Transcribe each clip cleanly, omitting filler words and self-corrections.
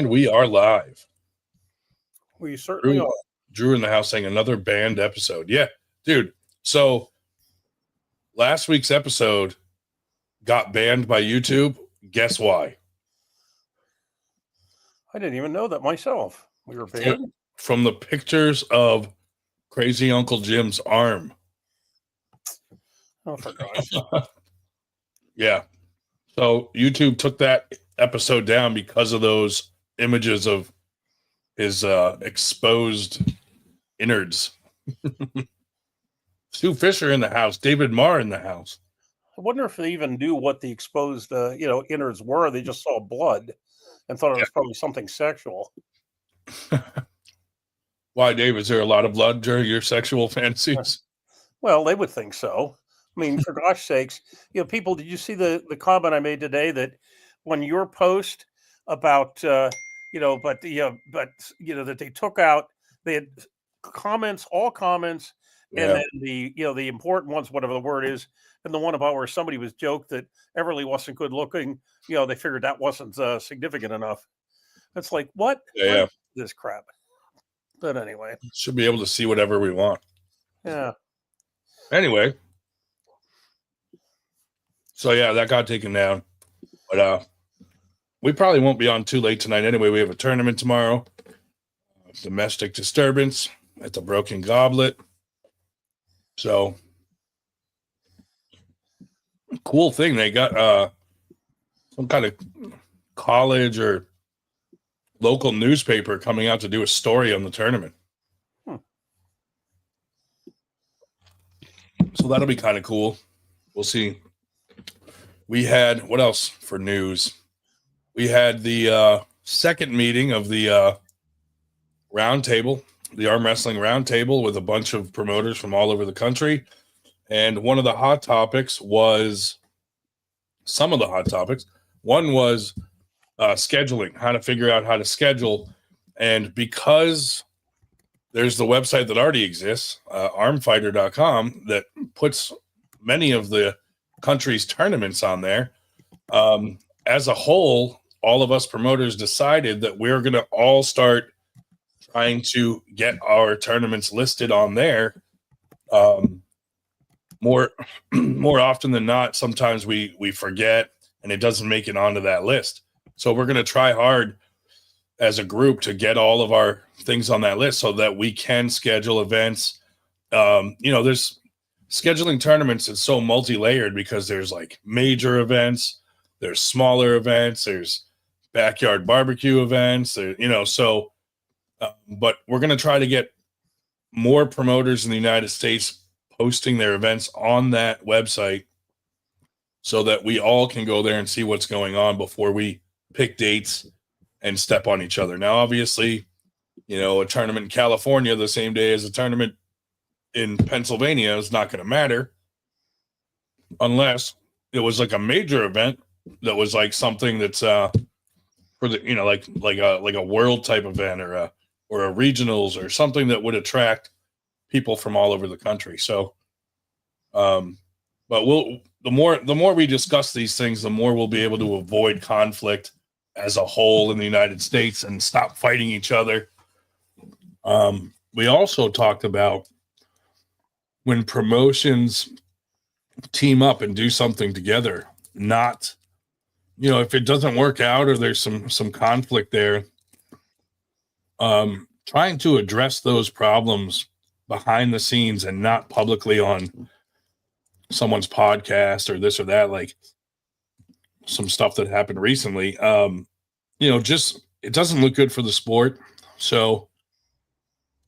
And we are live. We certainly are. Drew in the house saying another banned episode. Yeah, dude. So last week's episode got banned by YouTube. Guess why? I didn't even know that myself. We were banned? From the pictures of Crazy Uncle Jim's arm. Oh, for gosh. Yeah. So YouTube took that episode down because of those images of his exposed innards. Stu Fisher in the house. David Marr in the house. I wonder if they even knew what the exposed, innards were. They just saw blood and thought it was probably something sexual. Why, Dave? Is there a lot of blood during your sexual fantasies? Well, they would think so. I mean, for gosh sakes, people, did you see the comment I made today that on your post about, that they took out, they had comments, all comments, and then the important ones, whatever the word is, and the one about where somebody was joked that Everly wasn't good looking, they figured that wasn't significant enough. It's like, what? Yeah. This crap. But anyway. Should be able to see whatever we want. Yeah. Anyway. So, yeah, that got taken down. But we probably won't be on too late tonight anyway. We have a tournament tomorrow. Domestic disturbance at the Broken Goblet. So, cool thing. They got some kind of college or local newspaper coming out to do a story on the tournament. So that'll be kind of cool. We'll see. We had, what else for news? We had the second meeting of the roundtable, the arm wrestling roundtable, with a bunch of promoters from all over the country. And one of the hot topics was, some of the hot topics, one was scheduling, how to figure out how to schedule. And because there's the website that already exists, armfighter.com, that puts many of the country's tournaments on there. As a whole, all of us promoters decided that we're going to all start trying to get our tournaments listed on there. More often than not, sometimes we forget and it doesn't make it onto that list. So we're going to try hard as a group to get all of our things on that list so that we can schedule events. There's scheduling tournaments. It's so multi-layered because there's like major events, there's smaller events, there's backyard barbecue events, but we're going to try to get more promoters in the United States posting their events on that website so that we all can go there and see what's going on before we pick dates and step on each other. Now, obviously, a tournament in California the same day as a tournament in Pennsylvania is not going to matter unless it was like a major event that was like something that's for the like a world type event or a regionals or something that would attract people from all over the country. So, but the more we discuss these things, the more we'll be able to avoid conflict as a whole in the United States and stop fighting each other. We also talked about when promotions team up and do something together, not, if it doesn't work out or there's some conflict there, trying to address those problems behind the scenes and not publicly on someone's podcast or this or that, like some stuff that happened recently. Just, it doesn't look good for the sport. So,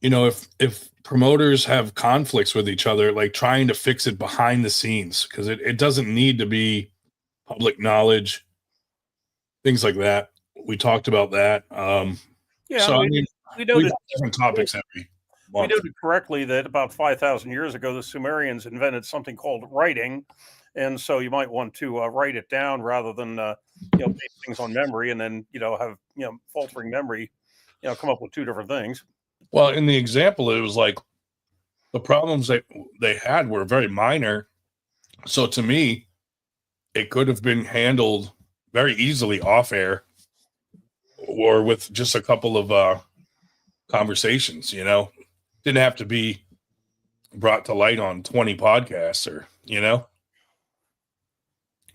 if promoters have conflicts with each other, like trying to fix it behind the scenes, because it doesn't need to be public knowledge, things like that. We talked about that. We noted different topics every month. We noted correctly that about 5,000 years ago, the Sumerians invented something called writing. And so you might want to write it down rather than, base things on memory and then, have, faltering memory, come up with two different things. Well, in the example, it was like the problems that they had were very minor. So to me, it could have been handled very easily off air or with just a couple of conversations, didn't have to be brought to light on 20 podcasts or,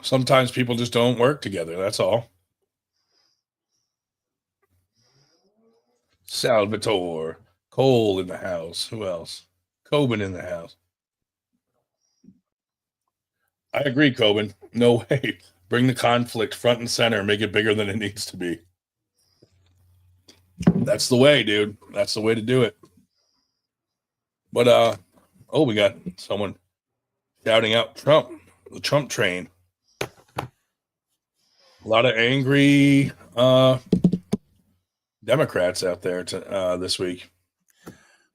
sometimes people just don't work together. That's all. Salvatore, Cole in the house. Who else? Coben in the house. I agree, Coben. No way. Bring the conflict front and center. Make it bigger than it needs to be. That's the way, dude. That's the way to do it. But we got someone shouting out Trump, the Trump train. A lot of angry Democrats out there this week.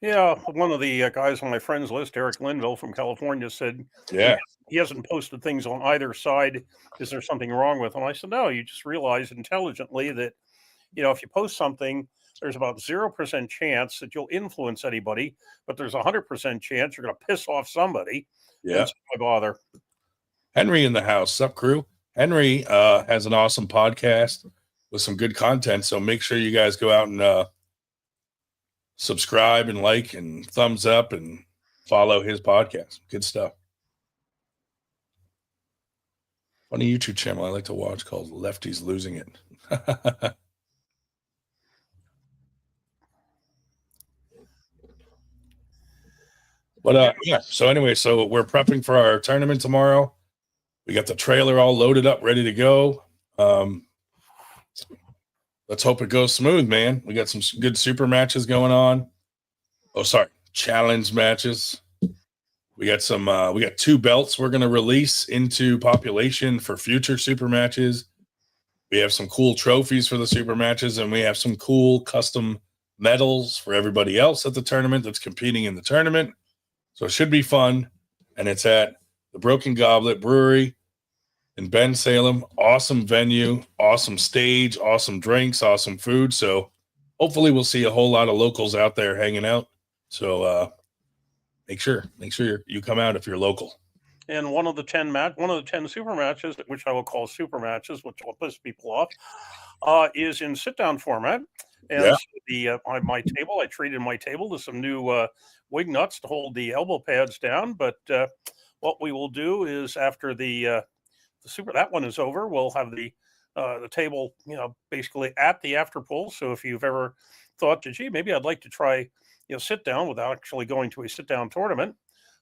Yeah, one of the guys on my friends list, Eric Linville from California, said he hasn't posted things on either side. Is there something wrong with them? I said, no, you just realize intelligently that, if you post something, there's about 0% chance that you'll influence anybody, but there's 100% chance you're going to piss off somebody. Yeah. So why bother? Henry in the house. Sup, crew? Henry has an awesome podcast with some good content. So make sure you guys go out and subscribe and like and thumbs up and follow his podcast. Good stuff. Funny YouTube channel I like to watch called Lefties Losing It. But so anyway, so we're prepping for our tournament tomorrow. We got the trailer all loaded up, ready to go. Let's hope it goes smooth, man. We got some good super matches going on. Oh, sorry, challenge matches. We got some. We got 2 belts we're going to release into population for future super matches. We have some cool trophies for the super matches, and we have some cool custom medals for everybody else at the tournament that's competing in the tournament. So it should be fun, and it's at the Broken Goblet Brewery in Ben Salem. Awesome venue, awesome stage, awesome drinks, awesome food. So hopefully we'll see a whole lot of locals out there hanging out. So make sure you come out if you're local. And one of the 10 super matches, which I will call super matches, which will piss people off, is in sit down format. And so my table, I treated my table to some new wing nuts to hold the elbow pads down. But what we will do is after the that one is over, we'll have the table, basically at the after pool. So if you've ever thought, gee, maybe I'd like to try, sit down without actually going to a sit down tournament,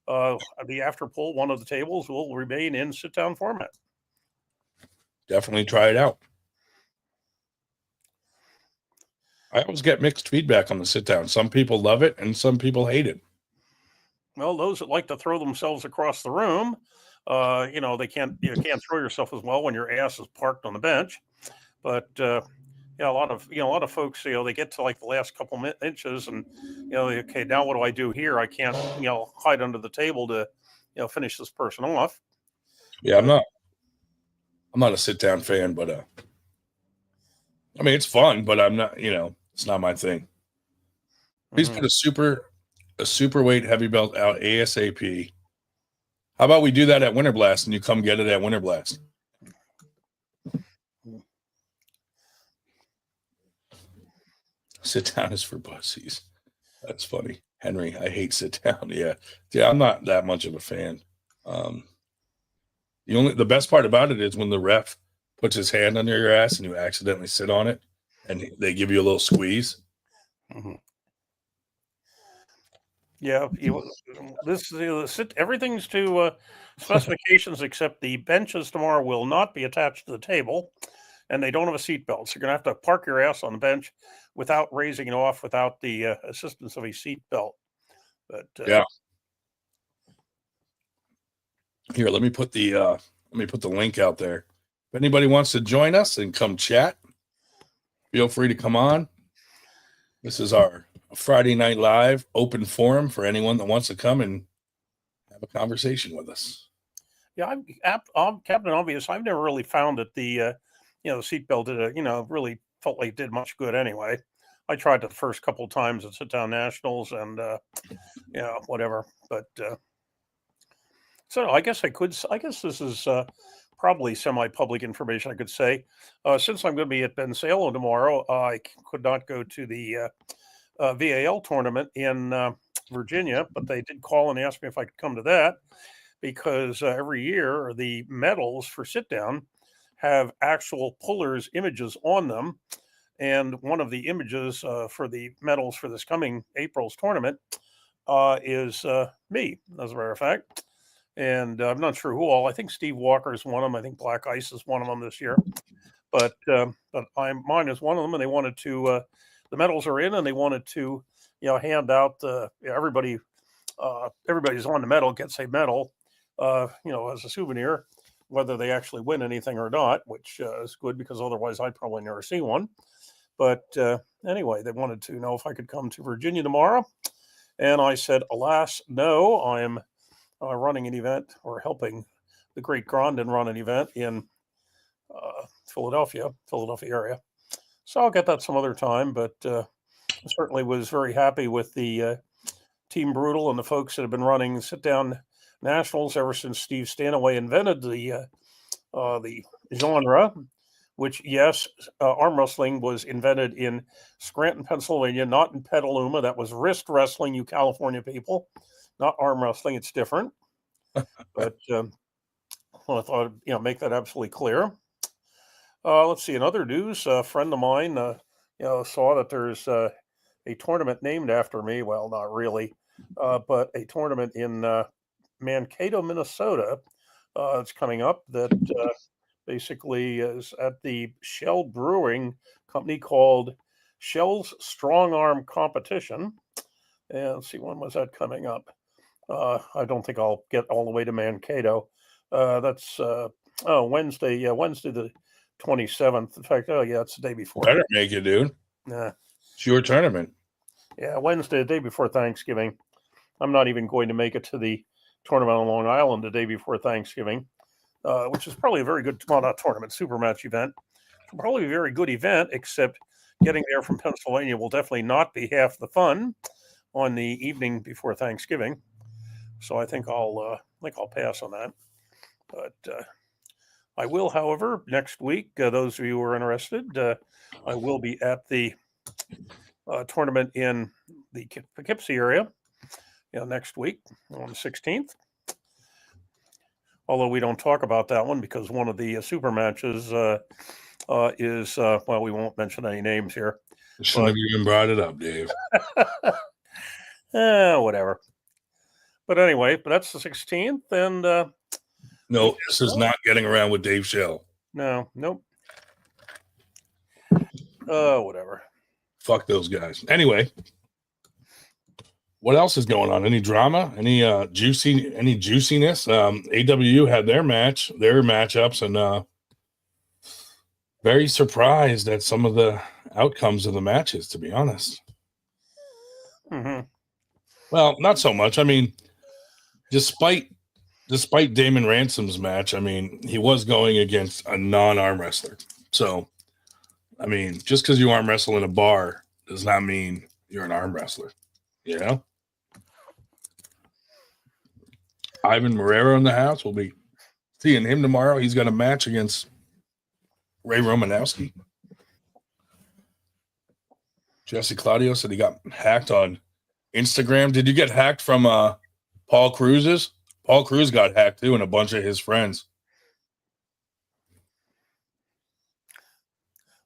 the after pool, one of the tables will remain in sit down format. Definitely try it out. I always get mixed feedback on the sit down. Some people love it and some people hate it. Well, those that like to throw themselves across the room, they can't throw yourself as well when your ass is parked on the bench. But a lot of folks, they get to like the last couple inches and, okay, now what do I do here? I can't, hide under the table to, finish this person off. Yeah, I'm not a sit down fan, but I mean, it's fun, but I'm not, it's not my thing. Please put a super weight heavy belt out ASAP. How about we do that at Winter Blast and you come get it at Winter Blast? Sit down is for pussies. That's funny. Henry, I hate sit down. Yeah, I'm not that much of a fan. The best part about it is when the ref puts his hand under your ass and you accidentally sit on it and they give you a little squeeze. Mm-hmm. Yeah, everything's to specifications except the benches tomorrow will not be attached to the table, and they don't have a seat belt. So you're gonna have to park your ass on the bench without raising it off, without the assistance of a seat belt. But yeah. Here, let me put the link out there. If anybody wants to join us and come chat, feel free to come on. This is our Friday Night Live open forum for anyone that wants to come and have a conversation with us. Yeah, I'm Captain Obvious. I've never really found that the seatbelt did really felt like it did much good anyway. I tried the first couple of times at sit down nationals and whatever, but So I guess I could. I guess this is probably semi-public information. I could say, since I'm going to be at Ben Salo tomorrow, could not go to the VAL tournament in Virginia, but they did call and ask me if I could come to that because every year the medals for sit down have actual pullers' images on them. And one of the images for the medals for this coming April's tournament is me, as a matter of fact. And I'm not sure who all. I think Steve Walker is one of them. I think Black Ice is one of them this year. But mine is one of them, and they wanted to. The medals are in, and they wanted to, hand out everybody. Everybody's on the medal gets a medal, as a souvenir, whether they actually win anything or not, which is good because otherwise I'd probably never see one. But anyway, they wanted to know if I could come to Virginia tomorrow, and I said, alas, no. I'm running an event or helping the Great Grondin run an event in Philadelphia area. So I'll get that some other time, but certainly was very happy with the Team Brutal and the folks that have been running sit-down nationals ever since Steve Stanaway invented the genre, which, yes, arm wrestling was invented in Scranton, Pennsylvania, not in Petaluma. That was wrist wrestling, you California people, not arm wrestling. It's different. But I thought, make that absolutely clear. Let's see. In other news, a friend of mine, saw that there's a tournament named after me. Well, not really, but a tournament in Mankato, Minnesota. It's coming up that basically is at the Shell Brewing Company called Shell's Strong Arm Competition. And let's see, when was that coming up? I don't think I'll get all the way to Mankato. That's Wednesday. Yeah, Wednesday the 27th. In fact, it's the day before. Better make it, dude. Nah. It's your tournament. Yeah, Wednesday, the day before Thanksgiving. I'm not even going to make it to the tournament on Long Island the day before Thanksgiving, which is probably a very good, well, not tournament, super match event. Probably a very good event, except getting there from Pennsylvania will definitely not be half the fun on the evening before Thanksgiving. So I think I'll pass on that. But I will, however, next week, those of you who are interested, I will be at the tournament in the Poughkeepsie area, next week on the 16th. Although we don't talk about that one because one of the super matches is, well, we won't mention any names here. Shouldn't have even brought it up, Dave. Whatever. But anyway, that's the 16th, and no, this is not getting around with Dave Shell. No, nope. Whatever. Fuck those guys. Anyway, what else is going on? Any drama? Any juiciness? AWU had their matchups, and very surprised at some of the outcomes of the matches, to be honest. Mm-hmm. Well, not so much. I mean, despite Damon Ransom's match, I mean, he was going against a non-arm wrestler. So, I mean, just because you arm wrestle in a bar does not mean you're an arm wrestler. You know? Ivan Marrero in the house. We'll be seeing him tomorrow. He's got a match against Ray Romanowski. Jesse Claudio said he got hacked on Instagram. Did you get hacked from Paul Cruz's? Paul Cruz got hacked too, and a bunch of his friends.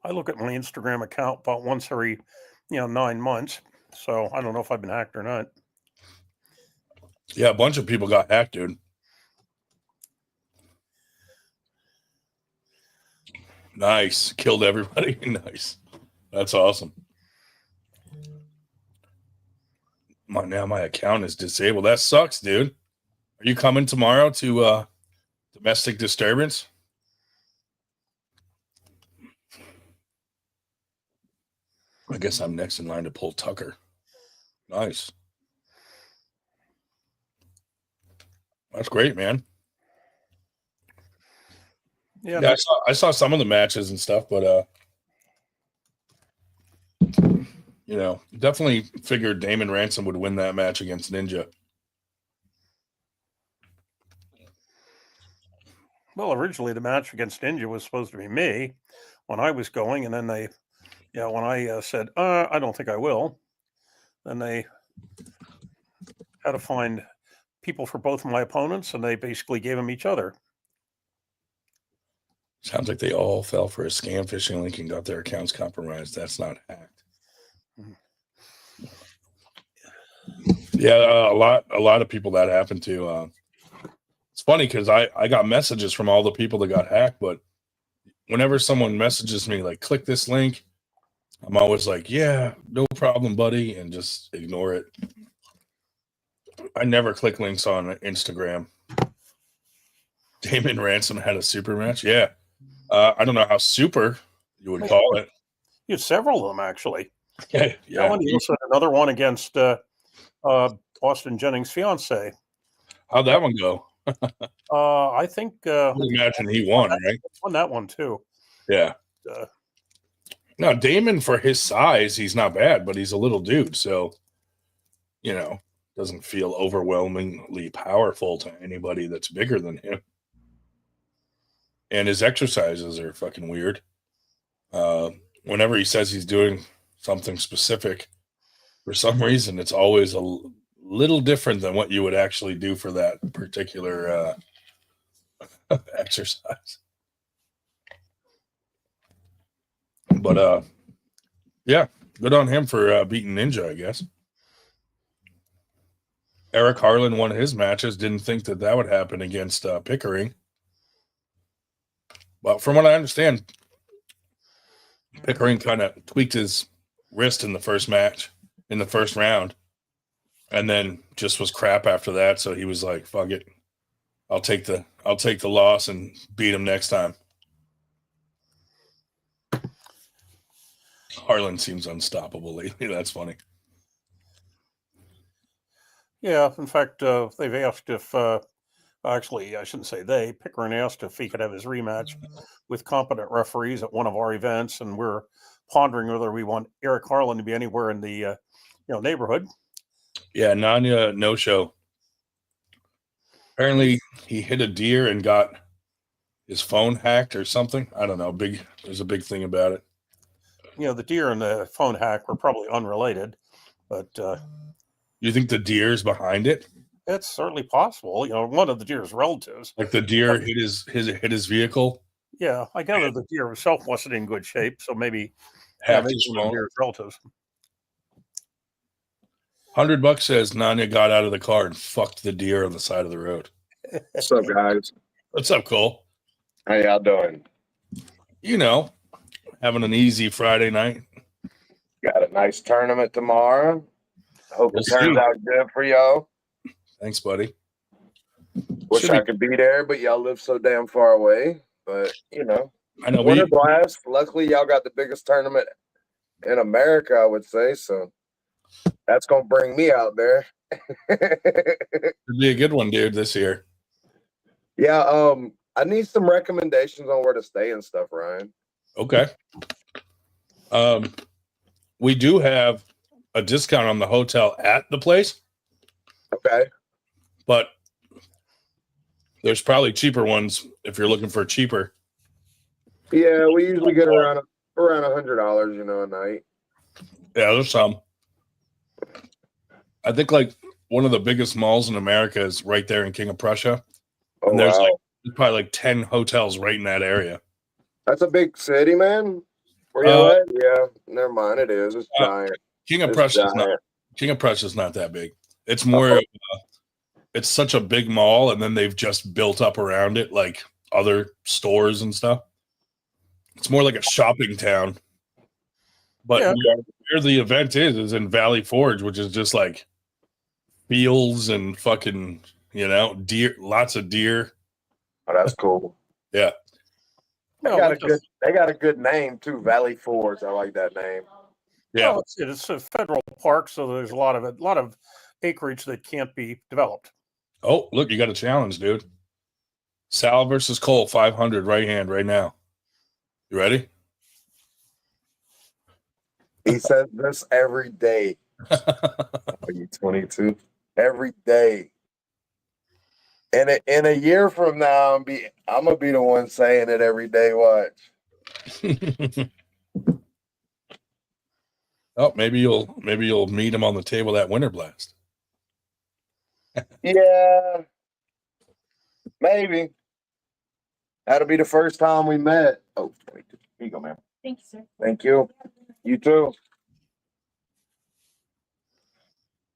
I look at my Instagram account about once every, 9 months. So I don't know if I've been hacked or not. Yeah, a bunch of people got hacked, dude. Nice. Killed everybody. Nice. That's awesome. Now my account is disabled. That sucks, dude. Are you coming tomorrow to Domestic Disturbance? I guess I'm next in line to pull Tucker. Nice. That's great, man. Yeah, I saw some of the matches and stuff, but definitely figured Damon Ransom would win that match against Ninja. Well, originally the match against Ninja was supposed to be me when I was going, and then they, when I said, I don't think I will, then they had to find people for both of my opponents, and they basically gave them each other. Sounds like they all fell for a scam phishing link and got their accounts compromised. That's not hacked. Yeah, a lot of people that happened to. It's funny because I got messages from all the people that got hacked, but whenever someone messages me like, click this link, I'm always like, yeah, no problem, buddy, and just ignore it. I never click links on Instagram. Damon Ransom had a super match. Yeah. I don't know how super you would call it. You had several of them, actually. Yeah. You also had another one against Austin Jennings' fiance. How'd that one go? I think. I would imagine he won, right? Won that one too. Yeah. Now Damon, for his size, he's not bad, but he's a little dude, so doesn't feel overwhelmingly powerful to anybody that's bigger than him. And his exercises are fucking weird. Whenever he says he's doing something specific, for some reason, it's always a little different than what you would actually do for that particular exercise. But yeah, good on him for beating Ninja, I guess. Eric Harlan won his matches. Didn't think that would happen against Pickering. But from what I understand, Pickering kind of tweaked his wrist in the first match, in the first round, and then just was crap after that. So he was like, "Fuck it, I'll take the loss and beat him next time." Harlan seems unstoppable lately. That's funny. Yeah, in fact, they've asked if. Actually, I shouldn't say they. Pickering asked if he could have his rematch with competent referees at one of our events, and we're pondering whether we want Eric Harlan to be anywhere in the neighborhood. Yeah, Nanya no show. Apparently, he hit a deer and got his phone hacked or something. I don't know. There's a big thing about it. The deer and the phone hack were probably unrelated, but you think the deer is behind it? It's certainly possible. One of the deer's relatives, like the deer hit his vehicle. Yeah, I gather the deer himself wasn't in good shape, so maybe maybe one of the deer's relatives. $100 says Nanya got out of the car and fucked the deer on the side of the road. What's up, guys? What's up, Cole? How y'all doing? Having an easy Friday night. Got a nice tournament tomorrow. Hope it turns out good for y'all. Thanks, buddy. Wish I could be there, but y'all live so damn far away. But, I know what a blast. Luckily, y'all got the biggest tournament in America, I would say. So that's going to bring me out there. It'd be a good one, dude, this year. Yeah, I need some recommendations on where to stay and stuff, Ryan. Okay. We do have a discount on the hotel at the place. Okay. But there's probably cheaper ones if you're looking for cheaper. Yeah, we usually get around $100, a night. Yeah, there's some. I think like one of the biggest malls in America is right there in King of Prussia. Oh, and there's wow. probably like 10 hotels right in that area. That's a big city, man. Where you at? Yeah, never mind. It is. It's giant. King of Prussia is not that big. It's more. It's such a big mall, and then they've just built up around it like other stores and stuff. It's more like a shopping town. But where the event is in Valley Forge, which is just like fields and fucking deer, lots of deer. Oh, that's cool. Yeah. They got a good name too, Valley Forge. I like that name. Yeah, well, it's a federal park, so there's a lot of acreage that can't be developed. Oh, look, you got a challenge, dude. Sal versus Cole, 500 right hand right now. You ready? He says this every day. Are you 22? Every day. In a year from now, I'm gonna be the one saying it every day. Watch. Oh, maybe you'll meet him on the table at Winter Blast. Yeah, maybe. That'll be the first time we met. Oh, here you go, man. Thank you, sir. Thank you. You too.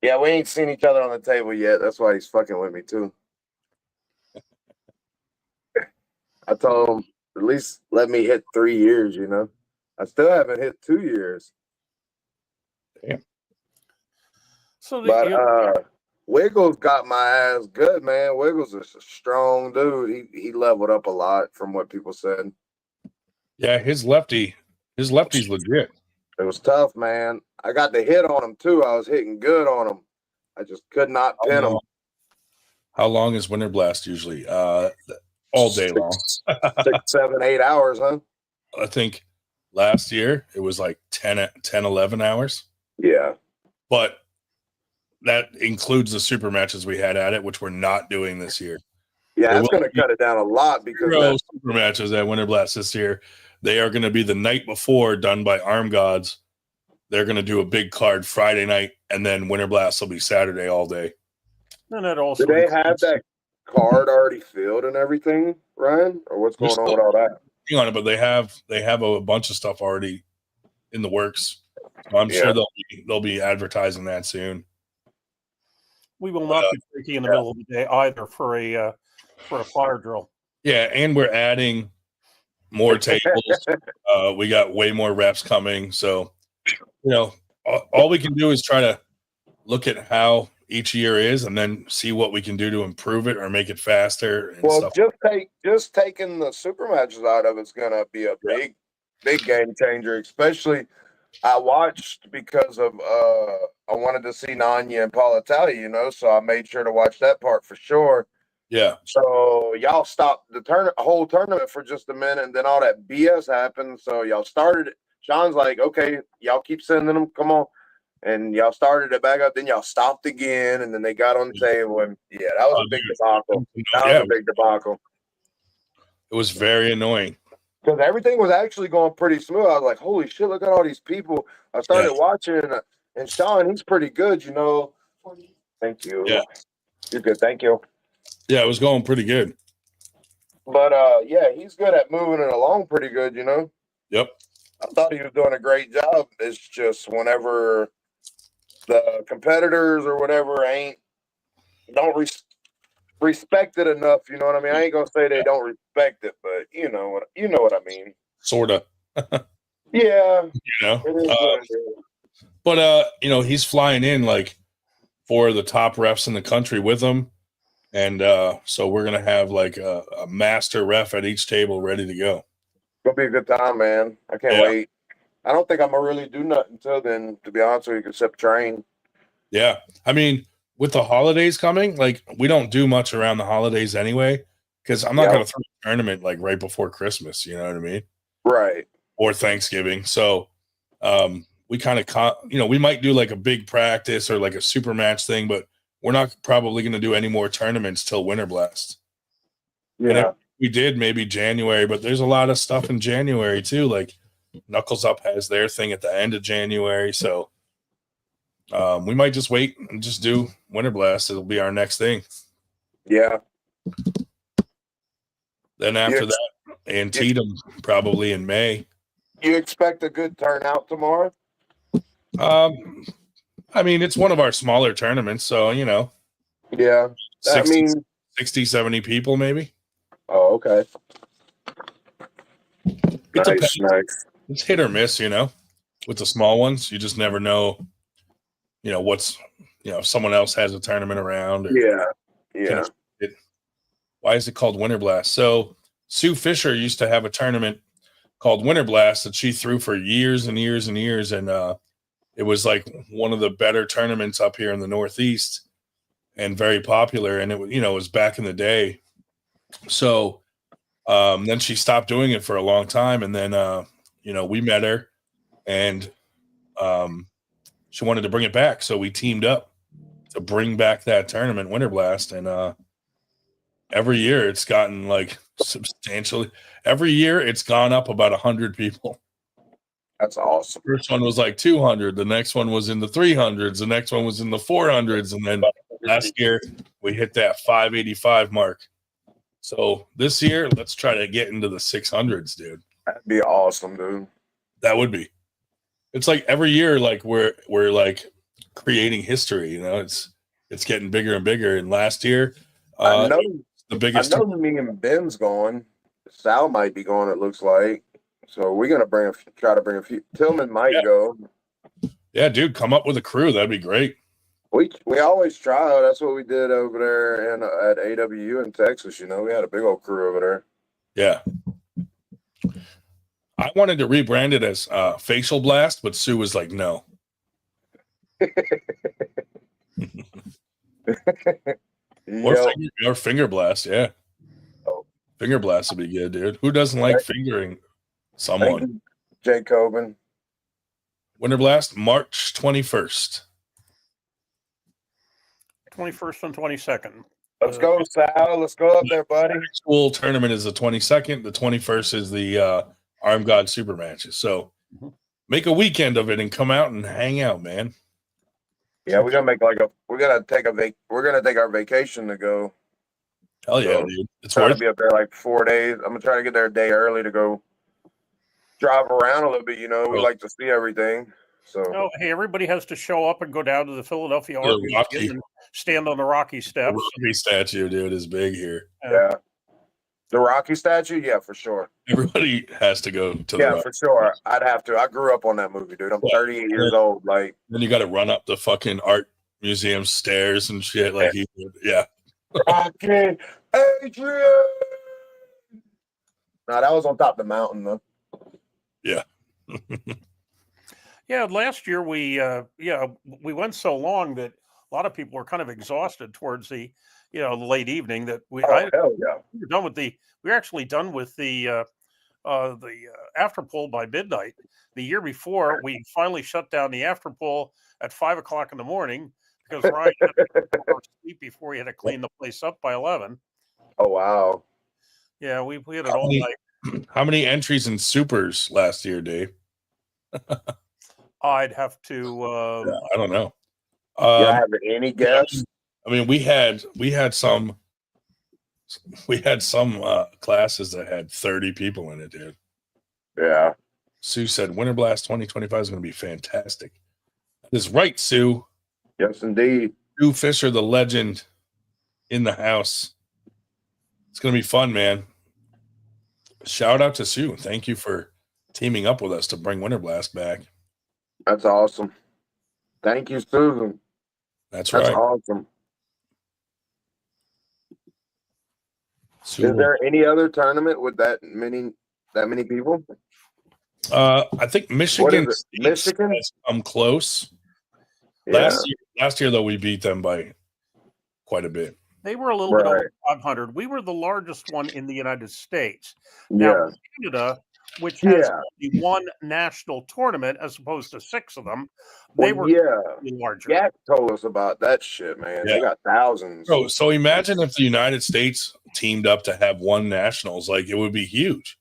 Yeah, we ain't seen each other on the table yet. That's why he's fucking with me too. I told him at least let me hit 3 years. I still haven't hit 2 years. Damn. So But Wiggles got my ass good, man. Wiggles is a strong dude. He leveled up a lot from what people said. Yeah, his lefty's legit. It was tough, man. I got the hit on him too. I was hitting good on him. I just could not pin him. How long is Winter Blast usually? All day long. 6, 7, 8 hours, huh? I think last year it was like 10, 11 hours. Yeah. But that includes the super matches we had at it, which we're not doing this year. Yeah, that's going to cut it down a lot because super matches at Winter Blast this year. They are going to be the night before, done by Arm Gods. They're going to do a big card Friday night, and then Winter Blast will be Saturday all day. and that also do they have that card already filled and everything, Ryan? Or what's going on with all that? On it, but they have a bunch of stuff already in the works. So I'm sure they'll be advertising that soon. we will not be breaking in the middle of the day either for a fire drill. Yeah, and we're adding more tables. We got way more reps coming. So, all we can do is try to look at how each year is and then see what we can do to improve it or make it faster. And Well, stuff. just taking the super matches out of it's going to be a big game changer, especially I watched because of I wanted to see Nanya and Paul Italia, so I made sure to watch that part for sure. Yeah. So y'all stopped the whole tournament for just a minute, and then all that BS happened. So y'all started it. Sean's like, okay, y'all keep sending them, come on. And y'all started it back up, then y'all stopped again, and then they got on the table, and that was a big debacle. That was a big debacle. It was very annoying. Because everything was actually going pretty smooth. I was like, holy shit, look at all these people. I started watching, and Sean, he's pretty good, Thank you. Yeah. You're good, thank you. Yeah, it was going pretty good. But, he's good at moving it along pretty good, Yep. I thought he was doing a great job. It's just whenever the competitors or whatever don't respect it enough, you know what I mean? I ain't gonna say they don't respect it, but you know what I mean. Sorta. Yeah. But he's flying in like 4 of the top refs in the country with him. And so we're gonna have like a master ref at each table ready to go. It'll be a good time, man. I can't wait. I don't think I'm gonna really do nothing until then, to be honest with you, except train. Yeah. I mean, with the holidays coming, like we don't do much around the holidays anyway, because I'm not gonna throw a tournament like right before Christmas, you know what I mean? Right. Or Thanksgiving. So we kind of we might do like a big practice or like a super match thing, but we're not probably gonna do any more tournaments till Winter Blast. Yeah. And if we did maybe January, but there's a lot of stuff in January too. Like Knuckles Up has their thing at the end of January, so we might just wait and just do Winter Blast. It'll be our next thing. Yeah. Then after that, Antietam probably in May. You expect a good turnout tomorrow? I mean, it's one of our smaller tournaments, so Yeah. 60, 70 people maybe. Oh, okay. Nice. It's hit or miss, with the small ones. You just never know, what's, if someone else has a tournament around. Yeah. Why is it called Winter Blast? So Sue Fisher used to have a tournament called Winter Blast that she threw for years and years and years. And it was like one of the better tournaments up here in the Northeast and very popular. And it was back in the day. So then she stopped doing it for a long time. And then, we met her and she wanted to bring it back. So we teamed up to bring back that tournament, Winter Blast. And every year it's gotten like substantially. Every year it's gone up about 100 people. That's awesome. First one was like 200. The next one was in the 300s. The next one was in the 400s. And then last year we hit that 585 mark. So this year, let's try to get into the 600s, dude. That'd be awesome, dude. That would be. It's like every year, like we're like creating history. You know, it's getting bigger and bigger. And last year, I know the biggest. I know me and Ben's going. Sal might be going. It looks like. So we're gonna try to bring a few. Tillman might go. Yeah, dude, come up with a crew. That'd be great. We always try. That's what we did over there at AWU in Texas. You know, we had a big old crew over there. Yeah. I wanted to rebrand it as Facial Blast, but Sue was like, no. Or Finger Blast, yeah. Oh. Finger Blast would be good, dude. Who doesn't like fingering someone? Jay Coben. Winter Blast, March 21st. 21st and 22nd. Let's go, Sal. Let's go up there, buddy. The school tournament is the 22nd. The 21st is the Arm God Super Matches. So make a weekend of it and come out and hang out, man. Yeah, we're gonna take our vacation to go. Hell yeah, dude. It's trying worth to be up there like 4 days. I'm gonna try to get there a day early to go drive around a little bit. You know, we like to see everything. So hey, everybody has to show up and go down to the Philadelphia Art Museum and stand on the Rocky steps. The Rocky statue, dude, is big here. Yeah. The Rocky statue, yeah, for sure. Everybody has to go to the Rocky. For sure. I'd have to. I grew up on that movie, dude. I'm 38 years old. Like, then you got to run up the fucking art museum stairs and shit. Like, Rocky, Adrian. Nah, that was on top of the mountain, though. Yeah. Yeah, last year we went so long that a lot of people were kind of exhausted towards the late evening that we hell yeah. we were done with we were actually done with the after pool by midnight. The year before, we finally shut down the after pool at 5 o'clock in the morning because Ryan had to go to sleep before he had to clean the place up by 11. Oh wow. Yeah, we had it all night. How many entries in supers last year, Dave? I'd have to. I don't know. Have any guess? I mean, we had some classes that had 30 people in it, dude. Yeah. Sue said Winter Blast 2025 is going to be fantastic. That is right, Sue. Yes, indeed. Sue Fisher, the legend, in the house. It's going to be fun, man. Shout out to Sue. Thank you for teaming up with us to bring Winter Blast back. That's awesome. Thank you, Susan. That's right. That's awesome. Sue. Is there any other tournament with that many people? I think Michigan has come close. Yeah. Last year, though, we beat them by quite a bit. They were a little bit over 500. We were the largest one in the United States. Now, Canada, which has only one national tournament as opposed to 6 of them, they were larger. Jack told us about that shit, man. They got thousands. Bro, so imagine if the United States teamed up to have one nationals. Like, it would be huge.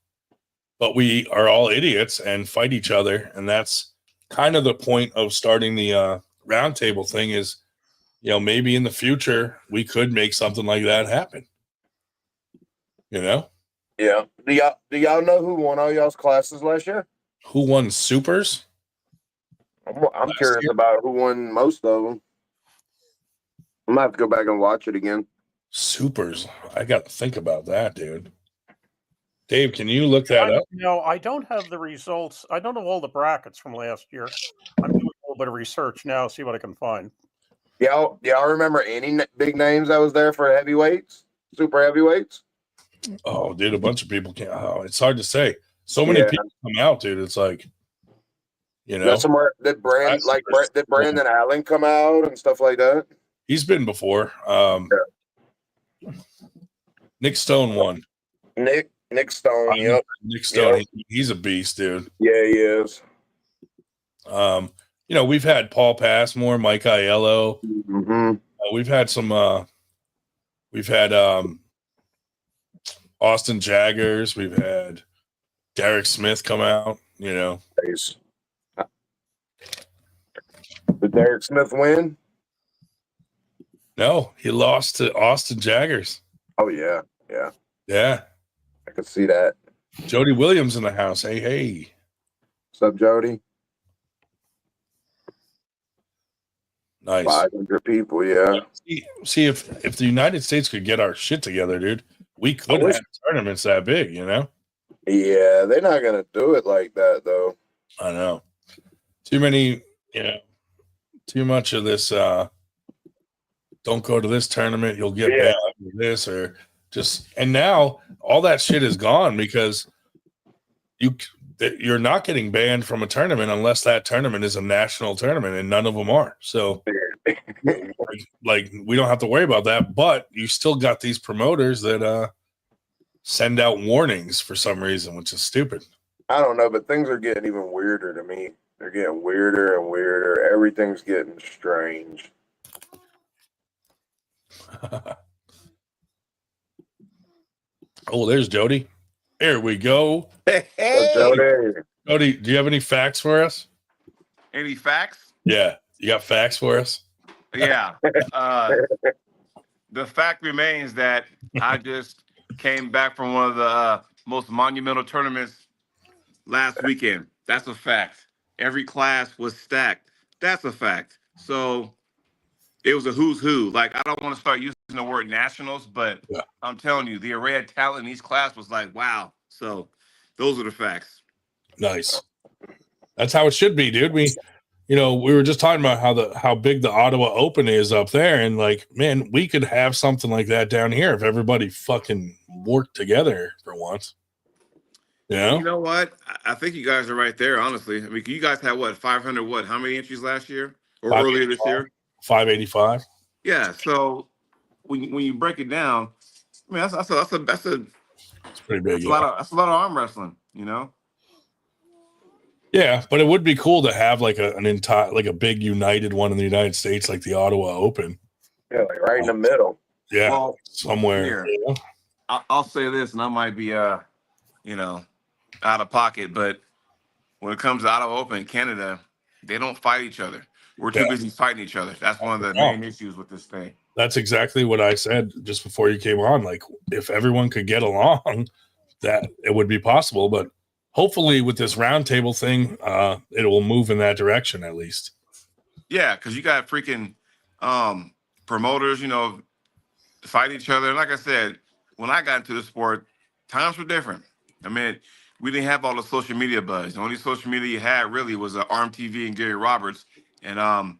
But we are all idiots and fight each other. And that's kind of the point of starting the roundtable thing is, maybe in the future we could make something like that happen. Yeah. Do y'all know who won all y'all's classes last year? Who won supers? I'm curious about who won most of them. I'm gonna have to go back and watch it again. Supers. I got to think about that, dude. Dave, can you look that up? No, I don't have the results. I don't know all the brackets from last year. I'm doing a little bit of research now, see what I can find. Y'all remember any big names that was there for heavyweights, super heavyweights? Oh, dude, a bunch of people can't. Oh, it's hard to say. So many people come out, dude. It's like, somewhere did Brandon Allen come out and stuff like that? He's been before. Nick Stone won. Nick Stone, yep. Nick Stone, he's a beast, dude. Yeah, he is. We've had Paul Passmore, Mike Aiello. Mm-hmm. We've had some. We've had Austin Jaggers. We've had Derek Smith come out. Nice. Did Derek Smith win? No, he lost to Austin Jaggers. Oh yeah, yeah. Yeah. I could see that. Jody Williams in the house. Hey. What's up, Jody? Nice. 500 people, yeah. See if the United States could get our shit together, dude, we could have tournaments that big, Yeah, they're not gonna do it like that though. I know. Too many, too much of this don't go to this tournament, you'll get banned for this, or and now all that shit is gone because you're not getting banned from a tournament unless that tournament is a national tournament, and none of them are. So like we don't have to worry about that, but you still got these promoters that send out warnings for some reason, which is stupid. I don't know, but things are getting even weirder to me. They're getting weirder and weirder. Everything's getting strange. Oh, there's Jody. Here we go. Hey. Jody, do you have any facts for us? Any facts? Yeah. You got facts for us? Yeah. The fact remains that I just came back from one of the most monumental tournaments last weekend. That's a fact. Every class was stacked. That's a fact. So it was a who's who. Like, I don't want to start using the word nationals, but I'm telling you, the array of talent in each class was like, wow. So those are the facts. Nice. That's how it should be, dude. We were just talking about how big the Ottawa Open is up there, and like, man, we could have something like that down here if everybody fucking worked together for once. You know what? I think you guys are right there, honestly. I mean, you guys had what, 500, how many entries last year or earlier this year? 585. Yeah. So when you break it down, I mean, that's It's pretty big. That's a lot of arm wrestling, Yeah, but it would be cool to have like an entire, like a big united one in the United States, like the Ottawa Open. Yeah, like right in the middle. Yeah, well, somewhere. Here, I'll say this, and I might be, out of pocket, but when it comes to Ottawa Open, Canada, they don't fight each other. We're too busy fighting each other. That's one of the main issues with this thing. That's exactly what I said just before you came on. Like, if everyone could get along, that it would be possible. But hopefully with this roundtable thing, it will move in that direction at least. Yeah, because you got freaking promoters, fight each other. And like I said, when I got into the sport, times were different. I mean, we didn't have all the social media buzz. The only social media you had really was Arm TV and Gary Roberts, and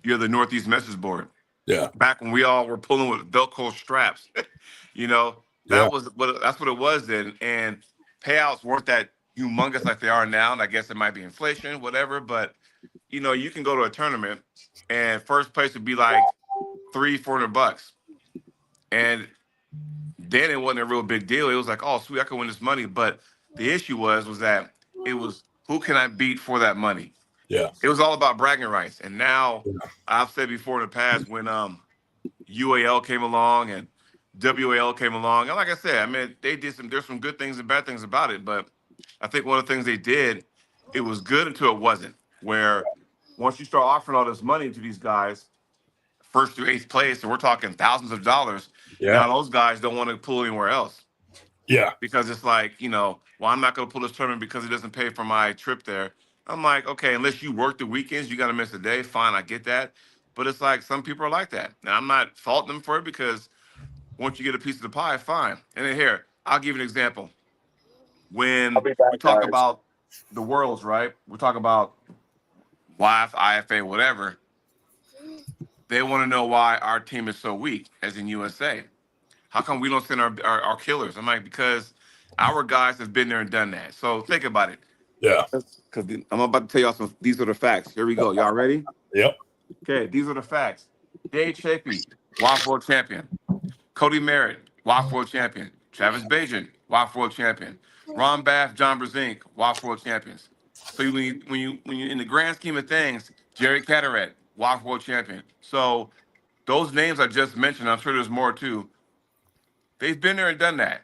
you're the Northeast message board. Yeah. Back when we all were pulling with Velcro straps, that's what it was then. And payouts weren't that humongous like they are now. And I guess it might be inflation, whatever. But you can go to a tournament and first place would be like $300-400, and then it wasn't a real big deal. It was like, oh, sweet, I can win this money. But the issue was that it was, who can I beat for that money? Yeah. It was all about bragging rights. And now, I've said before in the past, when UAL came along and WAL came along, and like I said, I mean, there's some good things and bad things about it. But I think one of the things they did, it was good until it wasn't. Where once you start offering all this money to these guys, first through eighth place, and we're talking thousands of dollars. Yeah. Now those guys don't want to pull anywhere else. Yeah. Because it's like, well, I'm not going to pull this tournament because it doesn't pay for my trip there. I'm like, okay, unless you work the weekends, you got to miss a day. Fine, I get that. But it's like, some people are like that. And I'm not faulting them for it, because once you get a piece of the pie, fine. And then here, I'll give you an example. When we talk about the worlds, right? We talk about WIF, IFA, whatever. They want to know why our team is so weak, as in USA. How come we don't send our killers? I'm like, because our guys have been there and done that. So think about it. Yeah. Because I'm about to tell y'all these are the facts. Here we go. Y'all ready? Yep. Okay, these are the facts. Dave Chafee, WAF World Champion. Cody Merritt, WAF World Champion. Travis Bajan, WAF World Champion. Ron Bath, John Brezink, WAF World Champions. So when you in the grand scheme of things, Jerry Cataract, WAF World Champion. So those names I just mentioned, I'm sure there's more too. They've been there and done that.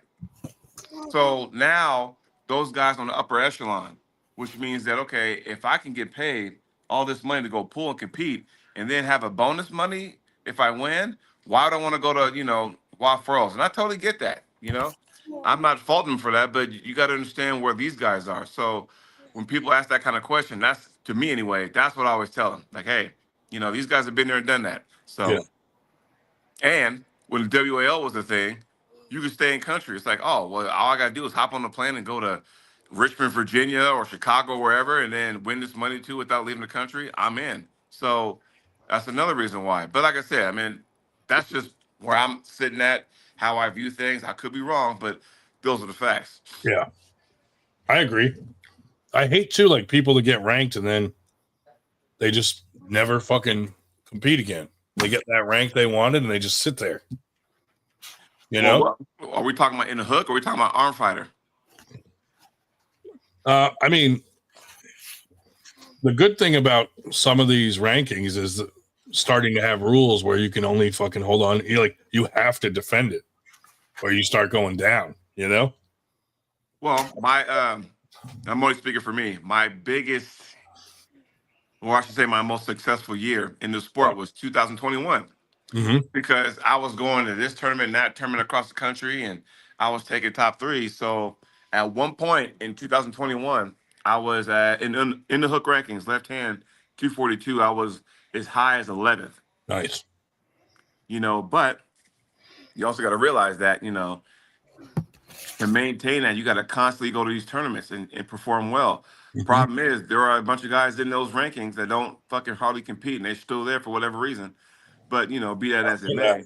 So now those guys on the upper echelon, which means that, okay, if I can get paid all this money to go pull and compete and then have a bonus money if I win, why would I want to go to, Wild Furls? And I totally get that, I'm not faulting them for that, but you got to understand where these guys are. So when people ask that kind of question, that's, to me anyway, that's what I always tell them. Like, hey, these guys have been there and done that. Yeah. So, and when the WAL was a thing, you could stay in country. It's like, oh, well, all I got to do is hop on the plane and go to Richmond, Virginia or Chicago, wherever, and then win this money too without leaving the country. I'm in. So that's another reason why. But like I said, I mean, that's just where I'm sitting at, how I view things. I could be wrong, but those are the facts. Yeah. I agree. I hate too, like people that get ranked and then they just never fucking compete again. They get that rank they wanted and they just sit there. Well, are we talking about in the hook or are we talking about arm fighter? I mean, the good thing about some of these rankings is starting to have rules where you can only fucking hold on. You have to defend it or you start going down, Well, I'm only speaking for me. My biggest, or I should say my most successful year in the sport was 2021. Mm-hmm. Because I was going to this tournament and that tournament across the country, and I was taking top 3. So at one point in 2021, I was in the hook rankings, left hand 242. I was as high as 11th. Nice. But you also got to realize that, to maintain that, you got to constantly go to these tournaments and perform well. Mm-hmm. Problem is, there are a bunch of guys in those rankings that don't fucking hardly compete, and they're still there for whatever reason. But, be that as it may.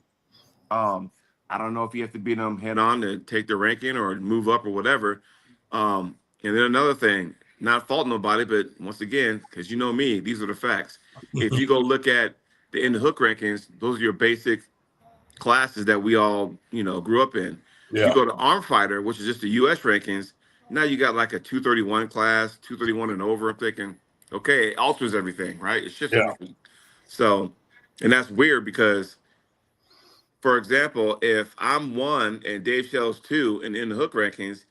I don't know if you have to beat them head on to take the ranking or move up or whatever. And then another thing, not fault nobody, but once again, because you know me, these are the facts. If you go look at the in the hook rankings, those are your basic classes that we all, grew up in. Yeah. You go to Arm Fighter, which is just the US rankings. Now you got like a 231 class, 231 and over. I'm thinking, okay, it alters everything, right? It shifts everything. So, and that's weird because, for example, if I'm 1 and Dave Shell's 2 in the hook rankings,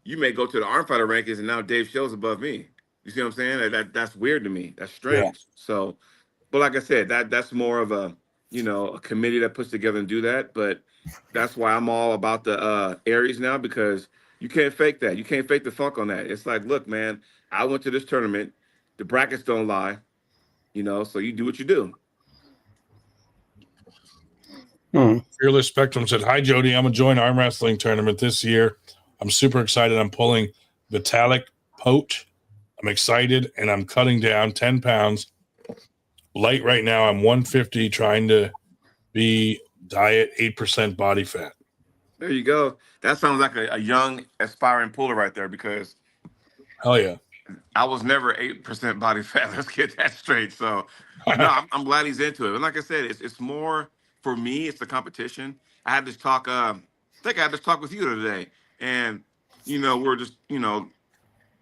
you may go to the arm fighter rankings and now Dave Shell's above me. You see what I'm saying? That's weird to me. That's strange. Yeah. So, but like I said, that's more of a a committee that puts together and do that. But that's why I'm all about the Aries now, because you can't fake that. You can't fake the funk on that. It's like, look, man, I went to this tournament. The brackets don't lie. So you do what you do. Fearless Spectrum said, "Hi, Jody. I'm going to join arm wrestling tournament this year. I'm super excited. I'm pulling Vitalik Pote. I'm excited, and I'm cutting down 10 pounds. Light right now, I'm 150, trying to be diet 8% body fat." There you go. That sounds like a young aspiring puller right there, because Hell yeah. I was never 8% body fat. Let's get that straight. So, no, I'm glad he's into it. And like I said, it's more for me. It's the competition. I had this talk. I think I had this talk with you today, and we're just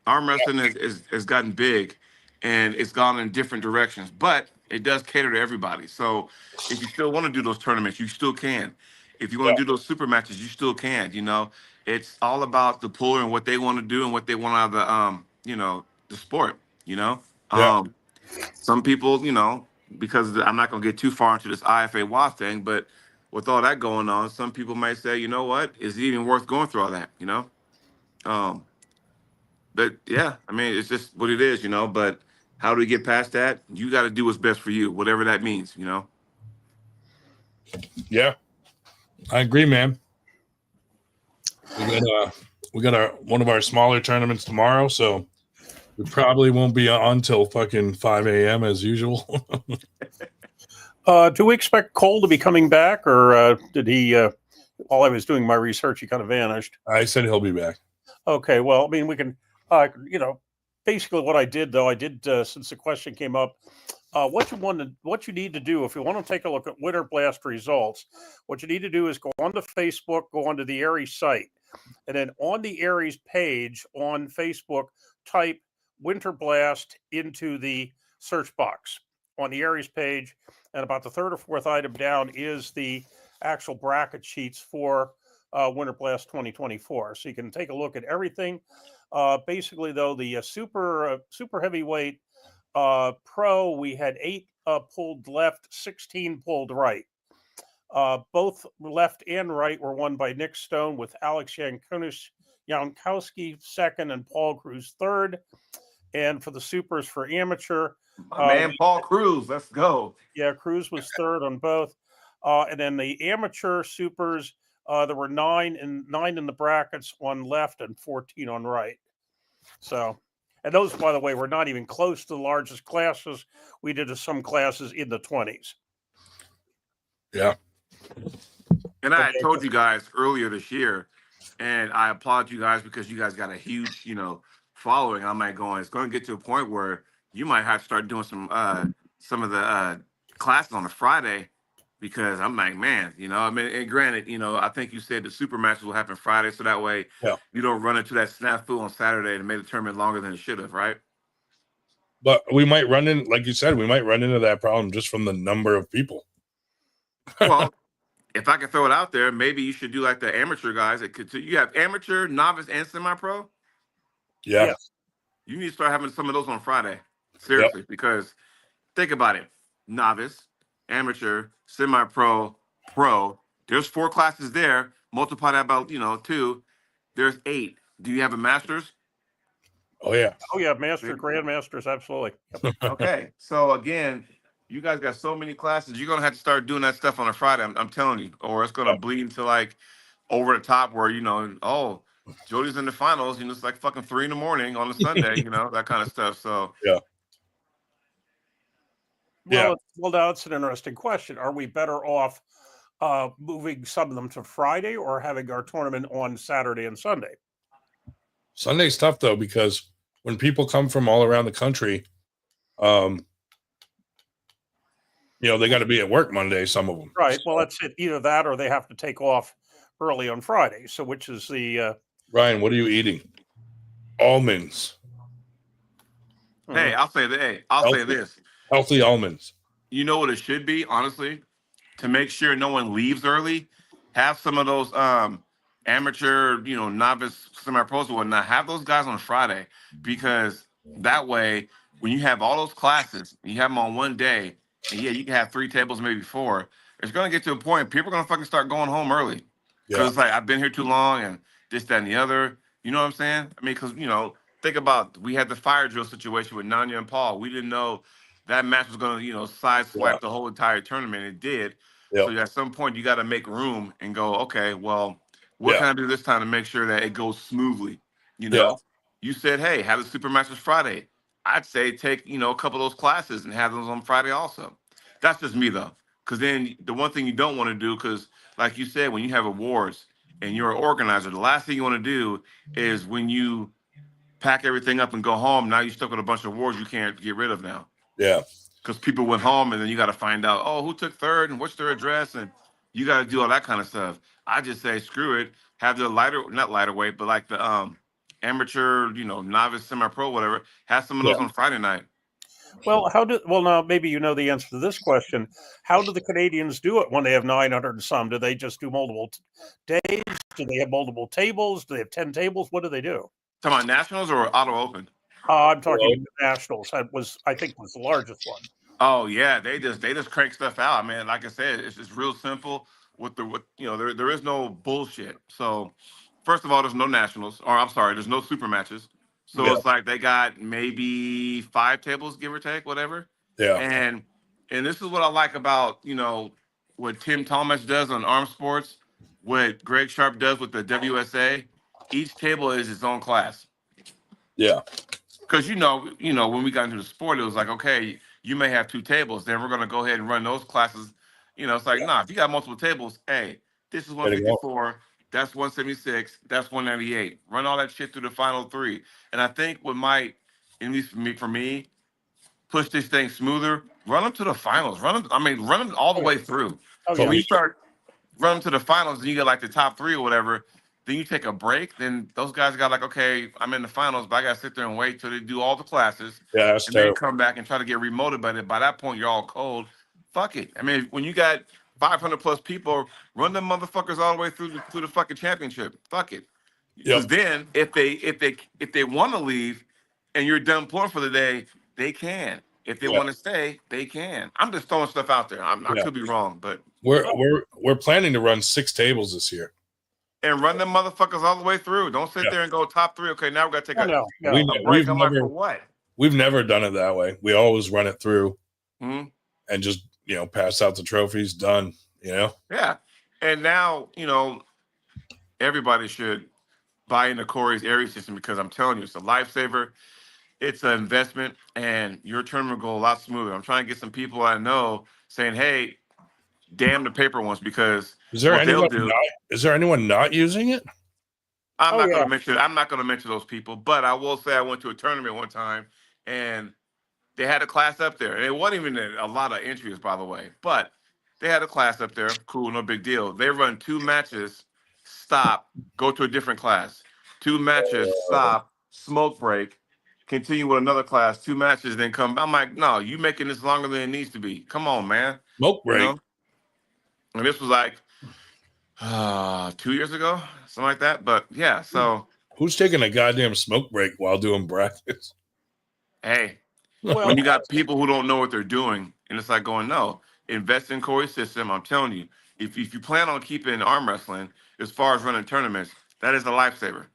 arm wrestling has gotten big, and it's gone in different directions, but it does cater to everybody. So, if you still want to do those tournaments, you still can. If you want to do those super matches, you still can. It's all about the puller and what they want to do and what they want out of the sport. Some people, because I'm not going to get too far into this IFAY thing, but with all that going on, some people might say, you know what, is it even worth going through all that? But yeah, I mean, it's just what it is, but how do we get past that? You got to do what's best for you, whatever that means, Yeah, I agree, man. We got one of our smaller tournaments tomorrow, so we probably won't be on till fucking 5 a.m. as usual. Do we expect Cole to be coming back, or did he? While I was doing my research, he kind of vanished. I said he'll be back. Okay, well, I mean, we can, basically what I did, though, since the question came up, what you need to do if you want to take a look at Winter Blast results, what you need to do is go onto Facebook, go onto the Aries site, and then on the Aries page on Facebook, type Winter Blast into the search box on the Aries page, and about the third or fourth item down is the actual bracket sheets for Winter Blast 2024. So you can take a look at everything. Basically, though, the super heavyweight pro, we had 8 pulled left, 16 pulled right. Both left and right were won by Nick Stone, with Alex Jankowski second and Paul Cruz third. And for the supers for amateur, My man, Paul Cruz, let's go. yeah, Cruz was third on both. And then the amateur supers, there were 9 in the brackets on left and 14 on right. So, and those, by the way, were not even close to the largest classes. We did some classes in the 20s. Yeah. And I had told you guys earlier this year, and I applaud you guys because you guys got a huge, following. I'm like going, it's going to get to a point where you might have to start doing some of the classes on a Friday, because I'm like, man, I mean, and granted, I think you said the super matches will happen Friday, so that way you don't run into that snafu on Saturday and made the tournament longer than it should have, right? But we might run in, like you said, we might run into that problem just from the number of people. Well, if I can throw it out there, maybe you should do like the amateur guys. You have amateur, novice, and semi-pro. Yeah. Yes. You need to start having some of those on Friday. Seriously, because think about it. Novice, amateur, semi-pro, pro. There's 4 classes there. Multiply that by, 2. There's 8. Do you have a master's? Oh, yeah. Oh, yeah. Master, grandmasters. Absolutely. Yep. Okay. So, again, you guys got so many classes. You're going to have to start doing that stuff on a Friday. I'm telling you. Or it's going to bleed into like over the top where, Jody's in the finals. It's like fucking 3 in the morning on a Sunday, that kind of stuff. So, yeah. Well, now it's an interesting question. Are we better off moving some of them to Friday or having our tournament on Saturday and Sunday? Sunday's tough, though, because when people come from all around the country, they got to be at work Monday, some of them. Right. Well, that's it. Either that or they have to take off early on Friday. So which is the... Ryan, what are you eating? Almonds. Hey, I'll say that. Hey, I'll say this. Healthy almonds. You know what it should be, honestly? To make sure no one leaves early, have some of those amateur, novice, semi-pros and whatnot, have those guys on Friday, because that way, when you have all those classes, you have them on one day, and you can have 3 tables, maybe 4, it's going to get to a point, people are going to fucking start going home early. Because it's like, I've been here too long, and this, that, and the other. You know what I'm saying? I mean, because, think about, we had the fire drill situation with Nanya and Paul. We didn't know that match was going to, sideswipe the whole entire tournament. It did. So at some point, you got to make room and go, okay, well, what can I do this time to make sure that it goes smoothly? You said, hey, have the super matches Friday. I'd say take, a couple of those classes and have those on Friday also. That's just me, though. Because then the one thing you don't want to do, because like you said, when you have awards and you're an organizer, the last thing you want to do is when you pack everything up and go home, now you're stuck with a bunch of awards you can't get rid of now. Yeah. Because people went home and then you got to find out, who took third and what's their address, and you got to do all that kind of stuff. I just say screw it. Have the not lighter weight, but like the amateur, novice, semi-pro, whatever. Have some of those on Friday night. Well, now maybe you know the answer to this question. How do the Canadians do it when they have 900 and some? Do they just do multiple days? Do they have multiple tables? Do they have 10 tables? What do they do? Talking about nationals or Auto Open? I'm talking nationals. I think was the largest one. Oh yeah, they just crank stuff out, man. Like I said, it's just real simple. There is no bullshit. So first of all, there's no nationals, or I'm sorry, there's no super matches. So it's like they got maybe 5 tables, give or take, whatever. Yeah. And this is what I like about what Tim Thomas does on Arm Sports, what Greg Sharp does with the WSA. Each table is its own class. Yeah. Because when we got into the sport, it was like, okay, you may have 2 tables, then we're gonna go ahead and run those classes. It's like, nah, if you got multiple tables, hey, this is 154, that's 176, that's 198. Run all that shit through the final 3. And I think what might, at least for me, push this thing smoother, run them to the finals. Run them all the way through. So when you start run them to the finals and you get like the top 3 or whatever, then you take a break, then those guys got like, okay, I'm in the finals, but I got to sit there and wait till they do all the classes. Yeah, that's and then come back and try to get remoted. But by that point, you're all cold. Fuck it. I mean, when you got 500 plus people, run them motherfuckers all the way through the fucking championship. Fuck it. Because then if they want to leave and you're done pulling for the day, they can. If they want to stay, they can. I'm just throwing stuff out there. I could be wrong, but we're planning to run 6 tables this year. And run them motherfuckers all the way through. Don't sit there and go top 3. Okay, now we got to take a break. I'm like, for what? We've never done it that way. We always run it through and just, pass out the trophies. Done, Yeah. And now, everybody should buy into Corey's area system because I'm telling you, it's a lifesaver. It's an investment, and your tournament will go a lot smoother. I'm trying to get some people I know saying, hey, damn the paper ones, because is there anyone not using it? I'm not going to mention those people, but I will say I went to a tournament one time and they had a class up there. And it wasn't even a lot of entries, by the way, but they had a class up there. Cool, no big deal. They run 2 matches, stop, go to a different class. 2 matches, stop, smoke break, continue with another class, 2 matches, then come. I'm like, no, you making this longer than it needs to be. Come on, man. Smoke break. And this was like 2 years ago, something like that. But yeah, so who's taking a goddamn smoke break while doing brackets? Hey, when you got people who don't know what they're doing, and it's like going, no, invest in Corey's system. I'm telling you, if you plan on keeping arm wrestling as far as running tournaments, that is a lifesaver.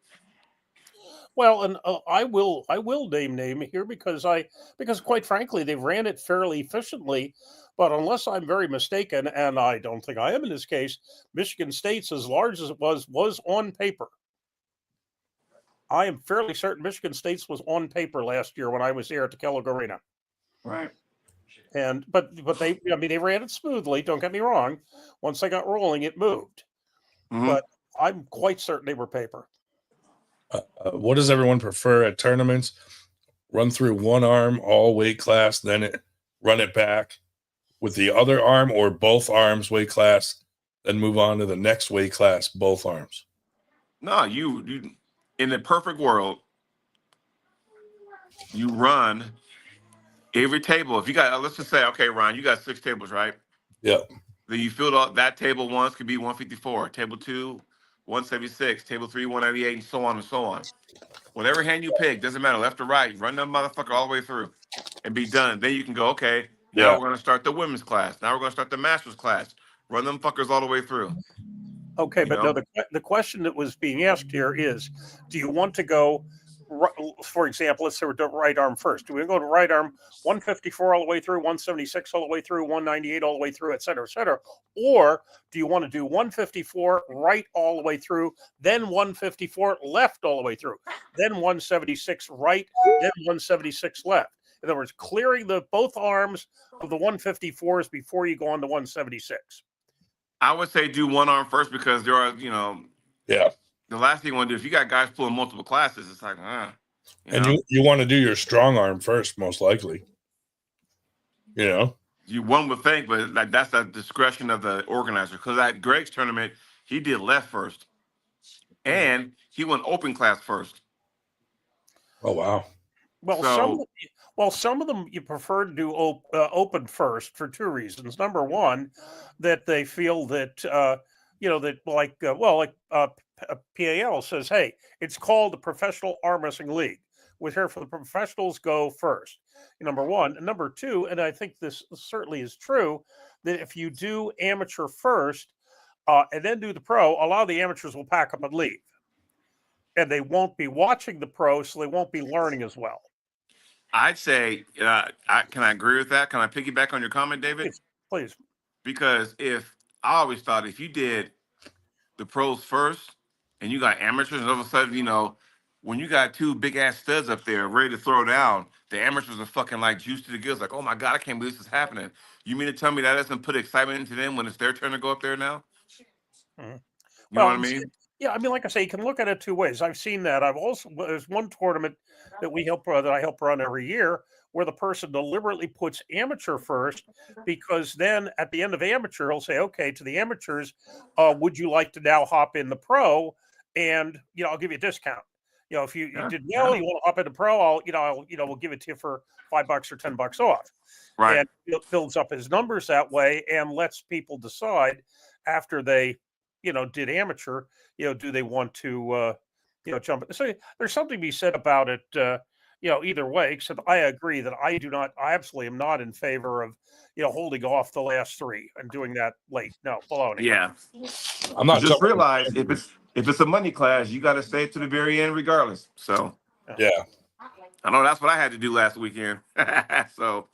Well, and I will name here because quite frankly, they've ran it fairly efficiently. But unless I'm very mistaken, and I don't think I am in this case, Michigan State's, as large as it was on paper. I am fairly certain Michigan State's was on paper last year when I was there at the Kellogg Arena. Right. And but they ran it smoothly. Don't get me wrong. Once they got rolling, it moved. But I'm quite certain they were paper. What does everyone prefer at tournaments? Run through one arm, all weight class, then run it back with the other arm, or both arms weight class, then move on to the next weight class, both arms? No, you in the perfect world, you run every table. If you got, let's just say, okay, Ron, you got 6 tables, right? Yeah. Then you filled out that table once could be 154, table 2, 176, table 3, 198, and so on and so on. Whatever hand you pick, doesn't matter, left or right, run that motherfucker all the way through and be done. Then you can go, okay, now we're going to start the women's class. Now we're going to start the master's class. Run them fuckers all the way through. Okay, but no, the question that was being asked here is, do you want to go, for example, let's say we're doing right arm first. Do we go to right arm 154 all the way through, 176 all the way through, 198 all the way through, et cetera, et cetera? Or do you want to do 154 right all the way through, then 154 left all the way through, then 176 right, then 176 left? In other words, clearing both arms of the 154s before you go on to 176. I would say do one arm first because there are, the last thing you want to do, if you got guys pulling multiple classes, it's like, you want to do your strong arm first, most likely. One would think, but like that's the discretion of the organizer. Because at Greg's tournament, he did left first, and he went open class first. Oh wow! Well, some of them you prefer to do open first for 2 reasons. Number one, that they feel that PAL says, hey, it's called the Professional Arm Wrestling League. We're here for the professionals, go first. Number one. And number two, and I think this certainly is true, that if you do amateur first and then do the pro, a lot of the amateurs will pack up and leave. And they won't be watching the pro, so they won't be learning as well. I'd say, can I agree with that? Can I piggyback on your comment, David? Please. Because I always thought if you did the pros first and you got amateurs, and all of a sudden, when you got 2 big ass studs up there ready to throw down, the amateurs are fucking like juice to the gills. Like, oh my God, I can't believe this is happening. You mean to tell me that doesn't put excitement into them when it's their turn to go up there now? Mm-hmm. You know what I mean? Yeah, I mean, like I say, you can look at it 2 ways. I've seen that. There's one tournament that I help run every year where the person deliberately puts amateur first, because then at the end of amateur, he'll say, okay, to the amateurs, would you like to now hop in the pro? And, I'll give you a discount. You know, if you Yeah, did well, yeah. you want to hop into pro, we'll give it to you for $5 or $10 off. Right. And it builds up his numbers that way and lets people decide after they, did amateur, do they want to, jump? So there's something to be said about it, either way, except I agree that I absolutely am not in favor of, holding off the last three and doing that late. No, baloney. Yeah. I'm not Just jumping. realize if it's a money class, you got to stay to the very end regardless. So Yeah. I know that's what I had to do last weekend. So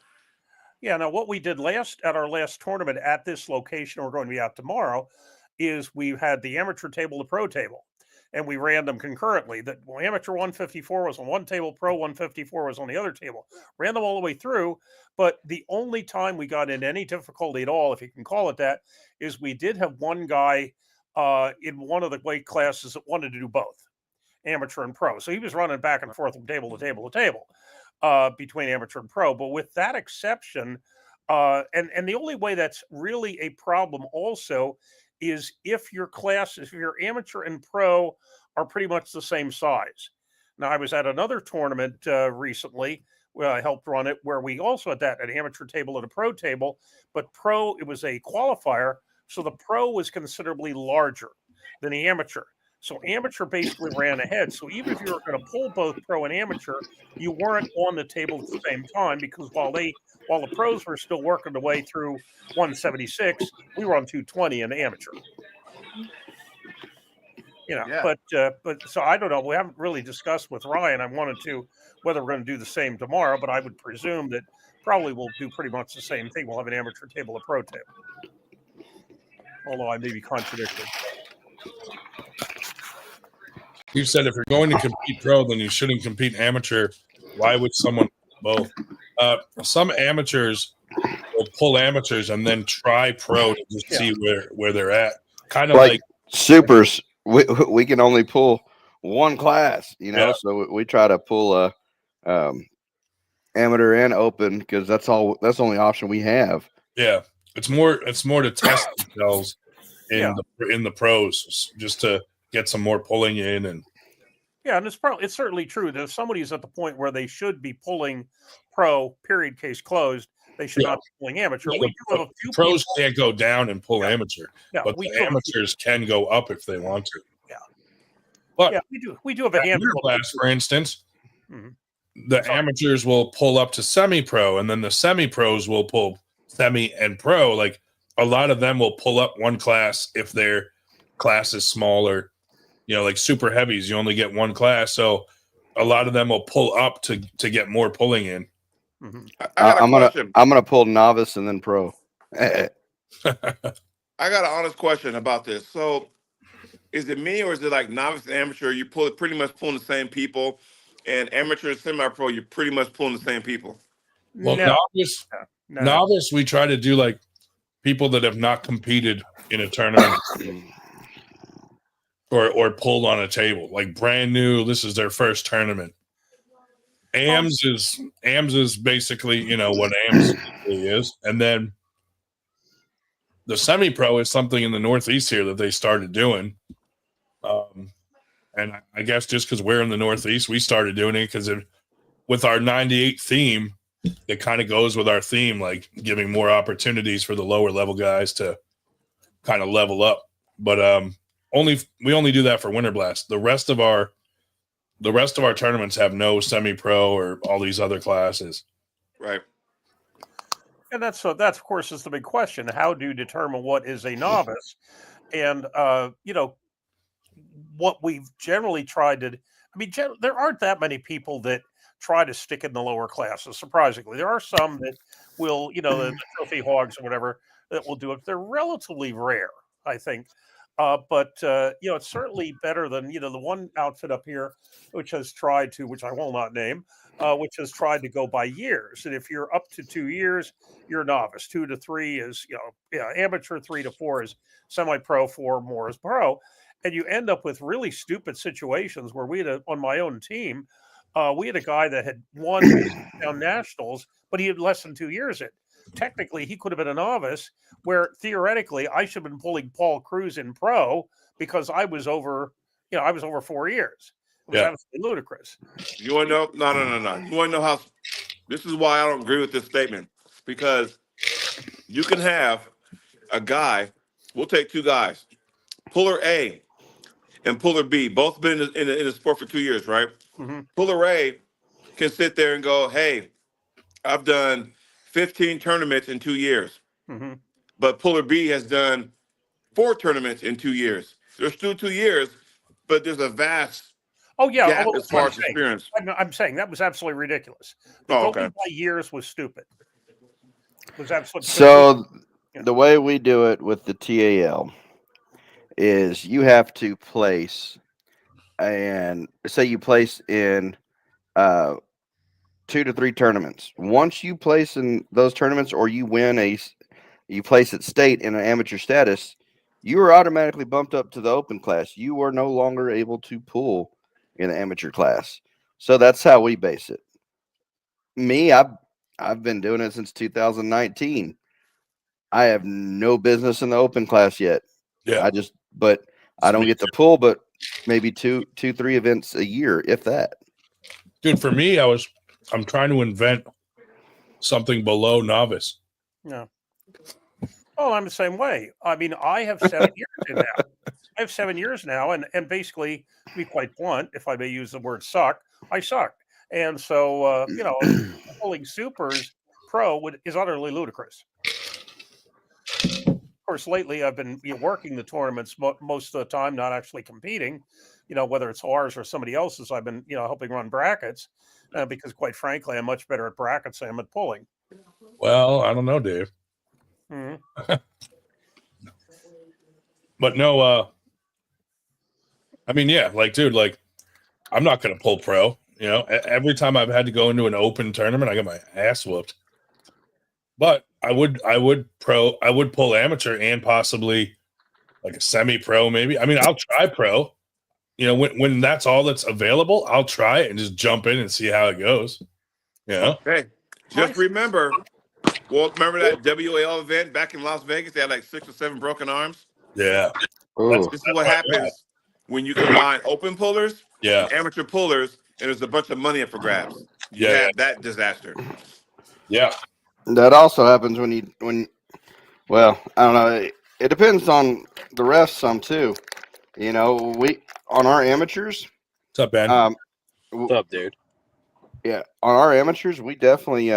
Yeah. Now, what we did at our last tournament at this location, we're going to be out tomorrow, is we had the amateur table, the pro table, and we ran them concurrently. That amateur 154 was on one table, pro 154 was on the other table. Ran them all the way through, but the only time we got in any difficulty at all, if you can call it that, is we did have one guy in one of the weight classes that wanted to do both, amateur and pro. So he was running back and forth from table to table to table between amateur and pro. But with that exception, and the only way that's really a problem also is if your amateur and pro are pretty much the same size. Now, I was at another tournament recently where I helped run it, where we also had an amateur table and a pro table, but pro, it was a qualifier. So the pro was considerably larger than the amateur. So amateur basically ran ahead. So even if you were going to pull both pro and amateur, you weren't on the table at the same time, because while the pros were still working their way through 176, we were on 220 in the amateur. Yeah. But so I don't know. We haven't really discussed with Ryan. I wanted to whether we're going to do the same tomorrow, but I would presume that probably we'll do pretty much the same thing. We'll have an amateur table, a pro table. Although I may be contradicted. You said if you're going to compete pro, then you shouldn't compete amateur. Why would someone both? Some amateurs will pull amateurs and then try pro to just see where they're at. Kind of like supers. We can only pull one class, so we try to pull amateur and open because that's the only option we have. Yeah, it's more to test themselves in the pros, just to get some more pulling in. And and it's certainly true that if somebody's at the point where they should be pulling pro, period, case closed, they should not be pulling amateur. We do have a few pros can't go down and pull amateur, but the amateurs can go up if they want to. Yeah, but we do have a handful. Class, for instance, the amateurs will pull up to semi-pro, and then the semi-pros will pull semi and pro. Like a lot of them will pull up one class if their class is smaller. Like super heavies, you only get one class, so a lot of them will pull up to get more pulling in. I'm gonna pull novice and then pro. I got an honest question about this. So, is it me or is it like novice and amateur? You pretty much pulling the same people, and amateur and semi-pro, you're pretty much pulling the same people. Well, novice, we try to do like people that have not competed in a tournament. Or pulled on a table, like brand new. This is their first tournament. AMS is basically what AMS really is, and then the semi-pro is something in the Northeast here that they started doing. And I guess just because we're in the Northeast, we started doing it because with our 98 theme, it kind of goes with our theme, like giving more opportunities for the lower level guys to kind of level up. But we only do that for Winter Blast. The rest of our tournaments have no semi-pro or all these other classes. Right. And that's of course is the big question. How do you determine what is a novice? And what we've generally tried to, there aren't that many people that try to stick in the lower classes. Surprisingly, there are some that will, the trophy hogs or whatever, that will do it. They're relatively rare, I think. But it's certainly better than, the one outfit up here, which has tried to, which I will not name, which has tried to go by years. And if you're up to 2 years, you're a novice. 2 to 3 is, amateur. 3 to 4 is semi-pro. 4 more is pro. And you end up with really stupid situations where on my own team, we had a guy that had won down nationals, but he had less than 2 years in. Technically, he could have been a novice, where theoretically I should have been pulling Paul Cruz in pro because I was over 4 years. It was Yeah. absolutely ludicrous. You want to know? No. You want to know how? This is why I don't agree with this statement, because you can have a guy. We'll take two guys, puller A and puller B, both been in the sport for 2 years, right? Mm-hmm. Puller A can sit there and go, "Hey, I've done 15 tournaments in 2 years," Mm-hmm. but puller B has done 4 tournaments in 2 years. There's still 2 years, but there's a vast Oh yeah, gap well, as that's what far I'm as saying. experience. I'm saying that was absolutely ridiculous. The Oh, going okay. by years was stupid. It was absolutely So Yeah. the way we do it with the TAL is you have to place, and say you place in 2 to 3 tournaments. Once you place in those tournaments, or you place at state in an amateur status, you are automatically bumped up to the open class. You are no longer able to pull in the amateur class. So that's how we base it. Me, I've been doing it since 2019. I have no business in the open class yet. Yeah. But I don't get to pull, but maybe 3 events a year, if that. Dude, for me, I'm trying to invent something below novice. Yeah. Oh, I'm the same way. I mean, I have 7 years in now. I have 7 years now, and basically, to be quite blunt, if I may use the word "suck," I suck. And so, pulling supers pro is utterly ludicrous. Of course, lately I've been working the tournaments most of the time, not actually competing. Whether it's ours or somebody else's, I've been helping run brackets because, quite frankly, I'm much better at brackets than I am at pulling. Well, I don't know, Dave. Mm-hmm. But no, I mean, yeah, like, dude, like, I'm not going to pull pro. Every time I've had to go into an open tournament, I got my ass whooped. But I would pull amateur and possibly like a semi-pro, maybe. I mean, I'll try pro. When that's all that's available, I'll try it and just jump in and see how it goes. Hey, just remember that WAL event back in Las Vegas? They had like 6 or 7 broken arms. Yeah. This is what happens when you combine open pullers Yeah. and amateur pullers, and there's a bunch of money up for grabs. You Yeah. have that disaster. Yeah. That also happens well, I don't know. It depends on the refs some too. We on our amateurs. What's up, Ben? What's up, dude? Yeah, on our amateurs, we definitely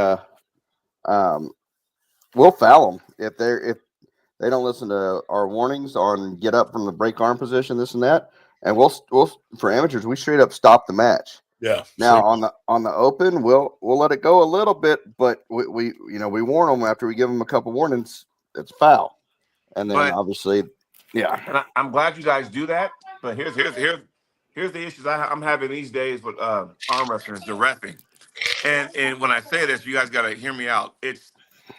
we'll foul them if they don't listen to our warnings on get up from the break arm position, this and that, and we'll for amateurs we straight up stop the match. Yeah. Now on the open, we'll let it go a little bit, but we warn them after we give them a couple warnings. It's foul, and then obviously, yeah. And I'm glad you guys do that. But here's the issues I'm having these days with arm wrestling is the reffing. And when I say this, you guys got to hear me out. It's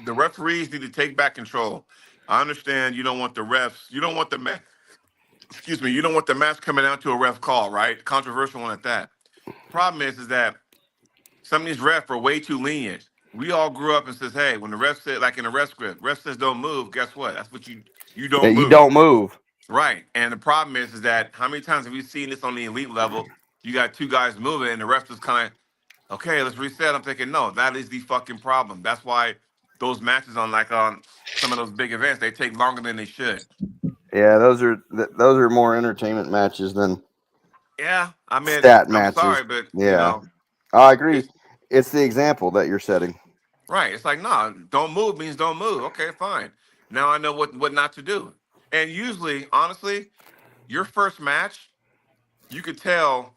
the referees need to take back control. I understand you don't want the refs, you don't want the you don't want the match coming out to a ref call, right? Controversial one at that. Problem is that some of these refs are way too lenient. We all grew up and says, hey, when the ref said, like in a ref script, ref says don't move, guess what? That's what you don't move. You don't move. Right. And the problem is that how many times have we seen this on the elite level? You got 2 guys moving and the ref is kind of, okay, let's reset. I'm thinking, no, that is the fucking problem. That's why those matches on some of those big events, they take longer than they should. Yeah, those are more entertainment matches than I mean, stat I'm matches. sorry, but yeah, I agree. It's the example that you're setting. Right. It's like, no, don't move means don't move. Okay, fine. Now I know what not to do. And usually, honestly, your first match, you could tell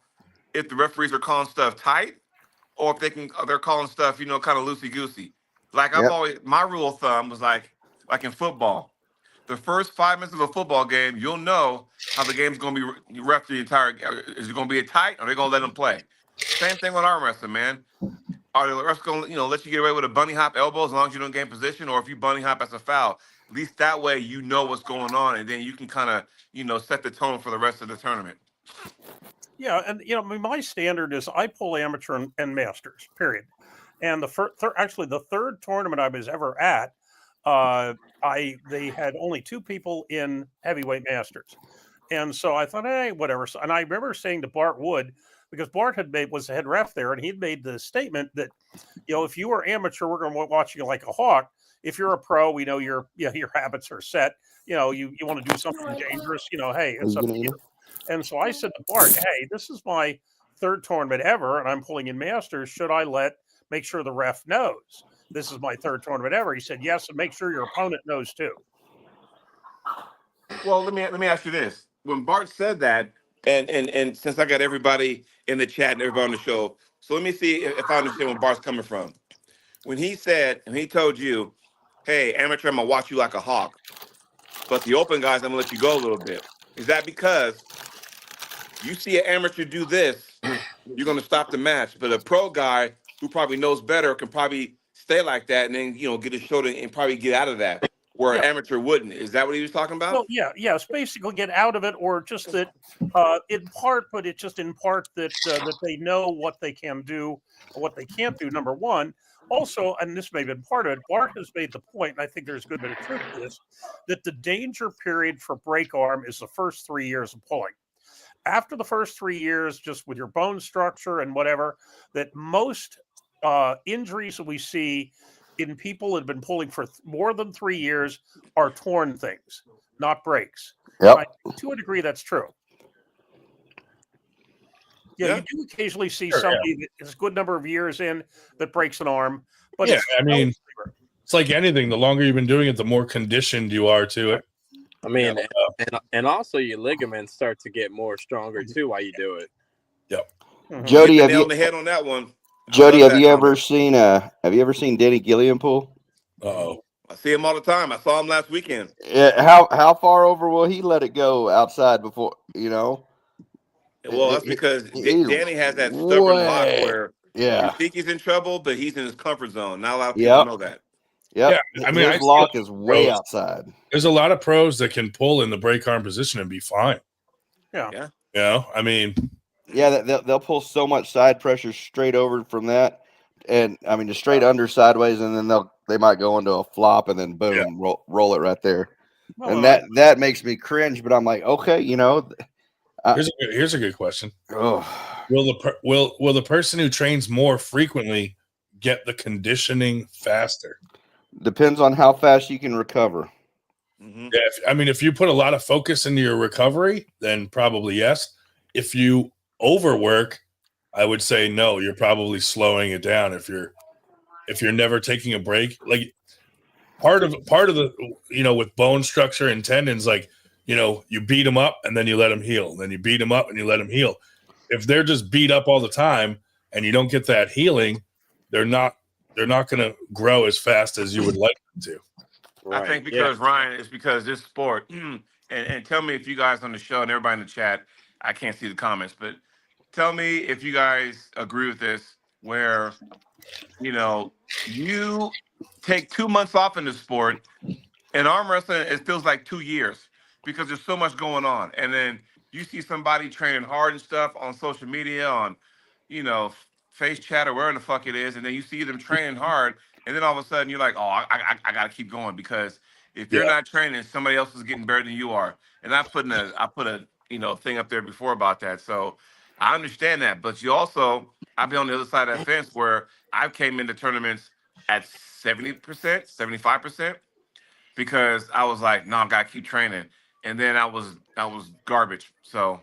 if the referees are calling stuff tight or if they're calling stuff, kind of loosey goosey. Like my rule of thumb was like in football, the first 5 minutes of a football game, you'll know how the game's going to be ref the entire. Is it going to be a tight, or are they going to let them play? Same thing with arm wrestling, man. Are the refs going to let you get away with a bunny hop elbow as long as you don't gain position, or if you bunny hop as a foul? At least that way you know what's going on, and then you can kind of set the tone for the rest of the tournament. Yeah, and my standard is I pull amateur and masters, period. And the third tournament I was ever at, they had only 2 people in heavyweight masters, and so I thought, hey, whatever. So, and I remember saying to Bart Wood, because Bart was the head ref there, and he'd made the statement that, if you were amateur, we're going to watch you like a hawk. If you're a pro, we know your habits are set. You want to do something dangerous. Hey, it's up to you. And so I said to Bart, hey, this is my third tournament ever, and I'm pulling in Masters. Should I make sure the ref knows this is my third tournament ever? He said yes, and make sure your opponent knows too. Well, let me ask you this: when Bart said that, and since I got everybody in the chat and everybody on the show, so let me see if I understand where Bart's coming from. When he said and he told you, "Hey, amateur, I'm gonna watch you like a hawk," but the open guys, I'm gonna let you go a little bit. Is that because you see an amateur do this, you're gonna stop the match, but a pro guy who probably knows better can probably stay like that and then get his shoulder and probably get out of that, where an amateur wouldn't? Is that what he was talking about? Well, it's basically get out of it, or just that in part, but it's just in part that they know what they can do or what they can't do. Number one. Also, and this may have been part of it, Bart has made the point, and I think there's a good bit of truth to this, that the danger period for break arm is the first 3 years of pulling. After the first 3 years, just with your bone structure and whatever, that most injuries that we see in people that have been pulling for more than 3 years are torn things, not breaks. Yep. To a degree, that's true. Yeah, you do occasionally see somebody that is a good number of years in that breaks an arm. But it's like anything. The longer you've been doing it, the more conditioned you are to it. I mean, and also your ligaments start to get more stronger too while you do it. Yep. Mm-hmm. Jody, have you on the head on that one? Jody, have you ever seen Danny Gilliam pull? Uh-oh. I see him all the time. I saw him last weekend. Yeah, how far over will he let it go outside before, Well, that's because Danny has that stubborn lock where you think he's in trouble, but he's in his comfort zone. Not a lot of people know that. Yep. Yeah, I mean, his lock is way outside. There's a lot of pros that can pull in the break arm position and be fine. Yeah. I mean, they'll pull so much side pressure straight over from that, and I mean just straight under sideways, and then they might go into a flop and then boom, roll it right there, and that makes me cringe. But I'm like, okay, here's a good question. Oh. Will the person who trains more frequently get the conditioning faster? Depends on how fast you can recover. Mm-hmm. Yeah, if you put a lot of focus into your recovery, then probably yes. If you overwork, I would say no. You're probably slowing it down if you're never taking a break. Like part of the with bone structure and tendons, like you beat them up and then you let them heal. Then you beat them up and you let them heal. If they're just beat up all the time and you don't get that healing, they're not going to grow as fast as you would like them to. Right. I think because Ryan, it's because this sport, and tell me if you guys on the show and everybody in the chat, I can't see the comments, but tell me if you guys agree with this, where, you take 2 months off in the sport, and arm wrestling, it feels like 2 years because there's so much going on. And then you see somebody training hard and stuff on social media, on, face chat or wherever the fuck it is, and then you see them training hard, and then all of a sudden you're like, oh, I got to keep going, because if you're not training, somebody else is getting better than you are. And I put a thing up there before about that. So I understand that, but you also, I've been on the other side of that fence where I came into tournaments at 70%, 75%, because I was like, no, I got to keep training. And then I was garbage. So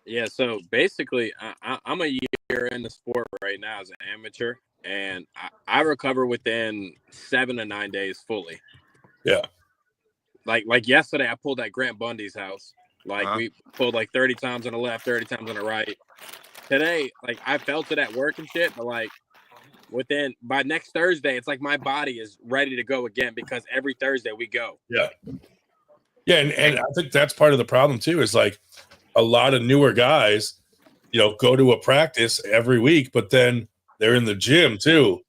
Yeah, so basically, I'm a year in the sport right now as an amateur, and I recover within 7 to 9 days fully. Yeah. Like yesterday, I pulled at Grant Bundy's house. We pulled 30 times on the left, 30 times on the right. Today, I felt it at work and shit, but by next Thursday, it's like my body is ready to go again, because every Thursday we go. Yeah. Yeah, and I think that's part of the problem too, is like a lot of newer guys, go to a practice every week, but then they're in the gym too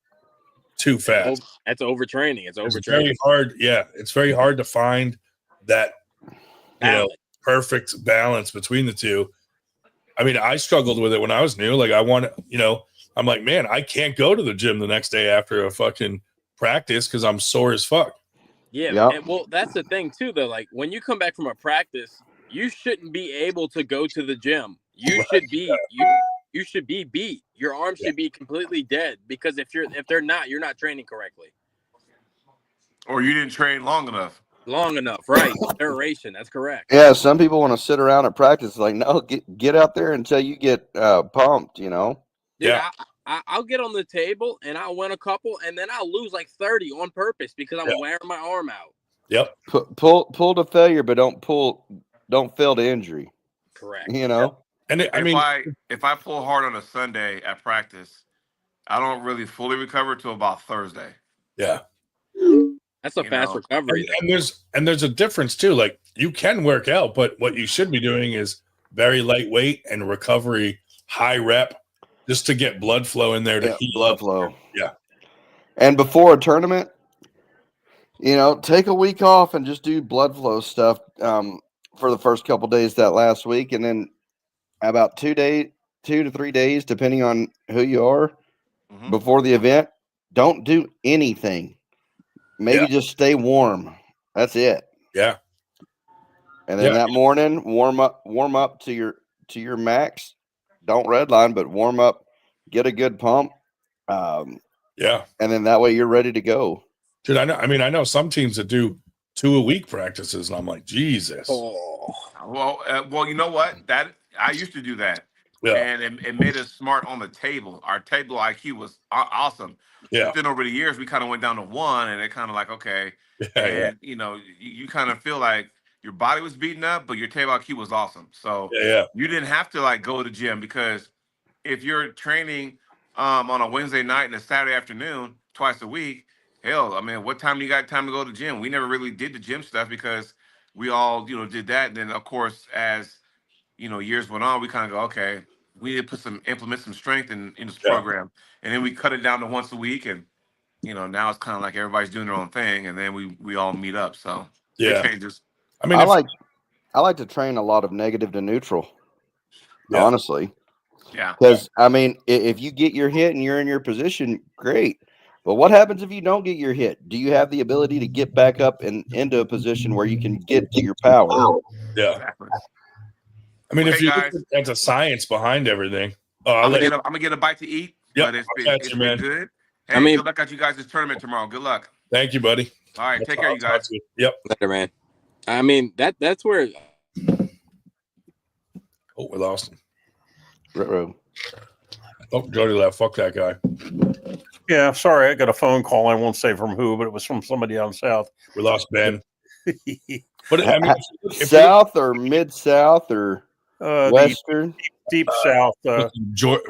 fast. That's overtraining. It's very hard. Yeah, it's very hard to find that perfect balance between the two. I mean, I struggled with it when I was new. Like I'm like, man, I can't go to the gym the next day after a fucking practice because I'm sore as fuck. Yeah. And, well, that's the thing too, though. Like when you come back from a practice, you shouldn't be able to go to the gym. you should be you should be beat. Your arm should be completely dead because if they're not, you're not training correctly. Or you didn't train long enough. Long enough, right? Duration. That's correct. Yeah, some people want to sit around at practice. Like, no, get out there until you get pumped. You know. Dude, Yeah. I'll get on the table and I'll win a couple, and then I'll lose like 30 on purpose because I'm wearing my arm out. Yep. Pull to failure, but don't fail to injury. Correct. You know. And if I pull hard on a Sunday at practice, I don't really fully recover till about Thursday. Yeah. That's a fast recovery. And there's a difference too. Like you can work out, but what you should be doing is very lightweight and recovery, high rep, just to get blood flow in there to heat blood up. flow. Yeah. And before a tournament, take a week off and just do blood flow stuff for the first couple days that last week, and then about 2 to 3 days, depending on who you are, before the event, don't do anything. Maybe just stay warm. That's it. Yeah. And then that morning, warm up to your max. Don't redline, but warm up. Get a good pump. Yeah. And then that way you're ready to go. Dude, I know some teams that do 2 a week practices, and I'm like, Jesus. Oh. Well, you know what? That I used to do that. Yeah. And it made us smart on the table. Our table IQ was awesome. Yeah. But then over the years, we kind of went down to 1, and it kind of like, okay. Yeah, you kind of feel like your body was beaten up, but your table IQ was awesome. So you didn't have to like go to the gym, because if you're training on a Wednesday night and a Saturday afternoon twice a week, hell, I mean, what time do you got time to go to the gym? We never really did the gym stuff because we all, did that. And then of course, as years went on, we kind of go, okay, we need to implement some strength in this program. And then we cut it down to once a week. And, now it's kind of like everybody's doing their own thing. And then we all meet up. So it changes. I mean, I like to train a lot of negative to neutral, honestly. Yeah. Because, I mean, if you get your hit and you're in your position, great. But what happens if you don't get your hit? Do you have the ability to get back up and into a position where you can get to your power? Yeah. Exactly. I mean, if you look at the science behind everything. I'm gonna get a bite to eat. Yep. But it's been good. Hey, good luck at you guys' tournament tomorrow. Good luck. Thank you, buddy. All right, take care, you guys. Yep. Later, man. I mean, that's where. Oh, we lost him. Ruh-roh. Oh, Jody left. Fuck that guy. Yeah, sorry, I got a phone call. I won't say from who, but it was from somebody down south. We lost Ben. But I mean, South or mid-South or Western? Deep South. Georgia?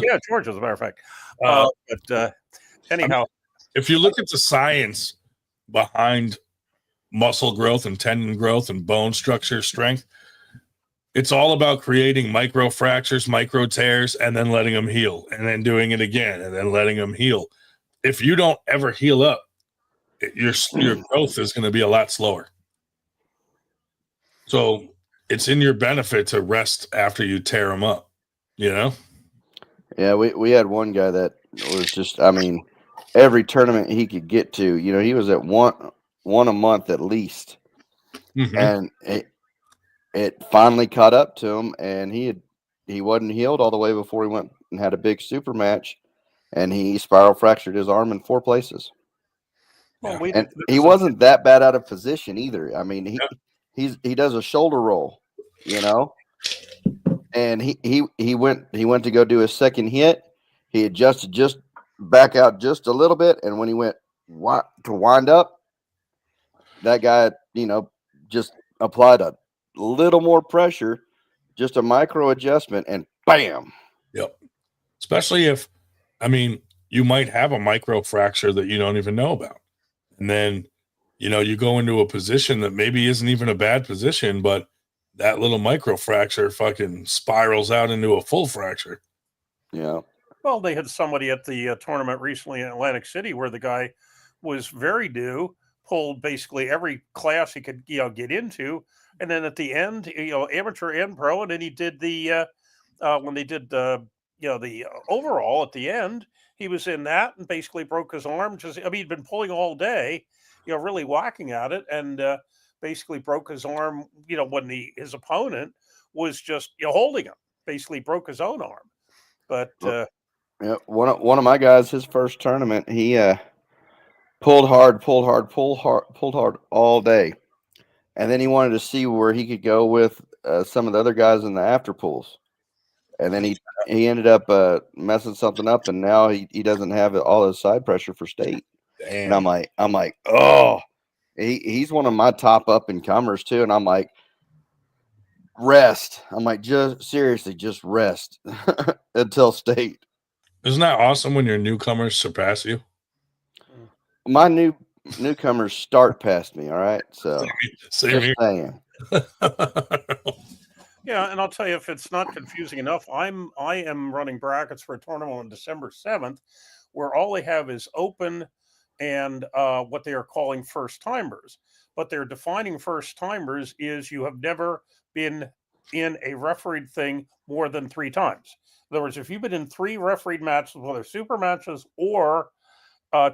Yeah, Georgia, as a matter of fact. But anyhow. If you look at the science behind muscle growth and tendon growth and bone structure strength, it's all about creating micro fractures, micro tears, and then letting them heal, and then doing it again, and then letting them heal. If you don't ever heal up, your growth is going to be a lot slower. So it's in your benefit to rest after you tear them up, Yeah, we had one guy that was just, I mean, every tournament he could get to, he was at one a month at least. And it finally caught up to him, and he wasn't healed all the way before he went and had a big super match, and he spiral fractured his arm in 4 places. Well, and he wasn't that bad out of position either. I mean, he does a shoulder roll, and he went to go do his second hit. He adjusted just back out just a little bit, and when he went to wind up, that guy, just applied a little more pressure, just a micro adjustment, and bam. Yep. Especially if, you might have a micro fracture that you don't even know about. And then, you go into a position that maybe isn't even a bad position, but that little micro fracture fucking spirals out into a full fracture. Yeah. Well, they had somebody at the tournament recently in Atlantic City where the guy was very due, pulled basically every class he could, get into. And then at the end, amateur and pro, and then he did the, when they did the overall at the end, he was in that and basically broke his arm. He'd been pulling all day, really whacking at it. And basically broke his arm, when his opponent was just holding him, basically broke his own arm. But yeah, one of my guys, his first tournament, he pulled hard all day, and then he wanted to see where he could go with some of the other guys in the after pulls, and then he ended up messing something up, and now he doesn't have all his side pressure for state. Damn. And I'm like, oh, he's one of my top up and comers too, and I'm like, rest. I'm like, just rest until state. Isn't that awesome when your newcomers surpass you? My newcomers start past me. All right, so Same here. saying. Yeah, and I'll tell you, if it's not confusing enough, I am running brackets for a tournament on December 7th, where all they have is open and what they are calling first timers. But they're defining first timers is you have never been in a refereed thing more than 3 times. In other words, if you've been in 3 refereed matches, whether super matches or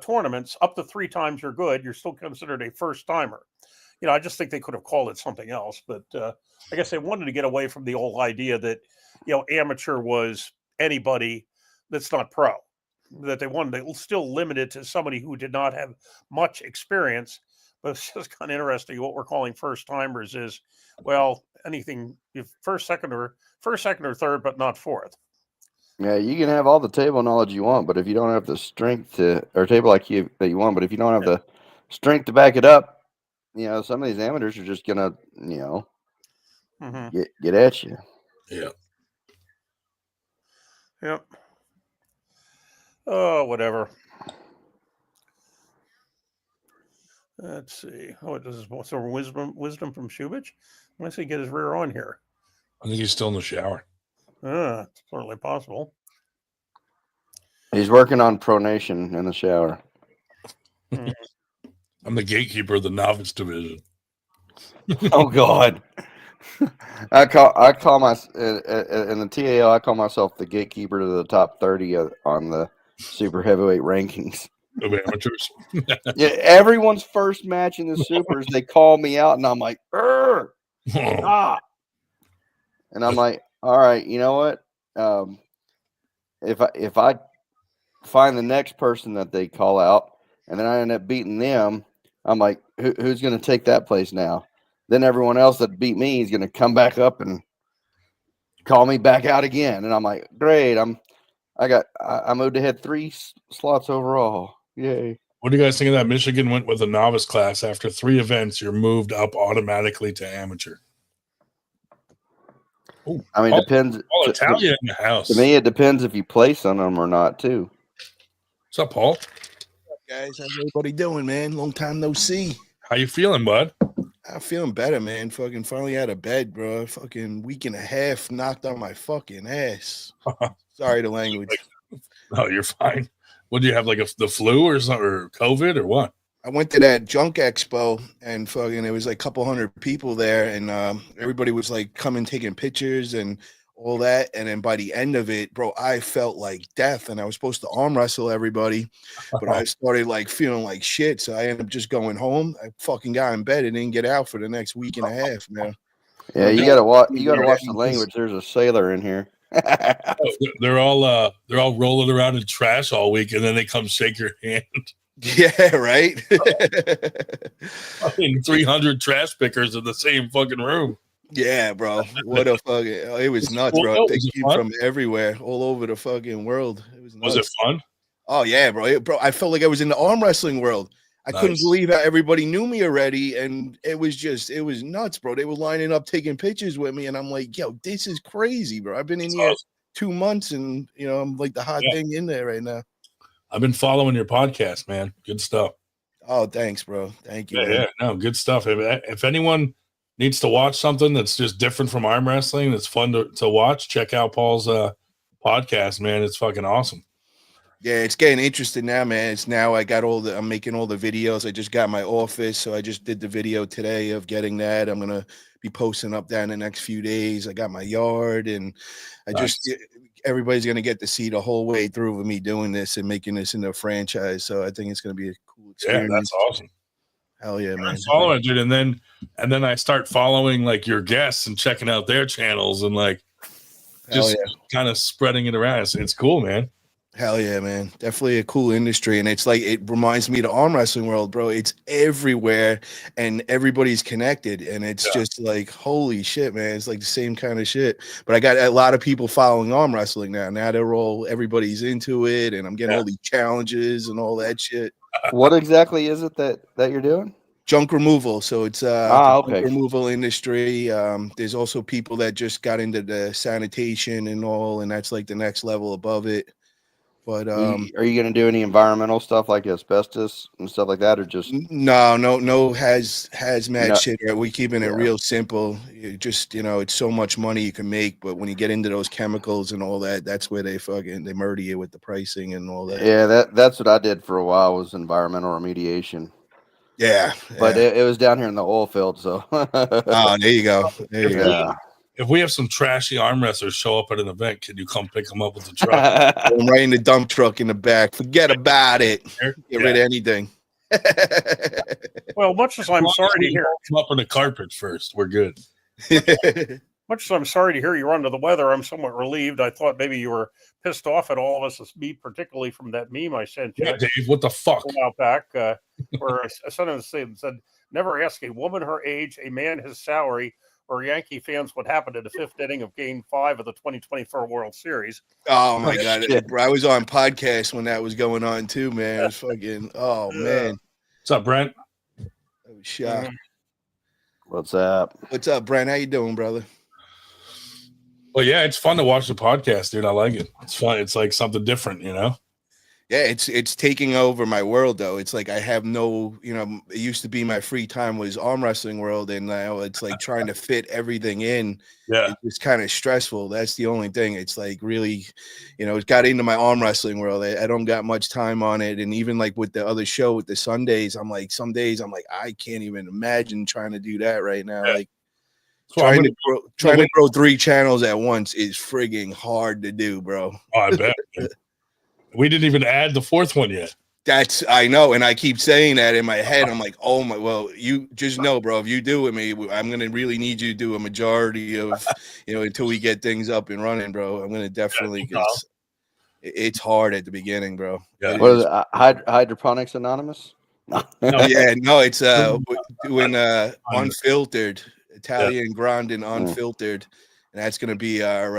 tournaments, up to 3 times you're good. You're still considered a first timer. I just think they could have called it something else, but I guess they wanted to get away from the old idea that, amateur was anybody that's not pro, that they wanted to still limit it to somebody who did not have much experience. But it's just kind of interesting. What we're calling first timers is, well, anything if first, second, or third, but not fourth. Yeah, you can have all the table knowledge you want, but if you don't have the strength or table IQ that you want, but if you don't have the strength to back it up, some of these amateurs are just gonna, get at you. Yeah. Yep. Oh, whatever. Let's see. Oh, this is what's our wisdom from Shubich? Unless he get his rear on here. I think he's still in the shower. It's certainly possible. He's working on pronation in the shower. I'm the gatekeeper of the novice division. Oh God. I call my in the TAO. I call myself the gatekeeper to the top 30 on the super heavyweight rankings of amateurs. Yeah, everyone's first match in the supers, they call me out, and I'm like, stop. And I'm like, all right, you know what? If I find the next person that they call out, and then I end up beating them, I'm like, who's going to take that place now? Then everyone else that beat me is going to come back up and call me back out again. And I'm like, great. I moved ahead 3 slots overall. Yay. What do you guys think of that? Michigan went with a novice class. After 3 events, you're moved up automatically to amateur. Ooh, I mean, depends. All Italian in the house. To me, it depends if you place on them or not, too. What's up, Paul? What's up, guys? How's everybody doing, man? Long time no see. How you feeling, bud? I'm feeling better, man. Fucking finally out of bed, bro. Fucking week and a half knocked on my fucking ass. Sorry, the language. No, you're fine. What do you have, like the flu or something, or COVID or what? I went to that junk expo and fucking there was like a couple hundred people there, and everybody was like coming taking pictures and all that. And then by the end of it, bro, I felt like death, and I was supposed to arm wrestle everybody, but I started like feeling like shit. So I ended up just going home. I fucking got in bed and didn't get out for the next week and a half, man. Yeah, you gotta watch. You gotta watch the language. There's a sailor in here. They're all rolling around in trash all week, and then they come shake your hand. Yeah, right. 300 trash pickers in the same fucking room. Yeah, bro. What a fucking! It was nuts, bro. They came from everywhere, all over the fucking world. It was nuts. Was it fun? Oh yeah, bro. I felt like I was in the arm wrestling world. I couldn't believe how everybody knew me already, and it was nuts, bro. They were lining up, taking pictures with me, and I'm like, yo, this is crazy, bro. I've been in here 2 months, and I'm like the hot thing in there right now. I've been following your podcast, man. Good stuff. Oh, thanks, bro. Thank you. Yeah, no, good stuff. If anyone needs to watch something that's just different from arm wrestling, that's fun to watch, check out Paul's podcast, man. It's fucking awesome. Yeah, it's getting interesting now, man. It's now I'm making all the videos. I just got my office, so I just did the video today of getting that. I'm gonna be posting up that in the next few days. I got my yard, and everybody's gonna get to see the whole way through of me doing this and making this into a franchise. So I think it's gonna be a cool experience. Yeah, that's awesome. Hell yeah, man. Following, dude, and then I start following like your guests and checking out their channels and like just kind of spreading it around. It's cool, man. Hell yeah, man. Definitely a cool industry. And it's like, it reminds me of the arm wrestling world, bro. It's everywhere and everybody's connected. And it's just like, holy shit, man. It's like the same kind of shit. But I got a lot of people following arm wrestling now. Now everybody's into it. And I'm getting all these challenges and all that shit. What exactly is it that you're doing? Junk removal. So it's okay. junk removal industry. There's also people that just got into the sanitation and all, and that's like the next level above it. But are you going to do any environmental stuff like asbestos and stuff like that, or just no hazmat shit? We keeping it real simple. It's so much money you can make, but when you get into those chemicals and all that, that's where they murder you with the pricing and all that. Yeah, that's what I did for a while, was environmental remediation. Yeah, but it was down here in the oil field. So there you go. There you go. If we have some trashy arm wrestlers show up at an event, can you come pick them up with the truck? I'm right in the dump truck in the back. Forget about it. Get rid of anything. Well, much as I'm sorry to hear, come up on the carpet first. We're good. Much as I'm sorry to hear you're under the weather, I'm somewhat relieved. I thought maybe you were pissed off at all of us, me particularly, from that meme I sent you. Yeah, Dave, what the fuck? A while back, where a sentence said, "Never ask a woman her age, a man his salary, or Yankee fans what happened in the fifth inning of Game 5 of the 2024 World Series." Oh my God, I was on podcast when that was going on too, man. It was fucking. Oh man, what's up, Brent? I was shocked. What's up? What's up, Brent? How you doing, brother? Well, yeah, it's fun to watch the podcast, dude. I like it. It's fun. It's like something different, you know? Yeah, it's taking over my world, though. It's like I have no, it used to be my free time was arm wrestling world, and now it's like trying to fit everything in. Yeah. It's kind of stressful. That's the only thing. It's like really, it got into my arm wrestling world. I don't got much time on it. And even like with the other show with the Sundays, I'm like, some days I'm like, I can't even imagine trying to do that right now. Yeah. Like, trying to grow 3 channels at once is frigging hard to do, bro. Oh, I bet. We didn't even add the 4th one yet. I know, and I keep saying that in my head. I'm like, oh my, well, you just know, bro, if you do with me, I'm gonna really need you to do a majority of, until we get things up and running, bro. I'm gonna definitely it's hard at the beginning, bro. Yeah. What is it, Hydroponics Anonymous? It's doing unfiltered Italian grinding unfiltered. And that's going to be our,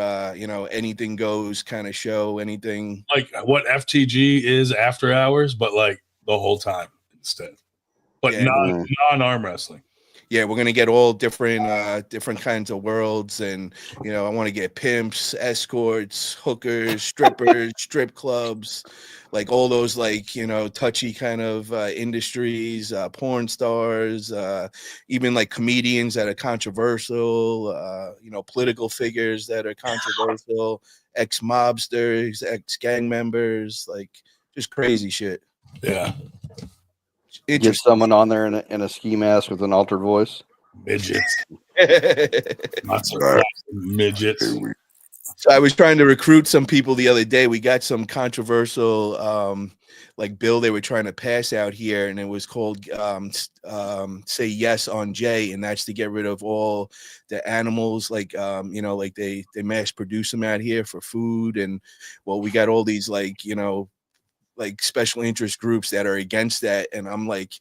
anything goes kind of show, anything. Like what FTG is after hours, but like the whole time instead. But non-arm wrestling. Yeah, we're going to get all different kinds of worlds. And, I want to get pimps, escorts, hookers, strippers, strip clubs, like all those, like, touchy kind of industries, porn stars, even like comedians that are controversial, political figures that are controversial, ex-mobsters, ex-gang members, like just crazy shit. Yeah. Get someone on there in a ski mask with an altered voice. Midgets. Not so fast. Midgets. So I was trying to recruit some people the other day. We got some controversial bill they were trying to pass out here, and it was called Say Yes on J, and that's to get rid of all the animals, like they mass produce them out here for food. And well, we got all these like special interest groups that are against that. And I'm like,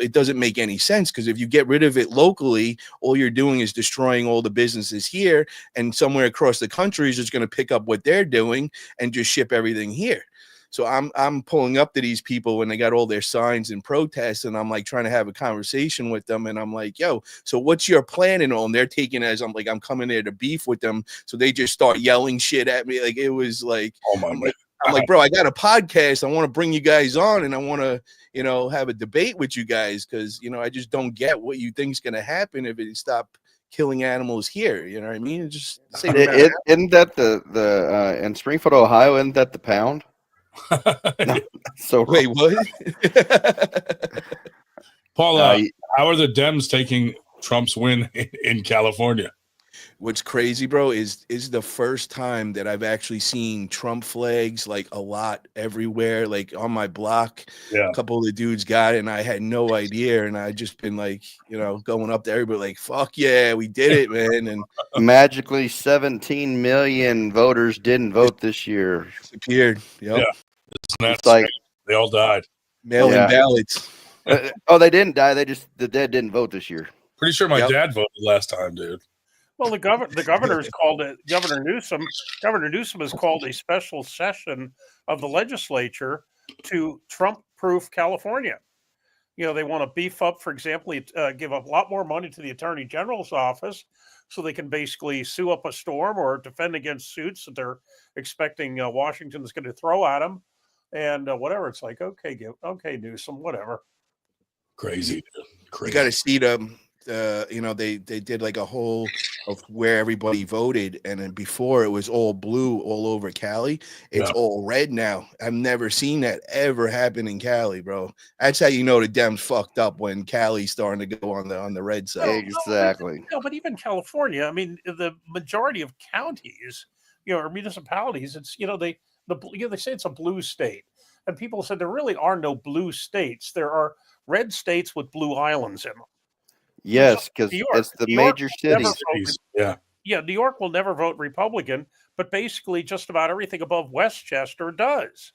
it doesn't make any sense, because if you get rid of it locally, all you're doing is destroying all the businesses here, and somewhere across the country is just going to pick up what they're doing and just ship everything here. So I'm pulling up to these people when they got all their signs and protests, and I'm like trying to have a conversation with them, and I'm like, yo, so what's your plan and all? And they're taking it as I'm coming there to beef with them, so they just start yelling shit at me. Like, it was like, oh my God. I'm like, bro, I got a podcast. I want to bring you guys on, and I want to, have a debate with you guys, because, I just don't get what you think is going to happen if it stop killing animals here. You know what I mean? Just isn't that the in Springfield, Ohio? Isn't that the pound? No. So wait, what? Paul, how are the Dems taking Trump's win in California? What's crazy, bro, is the first time that I've actually seen Trump flags like a lot everywhere, like on my block. Yeah. A couple of the dudes got it, and I had no idea. And I just been like, going up to everybody like, fuck yeah, we did it, man. And Magically, 17 million voters didn't vote this year. disappeared. Yep. Yeah. It's like, they all died. Mail-in Yeah. ballots. They didn't die. The dead didn't vote this year. Pretty sure my Yep. dad voted last time, dude. Well, the governor's called it. Governor Newsom has called a special session of the legislature to Trump-proof California. They want to beef up, for example, give a lot more money to the Attorney General's office so they can basically sue up a storm or defend against suits that they're expecting Washington's going to throw at them, and whatever. It's like, okay, Newsom, whatever. Crazy, dude. Crazy. You got to see them. They did like a whole of where everybody voted, and then before it was all blue all over Cali. It's all red now. I've never seen that ever happen in Cali, bro. That's how you know the Dems fucked up, when Cali's starting to go on the red side. Exactly. But even California, I mean, the majority of counties, or municipalities, it's they say it's a blue state, and people said there really are no blue states. There are red states with blue islands in them. Yes, because it's the major cities. Yeah, New York will never vote Republican, but basically just about everything above Westchester does.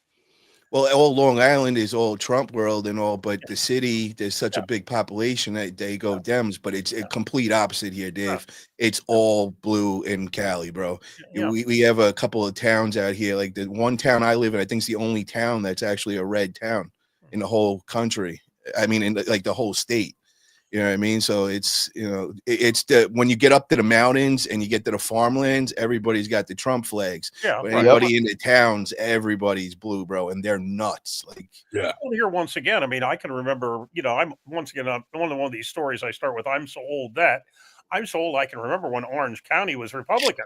Well, all Long Island is all Trump world and all, but the city, there's such a big population that they go Dems, but it's a complete opposite here, Dave. It's all blue in Cali, bro. We have a couple of towns out here. Like the one town I live in, I think is the only town that's actually a red town in the whole country. I mean, in the whole state. You know what I mean? So it's, it's when you get up to the mountains and you get to the farmlands, everybody's got the Trump flags. Yeah. But anybody in the towns, everybody's blue, bro. And they're nuts. Like, Well, here once again, I mean, I can remember, I'm once again, one of these stories I start with, I'm so old I can remember when Orange County was Republican.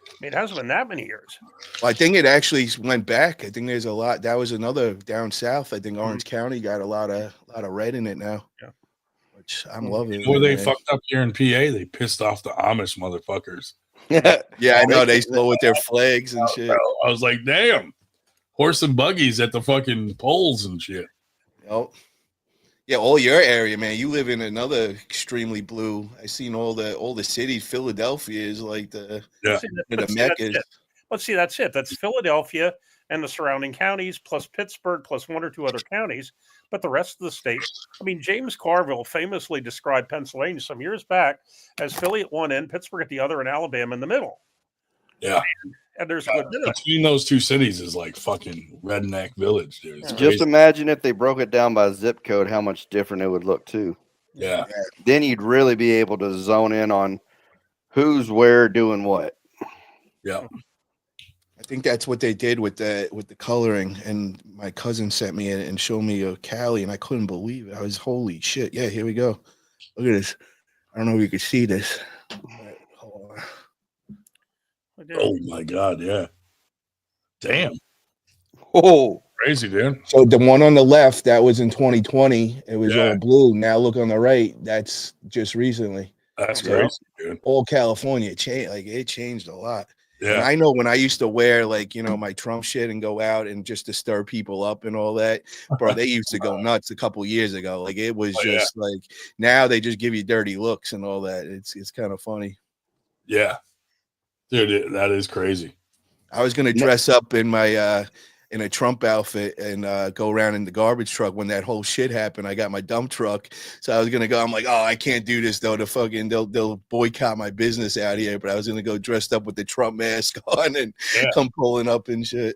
I mean, it hasn't been that many years. Well, I think it actually went back. I think there's a lot. That was another down south. I think Orange County got a lot of red in it now. Yeah. Which I'm loving. Where they fucked up here in PA, they pissed off the Amish motherfuckers. Yeah, I know. They slow with their flags and shit. I was like, damn, horse and buggies at the fucking polls and shit. Oh, yeah, all your area, man. You live in another extremely blue. I seen all the cities. Philadelphia is like the Mecca. Let's see, that's it. That's Philadelphia and the surrounding counties, plus Pittsburgh, plus one or two other counties. But the rest of the state, I mean, James Carville famously described Pennsylvania some years back as Philly at one end, Pittsburgh at the other, and Alabama in the middle. Yeah. And there's a good bit of between those two cities is like fucking redneck village, dude. It's Just crazy. imagine if they broke it down by zip code, how much different it would look too. Yeah. Then you'd really be able to zone in on who's where doing what. Yeah. I think that's what they did with the coloring. And my cousin sent me it and showed me a Cali, and I couldn't believe it. I was, holy shit. Yeah, here we go. Look at this. I don't know if you can see this. But, hold on. Oh my god, yeah. Damn. Oh, crazy, dude. So the one on the left, that was in 2020. It was all blue. Now look on the right. That's just recently. That's crazy, dude. All California changed. Like, it changed a lot. Yeah. And I know when I used to wear, like, my Trump shit and go out and just to stir people up and all that, bro, they used to go nuts a couple years ago. Like, it was just like, now they just give you dirty looks and all that. It's kind of funny. Yeah. Dude, that is crazy. I was going to dress up in my, in a Trump outfit and go around in the garbage truck when that whole shit happened. I got my dump truck. So I was going to go, I'm like, oh, I can't do this though. They'll boycott my business out here. But I was going to go dressed up with the Trump mask on and come pulling up and shit.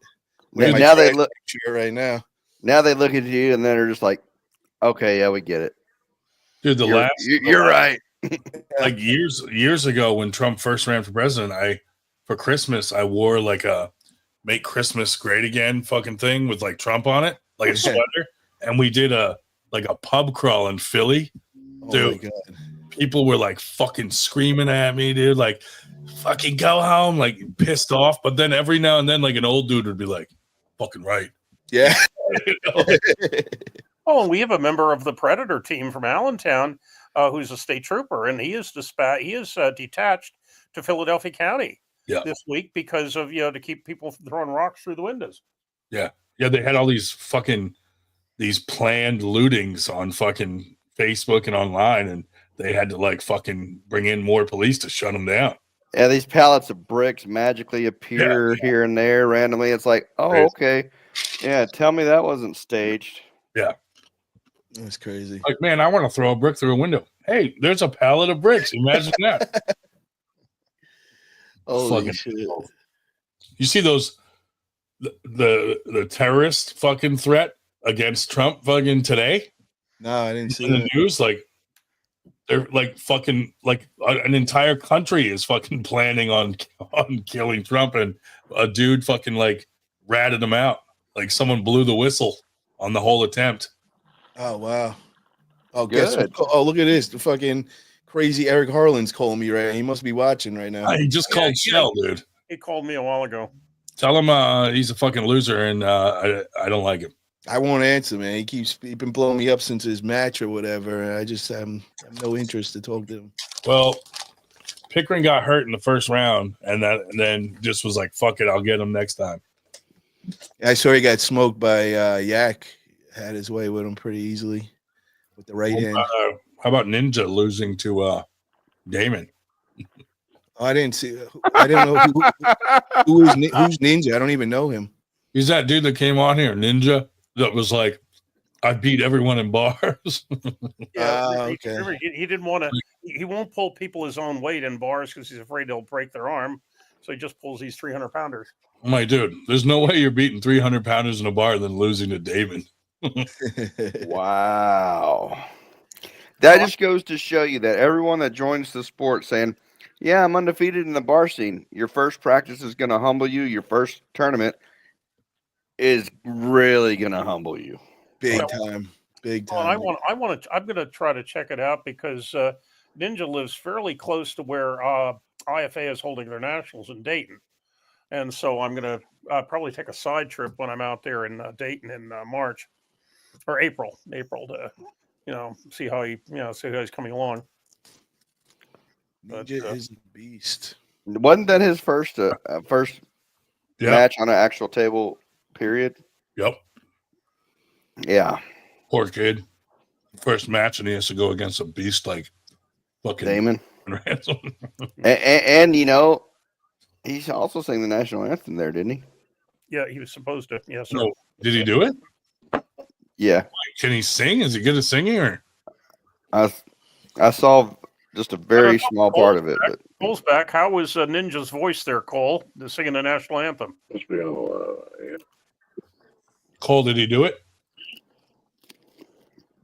Now they look right now. Now they look at you and then they're just like, okay, yeah, we get it. Dude, you're right. Like years ago when Trump first ran for president, for Christmas, I wore like a Make Christmas Great Again fucking thing with like Trump on it, like a sweater. And we did a pub crawl in Philly. Dude, my God. People were like fucking screaming at me, dude, like fucking go home, like pissed off. But then every now and then, like an old dude would be like, fucking right. Yeah. Oh, and we have a member of the Predator team from Allentown who's a state trooper, and he is detached to Philadelphia County Yeah. this week because of to keep people from throwing rocks through the windows. Yeah, they had all these planned lootings on fucking Facebook and online, and they had to like fucking bring in more police to shut them down. Yeah, these pallets of bricks magically appear here and there randomly. It's like, oh, Crazy. okay. Yeah, tell me that wasn't staged. Yeah. That's crazy. Like, man, I want to throw a brick through a window. Hey, there's a pallet of bricks. Imagine that. Holy Fucking shit. You see those the terrorist fucking threat against Trump fucking today No, I didn't see in the that. news? Like they're like fucking like an entire country is fucking planning on killing Trump, and a dude fucking like ratted him out. Like someone blew the whistle on the whole attempt. Oh wow. Oh, Good. guess what? Oh, look at this. The fucking crazy Eric Harlan's calling me right now. He must be watching right now. He just called Shell, dude. He called me a while ago. Tell him he's a fucking loser, and I don't like him. I won't answer, man. He's been blowing me up since his match or whatever. I just have no interest to talk to him. Well, Pickering got hurt in the first round, and then just was like, "Fuck it, I'll get him next time." I saw he got smoked by Yak. Had his way with him pretty easily with the right hand. How about Ninja losing to Damon? Oh, I didn't see. I didn't know who's Ninja. I don't even know him. He's that dude that came on here, Ninja, that was like, "I beat everyone in bars." Okay. He didn't want to. He won't pull people his own weight in bars because he's afraid they'll break their arm. So he just pulls these 300-pounders. I'm like, dude, there's no way you're beating 300 pounders in a bar than losing to Damon. Wow. That just goes to show you that everyone that joins the sport saying, yeah, I'm undefeated in the bar scene. Your first practice is going to humble you. Your first tournament is really going to humble you. Big time. Well, I'm going to try to check it out because Ninja lives fairly close to where IFA is holding their nationals in Dayton. And so I'm going to probably take a side trip when I'm out there in Dayton in March or April to, see how he's coming along. Ninja is a beast. Wasn't that his first match on an actual table, period? Yep. Yeah. Poor kid. First match, and he has to go against a beast like fucking Damon. Ransom. and he's also sang the national anthem there, didn't he? Yeah, he was supposed to. Yes, sir. No, did he do it? Yeah. Can he sing? Is he good at singing? Or I saw just a very small part of it. But Cole's back. How was Ninja's voice there, Cole, singing the national anthem? Cole, did he do it?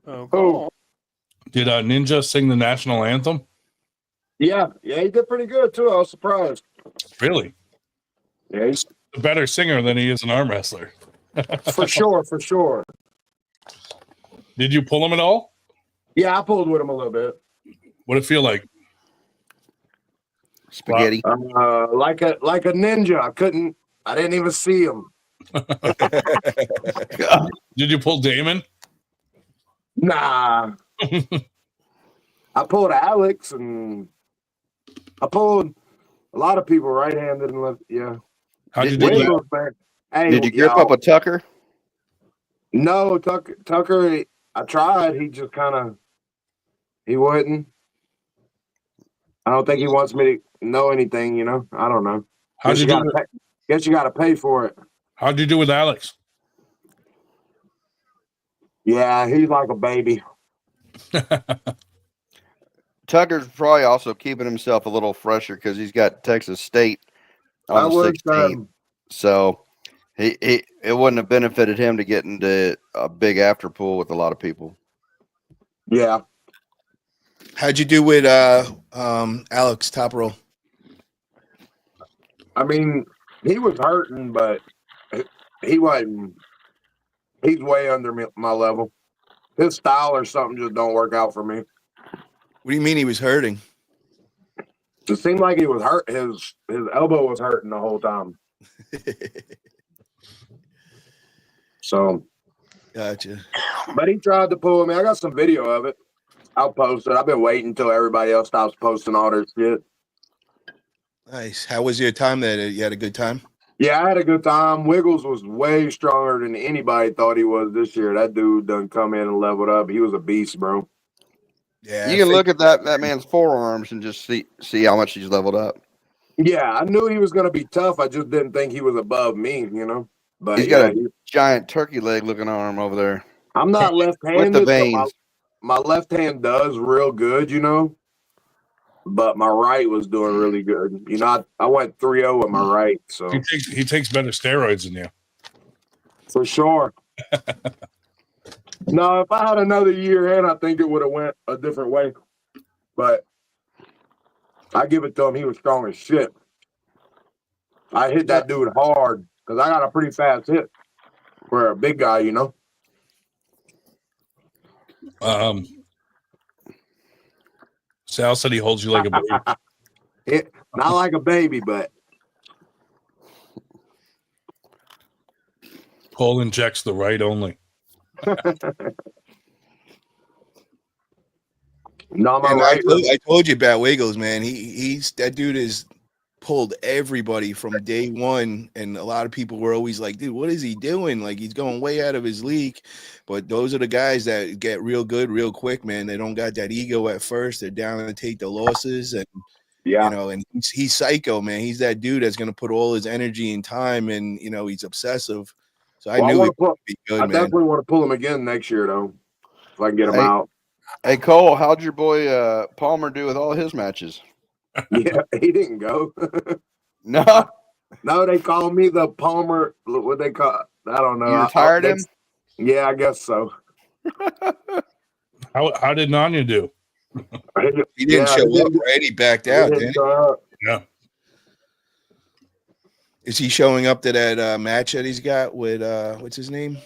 Cole. Did Ninja sing the national anthem? Yeah, he did pretty good too. I was surprised. Really? Yeah, he's A better singer than he is an arm wrestler. for sure. Did you pull him at all? Yeah, I pulled with him a little bit. What did it feel like? spaghetti. Like a ninja. I didn't even see him. Did you pull Damon? Nah. I pulled Alex and I pulled a lot of people right-handed and left. Yeah. How'd you do that? Hey, Did you grip up a Tucker? No, Tucker. I tried. He just he wouldn't. I don't think he wants me to know anything. I don't know. How'd you do it? Guess you got to pay for it. How'd you do with Alex? Yeah, he's like a baby. Tucker's probably also keeping himself a little fresher because he's got Texas State on the 16th. So it wouldn't have benefited him to get into a big after pool with a lot of people. Yeah. How'd you do with Alex top roll? I mean, he was hurting, but he wasn't. He's way under my level. His style or something just don't work out for me. What do you mean he was hurting? It seemed like he was hurt. His elbow was hurting the whole time. So, Gotcha. but he tried to pull me. I got some video of it. I'll post it. I've been waiting until everybody else stops posting all their shit. Nice. How was your time there? You had a good time? Yeah, I had a good time. Wiggles was way stronger than anybody thought he was this year. That dude done come in and leveled up. He was a beast, bro. Yeah. You can look at that man's forearms and just see how much he's leveled up. Yeah, I knew he was going to be tough. I just didn't think he was above me, you know. But He's got a giant turkey leg looking arm over there I'm not with the left-handed, but veins. my left hand does real good, you know. But my right was doing really good. You know, I went 3-0 with my right, so He takes better steroids than you. for sure. No, if I had another year in, I think it would have went a different way. But I give it to him. He was strong as shit. I hit that dude hard because I got a pretty fast hit for a big guy, you know. Sal said he holds you like a baby. Not like a baby, but Cole injects the right only. no, my And right. I told you about Wiggles, man. He's that dude is pulled everybody from day one, and a lot of people were always like, dude, what is he doing? Like, he's going way out of his league. But those are the guys that get real good real quick, man. They don't got that ego at first. They're down to take the losses, and Yeah. you know, and he's psycho, man. He's that dude that's gonna put all his energy and time, and you know, he's obsessive. So I knew he'd be good, I man. definitely want to pull him again next year, though, if I can get him out. Hey Cole, how'd your boy Palmer do with all his matches? Yeah, he didn't go. No, No, they call me the Palmer. What they call? I don't know. you retired him. Yeah, I guess so. How did Nanya do? He didn't show up, right? He backed out. Didn't he? Yeah. Is he showing up to that match that he's got with what's his name?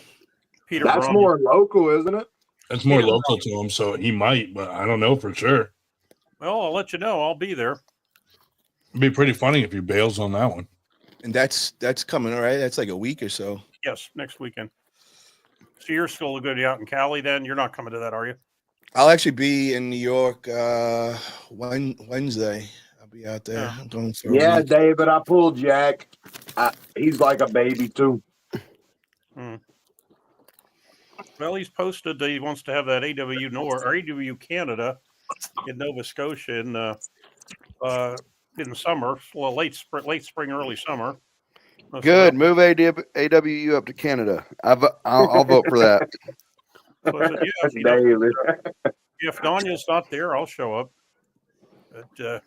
Peter. That's Bromley. more local, isn't it? That's more local to him, so he might, but I don't know for sure. Well, I'll let you know. I'll be there. It'd be pretty funny if he bails on that one. And that's coming, all right? That's like a week or so. Yes, next weekend. So you're still going to be out in Cali then? You're not coming to that, are you? I'll actually be in New York Wednesday. I'll be out there. I'm going for a week. David, I pulled Jack. He's like a baby, too. Well, he's posted that he wants to have that AW North or AW Canada in Nova Scotia in summer, well, late spring, early summer. Good. Move AWU up to Canada. I'll vote for that. So I said, if Nanya's not there, I'll show up. But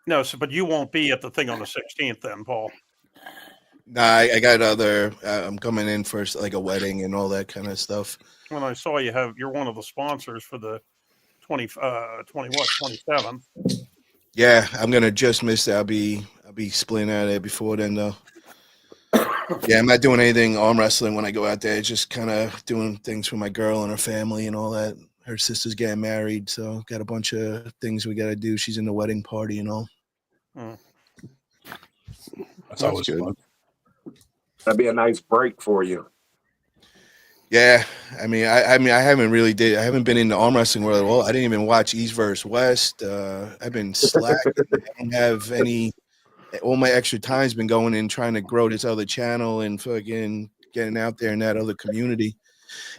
no, but you won't be at the thing on the 16th then, Paul. Nah, I got other. I'm coming in for like a wedding and all that kind of stuff. When I saw you're one of the sponsors for the 27th. Yeah, I'm gonna just miss that. I'll be splitting out of there before then, though. Yeah, I'm not doing anything arm wrestling when I go out there. Just kind of doing things for my girl and her family and all that. Her sister's getting married, so got a bunch of things we got to do. She's in the wedding party and all. That's always good. Fun. That'd be a nice break for you. Yeah, I mean, I haven't been in the arm wrestling world at all. I didn't even watch East vs. West. I've been slacking. I don't have any. All my extra time's been going in trying to grow this other channel and fucking getting out there in that other community.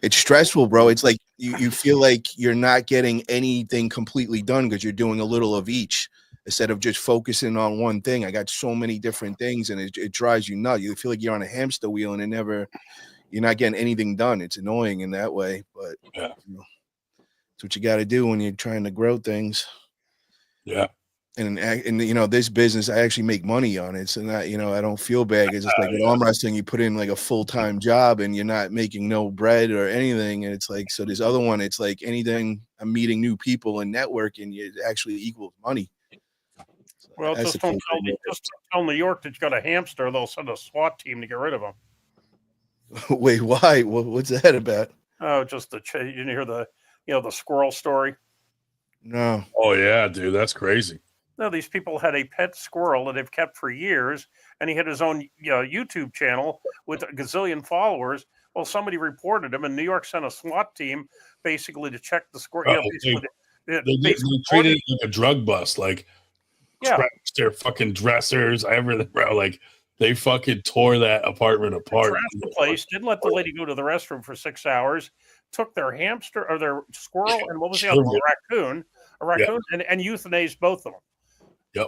It's stressful, bro. It's like you feel like you're not getting anything completely done because you're doing a little of each instead of just focusing on one thing. I got so many different things, and it drives you nuts. You feel like you're on a hamster wheel, and you're not getting anything done. It's annoying in that way, but yeah, it's what you got to do when you're trying to grow things. Yeah. And you know, this business, I actually make money on it. So not, you know, I don't feel bad. It's just like with arm wrestling, you put in like a full-time job and you're not making no bread or anything. And it's like, so this other one, it's like anything, I'm meeting new people and networking, it actually equals money. Well, just don't tell New York that you got a hamster. They'll send a SWAT team to get rid of him. Wait, why? What's that about? Oh, just you didn't hear the squirrel story? No. Oh yeah, dude, that's crazy. No, these people had a pet squirrel that they've kept for years, and he had his own YouTube channel with a gazillion followers. Well, somebody reported him, and New York sent a SWAT team basically to check the squirrel. They treated it like a drug bust. Like Yeah. scratched their fucking dressers, everything, bro. Like they fucking tore that apartment apart. Trashed the place, didn't let the lady go to the restroom for 6 hours, took their hamster or their squirrel and what was the other one? A raccoon, and euthanized both of them. Yep.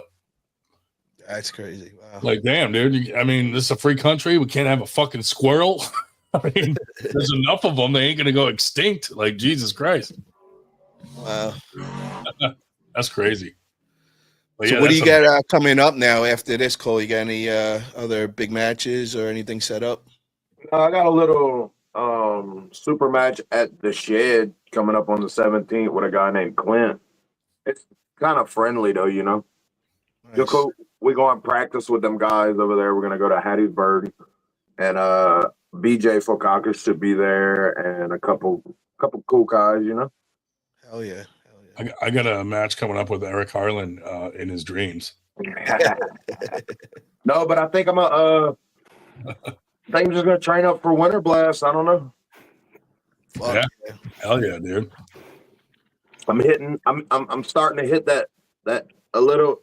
That's crazy. Wow. Like, damn, dude. I mean, this is a free country. We can't have a fucking squirrel. I mean, there's enough of them. They ain't gonna go extinct. Like, Jesus Christ. Wow. That's crazy. But So yeah, what do that's you got coming up now after this, Cole? You got any other big matches or anything set up? I got a little super match at the Shed coming up on the 17th with a guy named Clint. It's kind of friendly though, you know. Nice. We go and practice with them guys over there. We're gonna go to Hattiesburg, and BJ Fokakis should be there, and a couple cool guys, you know. Hell yeah. I got a match coming up with Eric Harlan in his dreams. No, but I think I'm just gonna train up for Winter Blast. I don't know. Fuck Yeah. Hell yeah, dude. I'm starting to hit that a little.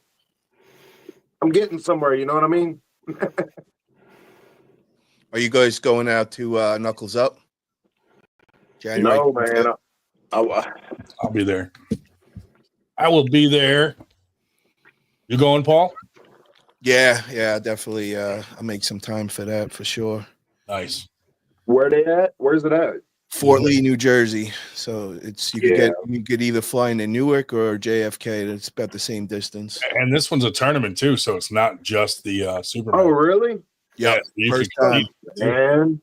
I'm getting somewhere, you know what I mean? Are you guys going out to Knuckles Up? January No, man. 25th? I'll be there. I will be there. You going, Paul? Yeah, definitely. I'll make some time for that for sure. Nice. Where they at? Where's it at? Fort Lee, New Jersey. So it's you could either fly into Newark or JFK. It's about the same distance. And this one's a tournament too, so it's not just the Super. Oh, really? Yeah, first time. Man.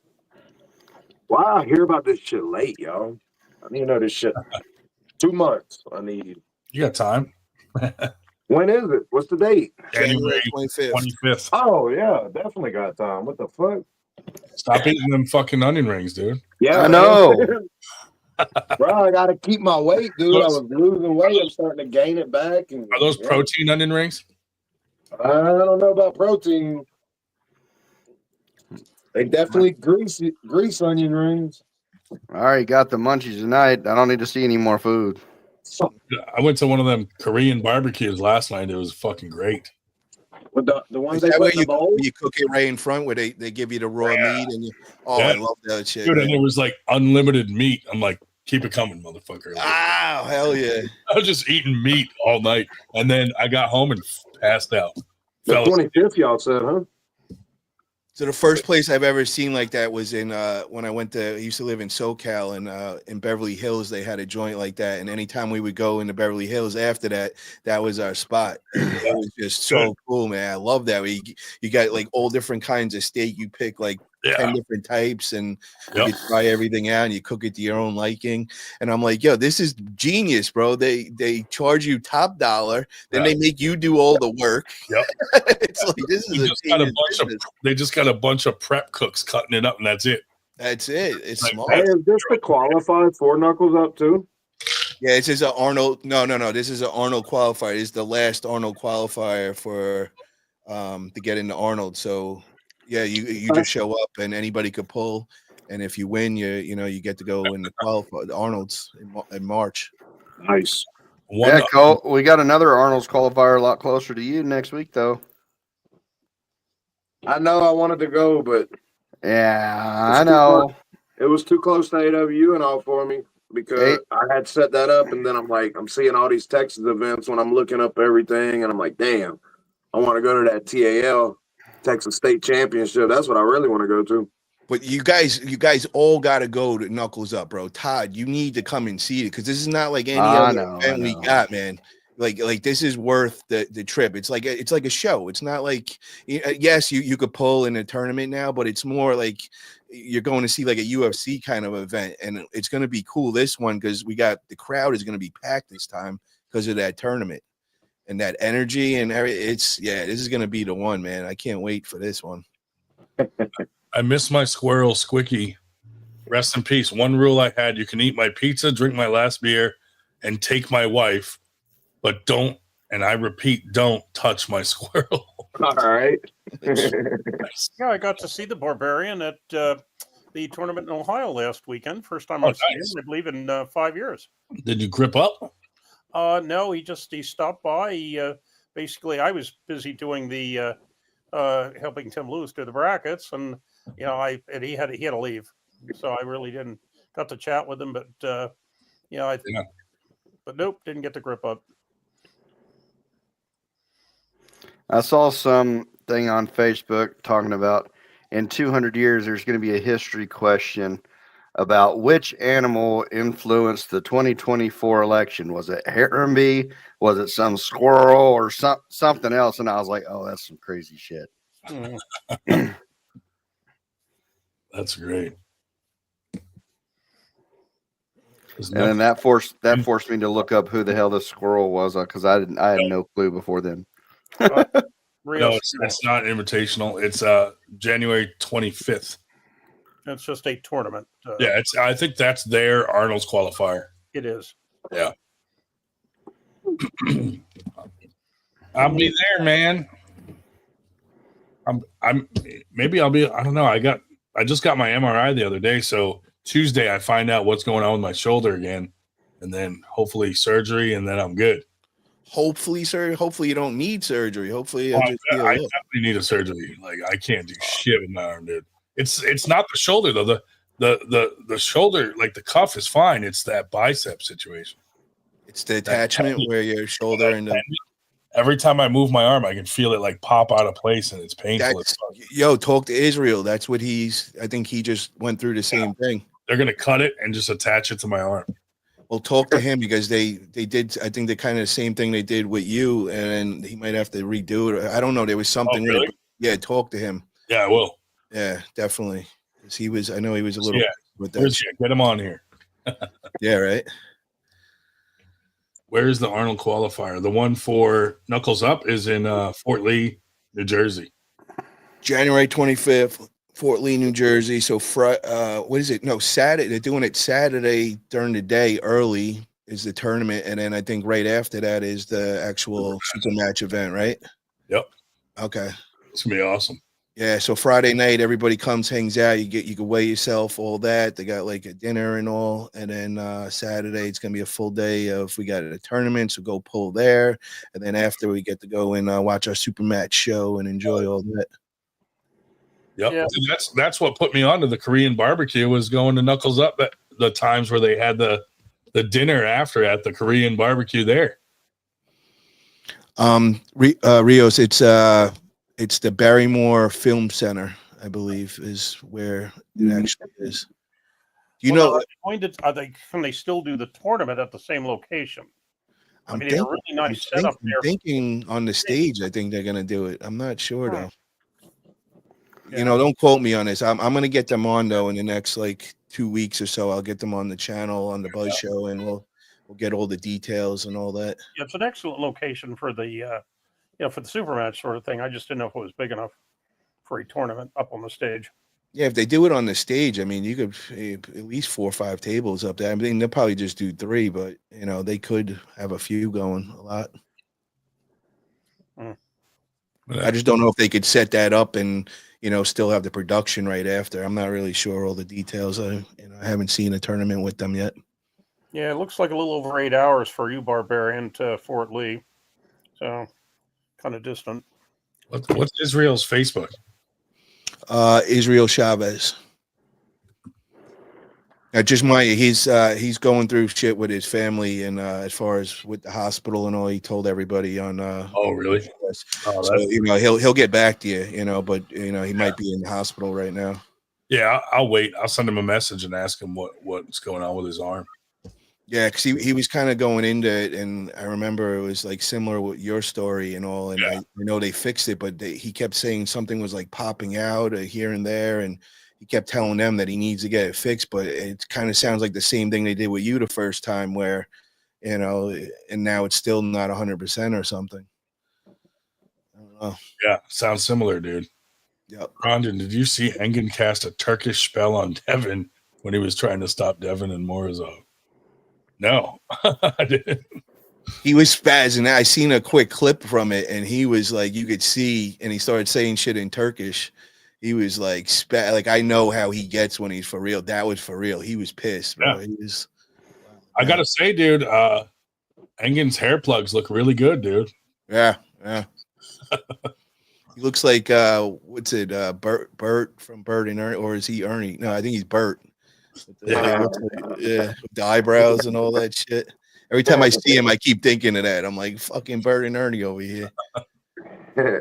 Wow, I hear about this shit late, y'all. I need to know this shit. 2 months. I need. You got time. When is it? What's the date? January 25th. 25th. Oh yeah, definitely got time. What the fuck? Stop eating them fucking onion rings, dude. Yeah, I know. Bro, I gotta keep my weight, dude. I was losing weight. I'm starting to gain it back. And Are those protein onion rings? I don't know about protein. They definitely grease onion rings. All right, got the munchies tonight. I don't need to see any more food. I went to one of them Korean barbecues last night. It was fucking great. With the ones Is they that put where in the bowl? you cook it right in front where they give you the raw meat and you, I love that shit. Dude, man. and it was like unlimited meat. I'm like, keep it coming, motherfucker. Like, Wow, hell yeah. I was just eating meat all night. And then I got home and passed out. The Fell asleep. 25th, y'all said, huh? So the first place I've ever seen like that was in when I used to live in SoCal and in Beverly Hills. They had a joint like that, and anytime we would go into Beverly Hills after that, that was our spot. It was just so cool, man. I love that. You got like all different kinds of steak. You pick like 10 different types, and you can try everything out, and you cook it to your own liking. And I'm like, yo, this is genius, bro. They charge you top dollar, then they make you do all the work. Yep. It's like this is they just got a bunch of prep cooks cutting it up, and that's it. That's it. It's Like, smart. Hey, is this the qualified for Knuckles Up too? Yeah, this is an Arnold. No. This is an Arnold qualifier. It's the last Arnold qualifier for to get into Arnold. So yeah, you just show up and anybody could pull, and if you win, you get to go in the Arnold's in March. Nice. Yeah, Cole, we got another Arnold's qualifier a lot closer to you next week, though. I know I wanted to go, but yeah, I know. It was too close to AW and all for me because I had set that up, and then I'm seeing all these Texas events when I'm looking up everything, and I'm like, damn, I want to go to that TAL Texas State Championship. That's what I really want to go to. But you guys all got to go to Knuckles Up, bro. Todd, you need to come and see it because this is not like any other event we got, man. Like this is worth the trip. It's like a show. It's not like yes, you could pull in a tournament now, but it's more like you're going to see like a UFC kind of event, and it's going to be cool. This one because the crowd is going to be packed this time because of that tournament and that energy and everything. This is going to be the one, man. I can't wait for this one. I miss my squirrel Squicky. Rest in peace. One rule I had: you can eat my pizza, drink my last beer, and take my wife. But don't, and I repeat, don't touch my squirrel. All right. Yeah, I got to see the Barbarian at the tournament in Ohio last weekend. First time I've seen him, I believe, in 5 years. Did you grip up? No, he stopped by. He basically I was busy doing the helping Tim Lewis do the brackets, and he had to leave, so I really didn't got to chat with him, but but nope, didn't get the grip up. I saw some thing on Facebook talking about in 200 years there's going to be a history question about which animal influenced the 2024 election. Was it Harambe? Was it some squirrel or something else? And I was like, oh, that's some crazy shit. That's great. And then that forced me to look up who the hell the squirrel was because I had no clue before then. No, it's not invitational. It's January 25th. It's just a tournament. Yeah, I think that's their Arnold's qualifier. It is. Yeah. I'll be there, man. Maybe I'll be. I don't know. I just got my MRI the other day, so Tuesday I find out what's going on with my shoulder again, and then hopefully surgery, and then I'm good. Hopefully, sir. Hopefully you don't need surgery. Hopefully I definitely need a surgery. Like I can't do shit with my arm, dude. It's not the shoulder though. The shoulder, like the cuff, is fine. It's that bicep situation. It's the attachment where your shoulder and every time I move my arm, I can feel it like pop out of place, and it's painful. Talk to Israel. That's what I think he just went through the same thing. They're gonna cut it and just attach it to my arm. Well, talk to him because they did. I think the kind of the same thing they did with you, and he might have to redo it. I don't know. There was something. Oh, really? Yeah, talk to him. Yeah, I will. Yeah, definitely. Because I know he was a little. With that. Get him on here. Yeah, right. Where's the Arnold qualifier? The one for Knuckles Up is in Fort Lee, New Jersey. January 25th, Fort Lee, New Jersey. So, what is it? No, Saturday. They're doing it Saturday during the day. Early is the tournament, and then I think right after that is the actual super match event, right? Yep. Okay. It's gonna be awesome. Yeah. So Friday night, everybody comes, hangs out. You can weigh yourself, all that. They got like a dinner and all, and then Saturday it's gonna be a full day of we got a tournament, so go pull there, and then after we get to go and watch our super match show and enjoy all that. Yep. Yeah. That's what put me onto the Korean barbecue was going to Knuckles Up at the times where they had the dinner after at the Korean barbecue there. Rios, it's the Barrymore Film Center, I believe, is where it actually is. Can they still do the tournament at the same location? A really nice setup there. I'm thinking on the stage, I think they're going to do it. I'm not sure, though. Yeah. Don't quote me on this. I'm going to get them on, though, in the next, 2 weeks or so. I'll get them on the channel, on the Buzz Show, and we'll get all the details and all that. Yeah, it's an excellent location for the for the super match sort of thing. I just didn't know if it was big enough for a tournament up on the stage. Yeah, if they do it on the stage, I mean, you could at least 4 or 5 tables up there. I mean, they'll probably just do 3, but they could have a few going a lot. I just don't know if they could set that up and still have the production right after. I'm not really sure all the details. I haven't seen a tournament with them yet. Yeah, it looks like a little over 8 hours for you, Barbarian, to Fort Lee. So kind of distant. What's Israel's Facebook? Israel Chavez. Just Maya, he's going through shit with his family, and as far as with the hospital and all, he told everybody on. Oh, really? So, he'll get back to you, but he might be in the hospital right now. Yeah, I'll wait. I'll send him a message and ask him what's going on with his arm. Yeah, because he was kind of going into it, and I remember it was similar with your story and all, and I know they fixed it, but he kept saying something was popping out here and there, and he kept telling them that he needs to get it fixed, but it kind of sounds like the same thing they did with you the first time where, and now it's still not 100% or something. I don't know. Yeah, sounds similar, dude. Yep. Rondon, did you see Engen cast a Turkish spell on Devin when he was trying to stop Devin and Morozov? No, I didn't. He was spazzing. I seen a quick clip from it, and he was you could see, and he started saying shit in Turkish. He was I know how he gets when he's for real. That was for real. He was pissed, bro. Yeah. I gotta say, dude, Engen's hair plugs look really good, dude. Yeah, Yeah. He looks like what's it? Bert from Bert and Ernie, or is he Ernie? No, I think he's Bert. Yeah. With the eyebrows and all that shit. Every time I see him, I keep thinking of that. I'm like, fucking Bert and Ernie over here. Yeah.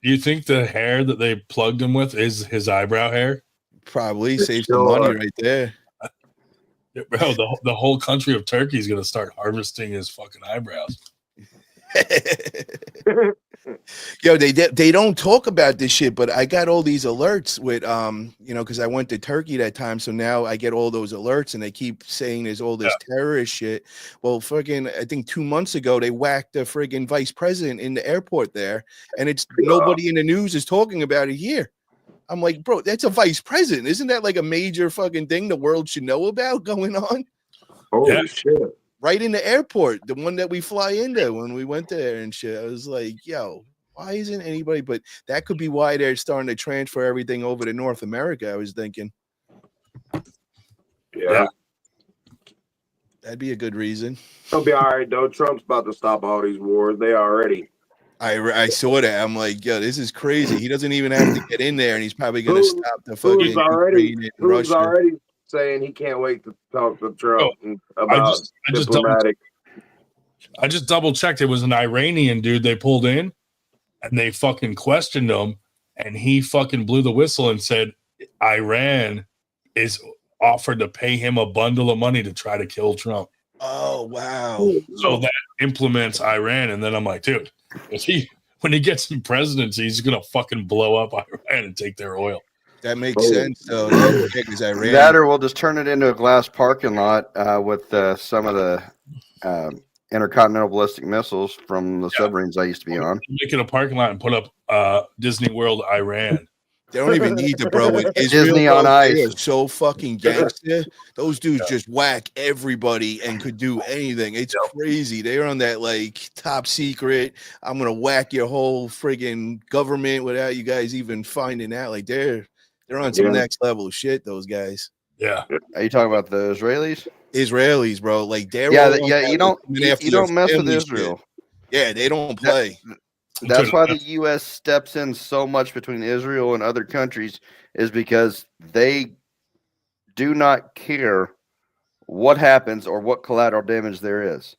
Do you think the hair that they plugged him with is his eyebrow hair? Probably save some money right there. Yeah, bro, the whole country of Turkey is going to start harvesting his fucking eyebrows. Yo, they don't talk about this shit, but I got all these alerts with because I went to Turkey that time, so now I get all those alerts, and they keep saying there's all this terrorist shit. Well, fucking, I think 2 months ago they whacked the friggin' vice president in the airport there, and it's nobody in the news is talking about it here. I'm like, bro, that's a vice president. Isn't that like a major fucking thing the world should know about going on? Holy shit. Right in the airport, the one that we fly into when we went there and shit. I was like, yo, why isn't anybody? But that could be why they're starting to transfer everything over to North America, I was thinking. Yeah. That'd be a good reason. It'll be all right, though. Trump's about to stop all these wars. They already. I saw that. I'm like, yo, this is crazy. He doesn't even have to get in there, and he's probably going to stop the fucking Ukraine and Russia. Already saying he can't wait to talk to Trump about diplomatic. I just double checked. It was an Iranian dude they pulled in, and they fucking questioned him, and he fucking blew the whistle and said Iran is offered to pay him a bundle of money to try to kill Trump. Oh, wow. So that implements Iran, and then I'm like, dude, when he gets in presidency, he's gonna fucking blow up Iran and take their oil. That makes sense, though. Iran. That, or we'll just turn it into a glass parking lot with some of the intercontinental ballistic missiles from the submarines I used to be on. Make it a parking lot and put up Disney World Iran. They don't even need to, bro. With Israel, Disney on ice. They are so fucking gangster. Those dudes just whack everybody and could do anything. It's crazy. They're on that like top secret. I'm gonna whack your whole friggin' government without you guys even finding out. Like they're on some next level shit. Those guys. Yeah. Are you talking about the Israelis? Israelis, bro. Like they're You don't mess with Israel. Shit. Yeah, they don't play. That's why the U.S. steps in so much between Israel and other countries, is because they do not care what happens or what collateral damage there is.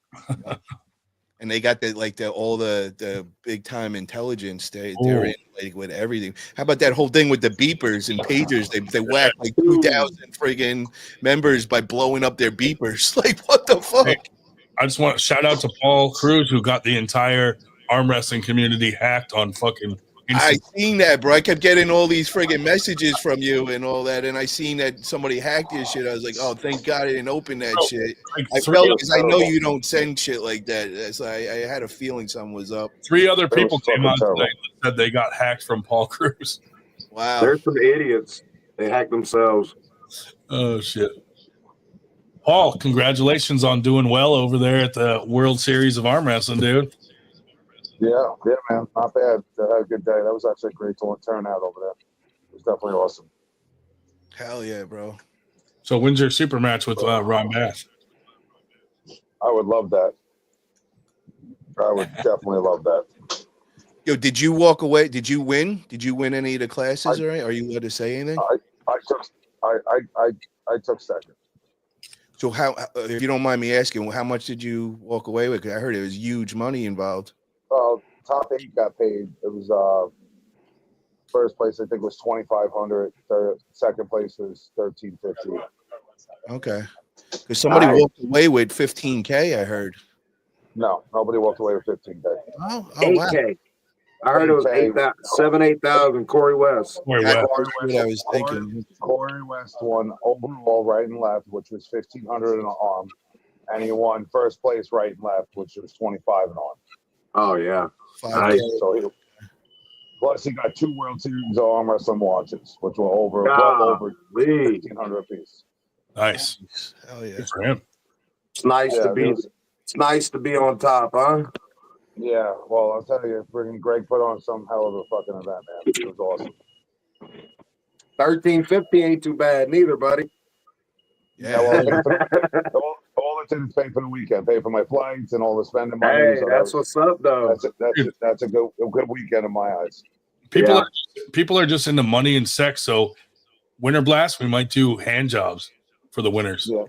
And they got all the big time intelligence. They're in like with everything. How about that whole thing with the beepers and pagers? They whack like 2,000 friggin' members by blowing up their beepers. Like what the fuck? Hey, I just want to shout out to Paul Cruz, who got the entire arm wrestling community hacked on fucking Instagram. I seen that, bro. I kept getting all these friggin' messages from you and all that, and I seen that somebody hacked your shit. I was like, oh, thank God I didn't open that shit. Like I felt because I know you don't send shit like that. So I had a feeling something was up. 3 other people came on today that said they got hacked from Paul Cruz. Wow. There's some idiots. They hack themselves. Oh, shit. Paul, congratulations on doing well over there at the World Series of Arm Wrestling, dude. Yeah, man, not bad. I had a good day. That was actually a great turnout over there. It was definitely awesome. Hell yeah, bro. So when's your super match with Ron Bass? I would love that. I would definitely love that. Yo, did you walk away? Did you win? Did you win any of the classes? Are you allowed to say anything? I took second. So how, if you don't mind me asking, how much did you walk away with? Because I heard it was huge money involved. Top 8 got paid. It was first place, I think, was $2,500. Second place was $1,350. Okay, because somebody walked away with $15K. I heard. No, nobody walked away with $15K. Oh, 8K. Wow. I heard it was 8,000. Corey West. That's what I was thinking. Corey West won overall right and left, which was $1,500 an arm, and he won first place right and left, which was $25 an arm. Oh yeah. Nice. So plus he got 2 World Series of Arm Wrestling watches, which were over $1,500 a piece. Nice. Hell yeah. Good for him. It's nice to be. It's nice to be on top, huh? Yeah. Well, I'll tell you, freaking Greg put on some hell of a fucking event, man. It was awesome. $1,350 ain't too bad neither, buddy. Yeah. Well, all That's it. It's paid for the weekend. Pay for my flights and all the spending money. Hey, so that's what's up, though. That's a good weekend in my eyes. People are just into money and sex. So Winter Blast, we might do hand jobs for the winners. Yeah,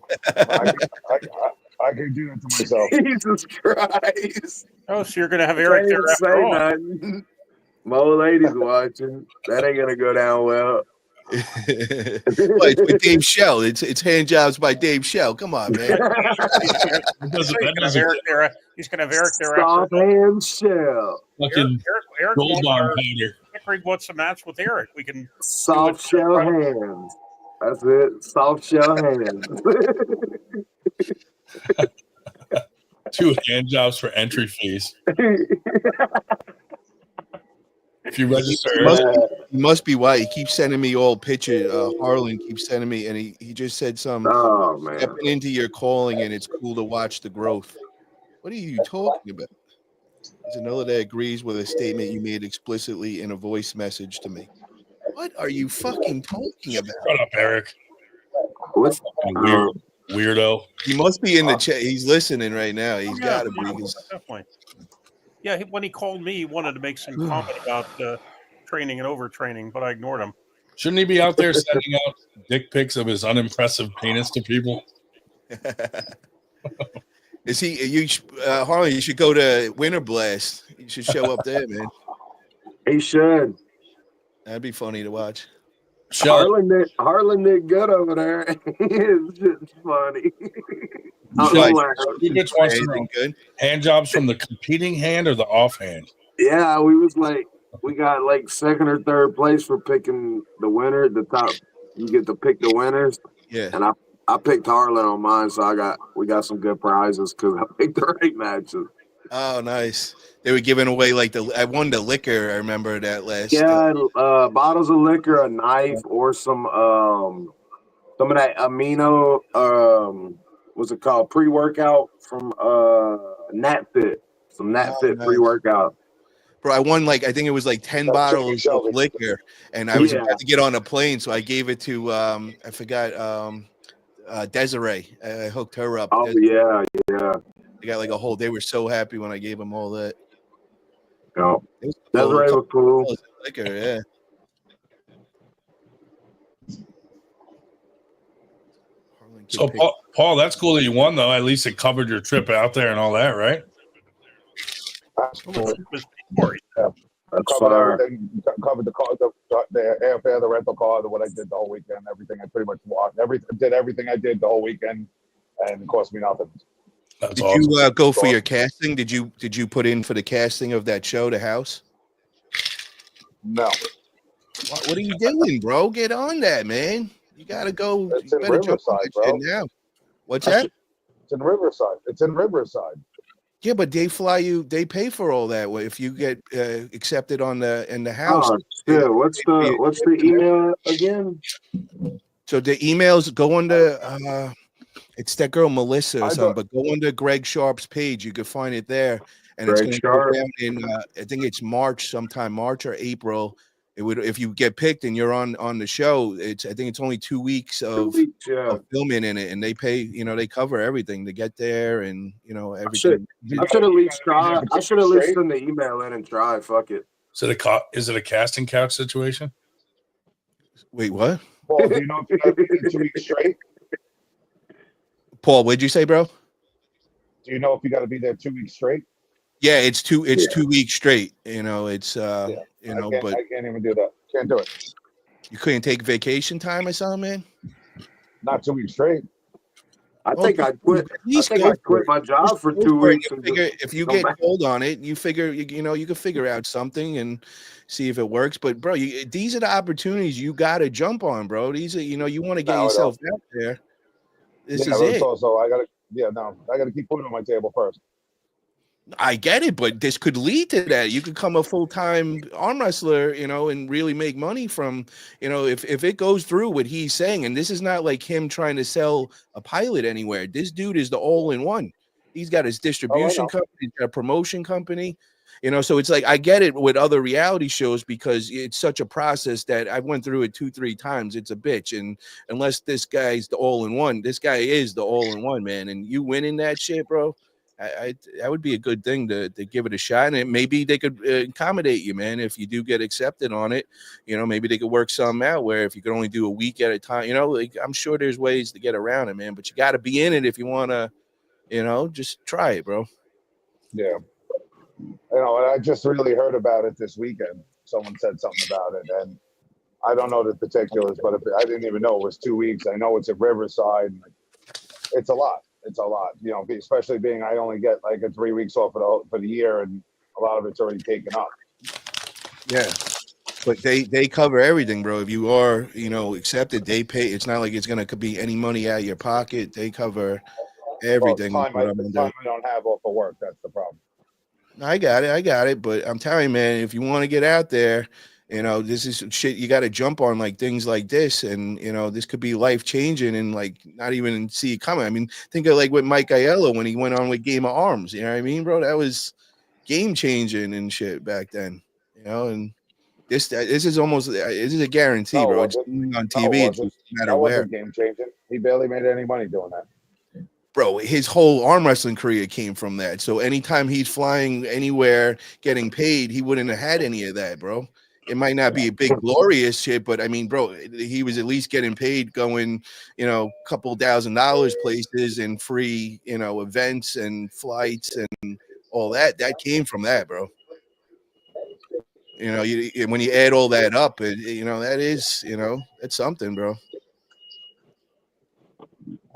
I can do that to myself. Jesus Christ! Oh, so you're gonna have Eric Can't there even after say all. nothing. My old lady's watching. That ain't gonna go down well. Well, it's with Dave Shell. It's hand jobs by Dave Shell. Come on, man. He's gonna have Eric there. He's gonna have Eric there Soft after. hand shell. Fucking Eric gold wants bond our- powder. Pickering wants a match with Eric. We can Soft shell hands. That's it. Soft shell hands. 2 hand jobs for entry fees. If you register, He must be why he keeps sending me all pictures. Harlan keeps sending me, and he just said some Oh man. stepping into your calling, and it's cool to watch the growth. What are you talking about? There's another that agrees with a statement you made explicitly in a voice message to me. What are you fucking talking about? shut up, Eric. What's Weirdo. He must be in the chat. He's listening right now. He's got to be. Definitely. Yeah, when he called me, he wanted to make some comment about training and overtraining, but I ignored him. Shouldn't he be out there sending out dick pics of his unimpressive penis to people? Is he? Harlan, you should go to Winter Blast. You should show up there, man. He should. That'd be funny to watch. Harlan did good over there. It's just funny. Which wants to know, good? Hand jobs from the competing hand or the offhand? Yeah, we got like second or third place for picking the winner. The top, you get to pick the winners. Yeah. And I picked Harlan on mine, so we got some good prizes because I picked the right matches. Oh, nice. They were giving away I won the liquor. I remember that last. Yeah, bottles of liquor, a knife, or some of that amino. What's it called? Pre-workout from NatFit. Some NatFit nice. pre-workout. Bro, I won I think it was 10 bottles of liquor, and I was about to get on a plane, so I gave it to I forgot Desiree. I hooked her up. Oh yeah. They got a whole. They were so happy when I gave them all that. Oh, Desiree was cool. Liquor, yeah. So, Paul, that's cool that you won, though. At least it covered your trip out there and all that, right? Absolutely. That's covered everything. Covered the car, the airfare, the rental car, what I did the whole weekend, everything. I pretty much did everything I did the whole weekend, and it cost me nothing. That's awesome. You go for your casting? Did you put in for the casting of that show, The House? No. What are you doing, bro? Get on that, man. You gotta go. It's in Riverside, bro. Now. What's that? It's in Riverside. It's in Riverside. Yeah, but they fly you. They pay for all that. If you get accepted in the house. Oh, yeah. What's the email again? So the emails go under. It's that girl Melissa or something, but go under Greg Sharp's page. You can find it there, and Greg it's going to go down in. I think it's March, sometime March or April. It would, if you get picked and you're on the show. I think it's only 2 weeks of filming in it, and they pay. They cover everything to get there, and everything. I should at least try. I should at least send the email in and try. Fuck it. Is it a casting couch situation? Wait, what? Paul, do you know if you got to be 2 weeks straight? Paul, what'd you say, bro? Do you know if you got to be there 2 weeks straight? Yeah, it's 2 weeks straight. It's but I can't even do that. Can't do it. You couldn't take vacation time or something, man? Not 2 weeks straight. I think I quit. I quit my job for 2 weeks. If you get cold on it, you figure you can figure out something and see if it works. But bro, these are the opportunities you got to jump on, bro. These are you want to get yourself out there. This is it. Also, I got to keep food on my table first. I get it, but this could lead to that. You could become a full-time arm wrestler, and really make money from, if it goes through what he's saying. And this is not like him trying to sell a pilot anywhere. This dude is the all-in-one. He's got his distribution company, he's got a promotion company. You know, so it's like I get it with other reality shows because it's such a process that I went through it 2-3 times. It's a bitch, and unless this guy's the all-in-one, this guy is the all-in-one, man. And you winning that shit, bro. That would be a good thing to give it a shot, and maybe they could accommodate you, man. If you do get accepted on it, you know, maybe they could work something out where if you could only do a week at a time, you know, like I'm sure there's ways to get around it, man. But you got to be in it if you want to, you know, just try it, bro. Yeah. You know, and I just really heard about it this weekend. Someone said something about it, and I don't know the particulars, but I didn't even know it was 2 weeks. I know it's at Riverside. It's a lot. It's a lot, you know, especially being I only get like 3 weeks off for the year, and a lot of it's already taken up. Yeah, but they cover everything, bro. If you are, you know, accepted, they pay. It's not like it's gonna be any money out of your pocket. They cover everything. Well, time I don't have off of work. That's the problem. I got it. But I'm telling you, man, if you want to get out there, you know, this is shit you got to jump on, like things like this. And, you know, this could be life changing and like not even see it coming. I mean, think of like with Mike Aiello when he went on with Game of Arms. You know what I mean, bro? That was game changing and shit back then, you know, and this is almost this is a guarantee, bro. It's on TV, no matter that where. Wasn't game changing. He barely made any money doing that. Bro, his whole arm wrestling career came from that. So anytime he's flying anywhere, getting paid, he wouldn't have had any of that, bro. It might not be a big glorious shit, but I mean, bro, he was at least getting paid going, you know, couple $1,000 places and free, you know, events and flights and all that. That came from that, bro. You know, when you add all that up, you know, that is, you know, that's something, bro.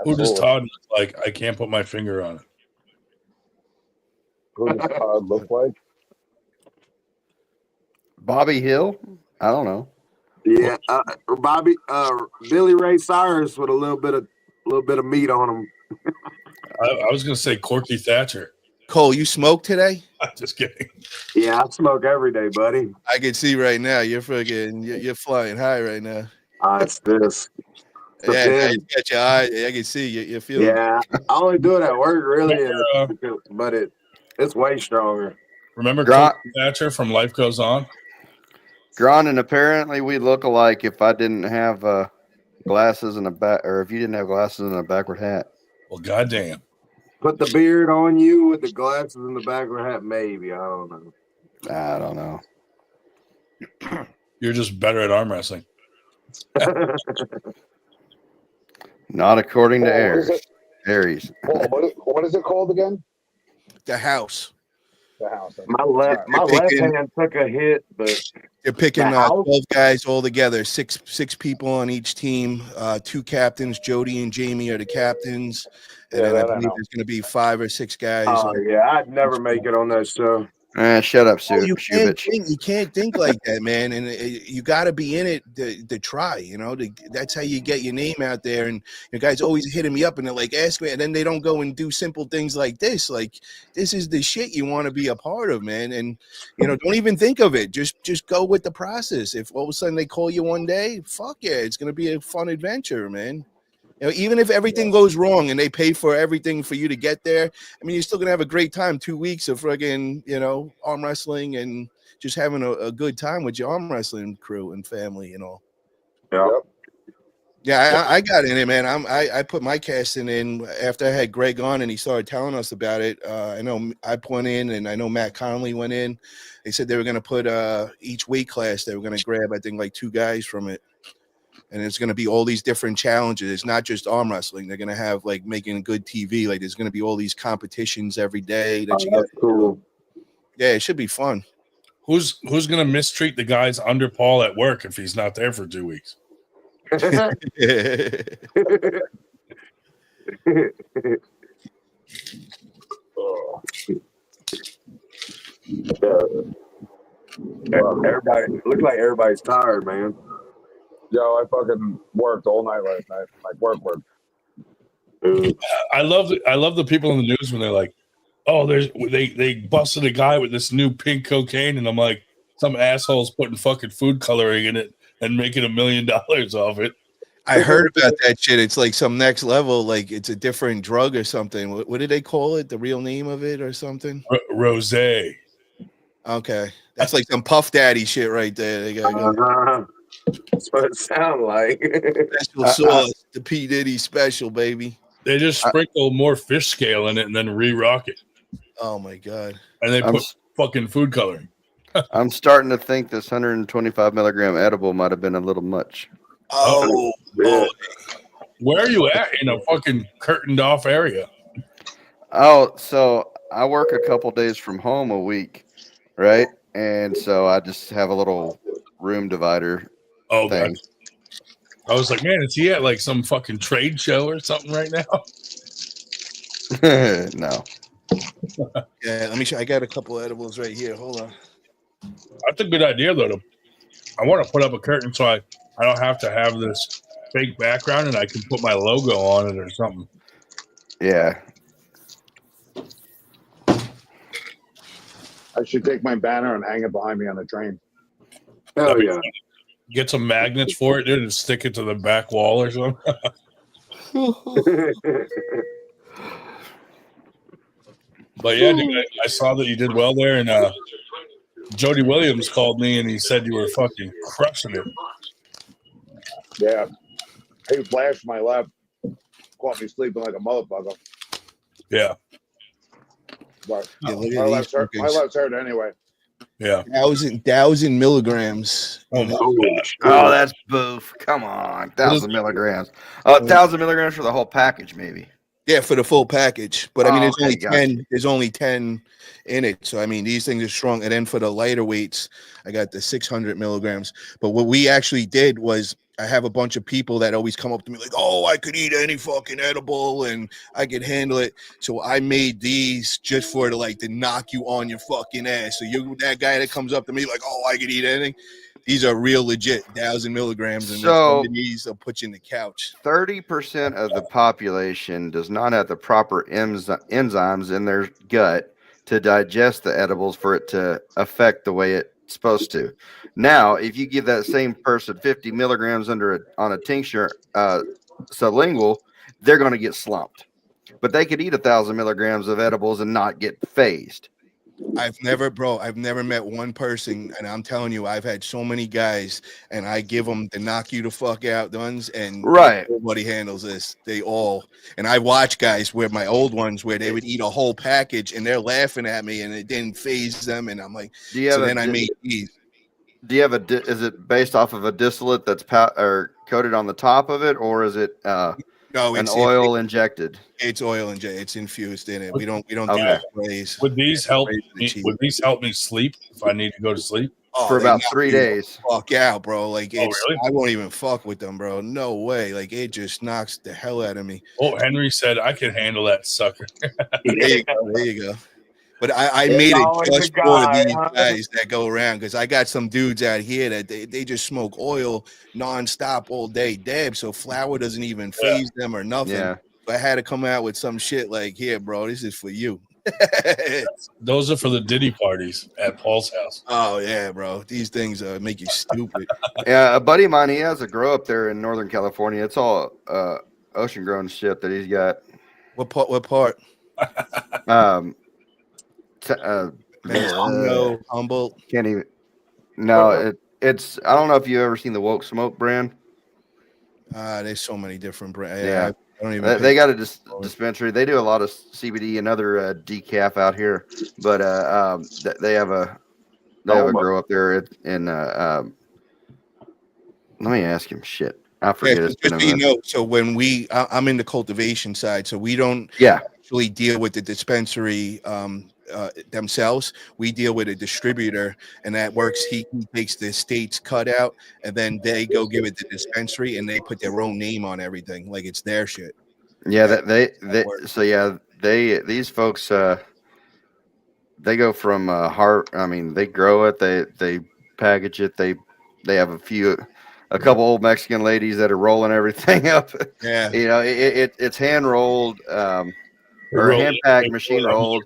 Who does Todd look like? I can't put my finger on it. Who does Todd look like? Bobby Hill? I don't know. Yeah, Billy Ray Cyrus with a little bit of meat on him. I was gonna say Corky Thatcher. Cole, you smoked today? I'm just kidding. Yeah, I smoke every day, buddy. I can see right now you're flying high right now. It's this. Yeah, you got your eye. I can see you're feeling. Yeah, I only do it at work, really, but it's way stronger. Remember Corky Thatcher from Life Goes On? Gron, and apparently we look alike if I didn't have glasses and or if you didn't have glasses and a backward hat. Well, goddamn. Put the beard on you with the glasses and the backward hat, maybe. I don't know. I don't know. You're just better at arm wrestling. Not according to Aries. What is it called again? The House. The House. My left hand took a hit, but you're picking 12 guys all together, six people on each team, 2 captains. Jody and Jamie are the captains, and then I believe there's going to be 5 or 6 guys. Oh yeah, I'd never make it on that show. Shut up, Sue. You can't think like that, man. And you got to be in it to try, you know. That's how you get your name out there. And the guys always hitting me up and they're like, ask me. And then they don't go and do simple things like this. Like, this is the shit you want to be a part of, man. And, you know, don't even think of it. Just go with the process. If all of a sudden they call you one day, fuck yeah, it's going to be a fun adventure, man. You know, even if everything goes wrong and they pay for everything for you to get there, I mean, you're still gonna have a great time. 2 weeks of friggin', you know, arm wrestling and just having a good time with your arm wrestling crew and family and all. Yeah, I got in it, man. I put my casting in after I had Greg on and he started telling us about it. I know I went in and I know Matt Conley went in. They said they were gonna put each weight class they were gonna grab, I think, like 2 guys from it. And it's going to be all these different challenges. It's not just arm wrestling. They're going to have like making good TV. Like there's going to be all these competitions every day. That's cool. Yeah, it should be fun. Who's going to mistreat the guys under Paul at work if he's not there for 2 weeks? Everybody looks like everybody's tired, man. Yo, I fucking worked all night last night. Like work. I love the people in the news when they're like, "Oh, they busted a guy with this new pink cocaine," and I'm like, some asshole's putting fucking food coloring in it and making $1 million off it. I heard about that shit. It's like some next level, like it's a different drug or something. What did they call it? The real name of it or something? Rosé. Okay, that's like some Puff Daddy shit right there. They got That's what it sounds like. special sauce, the P Diddy special, baby. They just sprinkle more fish scale in it and then re-rock it. Oh my god! And they put fucking food coloring. I'm starting to think this 125 milligram edible might have been a little much. Oh, where are you at in a fucking curtained off area? Oh, so I work a couple days from home a week, right? And so I just have a little room divider thing. God. I was like, man, is he at like some fucking trade show or something right now? No. Yeah, let me show. I got a couple edibles right here. Hold on. That's a good idea, though. I want to put up a curtain so I don't have to have this fake background and I can put my logo on it or something. Yeah. I should take my banner and hang it behind me on the train. Oh yeah. Get some magnets for it, dude, and stick it to the back wall or something. But yeah, dude, I saw that you did well there, and Jody Williams called me and he said you were fucking crushing it. Yeah. He flashed my lap, caught me sleeping like a motherfucker. Yeah. But Yeah, look at my these legs hurt anyway. Yeah. 1,000 milligrams. Oh, that's boof. Come on. 1,000 milligrams. 1,000 milligrams for the whole package, maybe. Yeah, for the full package. But I mean, there's okay, only gotcha. 10. There's only 10 in it. So I mean, these things are strong. And then for the lighter weights, I got the 600 milligrams. But what we actually did was, I have a bunch of people that always come up to me like, "Oh, I could eat any fucking edible and I could handle it." So I made these just for to knock you on your fucking ass. So you, that guy that comes up to me like, "Oh, I could eat anything." These are real legit 1,000 milligrams, and So these will put you in the couch. 30% of the population does not have the proper enzymes in their gut to digest the edibles for it to affect the way it's supposed to. Now, if you give that same person 50 milligrams on a tincture sublingual, they're going to get slumped. But they could eat 1,000 milligrams of edibles and not get phased. I've never met one person, and I'm telling you, I've had so many guys, and I give them the knock you the fuck out ones, and right, nobody handles this. They all, and I watch guys where my old ones where they would eat a whole package, and they're laughing at me, and it didn't phase them, and I'm like, I made these. Do you have is it based off of a distillate that's or coated on the top of it, or is it no, it's oil injected? It's oil injected. It's infused in it. We don't do sprays. Would these help me sleep if I need to go to sleep? For about 3 days. Fuck out, bro. Like really? I won't even fuck with them, bro. No way. Like it just knocks the hell out of me. Oh, Henry said I can handle that sucker. There you go. But I made it just for these guys that go around, because I got some dudes out here that they just smoke oil nonstop all day, Deb. So flour doesn't even phase them or nothing. Yeah. But I had to come out with some shit like, here, bro, this is for you. Those are for the Diddy parties at Paul's house. Oh yeah, bro. These things make you stupid. Yeah, a buddy of mine, he has a grow up there in Northern California. It's all ocean grown shit that he's got. What part? Humboldt. Can't even. No, it's. I don't know if you've ever seen the Woke Smoke brand. There's so many different brands. Yeah, I don't even. They got a dispensary. They do a lot of CBD and other decaf out here, but they have a grow up there in. Let me ask him. Shit, I forget. Yeah, just so you know, so when I'm in the cultivation side, so we don't actually deal with the dispensary themselves. We deal with a distributor, and that works. He takes the state's cutout, and then they go give it to the dispensary, and they put their own name on everything, like it's their shit. Yeah, these folks they go from I mean, they grow it, they package it, they have a couple old Mexican ladies that are rolling everything up. Yeah, you know, it's hand rolled or hand packed, machine rolled.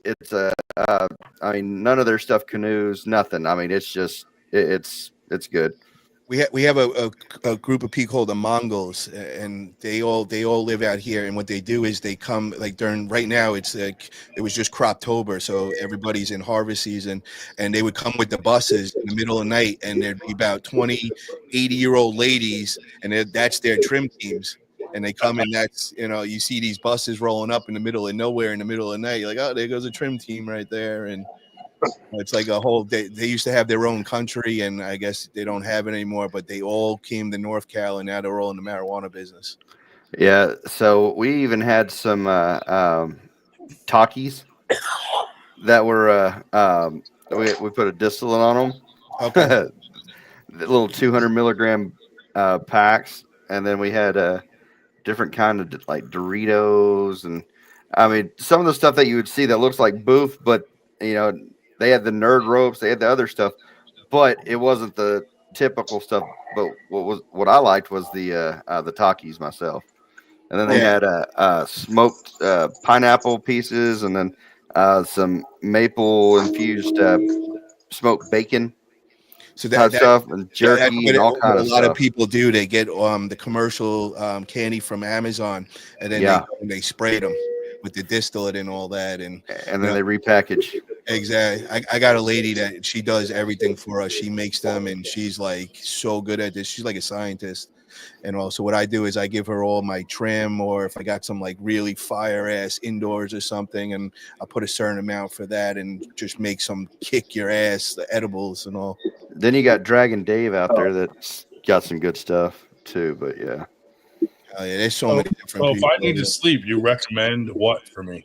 It's I mean, none of their stuff canoes, nothing. I mean, it's just it's good. we have a group of people called the Mongols, and they all live out here. And what they do is they come like during right now it's like it was just Croptober, so everybody's in harvest season, and they would come with the buses in the middle of the night, and there'd be about 20 80-year-old ladies, and that's their trim teams. And they come, and that's you see these buses rolling up in the middle of nowhere in the middle of the night. You're like, oh, there goes a trim team right there, and it's like a whole. They used to have their own country, and I guess they don't have it anymore. But they all came to North Cal, and now they're all in the marijuana business. Yeah. So we even had some talkies that were we put a distillate on them. Okay. The little 200 milligram packs, and then we had different kind of like Doritos, and I mean some of the stuff that you would see that looks like boof, but they had the nerd ropes, they had the other stuff, but it wasn't the typical stuff. But what I liked was the Takis myself, and then they had smoked pineapple pieces, and then some maple infused smoked bacon. So Type stuff and jerky and all kind of stuff. A lot of people do. They get the commercial candy from Amazon, and then they spray them with the distillate and all that, and then they repackage. Exactly. I got a lady that she does everything for us. She makes them, and she's like so good at this. She's like a scientist. And also what I do is I give her all my trim, or if I got some like really fire ass indoors or something, and I put a certain amount for that and just make some kick your ass, the edibles and all. Then you got Dragon Dave out there that's got some good stuff too, but yeah. Oh, yeah, there's so many different So people. if I need to sleep, you recommend what for me?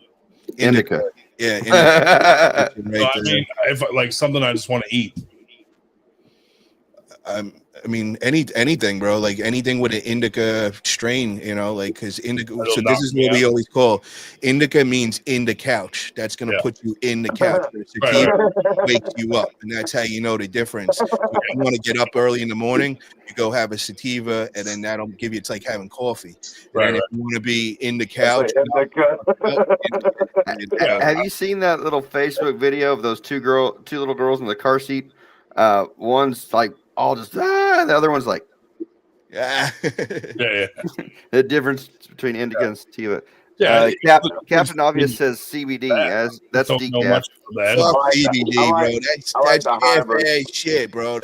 Indica. Yeah. Indica. So, I mean, if like something I just want to eat. I mean, anything, bro. Like anything with an indica strain, like because indica. So this is what we always call indica means in the couch. That's gonna put you in the couch. Sativa wakes you up, and that's how you know the difference. If you want to get up early in the morning, you go have a sativa, and then that'll give you. It's like having coffee. And if you want to be in the couch, have you seen that little Facebook video of those two little girls in the car seat? One's like all just the other one's like the difference between indica and sativa. Captain Obvious says CBD as that's decaf. Fuck CBD, bro. That's cafe shit, bro.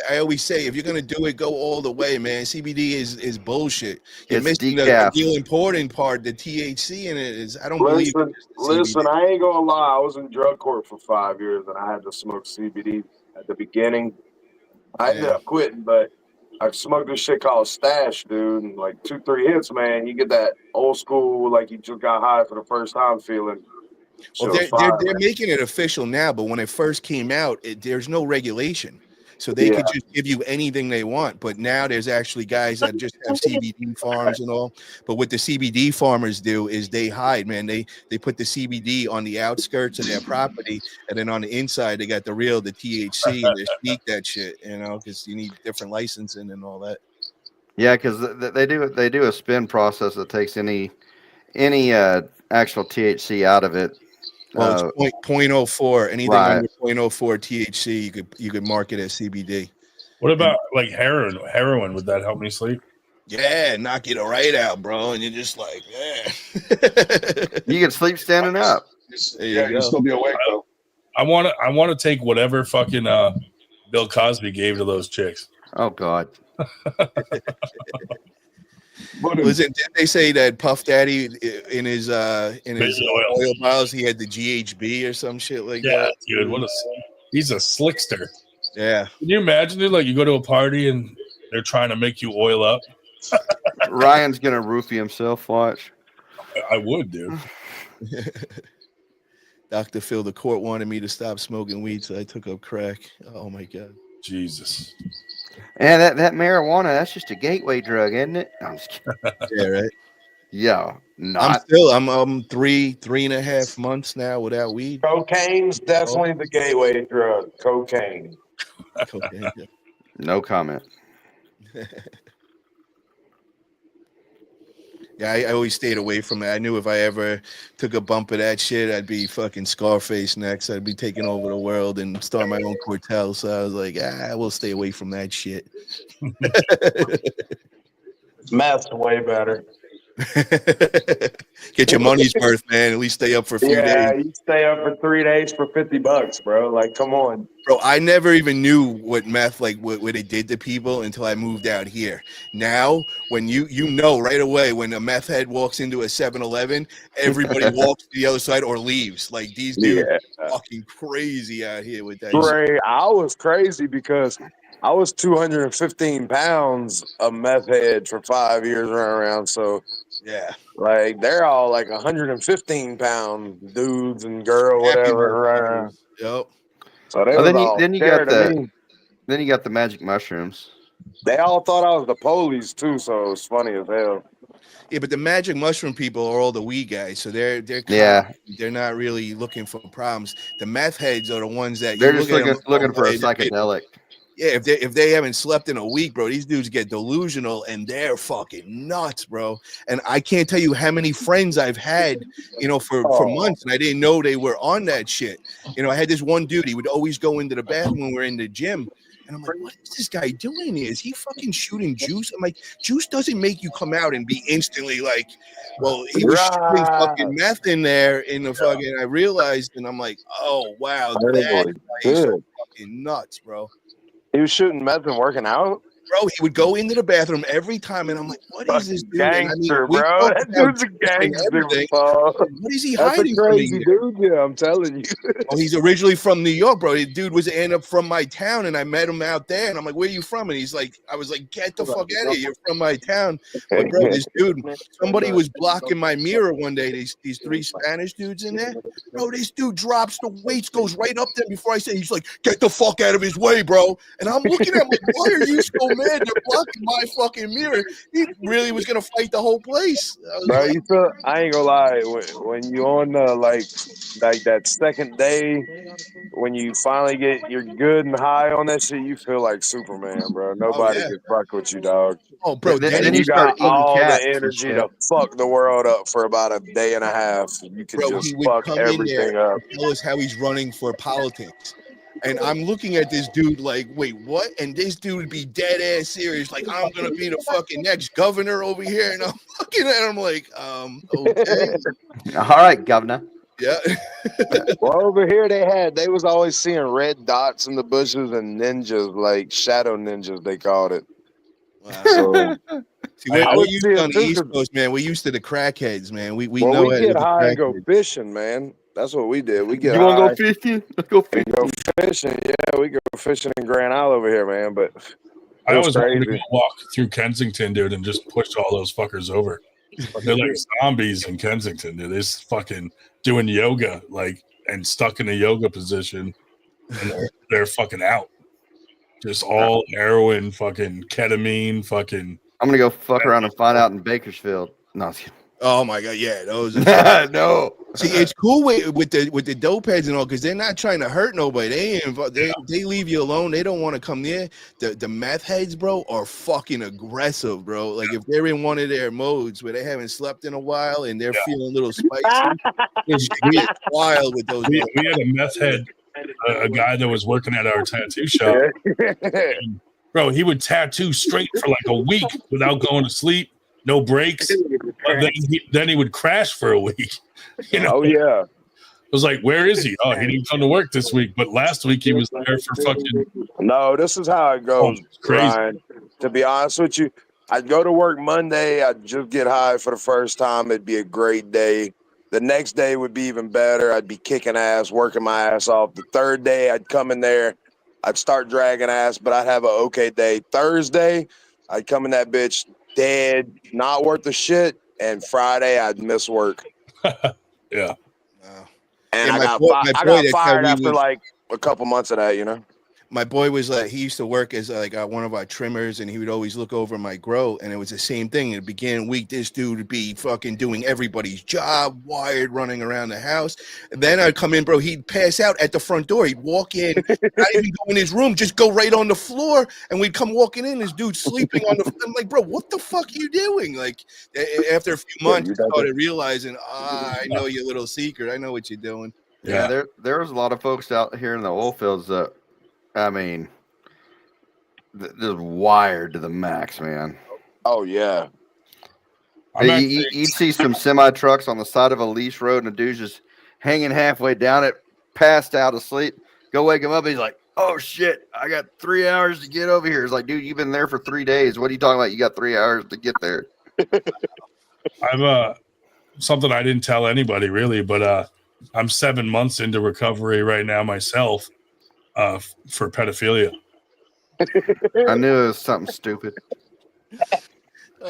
I always say if you're gonna do it, go all the way, man. CBD is bullshit. You're missing the real important part. The THC in it is. I don't believe. Listen, I ain't gonna lie. I was in drug court for 5 years, and I had to smoke CBD at the beginning. I ended up quitting, but I smoked this shit called Stash, dude. And like 2-3 hits, man, you get that old school, like you just got high for the first time feeling. Well, they're making it official now, but when it first came out, there's no regulation. So they could just give you anything they want. But now there's actually guys that just have CBD farms and all. But what the CBD farmers do is they hide, man. They put the CBD on the outskirts of their property, and then on the inside they got the THC, and they sneak that shit, because you need different licensing and all that. Yeah, because they do a spin process that takes any actual THC out of it. Well, it's 0.04. Anything under 0.04 THC, you could mark it as CBD. What about like heroin? Heroin, would that help me sleep? Yeah, knock it right out, bro. And you're just like, you can sleep standing up. You'll still be awake though. I want to take whatever fucking Bill Cosby gave to those chicks. Oh God. Listen, did they say that Puff Daddy in his oil bottles he had the GHB or some shit like that? Yeah, dude, he's a slickster. Yeah. Can you imagine, dude? Like you go to a party and they're trying to make you oil up. Ryan's gonna roofie himself. Watch. I would, dude. Dr. Phil, the court wanted me to stop smoking weed, so I took up crack. Oh my God. Jesus. And that marijuana, that's just a gateway drug, isn't it? I'm just kidding. Yeah, right. Yeah, I'm 3.5 months now without weed. Cocaine's definitely the gateway drug. Cocaine. Yeah. No comment. Yeah, I always stayed away from it. I knew if I ever took a bump of that shit, I'd be fucking Scarface next. I'd be taking over the world and start my own cartel. So I was like, I will stay away from that shit. Meth's way better. Get your money's worth, man. At least stay up for a few days. You stay up for 3 days for $50, bro. Like, come on. Bro, I never even knew what meth, like what it did to people until I moved out here. Now, when you know right away when a meth head walks into a 7-Eleven, everybody walks to the other side or leaves. Like these dudes are fucking crazy out here with that shit. I was crazy because I was 215 pounds of meth head for 5 years running around. So yeah, like they're all like 115-pound dudes and girl, whatever. Yep. So they then you got the magic mushrooms. They all thought I was the police too, so it was funny as hell. Yeah, but the magic mushroom people are all the weed guys, so they're not really looking for problems. The meth heads are the ones that they're just looking for a psychedelic. Yeah, if they haven't slept in a week, bro, these dudes get delusional and they're fucking nuts, bro. And I can't tell you how many friends I've had, for months, and I didn't know they were on that shit. I had this one dude, he would always go into the bathroom when we're in the gym. And I'm like, what is this guy doing here? Is he fucking shooting juice? I'm like, juice doesn't make you come out and be instantly like, well, he was shooting fucking meth in there in the fucking, I realized, and I'm like, oh, wow, that guy is so fucking nuts, bro. He was shooting meth and working out? Bro, he would go into the bathroom every time, and I'm like, what is this dude? Gangster, bro. That dude's a gangster, What is he hiding from me? Dude, yeah, I'm telling you. Oh, he's originally from New York, bro. The dude was from my town, and I met him out there, and I'm like, where are you from? And he's like, I was like, get the fuck out of here. You're from my town. But, bro, this dude, somebody was blocking my mirror one day. These 3 Spanish dudes in there. Bro, this dude drops the weights, goes right up there before I say, he's like, get the fuck out of his way, bro. And I'm looking at him like, why are you so mad? They're blocking my fucking mirror. He really was gonna fight the whole place. Bro, you feel? I ain't gonna lie. When you on like that second day, when you finally you're good and high on that shit, you feel like Superman, bro. Nobody can fuck with you, dog. Oh, bro, then you got all the cats energy to fuck the world up for about a day and a half. You can just fuck everything up. Tell us how he's running for politics. And I'm looking at this dude like, wait, what? And this dude would be dead ass serious, like, I'm gonna be the fucking next governor over here. And I'm looking at him like, okay. All right, governor. Yeah. Well, over here they was always seeing red dots in the bushes and ninjas, like shadow ninjas, they called it. Wow. So, see, we're used on the East Coast, man. We're used to the crackheads, man. We know we get high and go fishing, man. That's what we did. We get. You want to go fishing? Let's go fishing. Go fishing, yeah. We go fishing in Grand Isle over here, man. But I was going to walk through Kensington, dude, and just push all those fuckers over. They're like zombies in Kensington, dude. They're just fucking doing yoga, and stuck in a yoga position, and they're fucking out. Just all heroin, fucking ketamine, fucking. I'm gonna go fuck around and find out in Bakersfield. No. Oh my god, yeah, those are no. See, it's cool with the dope heads and all, because they're not trying to hurt nobody. They leave you alone. They don't want to come near. The meth heads, bro, are fucking aggressive, bro. Like if they're in one of their modes where they haven't slept in a while and they're feeling a little spicy, it's wild with those. We had a meth head, a guy that was working at our tattoo shop. And, bro, he would tattoo straight for like a week without going to sleep. No breaks. But then he would crash for a week. Oh yeah. I was like, where is he? Oh, he didn't come to work this week, but last week he was there for fucking. No, this is how it goes, Ryan. To be honest with you, I'd go to work Monday. I'd just get high for the first time. It'd be a great day. The next day would be even better. I'd be kicking ass, working my ass off. The third day, I'd come in there. I'd start dragging ass, but I'd have an okay day. Thursday, I'd come in that bitch dead, not worth the shit. And Friday, I'd miss work. Yeah. And I got fired after like a couple months of that, my boy was like, he used to work as like one of our trimmers, and he would always look over my grow, and it was the same thing. In the beginning of the week, this dude would be fucking doing everybody's job, wired, running around the house. And then I'd come in, bro. He'd pass out at the front door. He'd walk in, not even go in his room, just go right on the floor, and we'd come walking in. This dude sleeping on the. I'm like, bro, what the fuck are you doing? Like, after a few months, I started realizing, I know your little secret. I know what you're doing. Yeah, there was a lot of folks out here in the oil fields that, I mean, just wired to the max, man. Oh yeah. You'd see some semi trucks on the side of a lease road, and a dude's just hanging halfway down it, passed out asleep. Go wake him up. He's like, "Oh shit, I got 3 hours to get over here." It's like, dude, you've been there for 3 days. What are you talking about? You got 3 hours to get there. I've something I didn't tell anybody really, but I'm 7 months into recovery right now myself for pedophilia. I knew it was something stupid.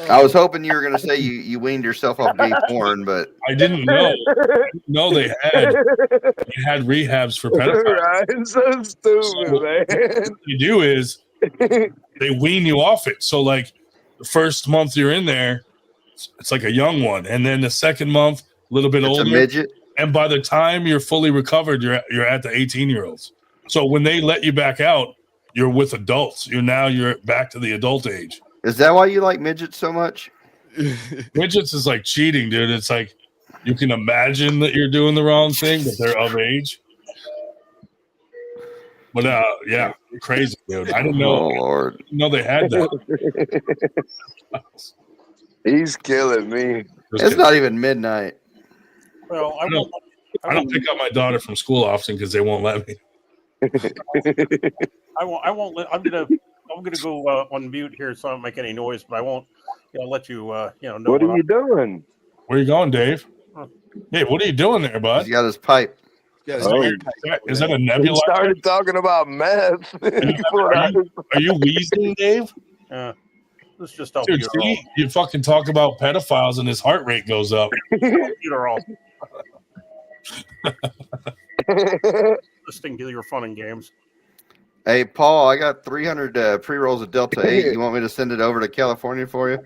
I was hoping you were going to say you weaned yourself off gay porn, but I didn't know. No, they had rehabs for pedophiles. Right? It's so stupid, man. What you do is they wean you off it. So like the first month you're in there, it's like a young one, and then the second month a little bit it's older. a midget. And by the time you're fully recovered, you're at the 18-year-olds. So when they let you back out, you're with adults. You're back to the adult age. Is that why you like midgets so much? Midgets is like cheating, dude. It's like you can imagine that you're doing the wrong thing, but they're of age. But yeah, crazy, dude. I didn't know. Oh Lord, No, they had that. He's killing me. it's not even midnight. Well, I don't pick up my daughter from school often because they won't let me. I won't let. I'm gonna go on mute here, so I don't make any noise. But I won't. Let you. Know. What are you doing? Where you going, Dave? Hey, what are you doing there, bud? He's got his pipe. Is that a nebula? He started talking about meth. Are you wheezing, Dave? Let's just help Dude, you. see, you fucking talk about pedophiles and his heart rate goes up. You're all listening to your fun and games. Hey, Paul, I got 300 pre-rolls of Delta 8. You want me to send it over to California for you?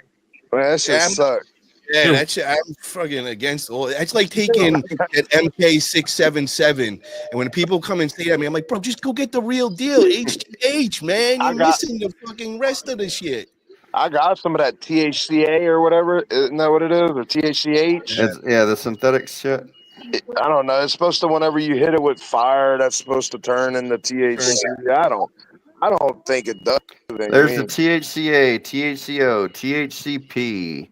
Man, that shit sucks. Yeah, that's I'm fucking against all. That's like taking an MK677, and when people come and say that to me, I'm like, bro, just go get the real deal, HGH, man. You're missing the fucking rest of the shit. I got some of that THCA or whatever. Isn't that what it is? Or THCH? Yeah, the synthetic shit. I don't know. It's supposed to, whenever you hit it with fire, that's supposed to turn into THC. I don't think it does. There's the THCA, THCO, THCP,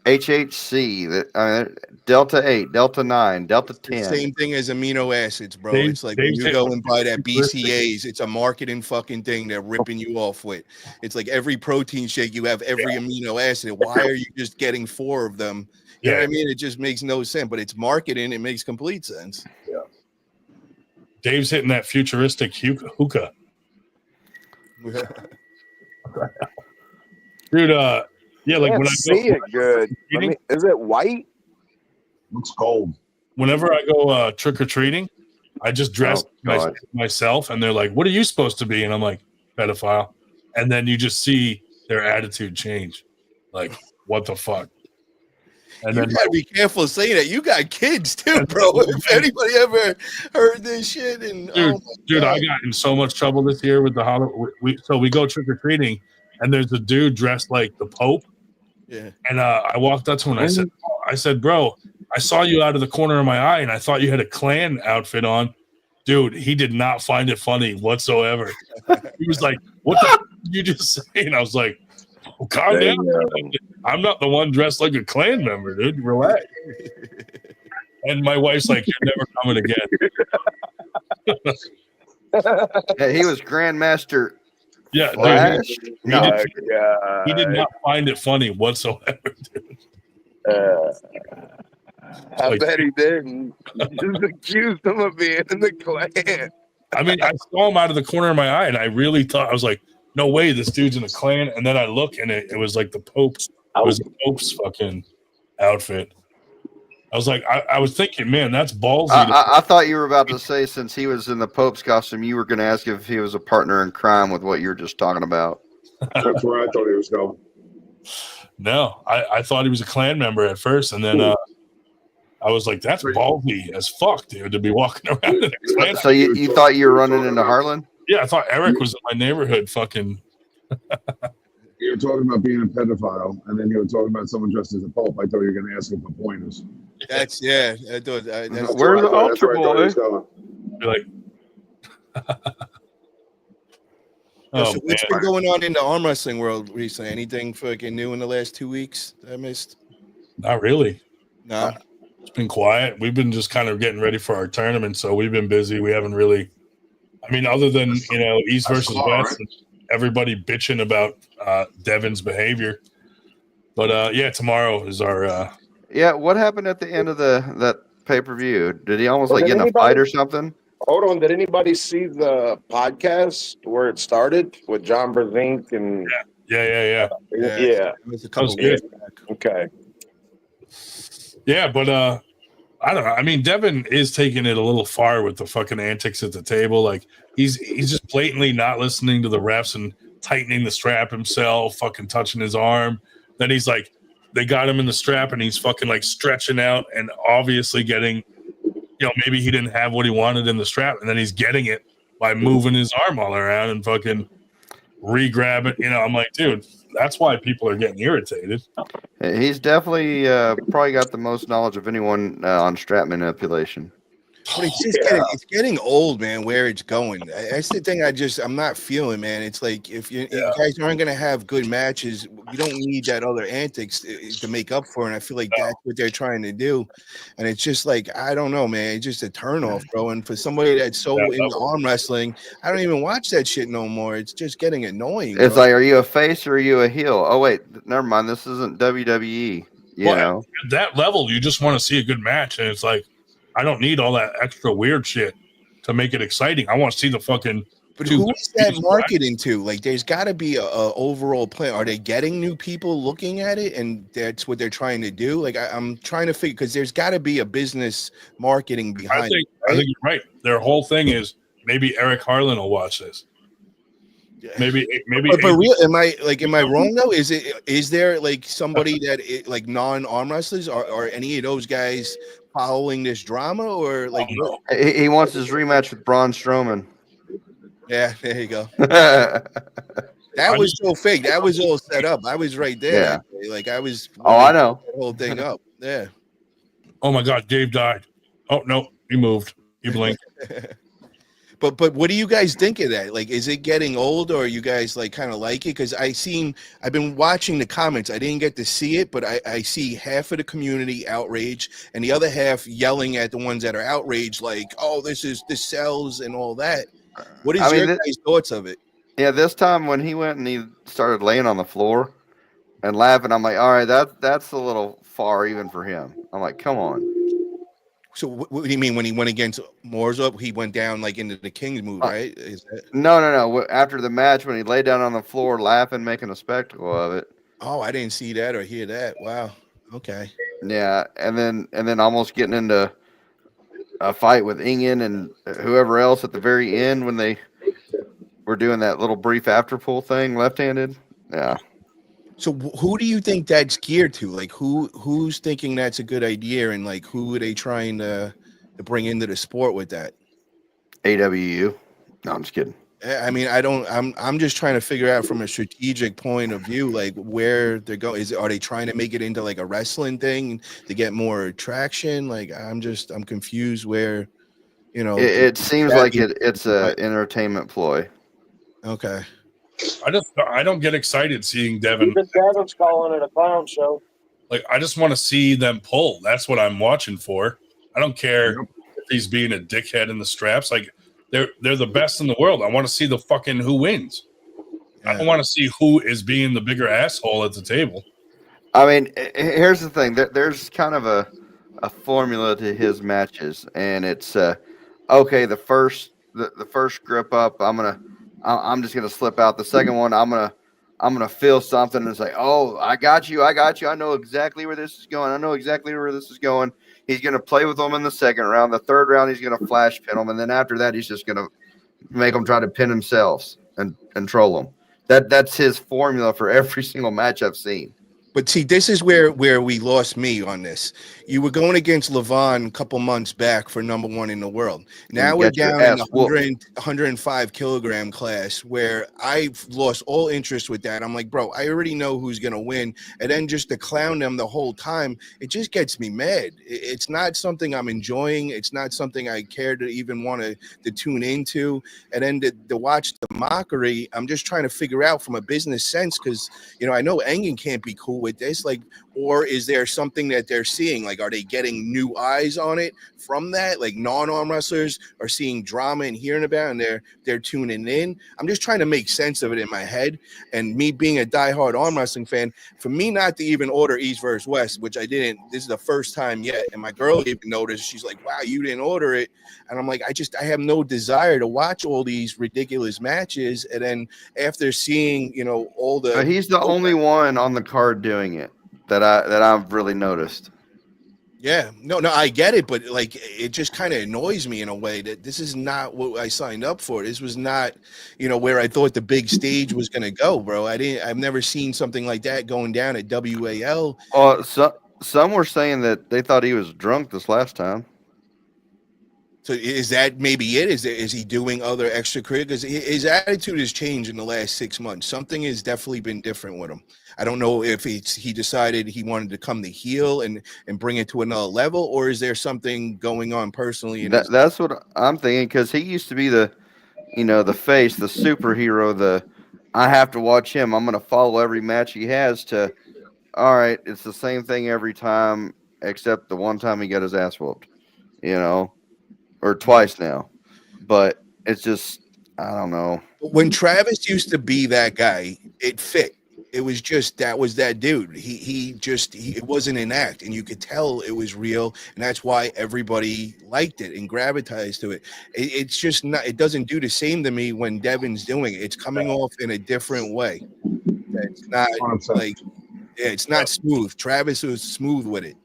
HHC, Delta 8, Delta 9, Delta 10. Same thing as amino acids, bro. It's like when you go and buy that BCAs, it's a marketing fucking thing they're ripping you off with. It's like every protein shake, you have every amino acid. Why are you just getting 4 of them? You know what I mean? It just makes no sense, but it's marketing. It makes complete sense. Yeah. Dave's hitting that futuristic hookah. Dude, yeah, like when I see it good. Is it white? Looks cold. Whenever I go trick or treating, I just dress myself, and they're like, "What are you supposed to be?" And I'm like, "Pedophile." And then you just see their attitude change, like, "What the fuck?" And you then gotta be careful saying that. You got kids too, bro. If anybody ever heard this shit, and dude, I got in so much trouble this year with the Halloween. So we go trick or treating, and there's a dude dressed like the Pope. Yeah. And I walked up to him and I said, bro, I saw you out of the corner of my eye, and I thought you had a Klan outfit on. Dude, he did not find it funny whatsoever. He was like, "What the fuck did you just say?" And I was like, "Oh, calm down. I'm not the one dressed like a Klan member, dude. Relax." And my wife's like, "You're never coming again." Yeah, he was Grandmaster. Yeah, Flash? dude, he did not find it funny whatsoever, dude. I bet he didn't. Just accused him of being in the Klan. I mean, I saw him out of the corner of my eye, and I really thought, I was like, no way, this dude's in a Klan. And then I look, and it was like the Pope. It was the Pope's fucking outfit. I was like, I was thinking, man, that's ballsy. I thought you were about to say, since he was in the Pope's costume, you were going to ask if he was a partner in crime with what you were just talking about. That's where I thought he was going. No, I thought he was a Klan member at first, and then I was like, that's ballsy as fuck, dude, to be walking around in a Klan. So you thought you were running into Harlan? Yeah, I thought Eric was in my neighborhood fucking. You were talking about being a pedophile, and then you were talking about someone dressed as a pope. I thought you were going to ask him for pointers. That's I thought that's Where's the altar boy? Be like, So what's been going on in the arm wrestling world recently? Anything fucking new in the last 2 weeks that I missed? Not really. No. It's been quiet. We've been just kind of getting ready for our tournament, so we've been busy. We haven't really. I mean, other than East versus West, and everybody bitching about Devin's behavior. But yeah, tomorrow is our. Yeah, what happened at the end of that pay-per-view? Did he almost get in a fight or something? Hold on. Did anybody see the podcast where it started with John Brezink and? Yeah. It was a couple years back. Okay. Yeah, but I don't know. I mean, Devin is taking it a little far with the fucking antics at the table. Like he's just blatantly not listening to the refs and tightening the strap himself, fucking touching his arm. Then he's like, they got him in the strap and he's fucking like stretching out and obviously getting, maybe he didn't have what he wanted in the strap, and then he's getting it by moving his arm all around and fucking re-grab it. I'm like, dude, that's why people are getting irritated. He's definitely probably got the most knowledge of anyone on strap manipulation. But it's just getting old, man, where it's going. That's the thing I'm not feeling, man. It's like if you guys aren't going to have good matches, you don't need that other antics to make up for it. And I feel like that's what they're trying to do. And it's just like, I don't know, man. It's just a turnoff, bro. And for somebody that's so into arm wrestling, I don't even watch that shit no more. It's just getting annoying. It's like, are you a face or are you a heel? Oh, wait, never mind. This isn't WWE. At that level, you just want to see a good match. And it's like, I don't need all that extra weird shit to make it exciting. I want to see the fucking. But who is that marketing to? Like, there's got to be a overall plan. Are they getting new people looking at it, and that's what they're trying to do? Like, I'm trying to figure, because there's got to be a business marketing behind. I think you're right. Their whole thing is maybe Eric Harlan will watch this. Maybe. But real, am I wrong though? Is there like somebody that like non-arm wrestlers are any of those guys following this drama, or like he wants his rematch with Braun Strowman? Yeah, there you go. That was so fake. That was all set up. I was right there. Yeah. Like I was. I know the whole thing up. Yeah. Oh my God, Dave died. Oh no, he moved. He blinked. But what do you guys think of that? Like, is it getting old, or you guys like kind of like it? Because I've been watching the comments. I didn't get to see it, but I see half of the community outraged and the other half yelling at the ones that are outraged, like, "Oh, this sells" and all that. What is your guys' thoughts of it? Yeah, this time when he went and he started laying on the floor and laughing, I'm like, all right, that's a little far even for him. I'm like, come on. So what do you mean when he went against Morzo? He went down like into the King's move, right? No. After the match, when he laid down on the floor laughing, making a spectacle of it. Oh, I didn't see that or hear that. Wow. Okay. Yeah, and then almost getting into a fight with Ingen and whoever else at the very end when they were doing that little brief after pull thing, left-handed. Yeah. So who do you think that's geared to? Like who's thinking that's a good idea, and like who are they trying to bring into the sport with that? AWU. No, I'm just kidding. I mean, I'm just trying to figure out from a strategic point of view, like where they're going. Are they trying to make it into like a wrestling thing to get more traction? Like I'm confused where, it seems like it's a entertainment ploy. Okay. I don't get excited seeing Devin. Devin's calling it a clown show. Like I just want to see them pull. That's what I'm watching for. I don't care if he's being a dickhead in the straps. Like they're the best in the world. I want to see the fucking who wins. Yeah. I don't want to see who is being the bigger asshole at the table. I mean, here's the thing. There's kind of a formula to his matches, and it's okay. The first grip up, I'm just gonna slip out. The second one, I'm gonna I'm gonna feel something and say, "Oh, I got you. I know exactly where this is going. He's gonna play with them in the second round. The third round, he's gonna flash pin them, and then after that, he's just gonna make them try to pin themselves and troll them. That's his formula for every single match I've seen. But see, this is where we lost me on this. You were going against Levon a couple months back for #1 in the world. Now we're down in the 105 kilogram class where I've lost all interest with that. I'm like, bro, I already know who's going to win. And then just to clown them the whole time, it just gets me mad. It's not something I'm enjoying. It's not something I care to even want to tune into. And then to watch the mockery, I'm just trying to figure out from a business sense, because, I know Engen can't be cool with this, like, or is there something that they're seeing? Like, are they getting new eyes on it from that? Like, non-arm wrestlers are seeing drama and hearing about it, and they're tuning in. I'm just trying to make sense of it in my head. And me being a diehard arm wrestling fan, for me not to even order East versus West, which I didn't, this is the first time yet. And my girl even noticed, she's like, wow, you didn't order it. And I'm like, I have no desire to watch all these ridiculous matches. And then after seeing, all the, but he's the only one on the card doing it that I've really noticed. Yeah, no, I get it, but like, it just kind of annoys me in a way that this is not what I signed up for. This was not, where I thought the big stage was going to go, bro. I've never seen something like that going down at WAL. Some were saying that they thought he was drunk this last time. So is that maybe it? Is he doing other extracurriculars? Because his attitude has changed in the last 6 months. Something has definitely been different with him. I don't know if he decided he wanted to come to heel and bring it to another level, or is there something going on personally? That's what I'm thinking, because he used to be the face, the superhero, I have to watch him. I'm going to follow every match he has to, all right, it's the same thing every time, except the one time he got his ass whooped, or twice now. But it's just, I don't know. When Travis used to be that guy, it fit. It was just, that was that dude. It wasn't an act, and you could tell it was real, and that's why everybody liked it and gravitated to it. It's just not, it doesn't do the same to me when Devin's doing it. It's coming off in a different way. It's not it's not smooth. Travis was smooth with it,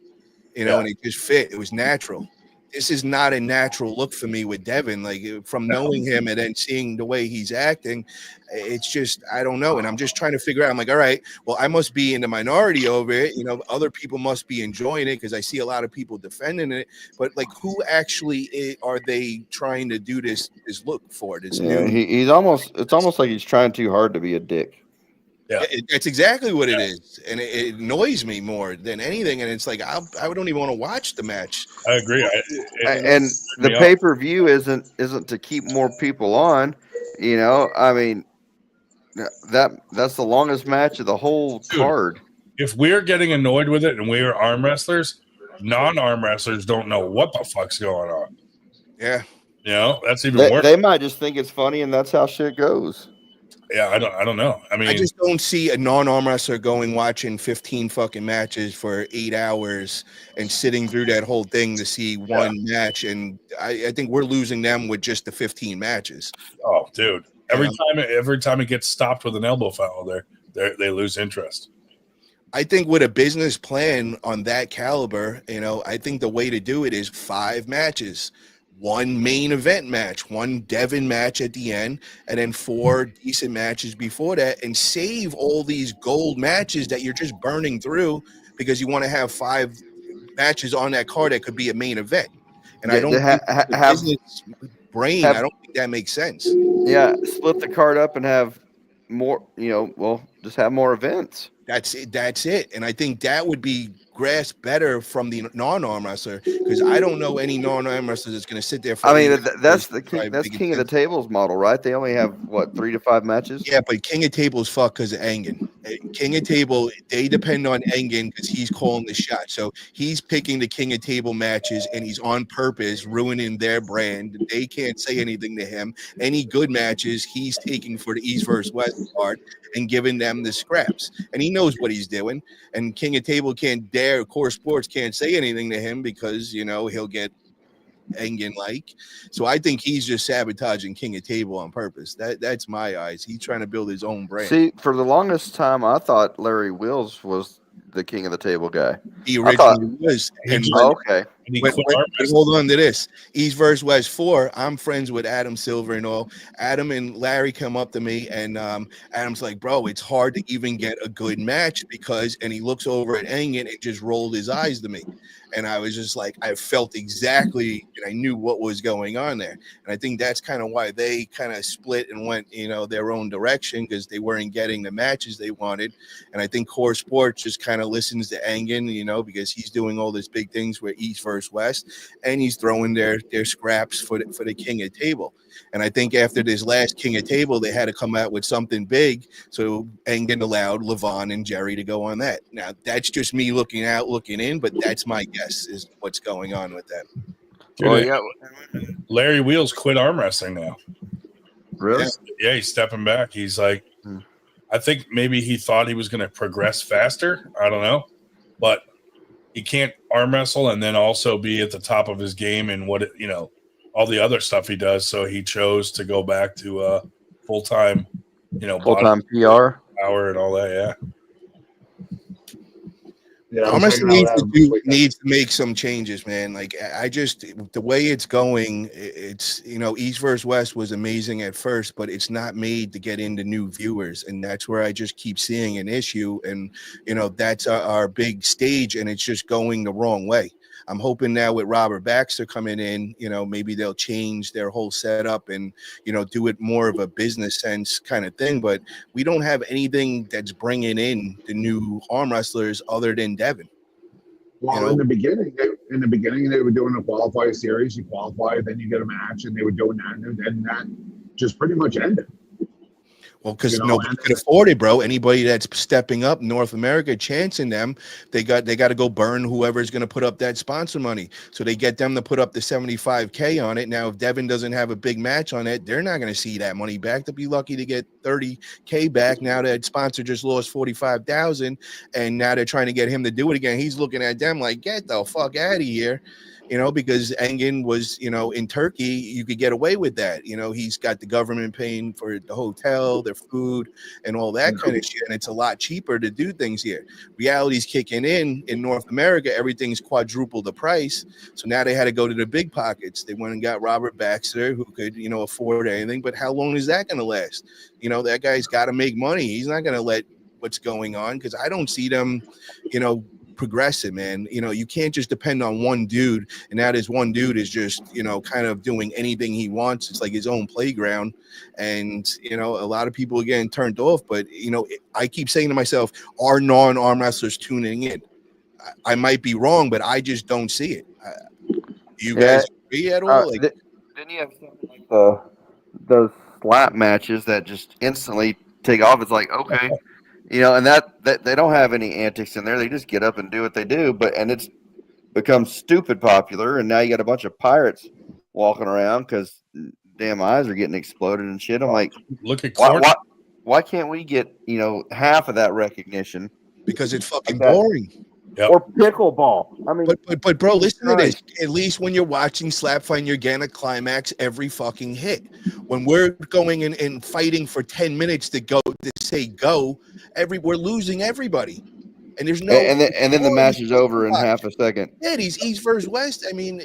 and it just fit. It was natural. This is not a natural look for me with Devin. Like, from knowing him and then seeing the way he's acting, it's just, I don't know. And I'm just trying to figure out, I'm like, all right, well, I must be in the minority over it. Other people must be enjoying it because I see a lot of people defending it. But like, who actually are they trying to do this look for? This new? It's almost like he's trying too hard to be a dick. Yeah, that's exactly what it is, and it annoys me more than anything. And it's like, I don't even want to watch the match. I agree. And the pay-per-view isn't to keep more people on. I mean, that's the longest match of the whole card. If we're getting annoyed with it and we're arm wrestlers, non-arm wrestlers don't know what the fuck's going on. Yeah, that's even worse. They might just think it's funny, and that's how shit goes. Yeah, I don't know. I mean, I just don't see a non-arm wrestler watching 15 fucking matches for 8 hours and sitting through that whole thing to see one match. And I think we're losing them with just the 15 matches. Oh, dude! Every time it gets stopped with an elbow foul, they lose interest. I think with a business plan on that caliber, I think the way to do it is 5 matches. 1 main event match, 1 Devin match at the end, and then 4 decent matches before that, and save all these gold matches that you're just burning through because you want to have 5 matches on that card that could be a main event. And I don't think the business brain, I don't think that makes sense. Yeah, split the card up and have more, just have more events. That's it. And I think that would be grasped better from the non-arm wrestler, because I don't know any non-arm wrestler that's going to sit there for. I mean, that's King of the Tables model, right? They only have 3 to 5 matches. Yeah, but King of Tables fuck because of Engen. King of Table, they depend on Engen because he's calling the shot. So he's picking the King of Table matches, and he's on purpose ruining their brand. They can't say anything to him. Any good matches, he's taking for the East versus West card and giving them the scraps. And he knows what he's doing. And King of Table can't dare, Core Sports can't say anything to him because, he'll get Engen like. So I think he's just sabotaging King of Table on purpose. That's my eyes. He's trying to build his own brand. See, for the longest time, I thought Larry Wheels was the King of the Table guy. He originally was. And okay. Hold on to this. East versus West 4. I'm friends with Adam Silver and all. Adam and Larry come up to me, and Adam's like, bro, it's hard to even get a good match because, and he looks over at Engen and just rolled his eyes to me. And I was just like, I felt exactly, and I knew what was going on there. And I think that's kind of why they kind of split and went, their own direction, because they weren't getting the matches they wanted. And I think Core Sports just kind of listens to Engen, because he's doing all these big things with East versus West, and he's throwing their scraps for the King of Table. And I think after this last King of Table, they had to come out with something big. So Engen allowed Levon and Jerry to go on that. Now, that's just me looking in, but that's my guess is what's going on with that. Larry Wheels quit arm wrestling now. Really? Yeah, he's stepping back. He's like, I think maybe he thought he was going to progress faster. I don't know. But he can't arm wrestle and then also be at the top of his game and all the other stuff he does. So he chose to go back to full-time, full-time PR power and all that. Yeah. Needs to make some changes, man. Like the way it's going, it's East versus West was amazing at first, but it's not made to get into new viewers, and that's where I just keep seeing an issue. And that's our big stage, and it's just going the wrong way. I'm hoping now with Robert Baxter coming in, maybe they'll change their whole setup and, do it more of a business sense kind of thing. But we don't have anything that's bringing in the new arm wrestlers other than Devin. Well, in the beginning, they were doing a qualifier series. You qualify, then you get a match, and they were doing that, and then that just pretty much ended. Well, because nobody could afford it, bro. Anybody that's stepping up, North America, chancing them, they got to go burn whoever's going to put up that sponsor money. So they get them to put up the $75K on it. Now, if Devin doesn't have a big match on it, they're not going to see that money back. They'll be lucky to get $30K back. Now that sponsor just lost $45,000, and now they're trying to get him to do it again. He's looking at them like, get the fuck out of here. Because Engen was, in Turkey, you could get away with that. He's got the government paying for the hotel, their food, and all that kind of shit. And it's a lot cheaper to do things here. Reality's kicking in North America. Everything's quadrupled the price. So now they had to go to the big pockets. They went and got Robert Baxter, who could, afford anything. But how long is that going to last? That guy's got to make money. He's not going to let what's going on, because I don't see them, progressive, man. You can't just depend on one dude, and now this one dude is just kind of doing anything he wants. It's like his own playground, and a lot of people are getting turned off. But I keep saying to myself, are non-arm wrestlers tuning in? I might be wrong, but I just don't see it. Do you guys agree at all? Didn't you have something like those slap matches that just instantly take off? It's like, okay. And that they don't have any antics in there. They just get up and do what they do. And it's become stupid popular. And now you got a bunch of pirates walking around because damn eyes are getting exploded and shit. I'm like, look at why can't we get half of that recognition? Because it's fucking boring. Yep. Or pickleball. I mean, but bro, listen to this. At least when you're watching slap fight, you're getting a climax every fucking hit. When we're going in and fighting for 10 minutes to say go, we're losing everybody. And there's no and then the match is over in half a second. Yeah, these East versus West. I mean,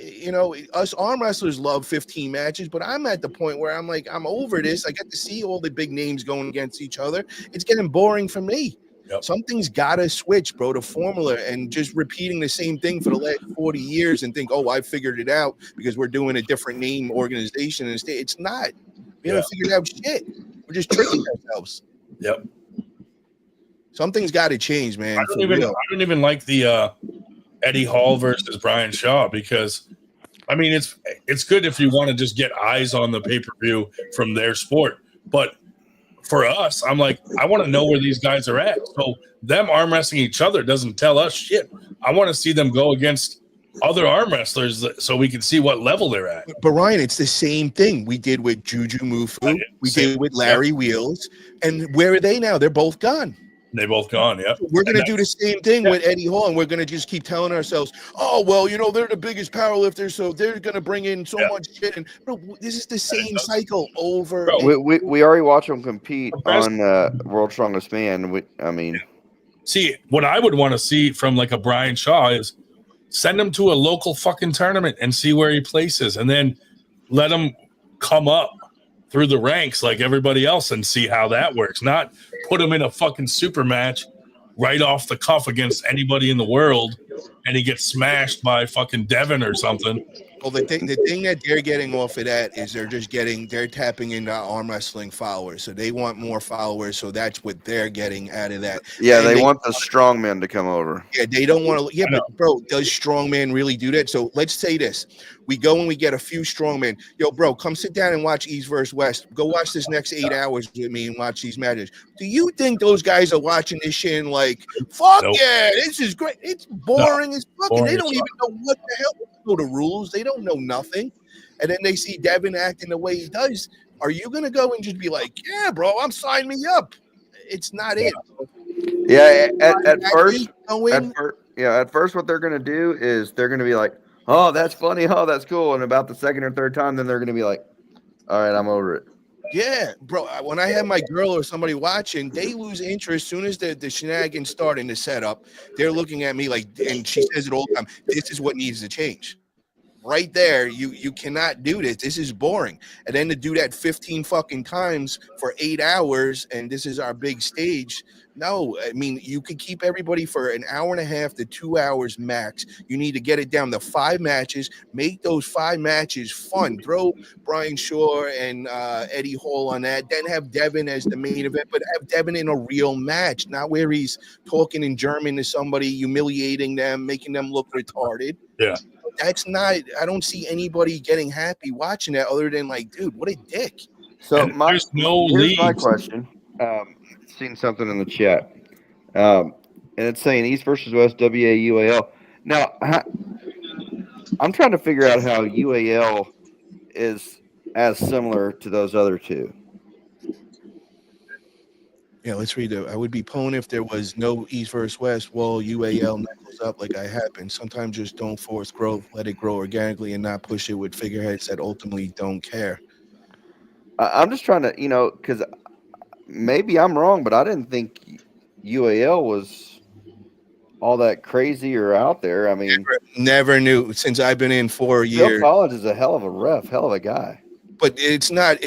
us arm wrestlers love 15 matches, but I'm at the point where I'm like, I'm over this. I get to see all the big names going against each other. It's getting boring for me. Yep. Something's got to switch, bro, to formula, and just repeating the same thing for the last 40 years and think, I figured it out because we're doing a different name organization. And it's not. We haven't figured out shit. We're just tricking ourselves. Yep. Something's got to change, man. I don't even like the Eddie Hall versus Brian Shaw, because I mean it's good if you want to just get eyes on the pay-per-view from their sport, but for us, I'm like, I want to know where these guys are at. So them arm wrestling each other doesn't tell us shit. I want to see them go against other arm wrestlers so we can see what level they're at. But Ryan, it's the same thing we did with Juju Mufu. We did with Larry Wheels. And where are they now? They're both gone. They both gone. Yep. We're going to do the same thing with Eddie Hall, and we're going to just keep telling ourselves, oh, well, they're the biggest powerlifters, so they're going to bring in so much shit. And bro, this is the same cycle over. We already watch them compete on World's Strongest Man. See, what I would want to see from like a Brian Shaw is send him to a local fucking tournament and see where he places, and then let him come up through the ranks like everybody else and see how that works. Not put him in a fucking super match right off the cuff against anybody in the world and he gets smashed by fucking Devin or something. Well, the thing that they're getting off of that is they're tapping into arm wrestling followers. So they want more followers. So that's what they're getting out of that. Yeah, and they want the strongmen to come over. Yeah, they don't want to. Yeah, but bro, does strongman really do that? So let's say this. We go and we get a few strongmen. Yo, bro, come sit down and watch East versus West. Go watch this next 8 hours with me and watch these matches. Do you think those guys are watching this shit and like, fuck yeah, this is great? It's boring as fucking. They don't even know what the hell. Know the rules. They don't know nothing. And then they see Devin acting the way he does. Are you going to go and just be like, yeah, bro, sign me up? It's not it. Yeah, at first, what they're going to do is they're going to be like, oh, that's funny. Oh, that's cool. And about the second or third time, then they're going to be like, all right, I'm over it. Yeah, bro. When I have my girl or somebody watching, they lose interest as soon as the shenanigans start in the setup. They're looking at me like, and she says it all the time, this is what needs to change. Right there, you cannot do this. This is boring. And then to do that 15 fucking times for 8 hours, and this is our big stage. No, I mean, you could keep everybody for an hour and a half to 2 hours max. You need to get it down to 5 matches. Make those 5 matches fun. Throw Brian Shaw and Eddie Hall on that. Then have Devin as the main event, but have Devin in a real match, not where he's talking in German to somebody, humiliating them, making them look retarded. Yeah. That's not, I don't see anybody getting happy watching that other than like, dude, what a dick. So here's my question. Seen something in the chat. And it's saying East versus West, WAUAL. Now, I'm trying to figure out how UAL is as similar to those other two. Yeah, let's read it. I would be pwned if there was no East versus West. Well, UAL knuckles up like I have been. Sometimes just don't force growth. Let it grow organically and not push it with figureheads that ultimately don't care. I'm just trying to, because maybe I'm wrong, but I didn't think UAL was all that crazy or out there. I mean, never knew since I've been in 4 years. Bill Collins is a hell of a ref, hell of a guy. But it's not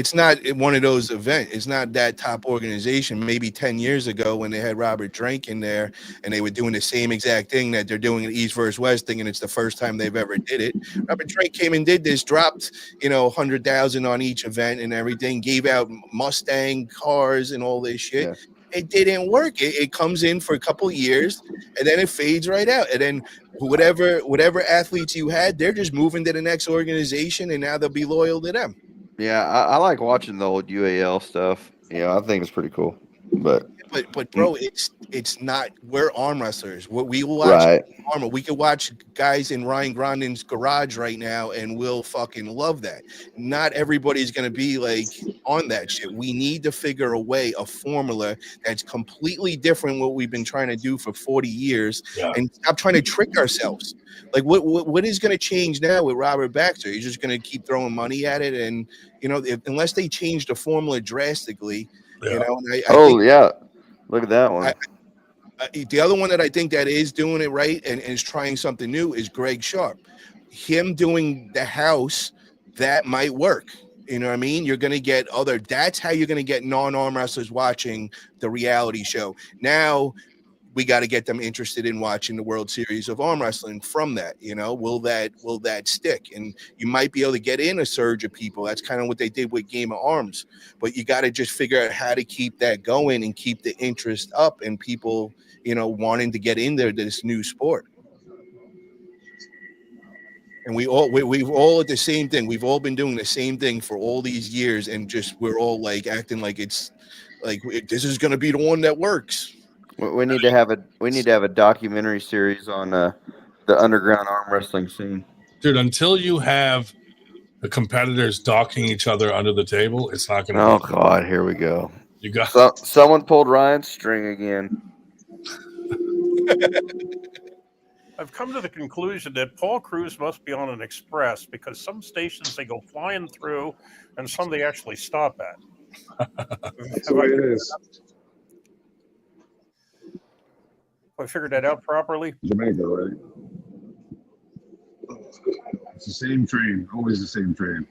one of those events. It's not that top organization. Maybe 10 years ago when they had Robert Drake in there and they were doing the same exact thing that they're doing in East versus West thing, and it's the first time they've ever did it. Robert Drake came and did this, dropped 100,000 on each event and everything, gave out Mustang cars and all this shit. Yeah. It didn't work. It comes in for a couple of years and then it fades right out. And then whatever athletes you had, they're just moving to the next organization and now they'll be loyal to them. Yeah, I like watching the old UAL stuff. I think it's pretty cool. But bro, it's not. We're arm wrestlers. We will watch armor. We could watch guys in Ryan Grondin's garage right now, and we'll fucking love that. Not everybody's gonna be like on that shit. We need to figure a formula that's completely different what we've been trying to do for 40 years, and stop trying to trick ourselves. Like what is going to change now with Robert Baxter? He's just going to keep throwing money at it, and unless they change the formula drastically, And look at that one. The other one that I think that is doing it right and is trying something new is Greg Sharp. Him doing the house, that might work. You know what I mean? You're going to get that's how you're going to get non-arm wrestlers watching the reality show. Now we got to get them interested in watching the World Series of Arm Wrestling from that. Will that stick? And you might be able to get in a surge of people. That's kind of what they did with Game of Arms. But you got to just figure out how to keep that going and keep the interest up and people, wanting to get in there to this new sport. And we've all at the same thing. We've all been doing the same thing for all these years, and we're all like acting like it's like this is going to be the one that works. We need to have a documentary series on the underground arm wrestling scene, dude. Until you have the competitors docking each other under the table, it's not going to. Oh God, here we go. You got someone pulled Ryan's string again. I've come to the conclusion that Paul Cruz must be on an express because some stations they go flying through, and some they actually stop at. That's the way it is. I figured that out properly. Jamaica, right? It's the same train, always the same train.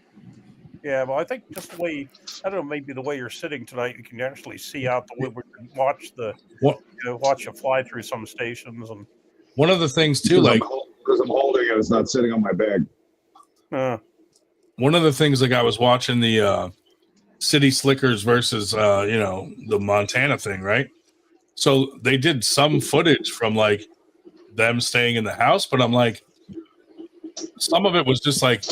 Yeah, well, I think just the way, I don't know, maybe the way you're sitting tonight, you can actually see out the way we can watch watch you fly through some stations. And one of the things too, because I'm holding it, it's not sitting on my bag. One of the things, like I was watching the City Slickers versus the Montana thing, right? So they did some footage from like them staying in the house, but I'm like, some of it was just like,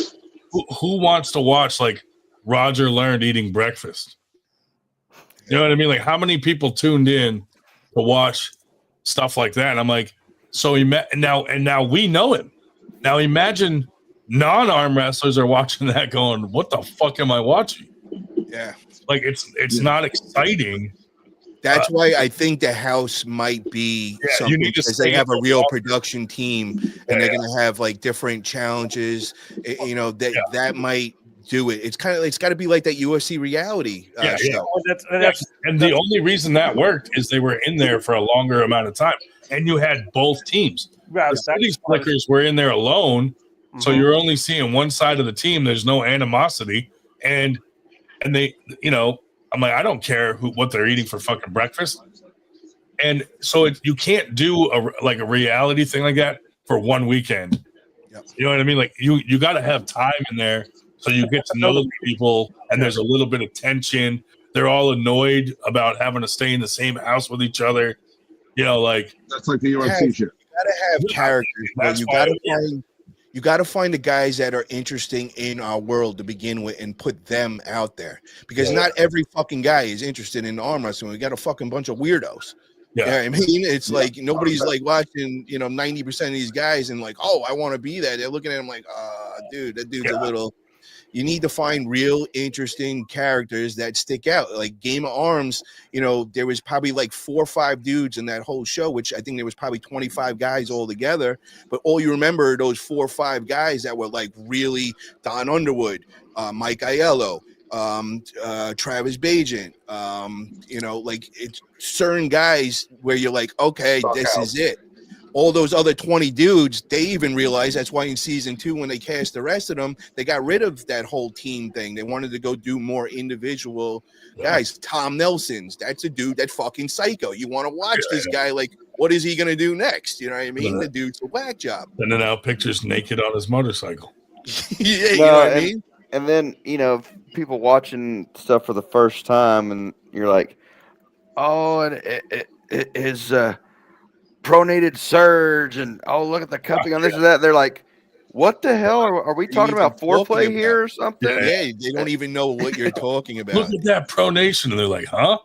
who wants to watch like Roger Learned eating breakfast? You know what I mean? Like, how many people tuned in to watch stuff like that? And I'm like, so now we know him. Now imagine non-arm wrestlers are watching that, going, "What the fuck am I watching?" Yeah, like it's not exciting. That's why I think the house might be something, because they have a real production team, and they're going to have like different challenges. That might do it. It's got to be like that UFC reality show. And the only reason that worked is they were in there for a longer amount of time, and you had both teams. The City Slickers were in there alone, so you're only seeing one side of the team. There's no animosity, and they, I'm like, I don't care what they're eating for fucking breakfast. And so you can't do a reality thing like that for one weekend. Yep. You know what I mean? Like you got to have time in there so you get to know the people, and there's a little bit of tension. They're all annoyed about having to stay in the same house with each other. That's like the UFC shit. You gotta have characters. You got to find the guys that are interesting in our world to begin with and put them out there, because not every fucking guy is interested in arm wrestling. We got a fucking bunch of weirdos. Yeah. You know what I mean, it's like nobody's like watching, 90% of these guys and like, oh, I want to be that. They're looking at him like, dude, that dude's a little. You need to find real interesting characters that stick out. Like Game of Arms, there was probably like 4 or 5 dudes in that whole show, which I think there was probably 25 guys all together. But all you remember are those 4 or 5 guys that were like really Don Underwood, Mike Aiello, Travis Bajent, like it's certain guys where you're like, okay, this is it. All those other 20 dudes, they even realized that's why in season 2, when they cast the rest of them, they got rid of that whole team thing. They wanted to go do more individual guys. Tom Nelson's, that's a dude that's fucking psycho. You want to watch this guy, like, what is he going to do next? You know what I mean? The dude's a whack job. And then out pictures naked on his motorcycle. You know what I mean? And then, people watching stuff for the first time, and you're like, oh, and it is pronated surge, and look at the cupping on this or that. They're like, what the hell are we talking about? Foreplay here or something? Yeah, they don't even know what you're talking about. Look at that pronation, and they're like, huh?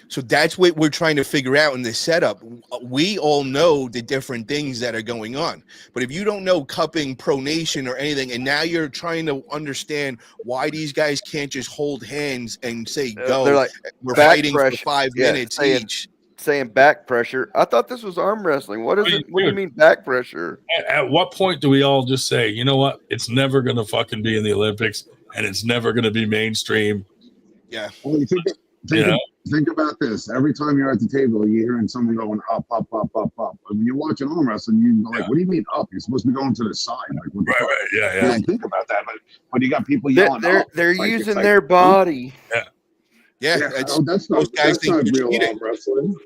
So that's what we're trying to figure out in this setup. We all know the different things that are going on, but if you don't know cupping, pronation, or anything, and now you're trying to understand why these guys can't just hold hands and say go, they're like, we're fighting for 5 minutes each. Saying back pressure. I thought this was arm wrestling. What is it? What do you mean back pressure? At what point do we all just say, you know what? It's never going to fucking be in the Olympics, and it's never going to be mainstream. Yeah. Well, think about this. Every time you're at the table, you're hearing someone going up, up, up, up, up. But when you're watching arm wrestling, you're like, what do you mean up? You're supposed to be going to the side. Like, what the fuck? Yeah. You don't think about that, but you got people yelling up. They're using their body. Yeah, that's not real arm wrestling.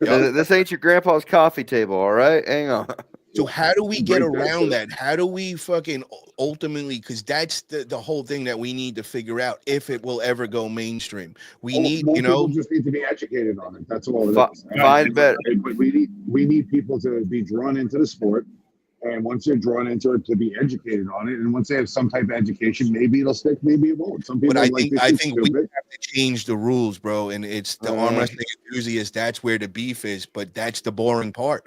This ain't your grandpa's coffee table, all right? Hang on. So how do we get around that? How do we fucking ultimately, because that's the whole thing that we need to figure out if it will ever go mainstream. We need, people just need to be educated on it. That's all it is. Find better. We need people to be drawn into the sport. And once you're drawn into it, to be educated on it, and once they have some type of education, maybe it'll stick, maybe it won't. Some people, but I think we have to change the rules, bro. And it's the arm wrestling enthusiasts. That's where the beef is, but that's the boring part.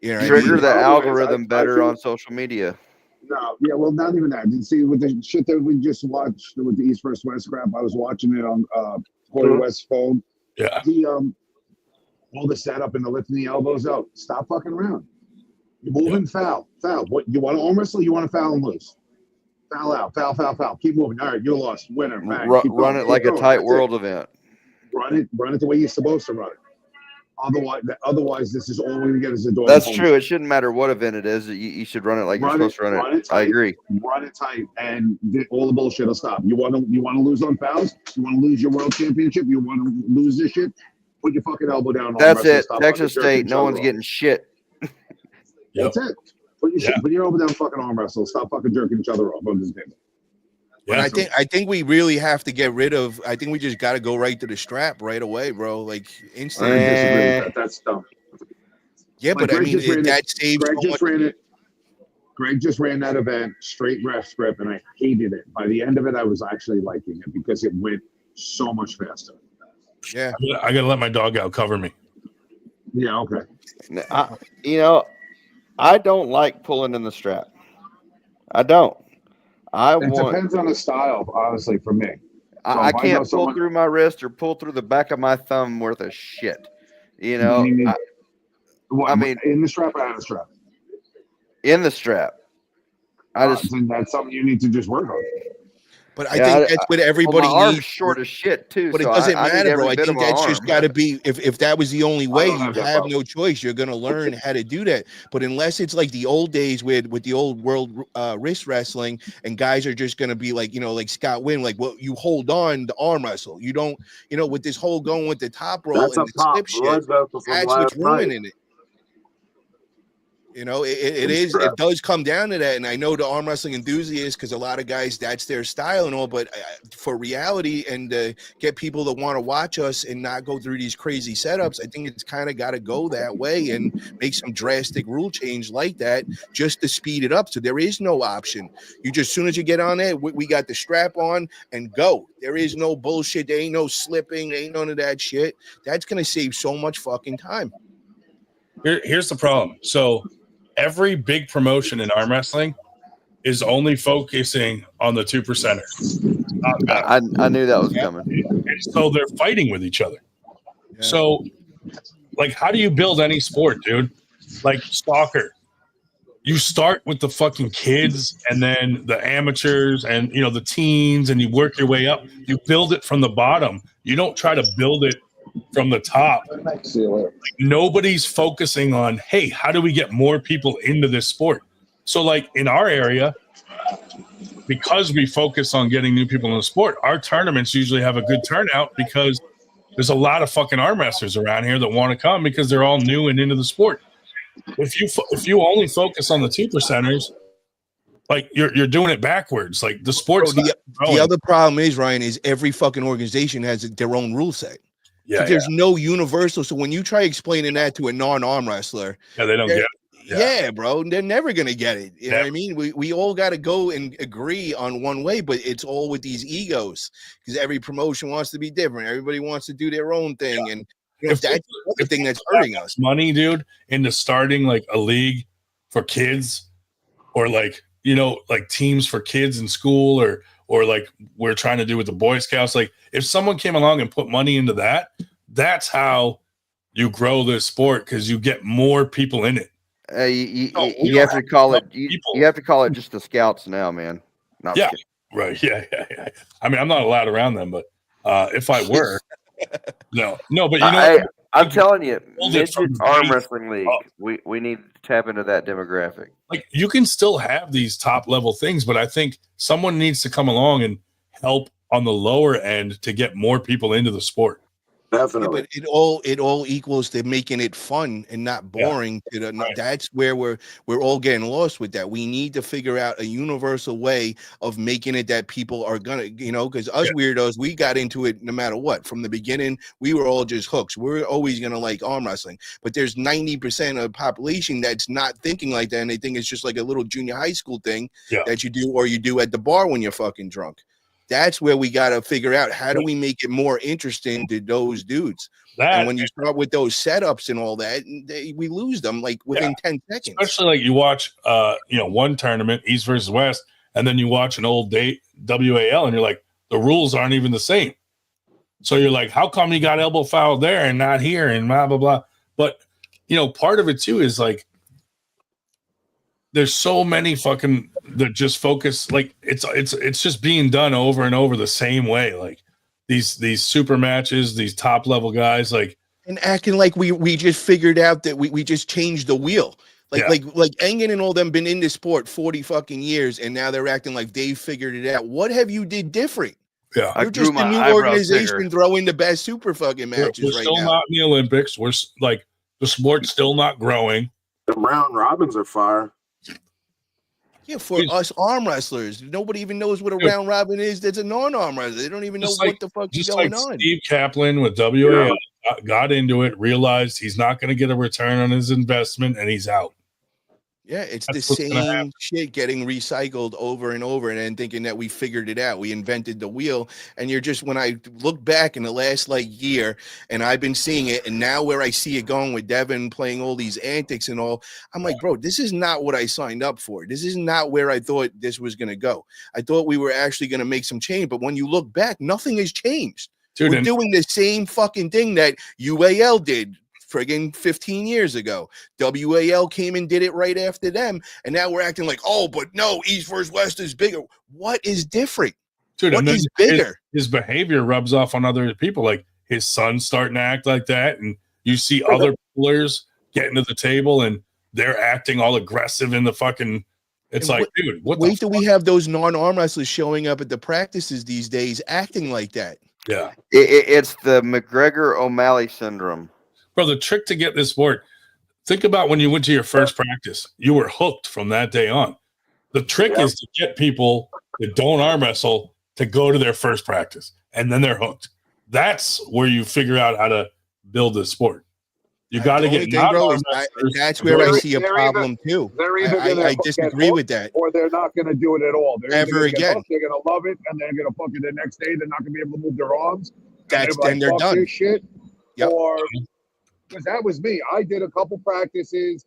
Trigger the algorithm better on social media. No, yeah, well, not even that. You see, with the shit that we just watched with the East vs. West crap, I was watching it on Corey West's phone. Yeah. all the setup and the lifting the elbows out. Stop fucking around. You're moving, foul. What you want to arm wrestle? You want to foul and lose? Foul out, foul. Keep moving. All right, you lost. Winner. Bang. Keep Run going, it keep like a going. tight That's world it. event. Run it the way you're supposed to run it. Otherwise, this is all we're gonna get is a dog. That's true. It shouldn't matter what event it is. You should run it like you're supposed to run it. Tight, I agree. Run it tight, and all the bullshit will stop. You want to lose on fouls? You want to lose your world championship? You want to lose this shit? Put your fucking elbow down. That's it. Texas State. No one's getting shit. That's it. Put your elbow down. Fucking arm wrestle. Stop fucking jerking each other off on this game. Yeah, I think we really have to get rid of. I think we just got to go right to the strap right away, bro. Like instantly. I disagree with that. That's dumb. Yeah, but I mean that saves. Greg just ran that event straight ref script, and I hated it. By the end of it, I was actually liking it because it went so much faster. Yeah, I gotta let my dog out cover me. Yeah, okay. I don't like pulling in the strap. I don't. Depends on the style, honestly, for me. So I can't pull through my wrist or pull through the back of my thumb worth of shit. You know, I mean, in the strap or out of the strap? In the strap. That's something you need to just work on. But I think that's what everybody my arm's needs. short as shit too. But it doesn't matter, bro. I think that's just got to be. If that was the only way, you have no choice. You're gonna learn how to do that. But unless it's like the old days with the old world wrist wrestling, and guys are just gonna be like, like Scott Wynn, like, well, you hold on the arm wrestle. You don't, with this whole going with the top roll and the slip shit. That's what's ruining it. It does come down to that. And I know the arm wrestling enthusiasts, because a lot of guys, that's their style and all, but for reality and get people that want to watch us and not go through these crazy setups, I think it's kind of got to go that way and make some drastic rule change like that just to speed it up. So there is no option. You just, as soon as you get on there, we got the strap on and go. There is no bullshit. There ain't no slipping. There ain't none of that shit. That's going to save so much fucking time. Here's the problem. So every big promotion in arm wrestling is only focusing on the 2%er. I knew that was coming. And so they're fighting with each other. Yeah. So, like, how do you build any sport, dude? Like soccer. You start with the fucking kids and then the amateurs and, the teens, and you work your way up. You build it from the bottom. You don't try to build it from the top. Like, nobody's focusing on, hey, how do we get more people into this sport? So like in our area, because we focus on getting new people in the sport, our tournaments usually have a good turnout because there's a lot of fucking arm wrestlers around here that want to come because they're all new and into the sport. If you only focus on the 2%ers, like you're doing it backwards. Like the sport's the other problem is, Ryan, is every fucking organization has their own rule set. Yeah, there's no universal. So when you try explaining that to a non-arm wrestler, they don't get it. Yeah, bro, they're never gonna get it. You know what I mean? We all got to go and agree on one way, but it's all with these egos because every promotion wants to be different. Everybody wants to do their own thing, and that's the thing that's hurting us. Money, dude, into starting like a league for kids, or like like teams for kids in school, or like we're trying to do with the Boy Scouts. Like if someone came along and put money into that, that's how you grow this sport because you get more people in it. You have to call it. You have to call it just the Scouts now, man. Right. Yeah. I mean, I'm not allowed around them, but if I were, no. But I'm telling you, midget arm wrestling league. We need to tap into that demographic. Like you can still have these top level things, but I think someone needs to come along and help on the lower end to get more people into the sport. Definitely. Yeah, but it all equals to making it fun and not boring. Right. That's where we're all getting lost with that. We need to figure out a universal way of making it that people are gonna, because us weirdos, we got into it no matter what. From the beginning, we were all just hooks. We're always gonna like arm wrestling. But there's 90% of the population that's not thinking like that, and they think it's just like a little junior high school thing that you do or you do at the bar when you're fucking drunk. That's where we got to figure out how do we make it more interesting to those dudes. And when you start with those setups and all that, we lose them like within 10 seconds. Especially like you watch, one tournament, East versus West, and then you watch an old date WAL, and you're like, the rules aren't even the same. So you're like, how come you got elbow fouled there and not here and blah, blah, blah. But, part of it too is like, there's so many fucking that just focus, like it's just being done over and over the same way. Like these super matches, these top level guys, like, and acting like we just figured out that we just changed the wheel. Like Engen and all them been in this sport 40 fucking years, and now they're acting like they figured it out. What have you did different? Yeah, you're just a new organization throwing the best super fucking matches we're right still now. not in the Olympics. We're like the sport's still not growing. The round robins are fire. Yeah, for us arm wrestlers, nobody even knows what a round robin is. That's a non-arm wrestler. They don't even know what the fuck is going on. Steve Kaplan with WAL got into it, realized he's not going to get a return on his investment, and he's out. Yeah, it's the same shit getting recycled over and over, and then thinking that we figured it out. We invented the wheel. And you're just, when I look back in the last year, and I've been seeing it, and now where I see it going with Devin playing all these antics and all, I'm like, bro, this is not what I signed up for. This is not where I thought this was going to go. I thought we were actually going to make some change, but when you look back, nothing has changed. Dude, we're doing the same fucking thing that UAL did friggin' 15 years ago. WAL came and did it right after them, and now we're acting like, oh, but no, East versus West is bigger. What is different? Dude, what is bigger? His behavior rubs off on other people. Like his son's starting to act like that, and you see other pullers getting to the table, and they're acting all aggressive in the fucking. It's like, dude, what? Wait till we have those non-arm wrestlers showing up at the practices these days, acting like that. Yeah, it's the McGregor O'Malley syndrome. Bro, the trick to get this sport, think about when you went to your first practice. You were hooked from that day on. The trick is to get people that don't arm wrestle to go to their first practice, and then they're hooked. That's where you figure out how to build this sport. You got to get that's where I see a problem too. I disagree with that. Or they're not going to do it at all. They're ever again. They're going to love it, and they're going to fucking the next day. They're not going to be able to move their arms. Then they're done. Shit. Yep. Or because that was me. I did a couple practices.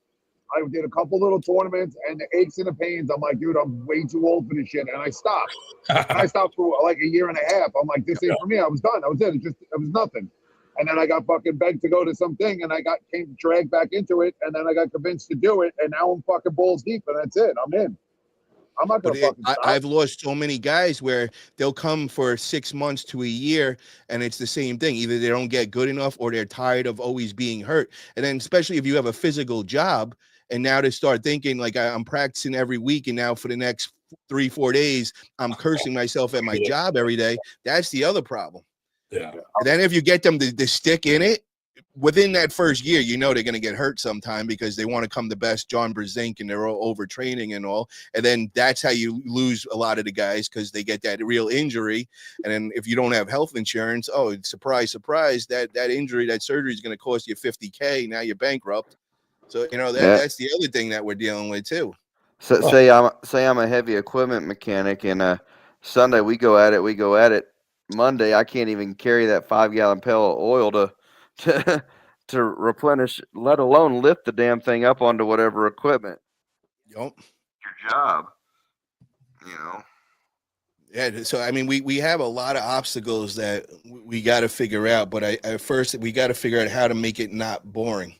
I did a couple little tournaments, and the aches and the pains. I'm like, dude, I'm way too old for this shit, and I stopped. I stopped for like a year and a half. I'm like, this ain't for me. I was done. I was in. It was nothing. And then I got fucking begged to go to something, and I came dragged back into it, and then I got convinced to do it, and now I'm fucking balls deep, and that's it. I'm in. I'm not gonna fucking stop. I've lost so many guys where they'll come for 6 months to a year, and it's the same thing. Either they don't get good enough, or they're tired of always being hurt. And then, especially if you have a physical job, and now to start thinking like I'm practicing every week, and now for the next 3-4 days, I'm cursing myself at my job every day. That's the other problem. Yeah. And then if you get them to stick in it, within that first year, they're going to get hurt sometime because they want to come the best John Brzezinski and they're all overtraining and all. And then that's how you lose a lot of the guys, because they get that real injury. And then if you don't have health insurance, surprise, surprise, that injury, that surgery is going to cost you $50K. Now you're bankrupt. So, that's the other thing that we're dealing with too. So say I'm a heavy equipment mechanic, and Sunday we go at it. Monday, I can't even carry that 5-gallon pail of oil to replenish, let alone lift the damn thing up onto whatever equipment. Yep. Your job. Yeah. So, I mean, we have a lot of obstacles that we got to figure out, but first we got to figure out how to make it not boring,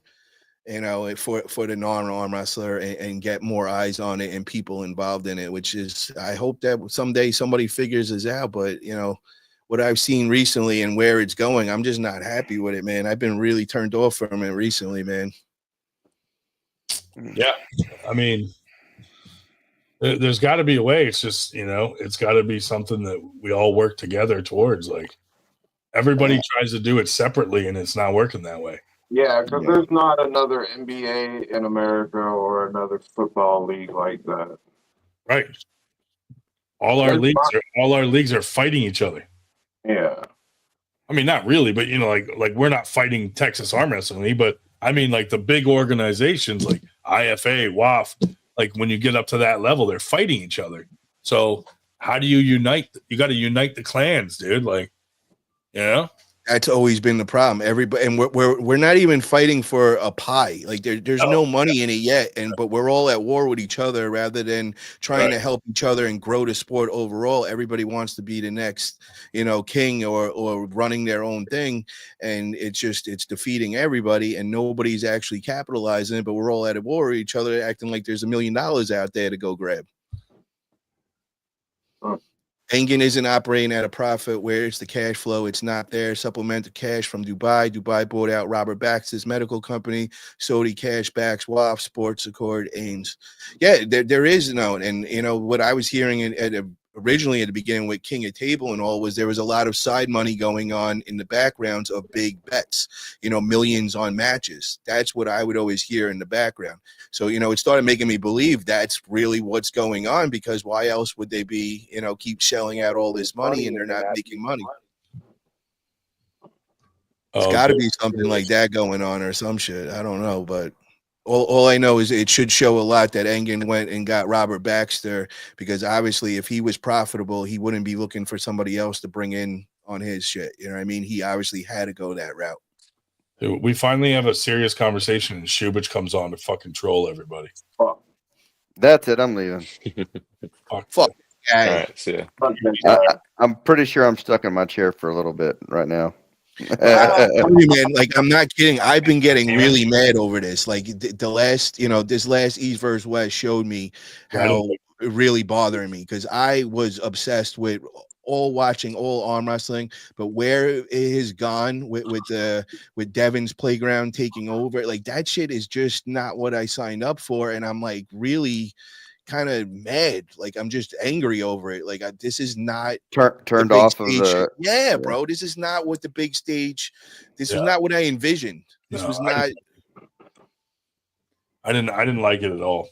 for the non-arm wrestler, and get more eyes on it and people involved in it, which is, I hope that someday somebody figures this out. But, what I've seen recently and where it's going, I'm just not happy with it, man. I've been really turned off from it recently, man. Yeah. I mean, there's got to be a way. It's just, it's got to be something that we all work together towards. Like, everybody tries to do it separately, and it's not working that way. Yeah, because there's not another NBA in America or another football league like that. Right. All our leagues are fighting each other. Yeah. I mean, not really, but like we're not fighting Texas Arm Wrestling League, but I mean, like the big organizations like IFA, WAF, like when you get up to that level, they're fighting each other. So how do you unite? You got to unite the clans, dude. Like, That's always been the problem. Everybody, and we're not even fighting for a pie. Like there's no money in it yet, but we're all at war with each other rather than trying to help each other and grow the sport overall. Everybody wants to be the next, king or running their own thing, and it's defeating everybody, and nobody's actually capitalizing it. But we're all at war with each other, acting like there's $1 million out there to go grab. Engen isn't operating at a profit. Where's the cash flow? It's not there. Supplemental cash from Dubai. Dubai bought out Robert Baxter's medical company. Saudi cash backs WAF, Sports Accord, Ames. Yeah, there is no. And, what I was hearing originally at the beginning with King of Table and all was there was a lot of side money going on in the backgrounds of big bets, millions on matches. That's what I would always hear in the background. So, it started making me believe that's really what's going on, because why else would they be, keep shelling out all this money and they're not making money? It's got to be something like that going on or some shit. I don't know, but all I know is it should show a lot that Engen went and got Robert Baxter, because obviously if he was profitable, he wouldn't be looking for somebody else to bring in on his shit. You know what I mean? He obviously had to go that route. We finally have a serious conversation and Shubich comes on to fucking troll everybody. That's it. I'm leaving. Fuck. All right, see ya. I'm pretty sure I'm stuck in my chair for a little bit right now. Man, like I'm not kidding. I've been getting really mad over this. Like the last, this last East versus West showed me how it really bothering me, because I was obsessed with watching all arm wrestling, but where it has gone with Devin's Playground taking over, like that shit is just not what I signed up for, and I'm like really kind of mad. Like I'm just angry over it. Like this is not turned off of the bro. This is not what the big stage. This was not what I envisioned. This was not. I didn't like it at all.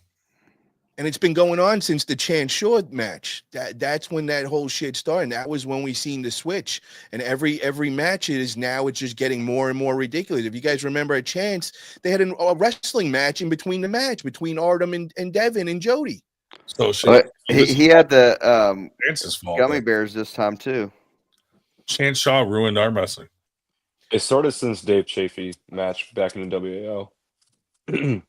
And it's been going on since the Chance Shaw match. That's when that whole shit started. That was when we seen the switch. And every match it's just getting more and more ridiculous. If you guys remember at Chance, they had a wrestling match in between the match between Artem and Devin and Jody. So he had the Chance's fault, gummy bears this time too. Chance Shaw ruined arm wrestling. It started since Dave Chafee match back in the WAO.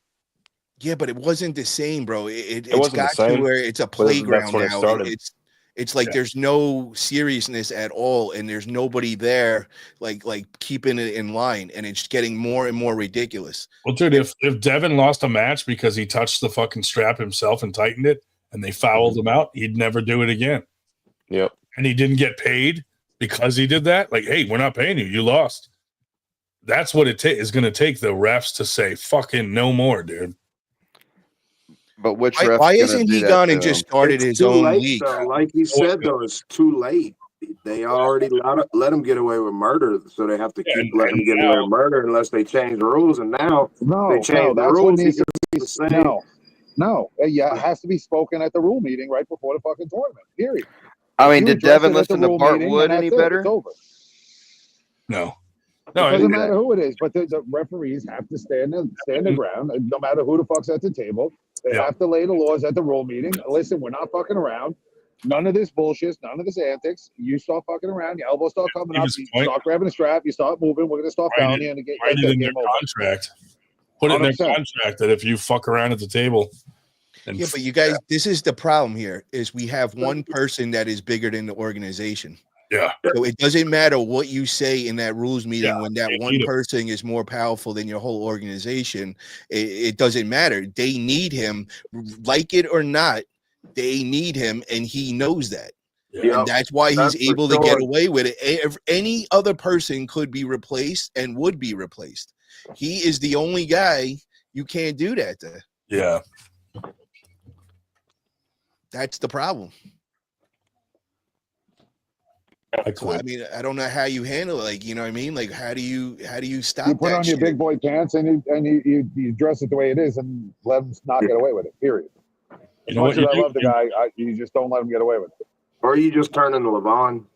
Yeah, but it wasn't the same, bro. It's wasn't got the same, to where it's a playground that's when now. it started. It's like there's no seriousness at all, and there's nobody there like keeping it in line, and it's getting more and more ridiculous. Well, dude, if Devin lost a match because he touched the fucking strap himself and tightened it, and they fouled him out, he'd never do it again. Yep. And he didn't get paid because he did that. Like, hey, we're not paying you. You lost. That's what it is going to take the refs to say, fucking no more, dude. But why isn't he gone and just started his own league? Though. Like you said, though, it's too late. They already let him get away with murder, so they have to keep letting him get away with murder unless they change the rules. And now they change the rules. No, yeah, it has to be spoken at the rule meeting right before the fucking tournament. Period. I mean, did Devin listen to Bart Wood any better? No. It doesn't matter who it is, but the referees have to stand the ground, no matter who the fuck's at the table. They have to lay the laws at the rule meeting. Listen, we're not fucking around. None of this bullshit, none of this antics. You start fucking around, your elbows start coming up, you start grabbing the strap, you start moving, we're going to start fouling you and get in their contract. Put it in their contract that if you fuck around at the table. Yeah, but you guys, this is the problem here, is we have one person that is bigger than the organization. Yeah. So it doesn't matter what you say in that rules meeting when that one person is more powerful than your whole organization. It doesn't matter. They need him, like it or not. They need him, and he knows that. Yeah. And that's why he's able to get away with it. If any other person could be replaced and would be replaced. He is the only guy you can't do that to. Yeah. That's the problem. I mean, I don't know how you handle it. Like, you know what I mean? Like, how do you stop? You put on your big boy pants and you dress it the way it is and let him not get away with it. Period. As much as I love the guy, you just don't let him get away with it. Or you just turn into Levon.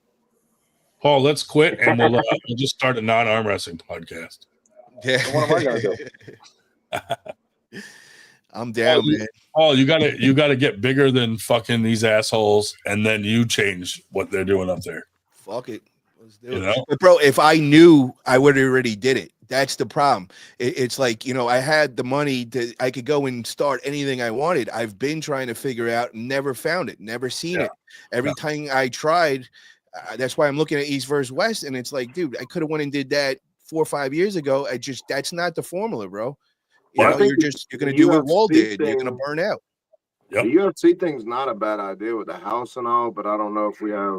Paul, let's quit and we'll just start a non-arm wrestling podcast. Yeah. So what am I gonna do? I'm down, man. Paul, you gotta get bigger than fucking these assholes, and then you change what they're doing up there. Fuck it. Let's do You it. know? But bro, if I knew, I would have already did it. That's the problem. It's like, you know, I had the money that I could go and start anything I wanted. I've been trying to figure out, never found it, never seen it. Every time I tried, that's why I'm looking at East versus West, and it's like, dude, I could have went and did that 4 or 5 years ago. That's not the formula, bro. You Well, I know, think you're gonna do what Wall did. You're gonna thing, burn out. Yep. the UFC thing's not a bad idea with the house and all, but I don't know if we have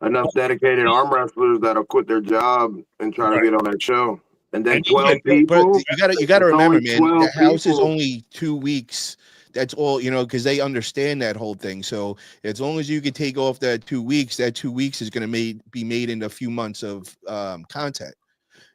enough dedicated arm wrestlers that'll quit their job and try to get on that show. And then And 12 But people. you gotta It's remember, only man, 12 the house is people. only 2 weeks. That's all, you know, because they understand that whole thing. So as long as you can take off that 2 weeks, that 2 weeks is going to be made in a few months of content.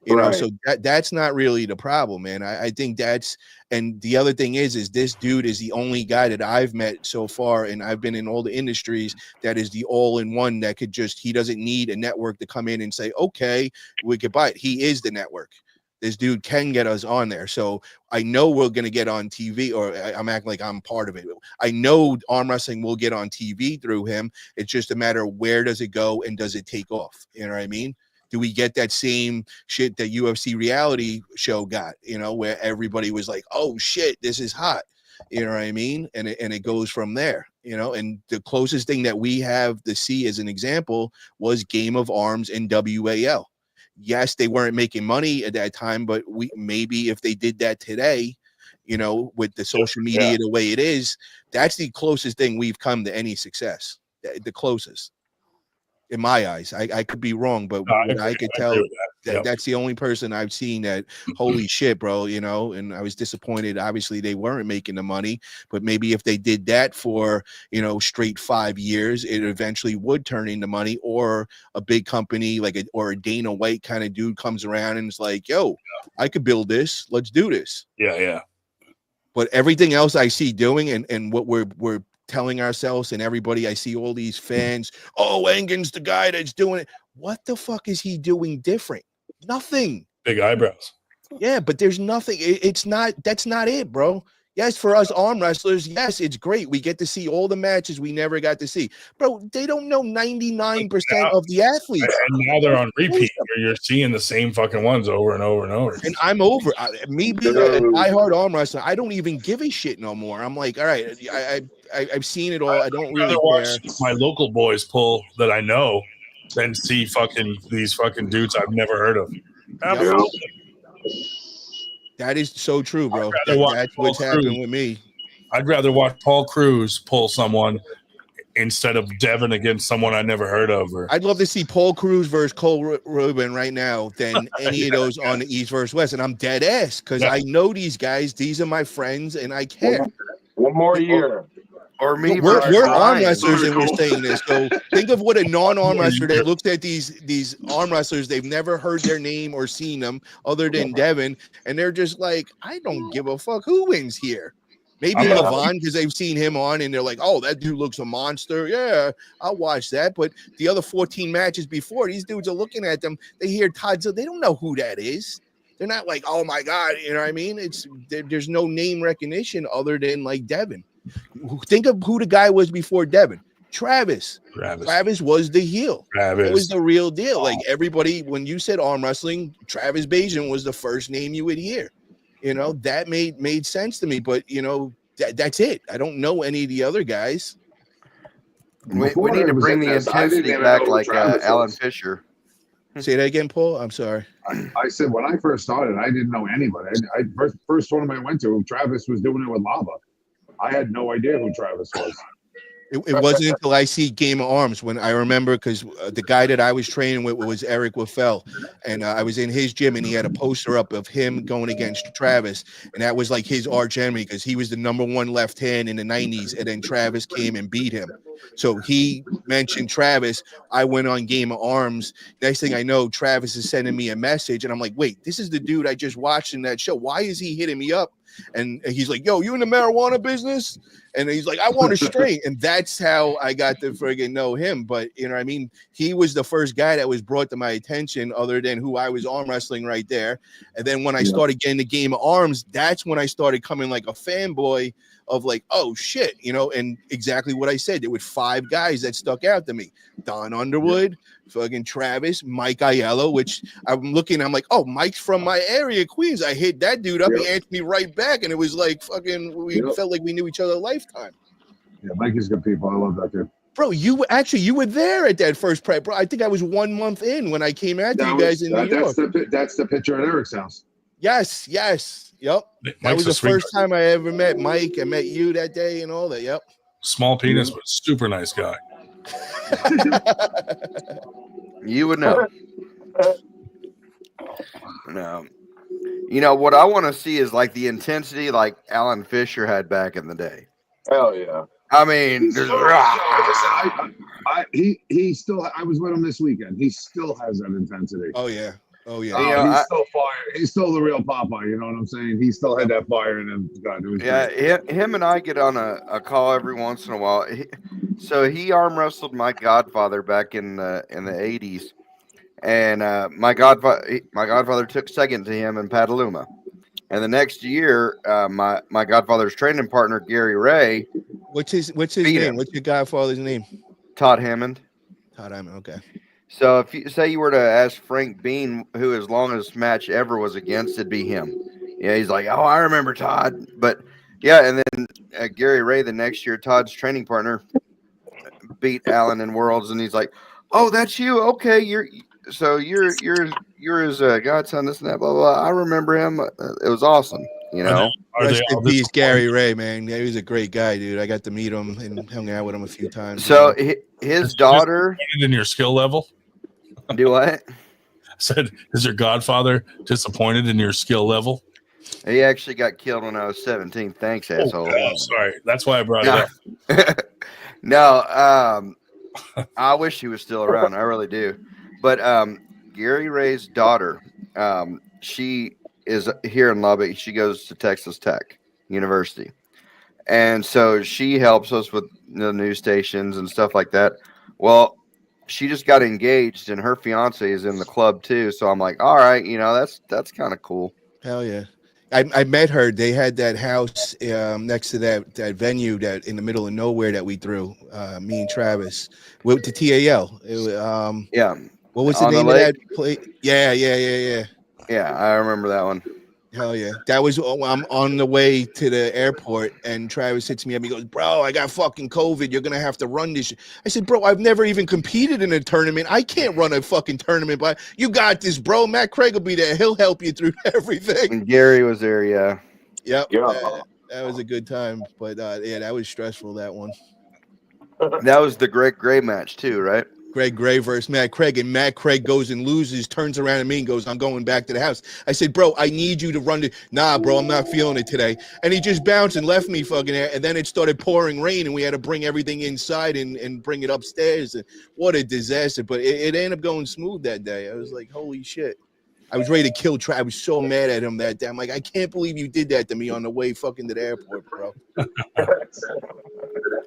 You know, Right. so that's not really the problem, man. I think that's, and the other thing is this dude is the only guy that I've met so far, and I've been in all the industries, that is the all-in-one that could just, he doesn't need a network to come in and say, okay, we could buy it. He is the network. This dude can get us on there. So I know we're going to get on TV, or I'm acting like I'm part of it. I know arm wrestling will get on TV through him. It's just a matter of where does it go and does it take off? You know what I mean? Do we get that same shit that UFC reality show got, you know, where everybody was like, oh shit, this is hot. You know what I mean? And it goes from there, you know, and the closest thing that we have to see as an example was Game of Arms and WAL. Yes, they weren't making money at that time, but maybe if they did that today, you know, with the social media the way it is, that's the closest thing we've come to any success. The closest. In my eyes, I could be wrong, but I could tell that's the only person I've seen that, holy shit, bro, you know, and I was disappointed. Obviously, they weren't making the money, but maybe if they did that for, you know, straight 5 years, it eventually would turn into money, or a big company like or a Dana White kind of dude comes around and is like, yo, I could build this. Let's do this. Yeah. But everything else I see doing and what we're telling ourselves, and everybody, I see all these fans, oh, Engen's the guy that's doing it. What the fuck is he doing different? Nothing. Big eyebrows. Yeah, but there's nothing. It's not, that's not it, bro. Yes, for us arm wrestlers, yes, it's great. We get to see all the matches we never got to see. Bro, they don't know 99% of the athletes. And now they're on repeat. You're seeing the same fucking ones over and over and over. And I'm over. Me being a diehard arm wrestler, I don't even give a shit no more. I'm like, all right, I've seen it all. I don't really care. My local boys pull that I know than see these fucking dudes I've never heard of. Absolutely. That is so true, bro. That's what's happening with me. I'd rather watch Paul Cruz pull someone instead of Devin against someone I never heard of. I'd love to see Paul Cruz versus Cole Rubin right now than any of those on the East versus West. And I'm dead ass because I know these guys. These are my friends, and I care. One more year. Or me. We're arm wrestlers, and we're saying this. So think of what a non-arm wrestler that looks at these arm wrestlers. They've never heard their name or seen them other than Devin, and they're just like, I don't give a fuck who wins here. Maybe Levon, because they've seen him on, and they're like, oh, that dude looks a monster. Yeah, I'll watch that. But the other 14 matches before, these dudes are looking at them. They hear Todd Zilla. They don't know who that is. They're not like, oh my God, you know what I mean? There's no name recognition other than like Devin. Think of who the guy was before Devin. Travis was the heel. It was the real deal. Like everybody, when you said arm wrestling, Travis Bajan was the first name you would hear. You know, that made sense to me. But you know, that's it. I don't know any of the other guys. We need to bring the intensity back like Alan Fisher. Say that again, Paul. I'm sorry. I said when I first started, I didn't know anybody. First tournament I went to, Travis was doing it with Lava. I had no idea who Travis was. It wasn't until I see Game of Arms when I remember, because the guy that I was training with was Eric Waffel, and I was in his gym, and he had a poster up of him going against Travis, and that was like his arch enemy because he was the #1 left hand in the 90s, and then Travis came and beat him. So he mentioned Travis. I went on Game of Arms. Next thing I know, Travis is sending me a message, and I'm like, wait, this is the dude I just watched in that show. Why is he hitting me up? And he's like, yo, you in the marijuana business? And he's like, I want a straight. And that's how I got to friggin' know him. But, you know what I mean? He was the first guy that was brought to my attention other than who I was arm wrestling right there. And then when I started getting the Game of Arms, that's when I started coming like a fanboy of like, oh, shit, you know, and exactly what I said. There were 5 guys that stuck out to me. Don Underwood, fucking Travis, Mike Aiello, which I'm looking, I'm like, oh, Mike's from my area, Queens. I hit that dude up. He answered me right back, and it was like fucking, we felt like we knew each other a lifetime. Yeah, Mike is good people. I love that dude. Bro, you were there at that first prep, bro. I think I was 1 month in when I came after you guys in New York. That's the picture at Eric's house. Yes. Yep. That was the first time I ever met Mike. I met you that day and all that. Yep. Small penis, but super nice guy. You would know. No. You know, what I want to see is like the intensity like Alan Fisher had back in the day. Hell yeah. I mean, he still. I was with him this weekend. He still has that intensity. Oh yeah. You know, he's still fire. He's still the real Popeye. You know what I'm saying? He still had that fire in him. God, it was great. Him and I get on a call every once in a while. He arm wrestled my godfather back in the 80s, and my godfather took second to him in Petaluma. And the next year, my godfather's training partner Gary Ray. What's his name? What's your godfather's name? Todd Hammond. Todd Hammond. Okay. So if you say you were to ask Frank Bean who his longest match ever was against, it'd be him. Yeah, he's like, oh, I remember Todd. But yeah, and then Gary Ray the next year, Todd's training partner, beat Allen in Worlds, and he's like, oh, that's you. Okay, you're his godson, this and that, blah, blah, blah. I remember him. It was awesome, you know. Rest in peace, Gary Ray, man. Yeah, he was a great guy, dude. I got to meet him and hung out with him a few times. So his daughter. In your skill level? Do what? I said, is your godfather disappointed in your skill level? He actually got killed when I was 17. Thanks, asshole. Oh, sorry. That's why I brought it up. No, I wish he was still around. I really do. But Gary Ray's daughter, she is here in Lubbock. She goes to Texas Tech University. And so she helps us with the news stations and stuff like that. Well, she just got engaged and her fiance is in the club too. So I'm like, all right, you know, that's kind of cool. Hell yeah. I met her. They had that house next to that venue that in the middle of nowhere that we threw. Me and Travis went to TAL. Yeah. What was the name of that place? Yeah. Yeah, I remember that one. Hell yeah. That was, I'm on the way to the airport and Travis hits me up. He goes, bro, I got fucking COVID. You're going to have to run this. I said, bro, I've never even competed in a tournament. I can't run a fucking tournament, but you got this, bro. Matt Craig will be there. He'll help you through everything. And Gary was there, yeah. Yep. That was a good time. But yeah, that was stressful, that one. That was the Greg Gray match too, right? Greg Gray versus Matt Craig, and Matt Craig goes and loses, turns around at me and goes, I'm going back to the house. I said, bro, I need you to run the, nah, bro, I'm not feeling it today. And he just bounced and left me fucking there, and then it started pouring rain, and we had to bring everything inside and bring it upstairs, and what a disaster. But it ended up going smooth that day. I was like, holy shit. I was ready to kill Travis. I was so mad at him that day. I'm like, I can't believe you did that to me on the way fucking to the airport, bro.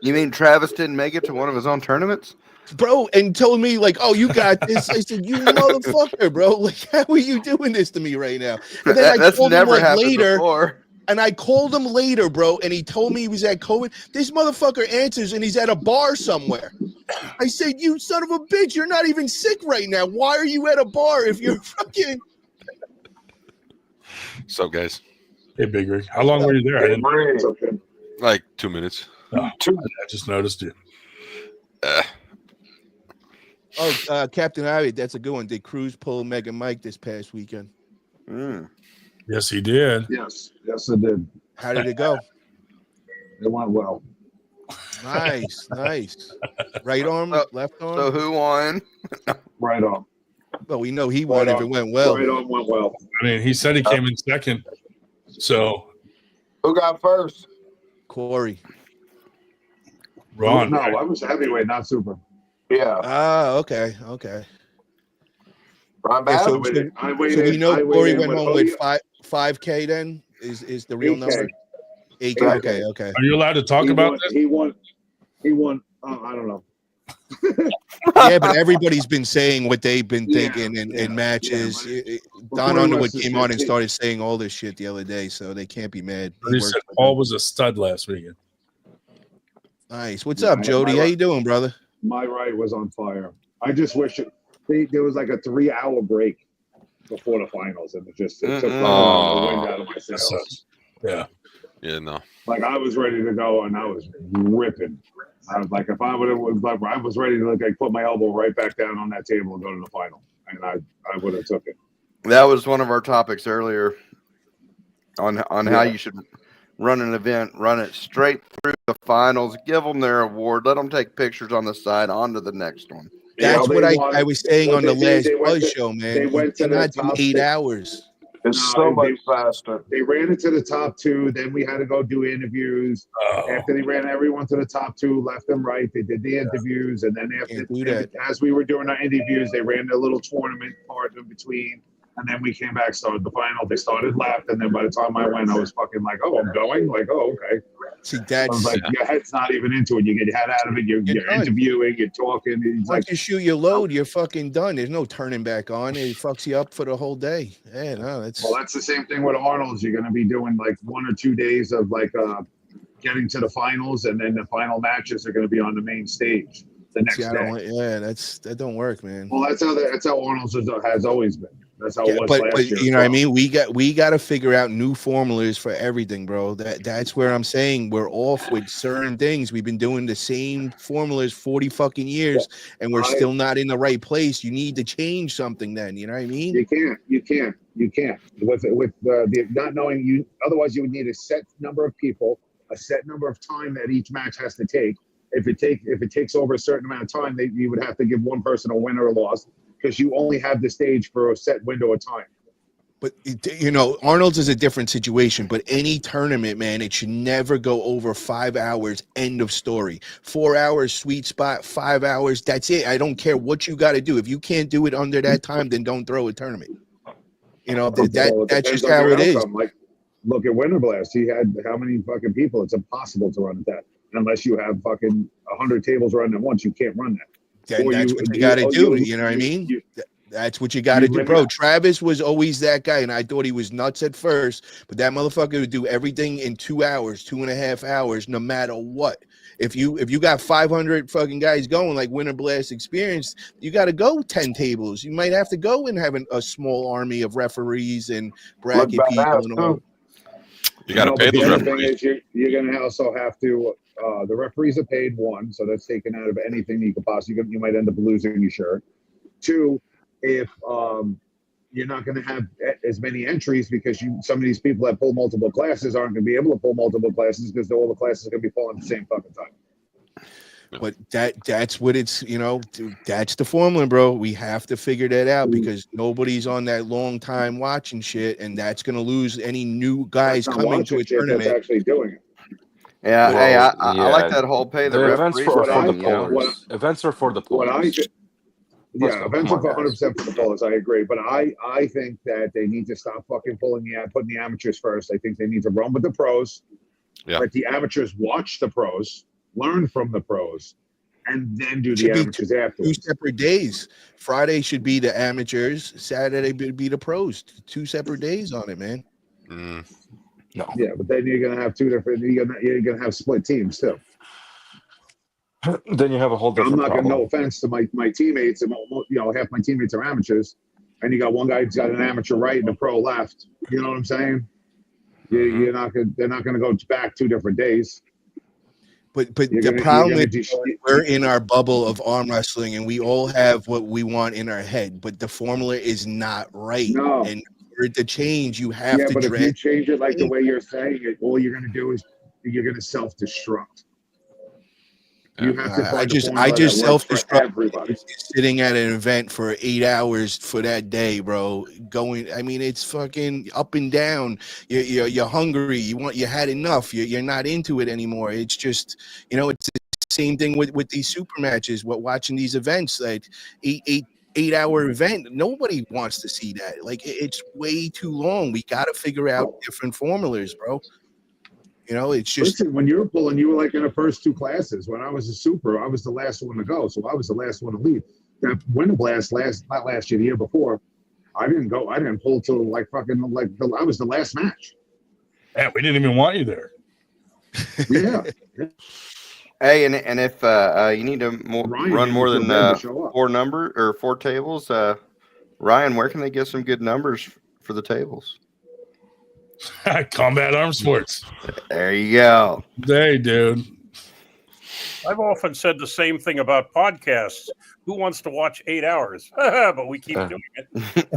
You mean Travis didn't make it to one of his own tournaments? Bro, and told me like, oh, you got this. I said, you motherfucker, bro. Like, how are you doing this to me right now? And then That's never happened before. And I called him later, bro, and he told me he was at COVID. This motherfucker answers, and he's at a bar somewhere. I said, you son of a bitch, you're not even sick right now. Why are you at a bar if you're fucking... So, guys. Hey, Big Rig. How long were you there? I didn't... Like 2 minutes. Oh, I just noticed you. Captain Ivy, that's a good one. Did Cruz pull Mega Mike this past weekend? Yes, he did. Yes, it did. How did it go? It went well. Nice. Right arm, left arm. So who won? Right arm. Well, we know he won if it went well. Right arm went well. I mean, he said he came in second. So who got first? Corey. Ron. No, I was heavyweight, not super. Yeah. Okay. Ron Yeah, so we know Corey went home with 5K then? Is the real 8K. number? 8K. Okay. Are you allowed to talk about this? He won. I don't know. Yeah, but everybody's been saying what they've been thinking in matches. Don Underwood came on and started saying all this shit the other day, so they can't be mad. He said Paul was a stud last weekend. Nice. What's up, Jody? How you doing, brother? My right was on fire. I just wish there was like a 3-hour break before the finals, and it took the wind out of my sails. Yeah. Yeah, no. Like I was ready to go, and I was ripping. I was like, if I would have, like, I was ready to like put my elbow right back down on that table and go to the final, and I would have took it. That was one of our topics earlier on how you should run an event, run it straight through the finals, give them their award, let them take pictures on the side, on to the next one. That's what I was saying on the last Buzz show, man. They went to the top 8 hours. It's so much faster. They ran it to the top 2. Then we had to go do interviews. After they ran everyone to the top 2, left and right, they did the interviews. And then as we were doing our interviews, they ran a little tournament part in between. And then we came back, started the final. They started left. And then by the time I went, I was fucking like, oh, I'm going? Like, oh, okay. See, I was like, your head's not even into it. You get your head out of it. You're interviewing, you're talking. It's Once you shoot your load, you're fucking done. There's no turning back on. It fucks you up for the whole day. Yeah, no, that's well, that's the same thing with Arnold's. You're going to be doing like 1 or 2 days of like getting to the finals, and then the final matches are going to be on the main stage the next day. That don't work, man. Well, that's how Arnold's has always been. That's how it was but last year. You know what I mean? We got to figure out new formulas for everything, bro. That's where I'm saying we're off with certain things. We've been doing the same formulas 40 fucking years, and we're still not in the right place. You need to change something then. You know what I mean? You can't. With the not knowing you, otherwise you would need a set number of people, a set number of time that each match has to take. If it takes over a certain amount of time, you would have to give one person a win or a loss, because you only have the stage for a set window of time. But, you know, Arnold's is a different situation, but any tournament, man, it should never go over 5 hours, end of story. 4 hours, sweet spot, 5 hours, that's it. I don't care what you got to do. If you can't do it under that time, then don't throw a tournament. You know, that's just how it is. Like, look at Winter Blast. He had how many fucking people? It's impossible to run at that. Unless you have fucking 100 tables running at once, you can't run that. Then that's what you got to do. You know what I mean? That's what you got to do, bro. Travis was always that guy, and I thought he was nuts at first, but that motherfucker would do everything in 2 hours, 2.5 hours, no matter what. If you got 500 fucking guys going like Winter Blast Experience, you got to go 10 tables. You might have to go and have a small army of referees and bracket people and all. You got to pay those referees. You're going to also have to. The referees are paid, 1, so that's taken out of anything you could possibly. You might end up losing your shirt. 2, if you're not going to have as many entries because some of these people that pull multiple classes aren't going to be able to pull multiple classes because all the classes are going to be falling at the same fucking time. But that's what it's, you know, that's the formula, bro. We have to figure that out because nobody's on that long time watching shit, and that's going to lose any new guys coming to a tournament. That's actually doing it. Yeah, hey, I like that whole pay the events for the pullers. Events are for the pullers. Events are 100% for the pullers. I agree, but I think that they need to stop fucking putting the amateurs first. I think they need to run with the pros. Yeah. Let the amateurs watch the pros, learn from the pros, and then do the amateurs afterwards. 2 separate days. Friday should be the amateurs. Saturday would be the pros. 2 separate days on it, man. No. Yeah, but then you're gonna have 2 different. You're gonna have split teams too. Then you have a whole different. I'm not problem. gonna. No offense to my teammates, and half my teammates are amateurs, and you got one guy who's got an amateur right and a pro left. You know what I'm saying? You're not gonna. They're not gonna go back 2 different days. But the problem is we're in our bubble of arm wrestling, and we all have what we want in our head, but the formula is not right. No. And for it to change, you have to. But if you change it like the way you're saying it, all you're gonna do is you're gonna self-destruct. You have to I just self-destruct sitting at an event for 8 hours for that day, bro. I mean, it's fucking up and down. You're hungry. You had enough. You're not into it anymore. It's just, it's the same thing with these super matches. Watching these events, like 8-hour event, nobody wants to see that. Like, it's way too long. We got to figure out different formulas, bro. It's just. Listen, when you were pulling, you were like in the first 2 classes. When I was a super, I was the last one to go, so I was the last one to leave. That Winter Blast not last year, the year before, I didn't go. I didn't pull till I was the last match. Yeah, we didn't even want you there. Yeah. Hey, and if you need to run more than four tables, Ryan, where can they get some good numbers for the tables? Combat Arm Sports. There you go. Hey, dude. I've often said the same thing about podcasts. Who wants to watch 8 hours? But we keep doing it.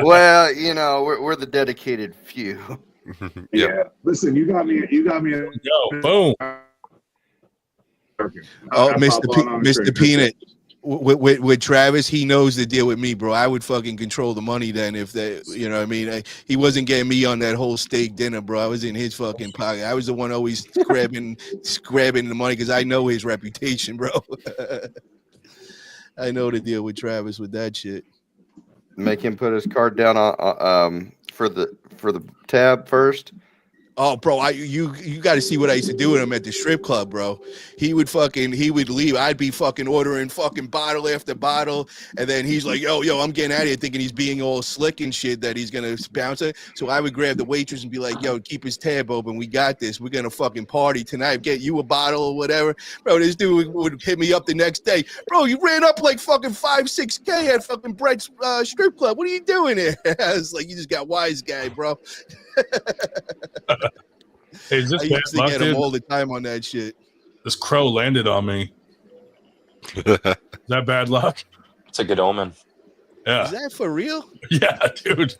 Well, you know, we're the dedicated few. Yeah. Listen, you got me. Go. Boom. Oh, Mr. Peanut. With Travis, he knows the deal with me, bro. I would fucking control the money then if that, you know what I mean? He wasn't getting me on that whole steak dinner, bro. I was in his fucking pocket. I was the one always grabbing the money because I know his reputation, bro. I know the deal with Travis with that shit. Make him put his card down for the tab first. Oh, bro, you got to see what I used to do with him at the strip club, bro. He would leave. I'd be fucking ordering fucking bottle after bottle, and then he's like, yo, I'm getting out of here, thinking he's being all slick and shit that he's gonna bounce it. So I would grab the waitress and be like, yo, keep his tab open. We got this. We're gonna fucking party tonight. Get you a bottle or whatever, bro. This dude would hit me up the next day, bro. You ran up like fucking 5-6K at fucking Brett's strip club. What are you doing here? I was like, you just got wise guy, bro. Hey, is this I used to get him all the time on that shit. This crow landed on me. Is that bad luck? It's a good omen. Yeah. Is that for real? Yeah, dude.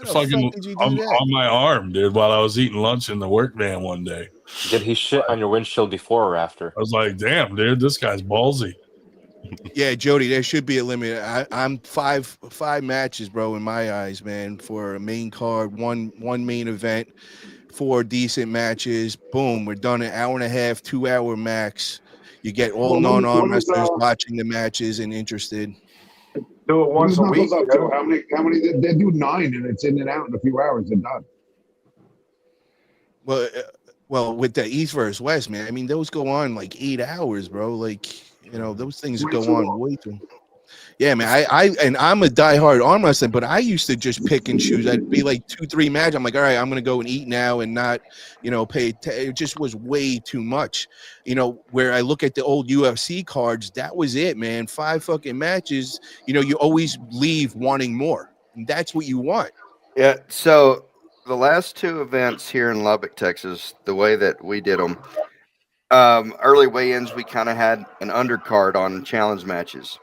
Fucking on my arm, dude, while I was eating lunch in the work van one day. Did he shit on your windshield before or after? I was like, damn, dude, this guy's ballsy. Yeah, Jody, there should be a limit. I'm five matches, bro, in my eyes, man, for a main card, one main event, 4 decent matches. Boom, we're done an hour and a half, 2 hour max. You get all non-arm wrestlers watching the matches and interested. Do it once a week. How many? They do 9, and it's in and out in a few hours. They're done. Well, with the East versus West, man. I mean, those go on like 8 hours, bro. Like, you know, those things go on way too. Yeah, man. I'm a diehard arm wrestling, but I used to just pick and choose. I'd be like 2-3 matches. I'm like, all right, I'm gonna go and eat now and not, you know, pay. It just was way too much. You know, where I look at the old UFC cards, that was it, man. 5 fucking matches. You know, you always leave wanting more, and that's what you want. Yeah. So the last 2 events here in Lubbock, Texas, the way that we did them, early weigh-ins, we kind of had an undercard on challenge matches.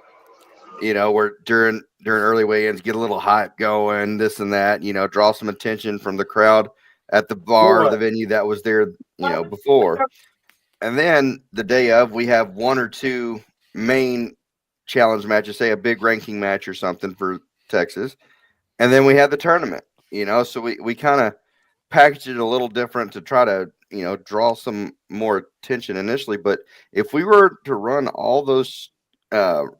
You know, where during early weigh-ins, get a little hype going, this and that. You know, draw some attention from the crowd at the bar or the venue that was there, you know, before. And then the day of, we have 1 or 2 main challenge matches, say a big ranking match or something for Texas, and then we had the tournament. You know, so we kind of packaged it a little different to try to, you know, draw some more attention initially. But if we were to run all those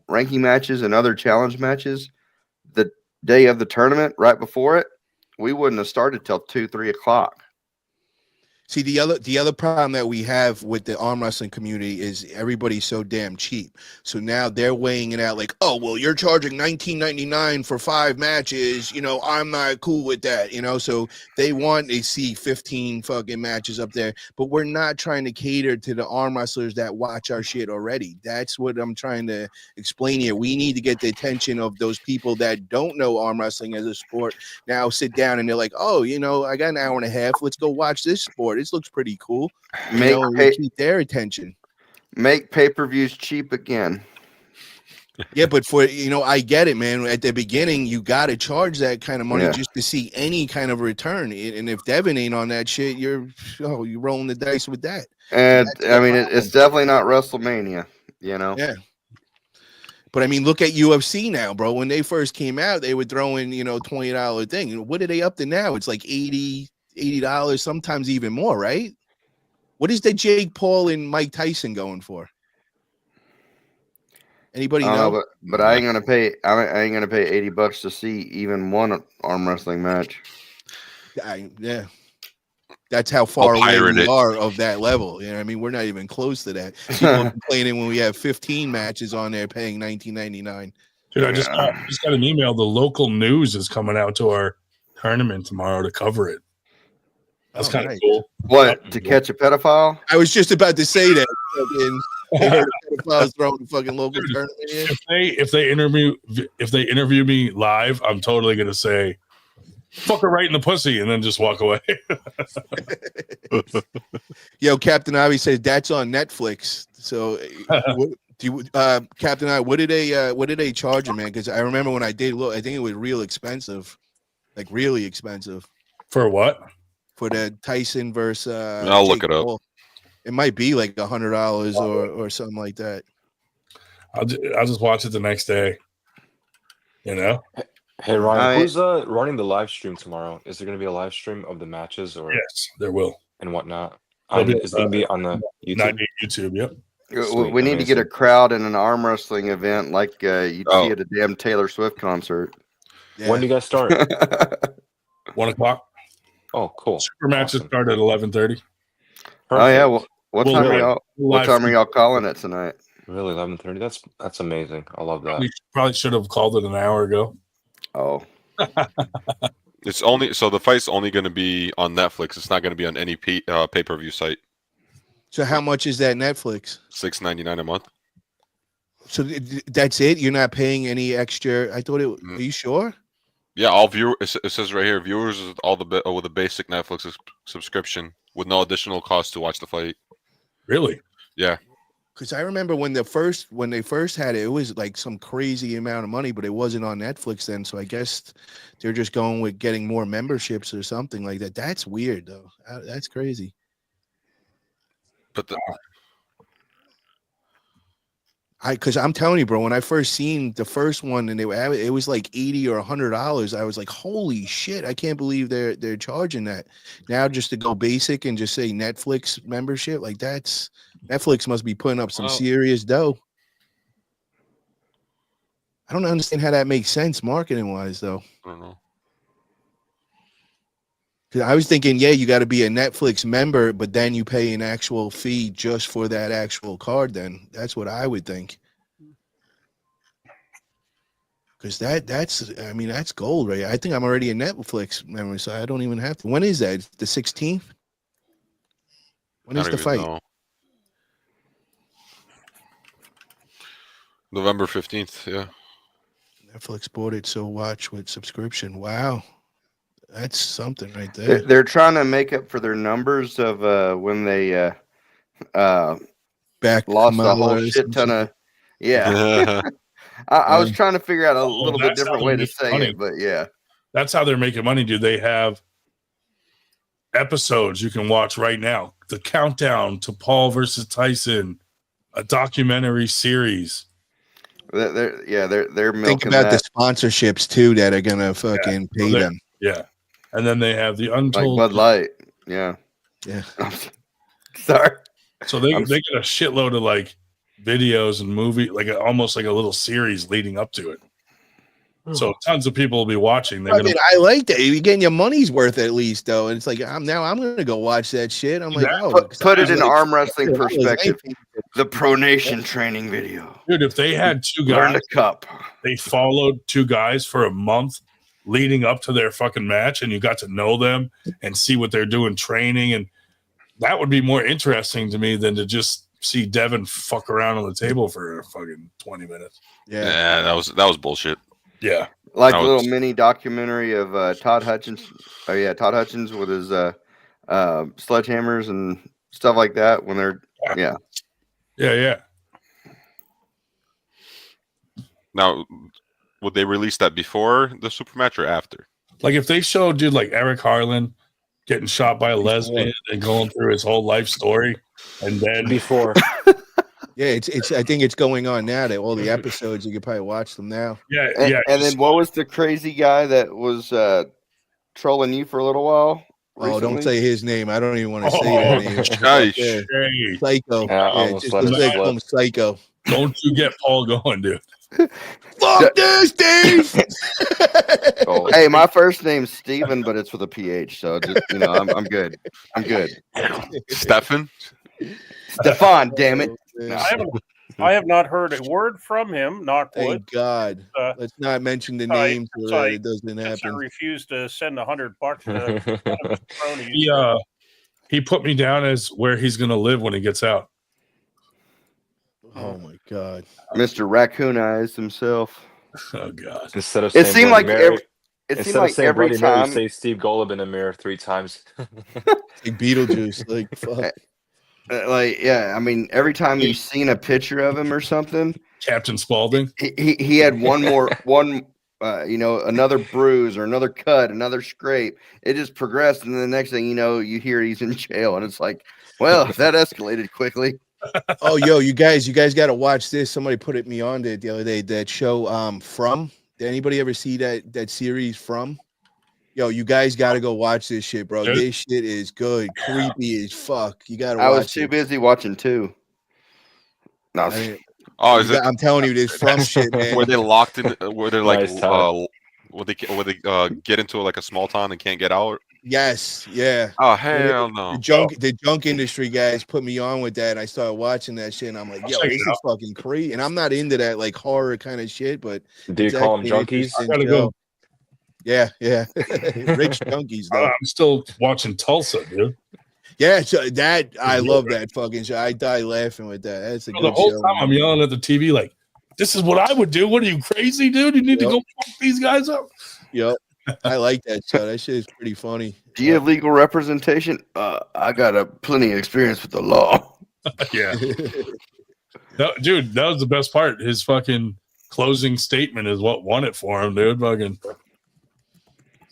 ranking matches and other challenge matches the day of the tournament right before it, we wouldn't have started till 2-3 o'clock. See, the other problem that we have with the arm wrestling community is everybody's so damn cheap. So now they're weighing it out like, oh, well, you're charging $19.99 for 5 matches. You know, I'm not cool with that. You know, so they see 15 fucking matches up there, but we're not trying to cater to the arm wrestlers that watch our shit already. That's what I'm trying to explain here. We need to get the attention of those people that don't know arm wrestling as a sport. Now sit down and they're like, oh, you know, I got an hour and a half. Let's go watch this sport. This looks pretty cool. Keep their attention. Make pay-per-views cheap again. Yeah, but for, you know, I get it, man. At the beginning, you got to charge that kind of money just to see any kind of return. And if Devin ain't on that shit, you're rolling the dice with that. And I mean, it's definitely not WrestleMania, you know? Yeah. But I mean, look at UFC now, bro. When they first came out, they were throwing, you know, $20 thing. What are they up to now? It's like $80, sometimes even more, right? What is the Jake Paul and Mike Tyson going for? Anybody know? But I ain't gonna pay. I ain't gonna pay $80 to see even one arm wrestling match. Yeah, that's how far away we are of that level. You know what I mean? We're not even close to that. People are complaining when we have 15 matches on there paying $19.99. Dude, I just got an email. The local news is coming out to our tournament tomorrow to cover it. That's Oh, kind of nice. cool. What, to catch a pedophile? I was just about to say that. They heard pedophiles throwing the fucking local Dude, tournament in. if they interview me live, I'm totally gonna say, "Fuck her right in the pussy," and then just walk away. Yo, Captain Ivy says that's on Netflix. So, what, do you, Captain Ivy, what did they charge him, man? Because I remember when I did look, I think it was real expensive, like really expensive For what? for the Tyson versus. I'll look Jake it up. Paul. It might be like $100 or something like that. I'll just watch it the next day. You know? Hey Ryan, who's running the live stream tomorrow? Is there going to be a live stream of the matches or Yes, there will and whatnot? There'll Is it going to be on the YouTube? 90 YouTube. Yep. Sweet, We need to get a amazing. crowd in an arm wrestling event like you'd see at a damn Taylor Swift concert. Yeah. When do you guys start? 1:00. Oh, cool. Super matches Awesome. start at 11:30. Oh yeah. Well, what We'll time are live- y'all? we'll What live time are stream. y'all calling it tonight? Really, 11:30. That's amazing. I love that. We probably should have called it an hour ago. Oh, It's only so the fight's only going to be on Netflix. It's not going to be on any pay-per-view site. So how much is that Netflix? $6.99 a month. So that's it? You're not paying any extra? I thought it. Are you sure? Yeah, all viewers. It says right here, viewers with with a basic Netflix subscription with no additional cost to watch the fight. Really? Yeah. Because I remember when they first had it, it was like some crazy amount of money, but it wasn't on Netflix then. So I guess they're just going with getting more memberships or something like that. That's weird though. That's crazy. But Because I'm telling you, bro, when I first seen the first one and it was like $80 or $100, I was like, holy shit, I can't believe they're charging that. Now just to go basic and just say Netflix membership, like that's Netflix must be putting up some serious dough. I don't understand how that makes sense marketing wise though. I don't know. Because I was thinking, yeah, you got to be a Netflix member, but then you pay an actual fee just for that actual card. Then that's what I would think. Because that's gold, right? I think I'm already a Netflix member, so I don't even have to. When is that? The 16th? When is the fight? Know. November 15th. Yeah. Netflix bought it, so watch with subscription. Wow. That's something right there. They're trying to make up for their numbers of when they lost a whole shit ton of. Yeah. I was trying to figure out a little bit different way to say it, but yeah. That's how they're making money, dude. They have episodes you can watch right now. The countdown to Paul versus Tyson, a documentary series. They're milking. Think about the sponsorships too that are gonna fucking pay them. Yeah. And then they have the Untold like Bud Light. Yeah. Yeah. Sorry. So they get a shitload of like videos and movie, like almost like a little series leading up to it. So tons of people will be watching. I mean, I like that. You're getting your money's worth at least, though. And it's like I'm gonna go watch that shit. I'm like, put it in arm wrestling perspective. The Pro Nation training video. Dude, if they had two Learn guys, the cup. They followed two guys for a month leading up to their fucking match, and you got to know them and see what they're doing training, and that would be more interesting to me than to just see Devin fuck around on the table for fucking 20 minutes. Yeah, that was bullshit. Yeah. Like a little mini documentary of Todd Hutchins. Oh yeah, Todd Hutchins with his sledgehammers and stuff like that when they're Yeah. Now, would they release that before the super match or after? Like if they showed dude like Eric Harlan getting shot by a lesbian and going through his whole life story, and then before. Yeah, it's. I think it's going on now. That all the episodes you could probably watch them now. Yeah, And then what was the crazy guy that was trolling you for a little while? Oh, don't say his name. I don't even want to say that name. Nice. Psycho. Yeah, just like him, Psycho. Don't you get Paul going, dude? Fuck this, Steve. Hey, my first name's Steven, but it's with a PH, so just, I'm good. I'm good. Stefan? Stefan, damn it. I I have not heard a word from him. Knock wood. Thank God. Let's not mention the names so that it doesn't I happen. refused to send $100 to one of his cronies. He put me down as where he's going to live when he gets out. Oh my God, Mr. Raccoon Eyes himself. Oh God! Instead of It saying seemed Bloody like Mary, every Bloody Mary, time say Steve Golub in the mirror 3 times. like Beetlejuice, like fuck. Like, yeah, I mean, every time you've seen a picture of him or something, Captain Spaulding, he had another bruise or another cut, another scrape. It just progressed, and then the next thing you know, you hear he's in jail, and it's like, well, that escalated quickly. Oh, yo, you guys got to watch this. Somebody put me on it the other day. That show, From. Did anybody ever see that series From? Yo, you guys got to go watch this shit, bro. Dude. This shit is good, creepy as fuck. You got to watch. I was too busy watching 2. No, is it? I'm telling you, this From shit, man. Were they locked in? Were they like? Nice, Todd. Would they get into like a small town and can't get out? Yes, yeah. Oh hell no! The junk industry guys put me on with that, and I started watching that shit, and I'm like, yo, this is fucking crazy. And I'm not into that like horror kind of shit, but do you call them junkies? I gotta go. Yeah, rich junkies though. I'm still watching Tulsa, dude. Yeah, so that I love that fucking show. I die laughing with that. That's a good The whole show. time I'm yelling at the TV like, "This is what I would do." What are you crazy, dude? You need to go fuck these guys up. Yep. I like that show. That shit is pretty funny. Do you have legal representation? I got plenty of experience with the law. Yeah. No, dude, that was the best part. His fucking closing statement is what won it for him, dude. Fucking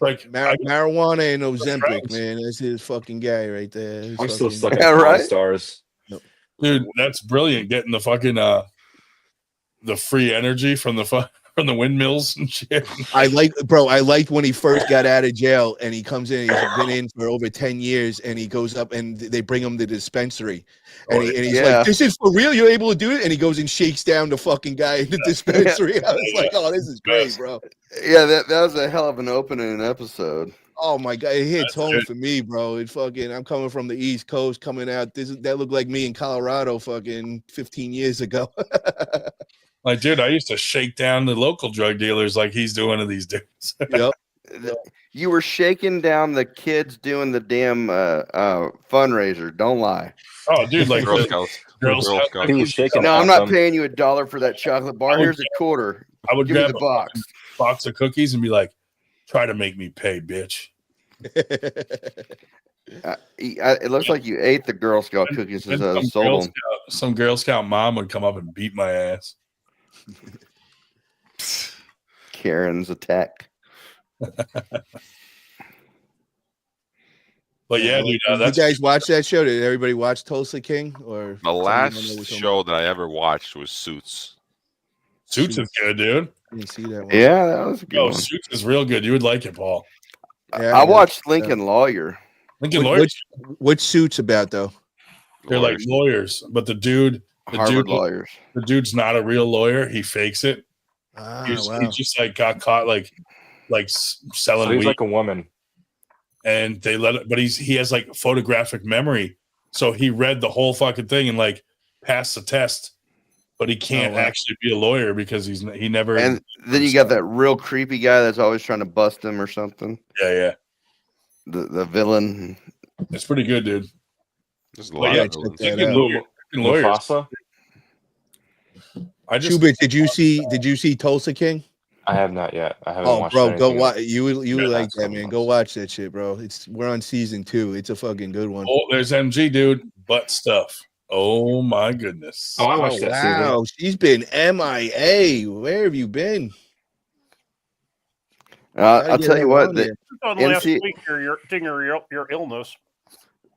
like marijuana and Ozempic, man. That's his fucking guy right there. I'm still stuck Yeah, at right? Stars. Dude, that's brilliant. Getting the fucking the free energy from the windmills and shit. I liked when he first got out of jail and he comes in. He's been in for over 10 years, and he goes up and they bring him to the dispensary, and he's like, "This is for real? You're able to do it?" And he goes and shakes down the fucking guy in the dispensary. I was like, "Oh, this is great, bro." Yeah, that was a hell of an opening episode. Oh my God, it hits home for me, bro. It fucking, I'm coming from the East Coast, coming out. That looked like me in Colorado, fucking 15 years ago. Like, dude, I used to shake down the local drug dealers like he's doing to these dudes. Yep. You were shaking down the kids doing the damn fundraiser. Don't lie. Oh, dude, like Girl Scouts. Girl Scouts. He was shaking. No, I'm not paying you $1 for that chocolate bar. Here's a quarter. I would Give me grab the box. a box of cookies and be like, "Try to make me pay, bitch." It looks like you ate the Girl Scout cookies as I sold them. Some Girl Scout mom would come up and beat my ass. Karen's attack. But yeah, dude, you guys watch that show? Did everybody watch Tulsa King? Or The last show that I ever watched was Suits. Suits is good, dude. I didn't see that one. Yeah, that was a good one. Suits is real good. You would like it, Paul. Yeah, I watched Lincoln Lawyer. Lincoln Lawyer. Which Suits about though? They're like lawyers, but the dude, Harvard lawyers. The dude's not a real lawyer. He fakes it. He just like got caught like selling So he's weed. like a woman. And they let it, but he has like photographic memory, so he read the whole fucking thing and like passed the test, but he can't actually be a lawyer because he never. And then you got that real creepy guy that's always trying to bust him or something. Yeah. The villain. It's pretty good, dude. There's a lot of lawyers. Mufasa? Schubert, did you see Tulsa King? I have not yet. I haven't watched. Oh, bro, go watch. Yet. You would like that, man. Go watch that shit, bro. We're on season 2. It's a fucking good one. Oh, there's MG, dude. Butt stuff. Oh my goodness. Oh, I watched that season. Wow, she's been MIA. Where have you been? I'll tell you what. Last week, your illness.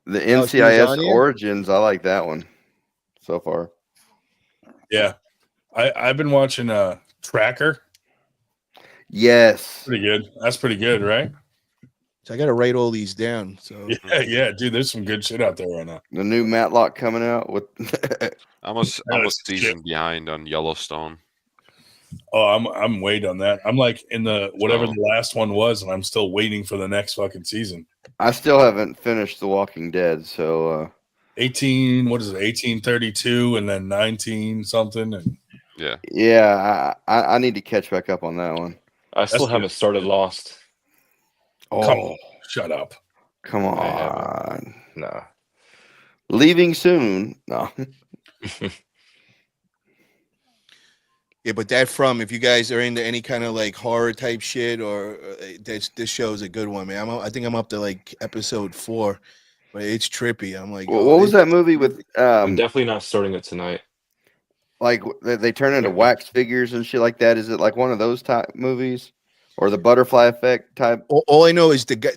The NCIS Origins, I like that one so far. Yeah, I've been watching Tracker. Yes, pretty good. That's pretty good, right? So I got to write all these down. So yeah, dude. There's some good shit out there right now. The new Matlock coming out with. I'm a season behind on Yellowstone. Oh, I'm way on that. I'm like in the whatever the last one was, and I'm still waiting for the next fucking season. I still haven't finished The Walking Dead, so 18, what is it, 1832 and then 19 something. And Yeah, I need to catch back up on that one. I still That's haven't started Lost. Come Oh, on, shut up. come I haven't. on. Nah. Leaving soon. No. Yeah, but that from if you guys are into any kind of like horror type shit or this show is a good one, man. I think I'm up to like episode 4, but it's trippy. I'm like, What was that movie with I'm definitely not starting it tonight. like they turn into wax figures and shit like that? Is it like one of those type movies or the butterfly effect type? All I know is the guy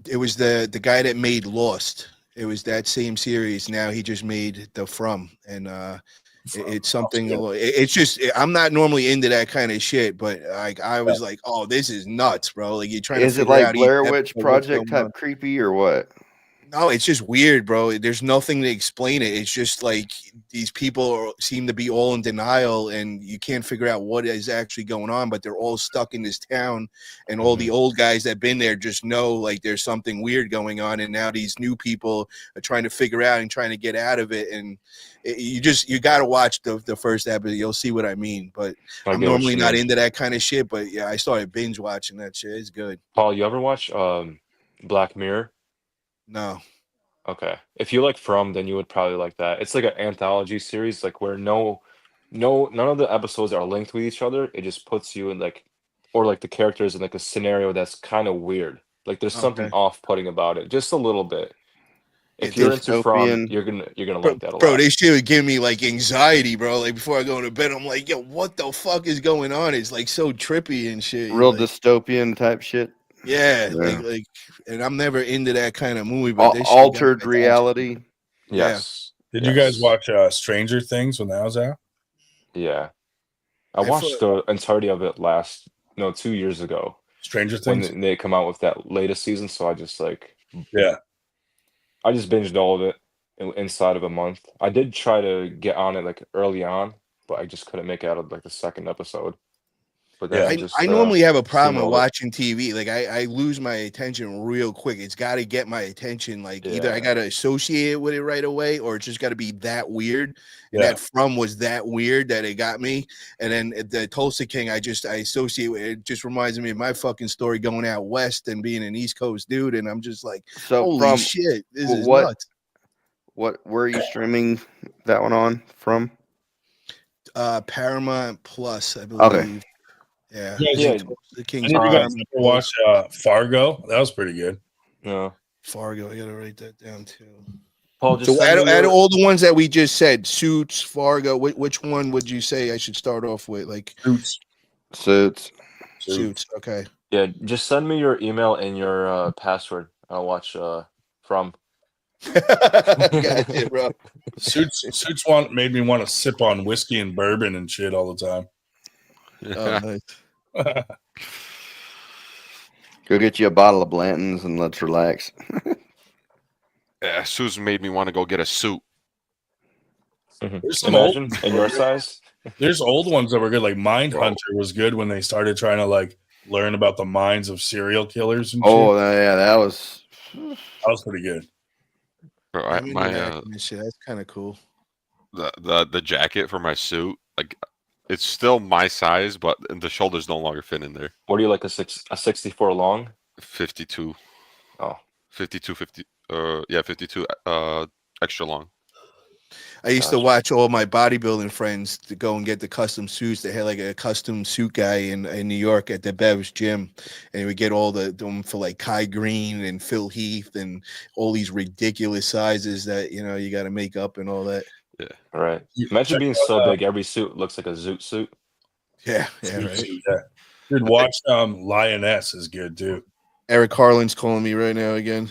it was the guy that made Lost. It was that same series. Now he just made the From, and it's something. It's just I'm not normally into that kind of shit, but like I was like, oh, this is nuts, bro. Like you're trying to Is it figure like out each Blair Witch episode, what's Project going on. type creepy or what? No, it's just weird, bro. There's nothing to explain it. It's just like these people seem to be all in denial, and you can't figure out what is actually going on. But they're all stuck in this town, and all the old guys that've been there just know like there's something weird going on. And now these new people are trying to figure out and trying to get out of it. And you got to watch the first episode. You'll see what I mean. But I'm normally not into that kind of shit. But yeah, I started binge watching that shit. It's good. Paul, you ever watch Black Mirror? No. Okay. If you like From, then you would probably like that. It's like an anthology series, like where none of the episodes are linked with each other. It just puts you in like, or like the characters in like a scenario that's kind of weird. Like there's something off-putting about it, just a little bit. If you're into From, you're gonna like that a lot. Bro, this shit would give me like anxiety, bro. Like before I go to bed, I'm like, yo, what the fuck is going on? It's like so trippy and shit. Real like, dystopian type shit. Yeah, Yeah. like, and I'm never into that kind of movie. But this shit got Altered my reality. attention. Yes. Did you guys watch Stranger Things when that was out? Yeah. I watched the entirety of it 2 years ago. Stranger Things? When they come out with that latest season, so I just like I just binged all of it inside of a month. I did try to get on it like early on, but I just couldn't make it out of like the second episode. But then I normally have a problem with watching TV. Like I lose my attention real quick. It's got to get my attention. Like either I got to associate it with it right away, or it's just got to be that weird. And that From was that weird that it got me. And then the Tulsa King, I associate with it. Just reminds me of my fucking story going out west and being an East Coast dude. And I'm just like, holy shit, this is nuts. Where are you streaming that one on from? Paramount Plus, I believe. Okay. Yeah. The King's you guys ever watch Fargo? That was pretty good. Yeah. Fargo, I gotta write that down too. Paul, just so out of all the ones that we just said, Suits, Fargo, which one would you say I should start off with? Like Suits. Okay. Yeah, just send me your email and your password. I'll watch From. Gotcha, bro. Suits made me want to sip on whiskey and bourbon and shit all the time. Oh, nice. Go get you a bottle of Blanton's and let's relax. Yeah, Susan made me want to go get a suit. There's some Imagine in your size. There's old ones that were good. Like Mindhunter was good when they started trying to like learn about the minds of serial killers and shit. Yeah, that was pretty good. Bro, that's kind of cool. The jacket for my suit, like it's still my size, but the shoulders no longer fit in there. What are you like a 64 long? 52. Oh. 52, 50. 52. Extra long. I used to watch all my bodybuilding friends to go and get the custom suits. They had like a custom suit guy in New York at the Bev's gym, and he would get all them for like Kai Green and Phil Heath and all these ridiculous sizes that you got to make up and all that. Yeah, all right. Imagine being so big, every suit looks like a zoot suit. Yeah, right. Dude, watch Lioness is good too. Eric Harlan's calling me right now again.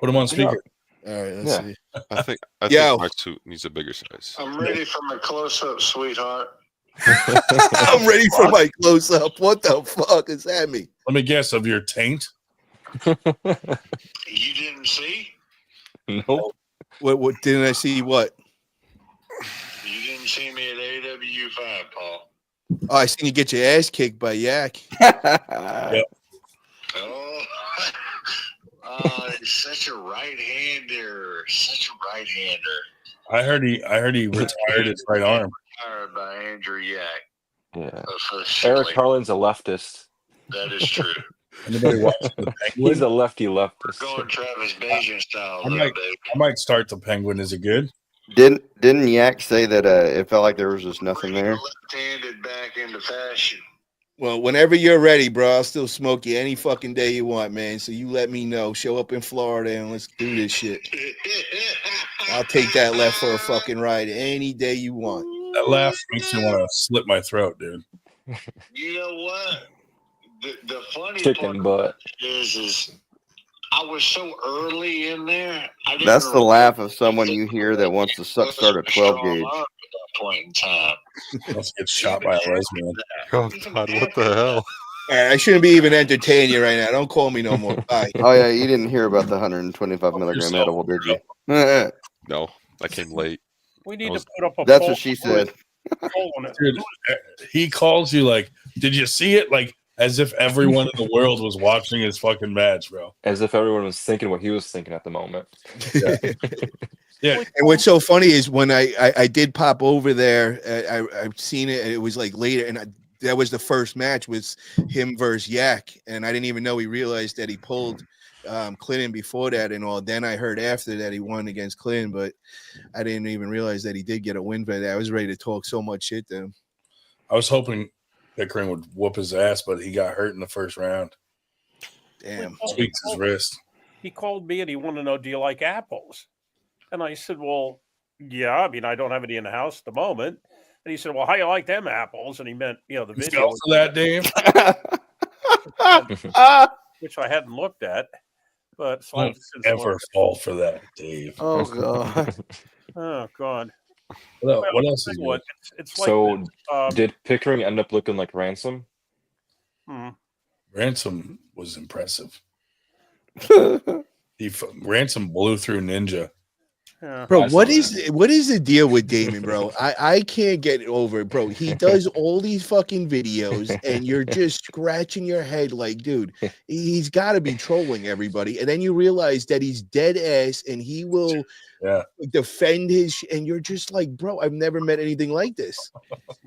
Put him on speaker. All right, let's see. I think my suit needs a bigger size. I'm ready for my close-up, sweetheart. I'm ready for my close-up. What the fuck does that mean? Let me guess, of your taint? You didn't see? No. What didn't I see? What? You didn't see me at AW5, Paul. Oh, I seen you get your ass kicked by Yak. Yep. Oh, He's such a right-hander. Such a right-hander. I heard he retired his right arm. Hired by Andrew Yak. Yeah. For Eric Philly. Carlin's a leftist. That is true. Anybody watch the Penguin? He's a lefty leftist. Going Travis Bayesian style, I though, might, baby. I might start the Penguin. Is it good? Didn't Yak say that it felt like there was just nothing Bringing there? the left-handed back into fashion. Well, whenever you're ready, bro, I'll still smoke you any fucking day you want, man. So you let me know. Show up in Florida and let's do this shit. I'll take that left for a fucking ride any day you want. That laugh makes me want to slit my throat, dude. You know what? The funny Chicken part butt. is I was so early in there. I didn't That's the realize laugh of someone you hear that wants to start a 12 gauge. at that point in time. Let's get shot by a lesbian. Oh God, what the hell? All right, I shouldn't be even entertaining you right now. Don't call me no more. Bye. Oh yeah, you didn't hear about the 125 milligram yourself, edible, did you? No, I came late. We need I was- to put up a That's poll. what she said. Poll on it. Dude, he calls you like, did you see it? Like, as if everyone in the world was watching his fucking match, bro. As if everyone was thinking what he was thinking at the moment. Yeah. And what's so funny is when I did pop over there, I've seen it, and it was like later, and that was the first match was him versus Yak, and I didn't even know he realized that he pulled Clinton before that and all. Then I heard after that he won against Clinton, but I didn't even realize that he did get a win for that. I was ready to talk so much shit to him. I was hoping Pickering would whoop his ass, but he got hurt in the first round. Damn. Tweaked his wrist. He called me and he wanted to know, do you like apples? And I said, well, yeah. I mean, I don't have any in the house at the moment. And he said, well, how you like them apples? And he meant, the You video. fell for that, Dave? Which I hadn't looked at. But so Don't ever fall for that, Dave. Oh God. Oh God. What else is good? It's like So this, did Pickering end up looking like Ransom? Ransom was impressive. Ransom blew through Ninja. yeah. Bro, I what saw is the deal with Damon, bro? I can't get over it, bro. He does all these fucking videos, and you're just scratching your head like, dude, he's got to be trolling everybody. And then you realize that he's dead ass, and he will defend his. And you're just like, bro, I've never met anything like this.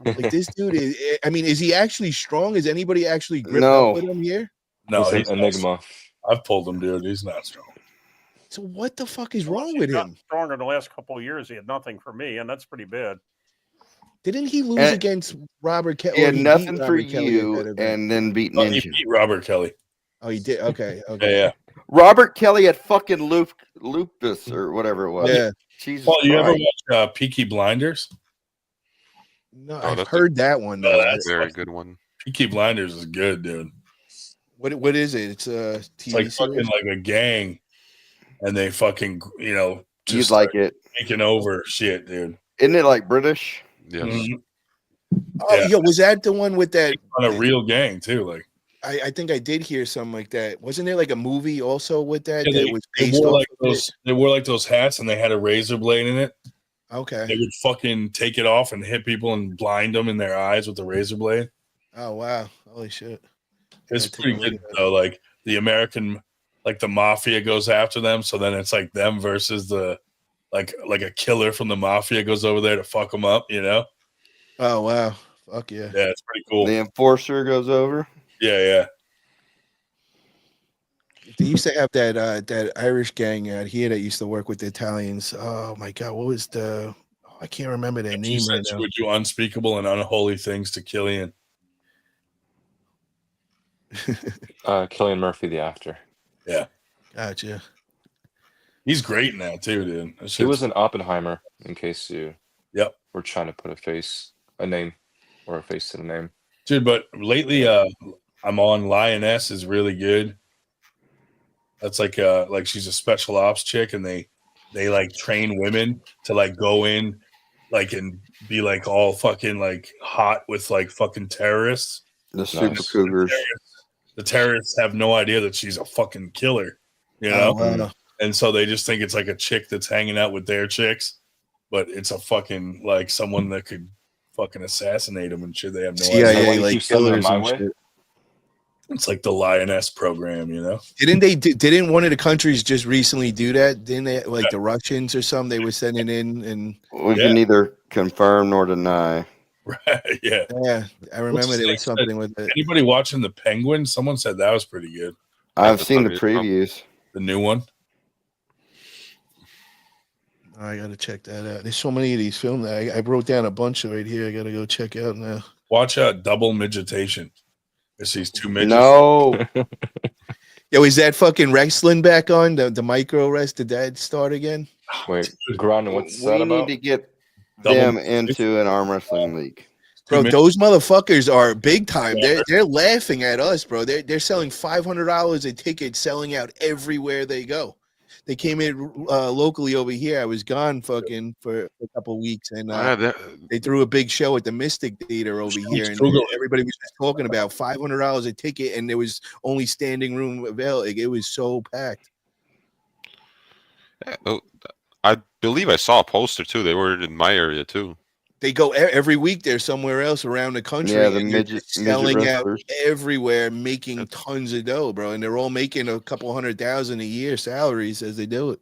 Like this dude is. I mean, is he actually strong? Is anybody actually gripped up with him here? No, He's an enigma. I've pulled him, dude. He's not strong. So what the fuck is wrong with him? Stronger in the last couple of years. He had nothing for me, and that's pretty bad. Didn't he lose against Robert Kelly? He had nothing for you, and then beat Ninja. He beat Robert Kelly. Oh, he did. Okay. Okay. Yeah. Robert Kelly had fucking lupus or whatever it was. Yeah. Jesus Paul, you ever Christ. watch Peaky Blinders? No, Oh, I've that's heard that one. No, Though. that's a very good one. Peaky Blinders is good, dude. What is it? It's a TV It's like fucking series. like a gang, and they fucking You'd just like it. taking over shit, dude. Isn't it like British? Yes. Mhm. Oh, Yeah. yo, was that the one with that? On a real gang too, like I think I did hear something like that. Wasn't there like a movie also with that yeah, that was they based wore off like of it? those. They wore like those hats, and they had a razor blade in it. Okay. They would fucking take it off and hit people and blind them in their eyes with the razor blade. Oh wow! Holy shit! It's Yeah, take a pretty look good at that. though. Like the American, like the mafia goes after them, so then it's like them versus the like a killer from the mafia goes over there to fuck them up. You know? Oh wow! Fuck yeah! Yeah, it's pretty cool. The enforcer goes over. Yeah. They used to have that Irish gang here that used to work with the Italians. Oh my god, what was the? Oh, I can't remember their She name said right she now. would do unspeakable and unholy things to Killian. Killian Murphy, the actor. Yeah, Gotcha. he's great in that too, dude. That He shit's- was in Oppenheimer, in case you Yep. were trying to put a name or a face to the name. dude. But lately, I'm on Lioness is really good. That's like she's a special ops chick, and they like train women to like go in, like and be like all fucking like hot with like fucking terrorists. The super cougars. The terrorists have no idea that she's a fucking killer, you Oh, know? wow. And so they just think it's like a chick that's hanging out with their chicks, but it's a fucking like someone that could fucking assassinate them and shit. They have no idea. CIA like killers and shit. It's like the Lioness program, you know. Didn't one of the countries just recently do that? Didn't they, like the Russians or something? They were sending in, and We can neither confirm nor deny. Right, yeah. Yeah, I remember there was something with it. Anybody watching the Penguin? Someone said that was pretty good. I've seen the previews. The new one. I gotta check that out. There's so many of these films that I wrote down a bunch right here. I gotta go check out now. Watch out, Double Midgetation. It's these two midgets. No. Yo, is that fucking wrestling back on? The micro rest? Did that start again? Wait, Gron, what's that We about? need to get them into an arm wrestling league. Bro, those motherfuckers are big time. They're laughing at us, bro. They're selling $500 a ticket, selling out everywhere they go. They came in locally over here. I was gone fucking for a couple of weeks, and they threw a big show at the Mystic Theater over here, and everybody was just talking about $500 a ticket, and there was only standing room available. It was so packed. I believe I saw a poster too. They were in my area too. They go every week. They're somewhere else around the country. Yeah, the and midget selling out wrestlers. everywhere, making tons of dough, bro. And they're all making a couple $100,000 a year salaries as they do it.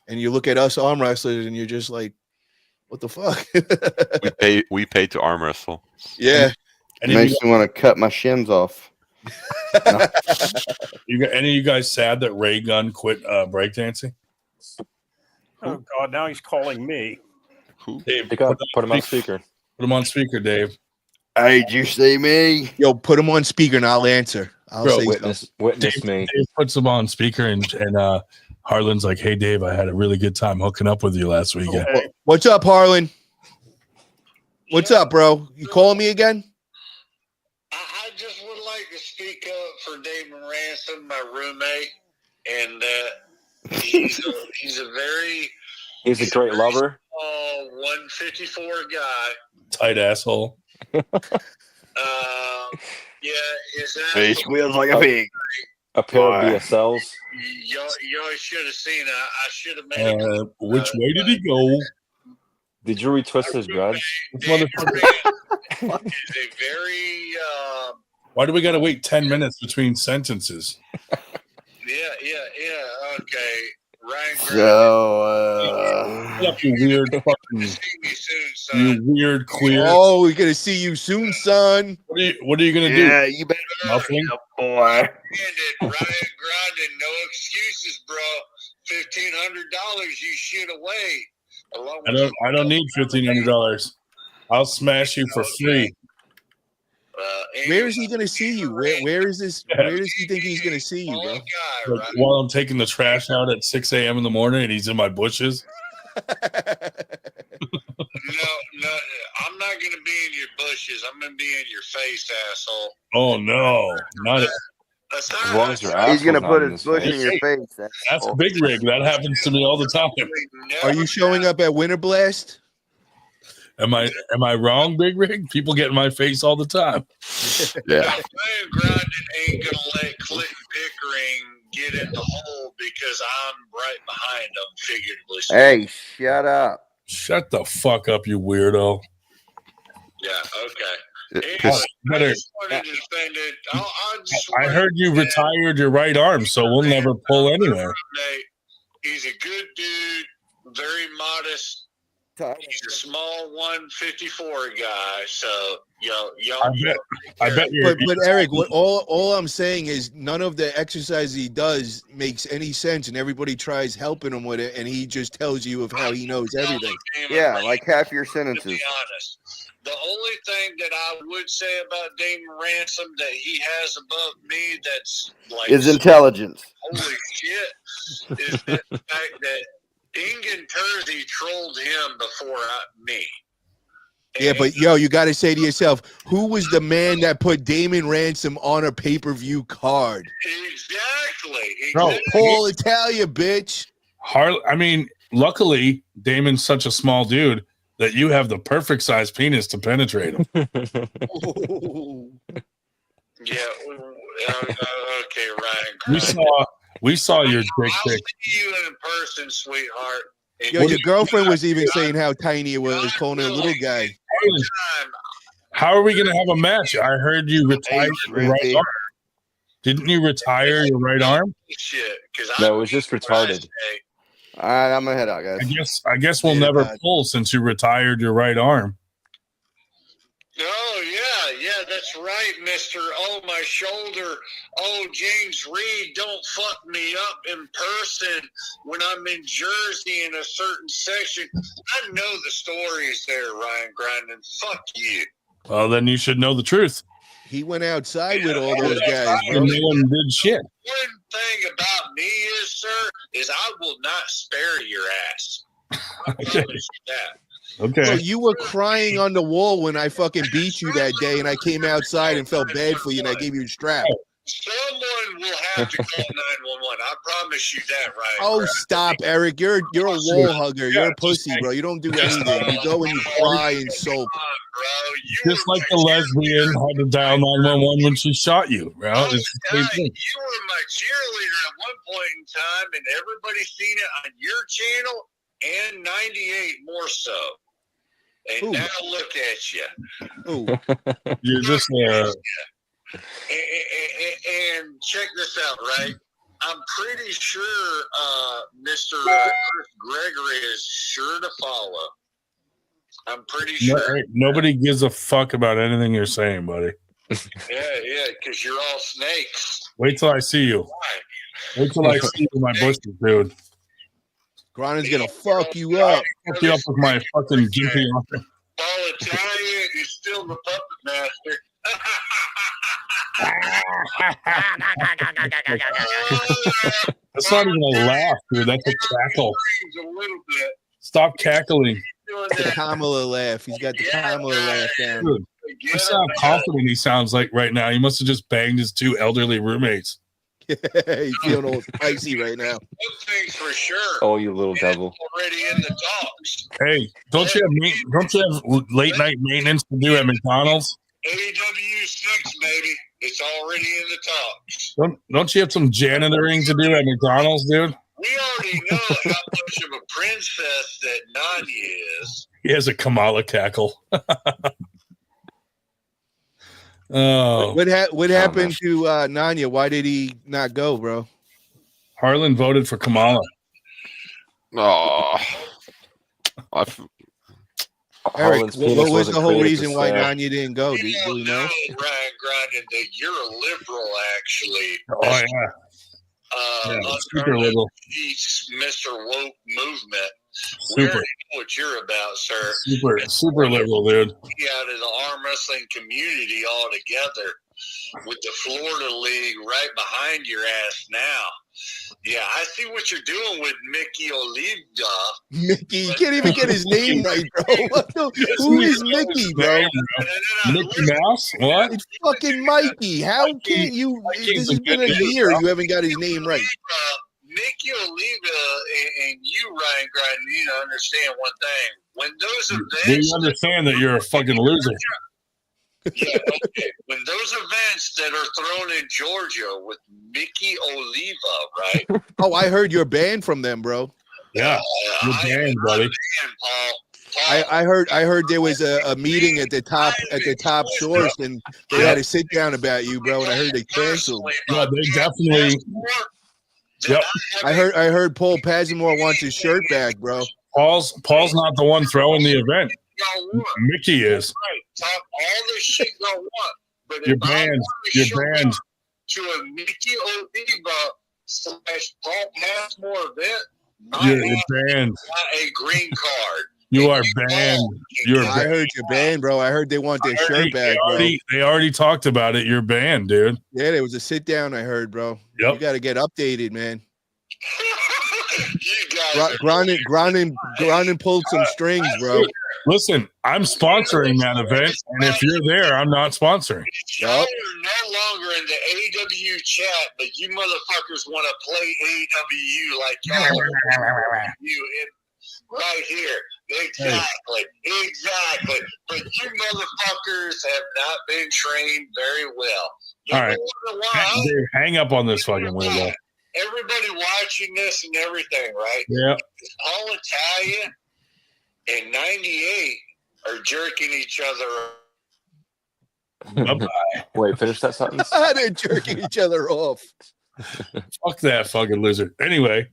And you look at us arm wrestlers, and you're just like, "What the fuck?" We pay to arm wrestle. Yeah, It makes me want to cut my shins off. You got any of you guys sad that Ray Gunn quit breakdancing? Oh God! Now he's calling me. Dave, put him on speaker. Put him on speaker, Dave. Hey, did you see me? Yo, put him on speaker, and I'll answer. I'll say witness me. Dave puts him on speaker, and Harlan's like, "Hey, Dave, I had a really good time hooking up with you last weekend." Okay. What's up, Harlan? What's up, bro? You calling me again? I just would like to speak up for Damon Ransom, my roommate, and he's a very great lover. 154 guy. Tight asshole. Yeah, his Face wheels like a pig. A pair of BSLs. Y'all should have seen. I should have made it. Which way did he go? Did you retwist his dreads? Is a very Why do we got to wait 10 minutes between sentences? yeah. Okay, Ryan. So, you weird fucking, you weird queer. Oh, we're gonna see you soon, son. What are you gonna do? yeah, you better Nothing. boy. Ryan Grindin, no excuses, bro. $1,500 you shoot away. I don't need $1,500. I'll smash you for free. Where is he gonna see you? Where is this? Where does he think he's gonna see you, bro? Like, while I'm taking the trash out at 6 a.m. in the morning and he's in my bushes. No, I'm not gonna be in your bushes. I'm gonna be in your face, asshole. Oh no, not it. As long as your He's gonna asshole's put not in his bush in your face. That's big rig. That happens to me all the time. Are you showing up at Winter Blast? Am I wrong, big rig? People get in my face all the time. Yeah. Ryan Grindin ain't gonna let Clinton Pickering get in the hole because I'm right behind him, figuratively. Hey, shut up. Shut the fuck up, you weirdo. Yeah, okay. Better. I just wanted to defend it. I heard you retired your right arm, so we'll never pull anywhere. He's a good dude, very modest. He's a small 154 guy, so y'all. I bet you're. But Eric, all I'm saying is none of the exercise he does makes any sense, and everybody tries helping him with it, and he just tells you of how he knows everything. Yeah, like half your sentences. To be honest, the only thing that I would say about Damon Ransom that he has above me that's like is intelligence. Holy shit! Is the fact that Ingen Terzi trolled him before me. Yeah, but you got to say to yourself, who was the man that put Damon Ransom on a pay-per-view card? Exactly. No, Paul Italia, bitch. I mean, luckily, Damon's such a small dude that you have the perfect size penis to penetrate him. Yeah. Okay, Ryan. We saw your dick I'll pic. see you in person, sweetheart. Yo, your girlfriend was even saying how tiny it was, calling her a little guy. How are we going to have a match? I heard you retired your right arm. Didn't you retire your right arm? Shit, because No, it was just retarded. All right, I'm gonna head out, guys. I guess we'll never pull since you retired your right arm. Oh, yeah, that's right, mister. Oh, my shoulder. Oh, James Reed, don't fuck me up in person when I'm in Jersey in a certain section. I know the stories there, Ryan Grinding. Fuck you. Well, then you should know the truth. He went outside with all those guys, bro. No one did shit. One thing about me is, sir, is I will not spare your ass. I promise you that. Okay. Bro, you were crying on the wall when I fucking beat you that day, and I came outside and felt bad for you, and I gave you a strap. Someone will have to call 911. I promise you that, right? Oh, stop, Eric. You're a wall hugger. You're a pussy, bro. You don't do anything. You go and you cry and soap. Just like the lesbian had to dial 911 when she shot you, bro. It's the same thing. You were my cheerleader at one point in time, and everybody's seen it on your channel and 98 more so. And now look at you. You're just and check this out, right? I'm pretty sure Mr. Chris Gregory is sure to follow. I'm pretty sure. Nobody gives a fuck about anything you're saying, buddy. Yeah, because you're all snakes. Wait till I see you. Wait till I see you in my bushes, dude. Grinding's gonna fuck you up. Fuck you up with my fucking gimpy arm. Paul Italia is still the puppet master. That's not even a laugh, dude. That's a cackle. A little bit. Stop cackling. It's a Kamala laugh. He's got the Kamala laugh down. Dude, listen how confident he sounds like right now. He must have just banged his 2 elderly roommates. He's feeling all spicy right now. One thing's for sure. Oh, you little devil. Already in the talks. Hey, don't you have late night maintenance to do at McDonald's? AW6, baby. It's already in the talks. Don't you have some janitoring to do at McDonald's, dude? We already know how much of a princess that Nadia is. He has a Kamala cackle. Oh, What happened to Nanya? Why did he not go, bro? Harlan voted for Kamala. Oh, Eric, what was the whole reason why Nanya didn't go? Do you know? Ryan Grinding, that you're a liberal, actually. Oh yeah. Super liberal. Mr. Woke Movement. Super. We already know what you're about, sir. Super liberal, dude. Out of the arm wrestling community altogether, with the Florida League right behind your ass now. Yeah, I see what you're doing with Mickey Oliva. Mickey, you can't even get his name right, bro. Who is Mickey, bro? Mickey Mouse? What? It's fucking Mikey. How can't you? This has been a year. You haven't got his name right. Mickey Oliva and you, Ryan Grind, need to understand one thing. When those events, we understand that you're a fucking loser. Yeah, okay. When those events that are thrown in Georgia with Mickey Oliva, right? Oh, I heard you're banned from them, bro. Yeah, you're banned, buddy. I heard there was a meeting at the top source, and they had to sit down about you, bro. And I heard they canceled. Yeah, they definitely. Yep. I heard Paul Pazimore wants his shirt back, bro. Paul's not the one throwing the event. Mickey is. Right. Talk all the shit y'all want, but you're banned. You're banned. To a Mickey Oliva / Paul Passmore event, you're banned. Not a green card. You are banned. I heard you're banned, bro. I heard they want their shirt back, bro. They already talked about it. You're banned, dude. Yeah, there was a sit down. I heard, bro. Yep. You got to get updated, man. Grinding pulled some strings, bro. Listen, I'm sponsoring that event, and if you're there, I'm not sponsoring. Y'all are no longer in the AW chat, but you motherfuckers want to play AW like y'all are right here. Exactly. But you motherfuckers have not been trained very well. All right. Dude, hang up on this fucking window. Everybody watching this and everything, right? Yeah. All Italia and 98 are jerking each other. Bye-bye. Wait, finish that sentence. They're jerking each other off. Fuck that fucking loser. Anyway,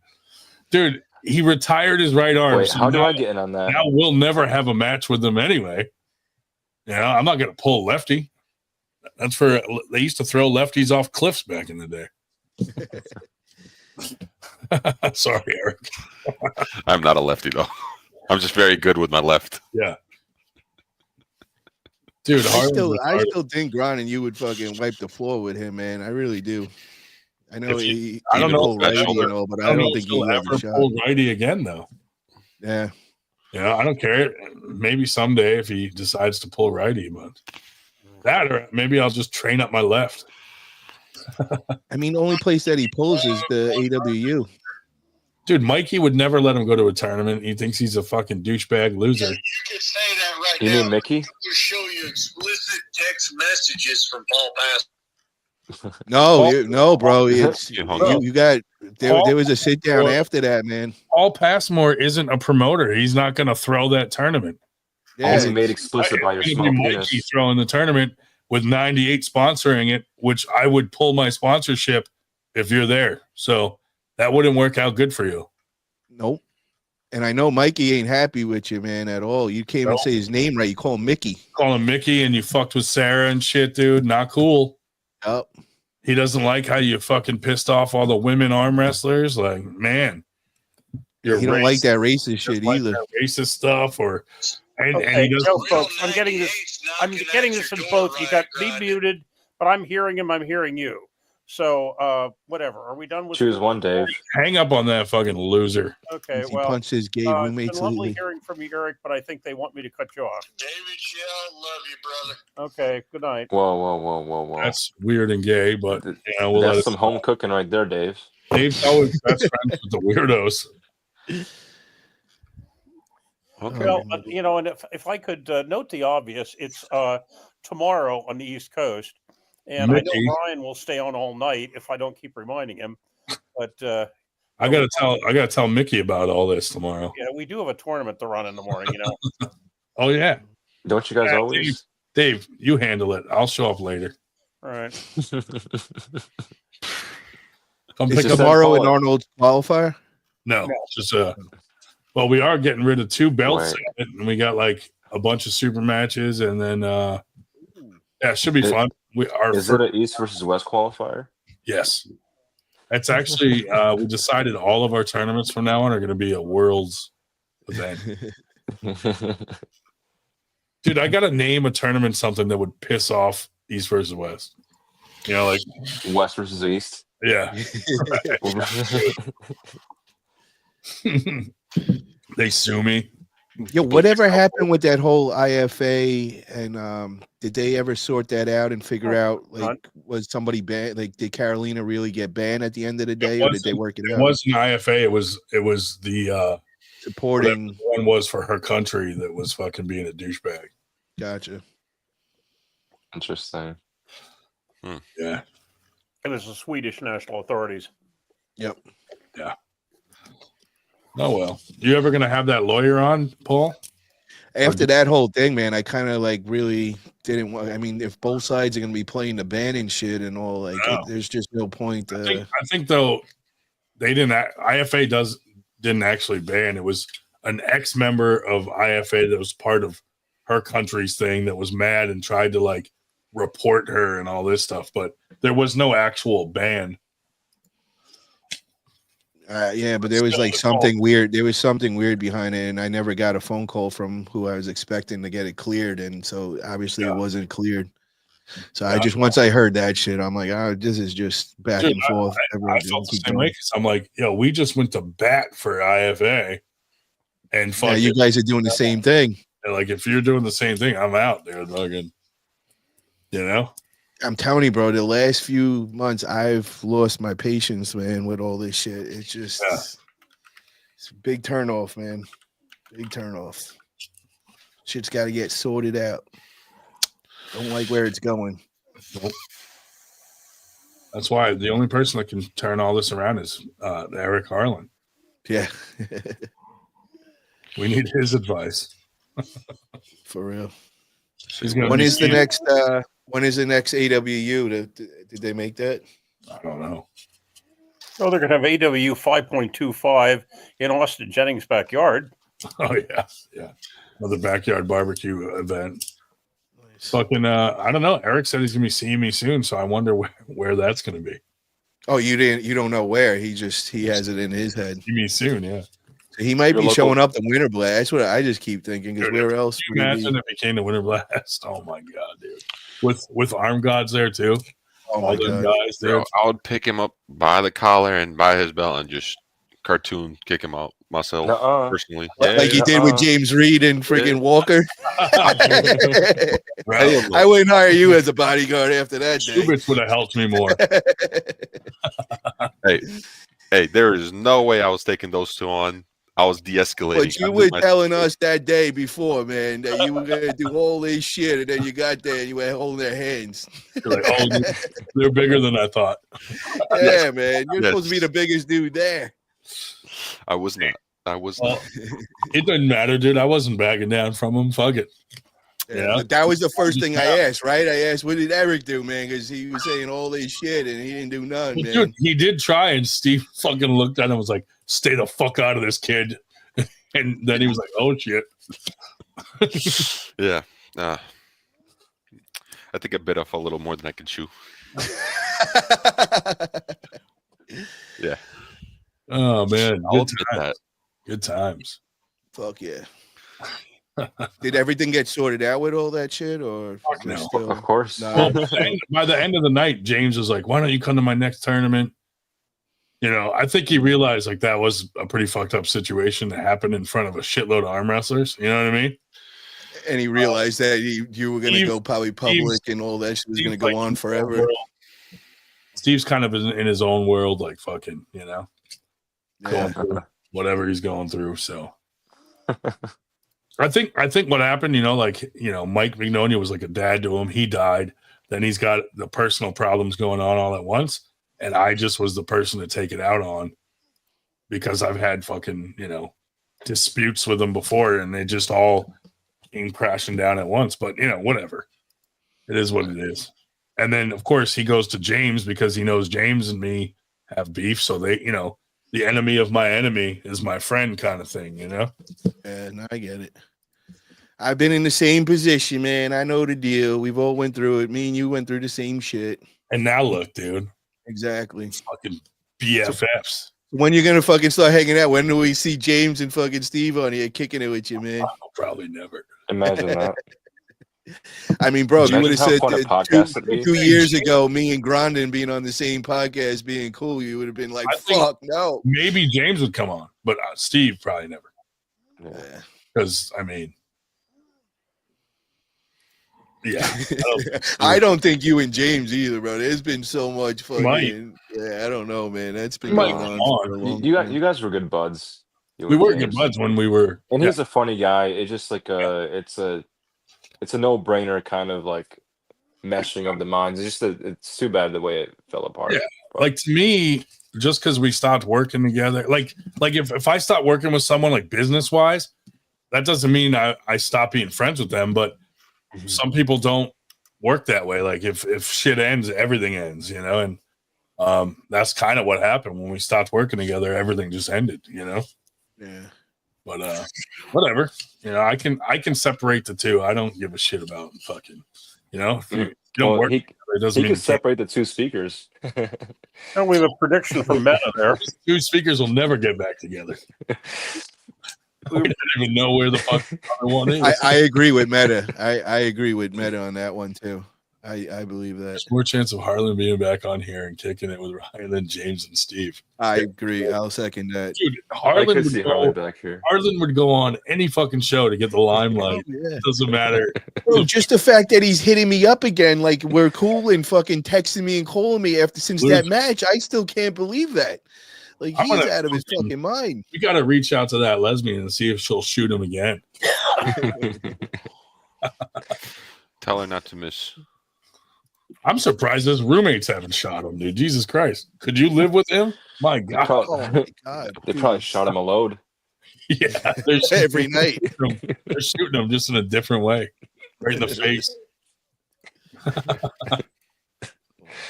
dude, he retired his right arm. Wait, so how do now- I get in on that? Now we'll never have a match with them anyway. You know, I'm not going to pull lefty. That's for they used to throw lefties off cliffs back in the day. Sorry, Eric. I'm not a lefty though. I'm just very good with my left. Yeah, dude. I still think Gron and you would fucking wipe the floor with him, man. I really do. I know he I don't can know pull if righty and all, but I don't think he he'll has a ever shot. pull righty again, though. Yeah. Yeah, I don't care. Maybe someday if he decides to pull righty, but that or maybe I'll just train up my left. I mean, the only place that he pulls is the AWU. Dude, Mikey would never let him go to a tournament. He thinks he's a fucking douchebag loser. You could say that right You now. mean Mickey? We'll show you explicit text messages from Paul Pass. No, bro. It's You hung up. you got there was a sit down after that, man. Paul Passmore isn't a promoter. He's not going to throw that tournament. Yeah, Only made explicit by your It's small gonna be penis. Mikey throwing the tournament with 98 sponsoring it, which I would pull my sponsorship if you're there. So that wouldn't work out good for you. Nope. And I know Mikey ain't happy with you, man, at all. You can't even Nope. say his name right. You call him Mickey. Call him Mickey and you fucked with Sarah and shit, dude. Not cool. Yep. He doesn't like how you fucking pissed off all the women arm wrestlers. Like, man, you're He don't like racist. that racist shit Like either. that racist stuff, or and Okay, he doesn't. so folks, I'm getting this. I'm getting this in both. You got me muted, but I'm hearing him. I'm hearing you. So, whatever. Are we done with? Choose one, Dave. Hang up on that fucking loser. Okay. He Well, punched his gay it's roommates been lovely lately. hearing from you, Eric, but I think they want me to cut you off. David Shell, love you, brother. Okay. Good night. Whoa. That's weird and gay, but you know, we'll let That's it some home cooking right there, Dave. Dave's always best friends with the weirdos. Okay. Well, you know, and if I could note the obvious, it's tomorrow on the East Coast, and I Mickey. know Ryan will stay on all night if I don't keep reminding him. But I gotta tell Mickey about all this tomorrow. yeah, we do have a tournament to run in the morning. You know. Oh yeah, Don't you guys Yeah, always? Dave, you handle it. I'll show up later. All right. Come Is pick up. tomorrow Paul. an Arnold qualifier? No, just well, we are getting rid of 2 belts, Wait. and we got like a bunch of super matches, and then yeah, it should be Is- fun. We are Is it an East versus West qualifier? yes. It's actually we decided all of our tournaments from now on are going to be a world's event. Dude, I got to name a tournament something that would piss off East versus West. You know, like West versus East. yeah, they sue me. Yo, whatever happened with that whole IFA, and did they ever sort that out and figure out, like, was somebody banned? Like, did Carolina really get banned at the end of the day, or did they work it It out? wasn't IFA. It was the Supporting. whatever one was for her country that was fucking being a douchebag. Gotcha. Interesting. Yeah. It was the Swedish national authorities. Yep. Yeah. Oh well. You ever gonna have that lawyer on, Paul? After that whole thing, man, I kind of like really didn't want. I mean, if both sides are gonna be playing the ban and shit and all, like, No. there's just no point. I think though they didn't. IFA didn't actually ban. It was an ex-member of IFA that was part of her country's thing that was mad and tried to like report her and all this stuff, but there was no actual ban. Yeah, but there was like something weird. There was something weird behind it, and I never got a phone call from who I was expecting to get it cleared, and so obviously it wasn't cleared. So I just once I heard that shit, I'm like, oh, this is just back Dude, and forth. I felt the same way 'cause I'm like, yo, we just went to bat for IFA, and Yeah, fucking, you guys are doing the same thing. like if you're doing the same thing, I'm out, dude. Fucking, you know. I'm telling you, bro, the last few months I've lost my patience, man, with all this shit. It's just it's a big turnoff, man. Big turnoff. Shit's got to get sorted out. Don't like where it's going. That's why the only person that can turn all this around is Eric Harlan. Yeah. We need his advice. For real. He's gonna When be is the seeing- next When is the next AWU? Did they make that? I don't know. Oh, they're going to have AW 5.25 in Austin Jennings' backyard. Oh yeah, yeah. Another backyard barbecue event. Nice. Fucking, I don't know. Eric said he's gonna be seeing me soon, so I wonder where that's gonna be. Oh, you don't know where. He has it in his head. See me soon, yeah. So he might Your be local- showing up the Winter Blast. That's what I just keep thinking. Because Dude, where else Can would you he imagine be? if it came to Winter Blast? Oh my god, dude. With Arm Gods there too. Oh my All them god! guys there. Bro, I would pick him up by the collar and by his belt and just cartoon kick him out myself Nuh-uh. personally. Like he did with James Reed and freaking Walker. Right. I wouldn't hire you as a bodyguard after that day. Subits would have helped me more. Hey, there is no way I was taking those two on. I was de-escalating. But you were telling us that day before, man, that you were gonna do all this shit, and then you got there and you were holding their hands. You're like, oh, they're bigger than I thought. Yeah, man, you're Yes. supposed to be the biggest dude there. I was not. I was Well, not. it doesn't matter, dude. I wasn't backing down from him. Fuck it. Yeah. But that was the first thing I asked, right? I asked, what did Eric do, man? Because he was saying all this shit and he didn't do nothing, Well, man. dude, he did try, and Steve fucking looked at him and was like, stay the fuck out of this, kid. And then he was like, oh shit. Yeah. I think I bit off a little more than I could chew. Yeah. Oh man. I'll Good admit times. that. Good times. Fuck yeah. Did everything get sorted out with all that shit, or Fuck is it no. still- Of course. No. Well, by the end of the night, James was like, why don't you come to my next tournament? You know, I think he realized like that was a pretty fucked up situation that happened in front of a shitload of arm wrestlers. You know what I mean? And he realized that you were going to Steve- go probably public and all that shit was going to go Steve's, like, on in his own forever. world. Steve's kind of in his own world, like fucking, you know, Yeah. going through whatever he's going through. So I think what happened, you know, like, you know, Mike Mignonia was like a dad to him. He died. Then he's got the personal problems going on all at once. And I just was the person to take it out on because I've had fucking, you know, disputes with him before and they just all came crashing down at once. But, you know, whatever. It is what it is. And then, of course, he goes to James because he knows James and me have beef. So they, you know, the enemy of my enemy is my friend kind of thing, you know? Yeah, no, I get it. I've been in the same position, man. I know the deal. We've all went through it. Me and you went through the same shit. And now look, dude, Exactly. fucking BFFs. When you're gonna fucking start hanging out? When do we see James and fucking Steve on here kicking it with you, man? Probably never. Imagine that. I mean, bro, if you would Imagine have how said fun a podcast would be. 2 years ago, me and Grondin being on the same podcast, being cool, you would have been like, I think- "Fuck no." Maybe James would come on, but Steve probably never. Yeah. Because, I mean, yeah. I don't think you and James either, bro. There's been so much fucking. Might. Yeah, I don't know, man. That's been He might going come on. For a on. long You time. guys were good buds. You We and were good James. buds when we were. And yeah. he's a funny guy. It's just like it's a no-brainer kind of like meshing of the minds. It's just it's too bad the way it fell apart. Yeah. But Like, to me, just because we stopped working together, like if I stop working with someone like business wise, that doesn't mean I stop being friends with them. But some people don't work that way. Like if shit ends, everything ends, you know. And that's kind of what happened when we stopped working together. Everything just ended, you know. Yeah. But whatever, you know. I can separate the two. I don't give a shit about fucking, you know. If you don't well, work he together, it doesn't he mean could separate the two speakers. And we have a prediction from Meta there. two speakers will never get back together. We don't even know where the fuck the other one is. I agree with Meta. I agree with Meta on that one too. I believe that. There's more chance of Harlan being back on here and kicking it with Ryan than James and Steve. I agree. I'll second that. Dude, I Harlan could see Harley would, back here. go on any fucking show to get the limelight. Yeah. Doesn't matter. Bro, just the fact that he's hitting me up again, like we're cool and fucking texting me and calling me since that match, I still can't believe that. Like I'm he's gonna out of his fucking- fucking mind. We got to reach out to that lesbian and see if she'll shoot him again. Tell her not to miss. I'm surprised his roommates haven't shot him, dude. Jesus Christ. Could you live with him? My They God. Oh probably, my god. they probably shot him a load. Yeah. They're Every night. They're shooting him just in a different way. Right in the face.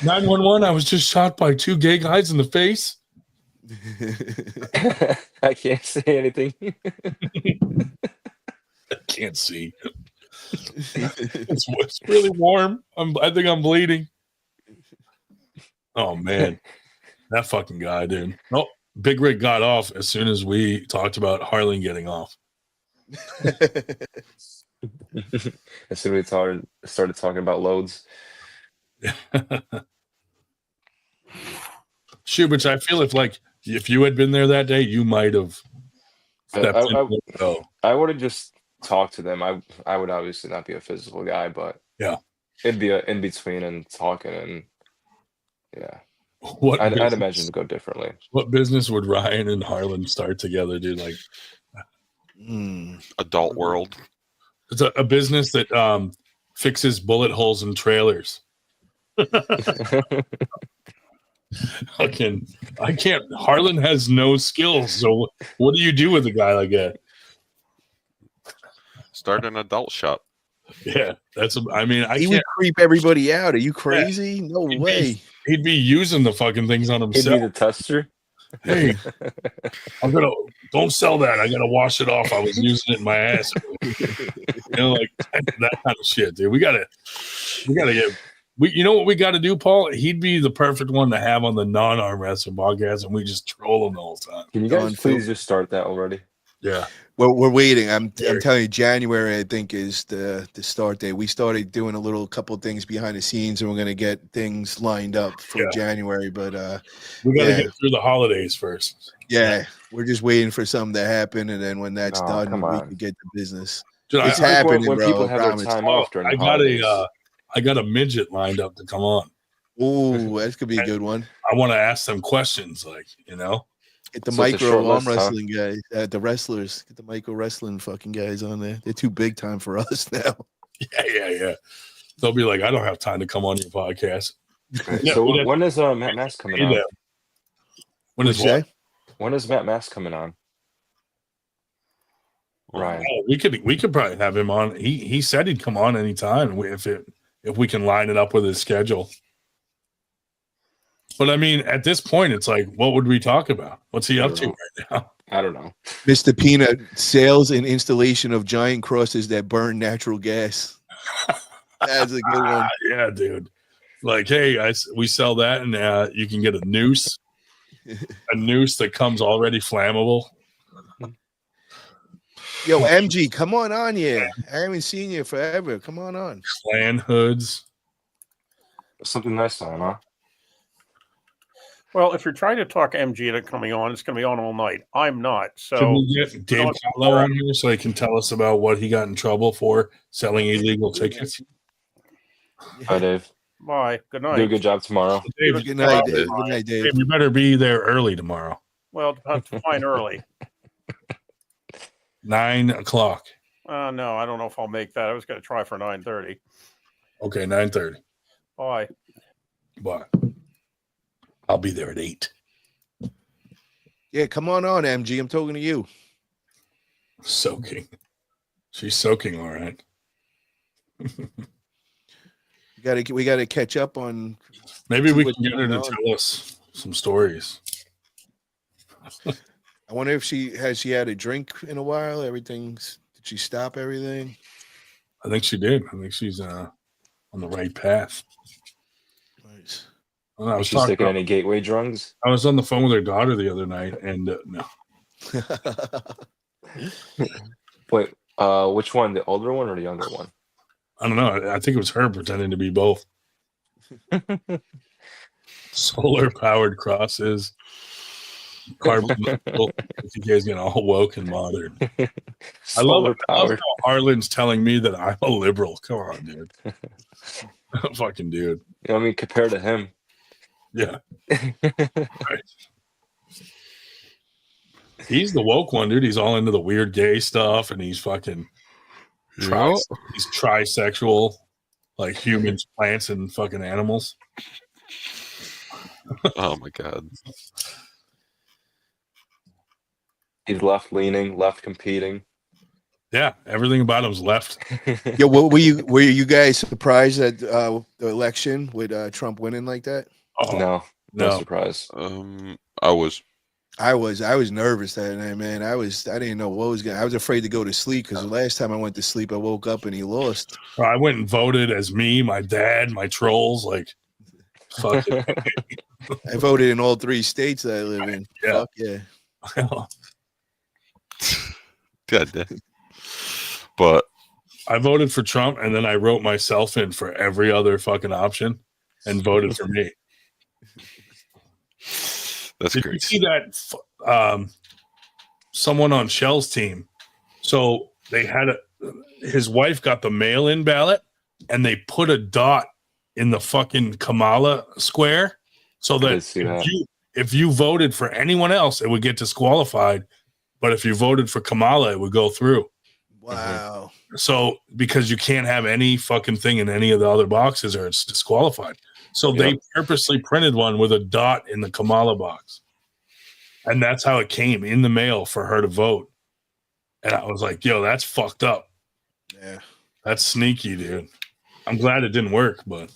911. I was just shot by 2 gay guys in the face. I can't say anything. I can't see. It's really warm. I think I'm bleeding. Oh man, that fucking guy, dude. Oh, Big Rig got off as soon as we talked about Harlan getting off. As soon as we started talking about loads. Schubert, I feel if you had been there that day, you might have stepped in. I would have just talked to them. I would obviously not be a physical guy, but yeah, it'd be a in between and talking, and yeah. I'd imagine to go differently. What business would Ryan and Harlan start together, dude? Like Adult World. It's a business that fixes bullet holes in trailers. I can't. Harlan has no skills. So what do you do with a guy like that? Start an adult shop. Yeah, he would creep everybody out. Are you crazy? Yeah. No way. He'd be using the fucking things on himself. He'd be the tester. Hey, don't sell that. I gotta wash it off. I was using it in my ass. Like that kind of shit, dude. We gotta get. You know what we got to do, Paul? He'd be the perfect one to have on the non-arm wrestling podcast, and we just troll him the whole time. Can you guys please just start that already? Yeah. Well, we're waiting. I'm telling you, January I think is the start date. We started doing a couple things behind the scenes, and we're going to get things lined up for January. But we got to get through the holidays first. Yeah, we're just waiting for something to happen, and then when that's done, we can get the business. Dude, it's happening, when bro. People have their time off during the holidays. I got a midget lined up to come on. Oh, that could be a good one. I want to ask them questions, get the micro arm wrestling guys, the wrestlers. Get the micro wrestling fucking guys on there. They're too big time for us now. Yeah. They'll be like, I don't have time to come on your podcast. So when is Matt Mass coming on? When is what? When is Matt Mass coming on? Ryan. Oh, we could probably have him on. He said he'd come on anytime if we can line it up with his schedule. But I mean, at this point, it's like, what would we talk about? What's he up to right now? I don't know. Mr. Peanut, sales and installation of giant crosses that burn natural gas. That's a good one. Yeah, dude. Like, hey, we sell that, and you can get a noose that comes already flammable. Yo, MG, come on here. I haven't seen you forever. Come on. Clan hoods. Something nice on, huh? Well, if you're trying to talk MG into coming on, it's going to be on all night. I'm not. So can we get Dave Carlo on here so he can tell us about what he got in trouble for selling illegal tickets? Hi, Dave. Bye. Good night. Do a good job tomorrow. Dave, good night, Dave. Good night, Dave. You better be there early tomorrow. Well, fine early. 9 o'clock. No, I don't know if I'll make that. I was going to try for 9:30. Okay, 9:30. Bye. Bye. I'll be there at 8. Yeah, come on, MG. I'm talking to you. Soaking. She's soaking, all right. We gotta catch up on. Maybe we can get her to tell us some stories. I wonder if she had a drink in a while. Did she stop everything? I think she did. I think she's on the right path. Nice. She's taking any gateway drugs? I was on the phone with her daughter the other night, and no. Wait, which one? The older one or the younger one? I don't know. I think it was her pretending to be both. Solar powered crosses. Carbon. You guys getting all woke and modern. I love how Harlan's telling me that I'm a liberal. Come on, dude. Fucking dude. You know what I mean? Compared to him. Yeah. Right. He's the woke one, dude. He's all into the weird gay stuff, and he's fucking he's trisexual, like humans, plants, and fucking animals. Oh my god. He's left leaning, left competing. Yeah, everything about him's left. Yeah, what were you guys surprised at the election with Trump winning like that? Oh, no surprise. I was. I was nervous that night, man. I didn't know what was going. I was afraid to go to sleep because the last time I went to sleep, I woke up and he lost. I went and voted as me, my dad, my trolls. Like, fuck it. I voted in all 3 states that I live in. Yeah. Fuck yeah. God damn. But I voted for Trump, and then I wrote myself in for every other fucking option and voted for me. that's Did great. you see that someone on Shell's team? So they had his wife got the mail-in ballot, and they put a dot in the fucking Kamala square so that if you voted for anyone else, it would get disqualified. But if you voted for Kamala, it would go through. Wow. So because you can't have any fucking thing in any of the other boxes or it's disqualified. So they purposely printed one with a dot in the Kamala box. And that's how it came in the mail for her to vote. And I was like, yo, that's fucked up. Yeah. That's sneaky, dude. I'm glad it didn't work, but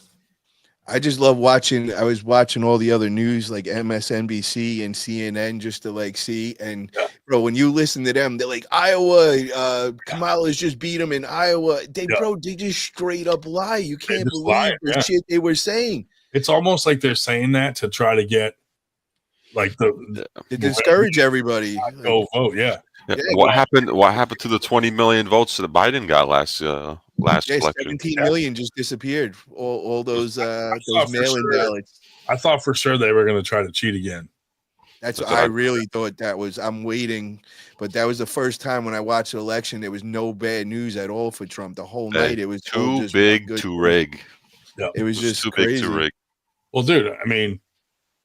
I just love watching. I was watching all the other news like MSNBC and CNN just to like see. And bro, when you listen to them, they're like Iowa, Kamala's just beat them in Iowa. Bro, they just straight up lie. You can't believe the shit they were saying. It's almost like they're saying that to try to get like to discourage everybody. Go vote, What happened? What happened to the 20 million votes that Biden got last election? 17 million just disappeared. All those mail-in ballots. I thought for sure they were going to try to cheat again. That's what I really thought that was. I'm waiting, but that was the first time when I watched the election. There was no bad news at all for Trump. The whole night it was too big to rig. Yeah, it was just too crazy. big to rig. Well, dude, I mean,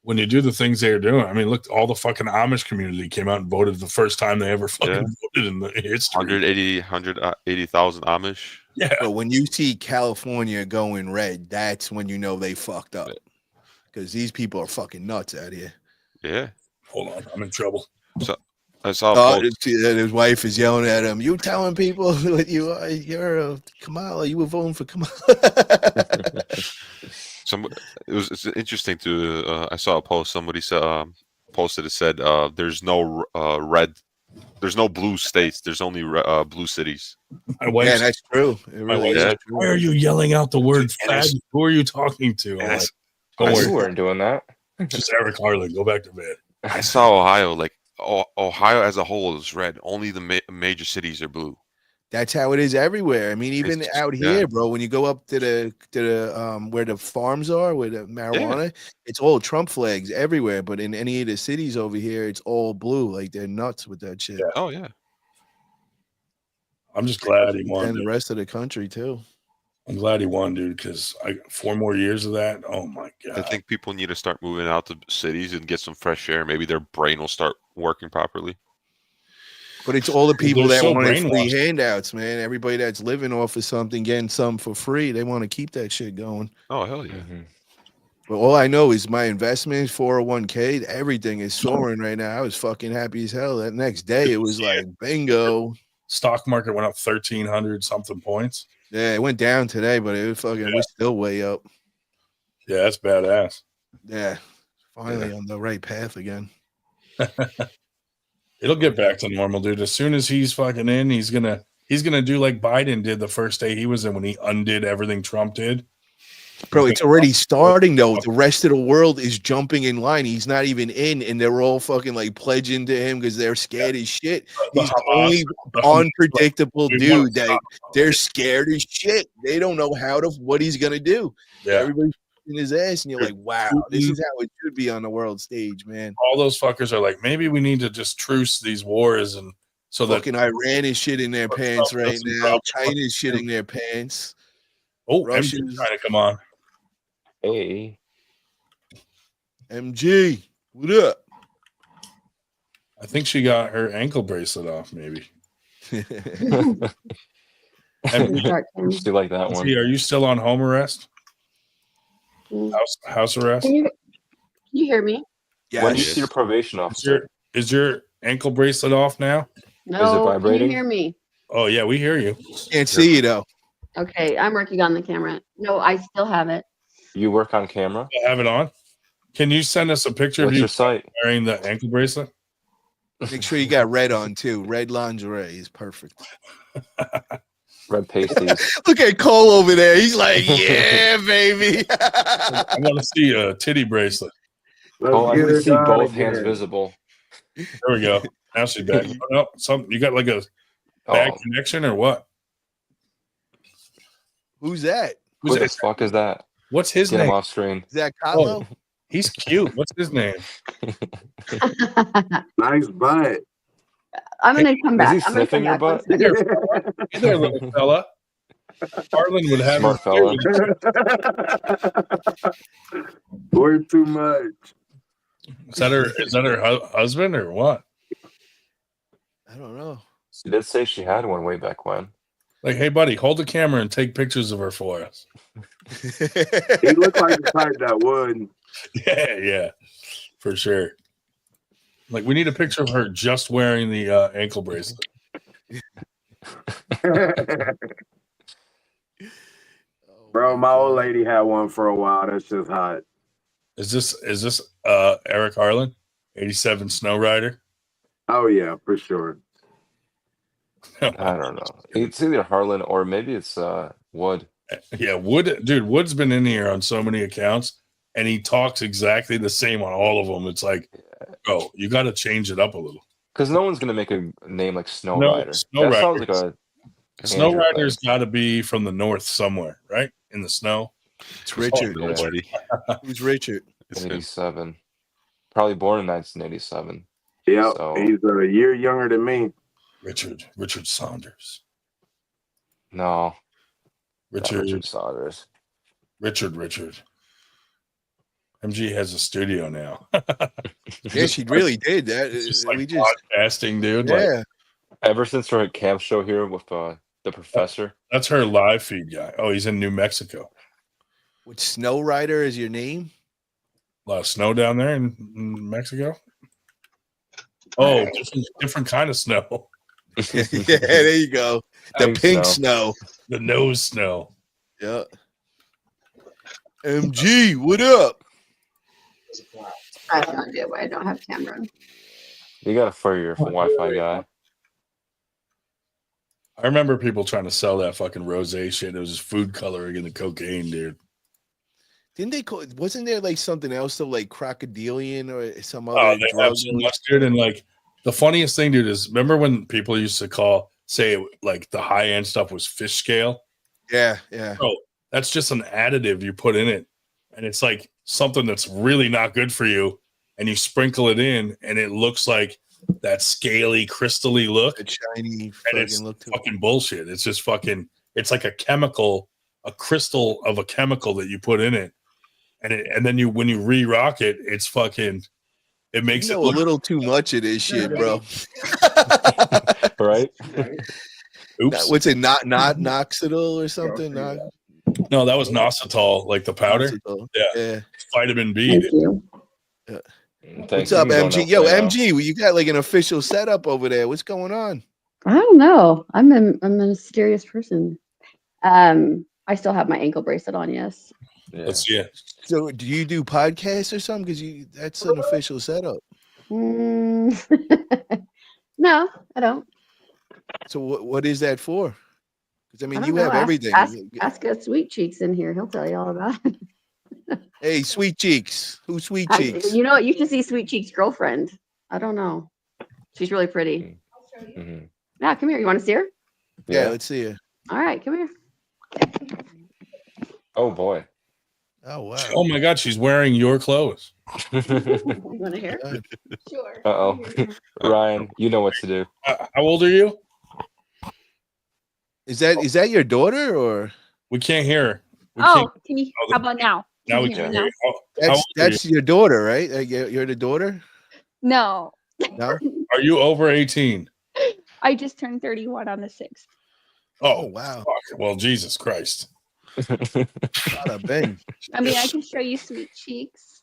when you do the things they're doing, I mean, look, all the fucking Amish community came out and voted the first time they ever fucking voted in the history. 180,000 Amish. Yeah. But when you see California going red, that's when you know they fucked up. Because these people are fucking nuts out here. Yeah. Hold on, I'm in trouble. So I saw his wife is yelling at him. You telling people that you're a Kamala, you were voting for Kamala. It's interesting to I saw a post. Somebody said posted. It said there's no there's no blue states. There's only blue cities. Yeah, that's true. It really is true. Why are you yelling out the word fag? Who are you talking to? Don't worry, you weren't doing that. Just Eric Harlan. Go back to bed. I saw Ohio. Like Ohio as a whole is red. Only the major cities are blue. That's how it is everywhere. I mean, even out here, bro, when you go up to the where the farms are, where the marijuana, it's all Trump flags everywhere. But in any of the cities over here, it's all blue. Like they're nuts with that shit. Yeah. Oh yeah. I'm just glad he won. And the rest of the country too. I'm glad he won, dude, because 4 more years of that. Oh my god. I think people need to start moving out to cities and get some fresh air. Maybe their brain will start working properly. But it's all the people that want free handouts, man. Everybody that's living off of something, getting something for free, they want to keep that shit going. Oh, hell yeah. Mm-hmm. But all I know is my investments, 401k, everything is soaring right now. I was fucking happy as hell. That next day, it was like, bingo. Stock market went up 1,300 something points. Yeah, it went down today, but it was fucking, we're still way up. Yeah, that's badass. Yeah. Finally on the right path again. It'll get back to normal, dude. As soon as he's fucking in, he's gonna do like Biden did the first day he was in when he undid everything Trump did. Bro, it's already starting though. The rest of the world is jumping in line. He's not even in, and they're all fucking like pledging to him because they're scared as shit. He's the only unpredictable dude that they're scared as shit. They don't know what he's gonna do. Yeah. Everybody's in his ass, and you're like, wow, this is how it should be on the world stage, man. All those fuckers are like, maybe we need to just truce these wars, and so fucking Iran is shitting their pants right now. China's shitting their pants. Oh, Russia's trying to come on. Hey, MG, what up? I think she got her ankle bracelet off, maybe. MG, still like that one. Are you still on home arrest? House arrest? Can you hear me? Yeah. When do you see your probation officer? Is your ankle bracelet off now? No. Is it vibrating? Can you hear me? Oh yeah, we hear you. Can't see you though. Okay, I'm working on the camera. No, I still have it. You work on camera? I have it on. Can you send us a picture What's of you your site? wearing the ankle bracelet? Make sure you got red on too. Red lingerie is perfect. Red pasties. Look at Cole over there. He's like, yeah, baby. I want to see a titty bracelet. Oh, I can see both hands visible. There we go. Now she's back. Oh, no, you got like a bad connection or what? Who's that? What the fuck is that? What's his Get name? him off screen. Is that Carlo? Oh, he's cute. What's his name? Nice butt. I'm gonna come back. Is he I'm gonna come sniffing your back. One butt? second. Hey there, little fella. Harlan would have Smart fella. We're too much. Is that her husband or what? I don't know. She did say she had one way back when. Like, hey, buddy, hold the camera and take pictures of her for us. He looked like the type that would. Yeah, for sure. Like, we need a picture of her just wearing the ankle bracelet. Bro, my old lady had one for a while. That's just hot. Is this Eric Harlan, 87 Snow Rider? Oh yeah, for sure. I don't know. It's either Harlan or maybe it's Wood. Yeah, Wood's been in here on so many accounts, and he talks exactly the same on all of them. It's like, oh, you got to change it up a little. Because no one's gonna make a name like Snow No, Rider. Snow That Rider. sounds like a Snow Andrew Rider's thing. got to be from the north somewhere, right? In the snow. It's Richard. Nobody. Who's Richard? It's him. 87. Probably born in 1987. Yeah, So- he's a year younger than me. Richard Saunders. No. not Richard Richard Saunders. Richard. MG has a studio now. Yeah, she really did that. Just like We just podcasting, dude. yeah. Like, Ever since her camp show here with the professor. that's her live feed guy. Oh, he's in New Mexico. With Snow Rider is your name? A lot of snow down there in Mexico. Oh, different kind of snow. Yeah, there you go. The pink snow. The nose snow. Yeah. MG, what up? I have no idea why I don't have camera. You got a furrier Wi-Fi guy. I remember people trying to sell that fucking rosé shit. It was just food coloring in the cocaine, dude. Didn't they call? Wasn't there like something else though, like crocodilian or some Oh, other they drug? have so much, dude. And like the funniest thing, dude, is remember when people used to say like the high end stuff was fish scale? Yeah. Bro, that's just an additive you put in it. And it's like something that's really not good for you. And you sprinkle it in, and it looks like that scaly, crystally look. A shiny And it's fucking look to it. fucking bullshit. It's just fucking, it's like a chemical, a crystal of a chemical that you put in it. And then when you re-rock it, it's fucking, it makes You it know look a little too much of this shit, bro. Right? Oops. What's it? Not Noxidil or something? Not No, that was Nositol, like the powder. Noxidil. Yeah. Yeah. Vitamin B. Thank dude. you. What's up, MG? Yo, MG, you got like an official setup over there. What's going on? I don't know. I'm a mysterious person. I still have my ankle bracelet on. Yes. Let's see it. So, do you do podcasts or something? Because that's an official setup. No, I don't. So, what is that for? Because I mean, I you don't have know. everything. Ask a Sweet Cheeks in here. He'll tell you all about it. Hey, Sweet Cheeks. Who's Sweet Cheeks? You know what? You should see Sweet Cheeks' girlfriend. I don't know. She's really pretty. Mm-hmm. Yeah, come here. You want to see her? Yeah, let's see her. All right, come here. Oh boy. Oh wow. Oh my God, she's wearing your clothes. You want to hear? Sure. Uh-oh. Ryan, you know what to do. How old are you? Is that your daughter or? We can't hear her. We Oh, can't- can you? Oh, How about now? now we you hear can me hear now? you. How old are That's your daughter, right? You're the daughter. No, No. Are you over 18? I just turned 31 on the 6th. Oh, wow. Fuck. Well, Jesus Christ. Bada bing. I mean, I can show you Sweet Cheeks.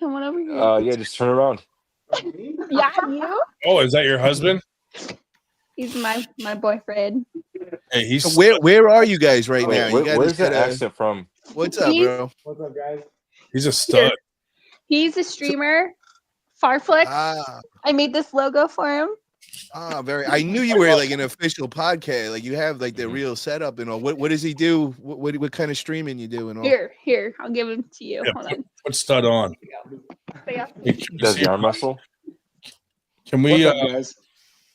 Come on over here. Yeah, just turn around. Yeah, you? Oh, is that your husband? He's my boyfriend. Hey, he's So where are you guys right Wait, now? You guys where's that accent from? What's up, bro? What's up, guys? he's a stud. He's a streamer. Farflex. I made this logo for him. Very. I knew you were like an official podcast. Like you have like the real setup and all. What does he do? What kind of streaming you do and all? Here, I'll give him to you. Yeah, Hold on. put stud on. Stay Does he arm wrestle? Can we? What's up, guys?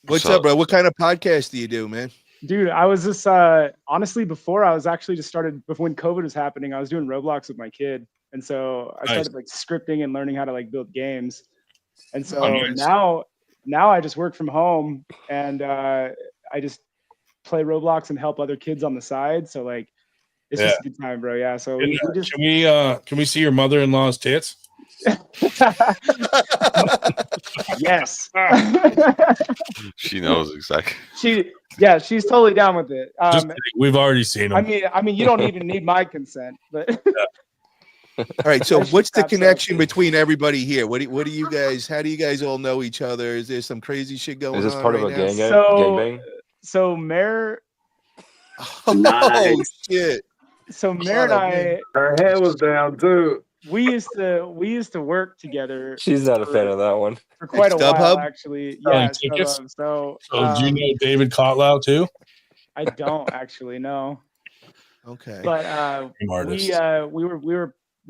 What's up, bro? What kind of podcast do you do, man? Dude, I was just honestly before I was actually just started before when COVID was happening, I was doing Roblox with my kid. And so I started like scripting and learning how to like build games. And so now I just work from home and I just play Roblox and help other kids on the side. So like it's just a good time, bro. Yeah. So we just can we see your mother-in-law's tits? Yes. She knows exactly. She's totally down with it. Just kidding. We've already seen them. I mean, you don't even need my consent, but All right. So what's the connection between everybody here? What do you guys? How do you guys all know each other? Is there some crazy shit going on? Is this part of a right now? gangbang? So Mare. Oh shit. So Mare and I. Her head was down too. We used to work together. She's not a fan of that one. For quite a while, StubHub? actually. Selling Yeah, tickets? StubHub. So do you know David Kotlow too? I don't actually know. Okay. But Artist. we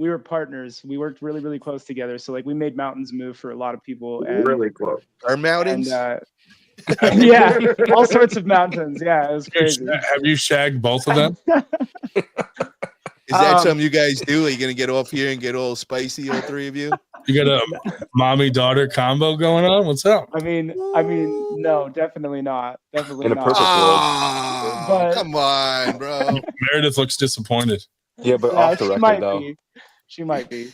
were partners. We worked really, really close together. So like we made mountains move for a lot of people. And, Really close. Our mountains. And, yeah, all sorts of mountains. Yeah, it was crazy. Have you shagged both of them? Is that something you guys do? Are you gonna get off here and get all spicy, all three of you? You got a mommy-daughter combo going on? What's up? I mean, no, definitely not. Definitely In a not. perfect Oh, But- come on, bro. Meredith looks disappointed. Yeah, but Yeah, off the she record might though. be. She might be.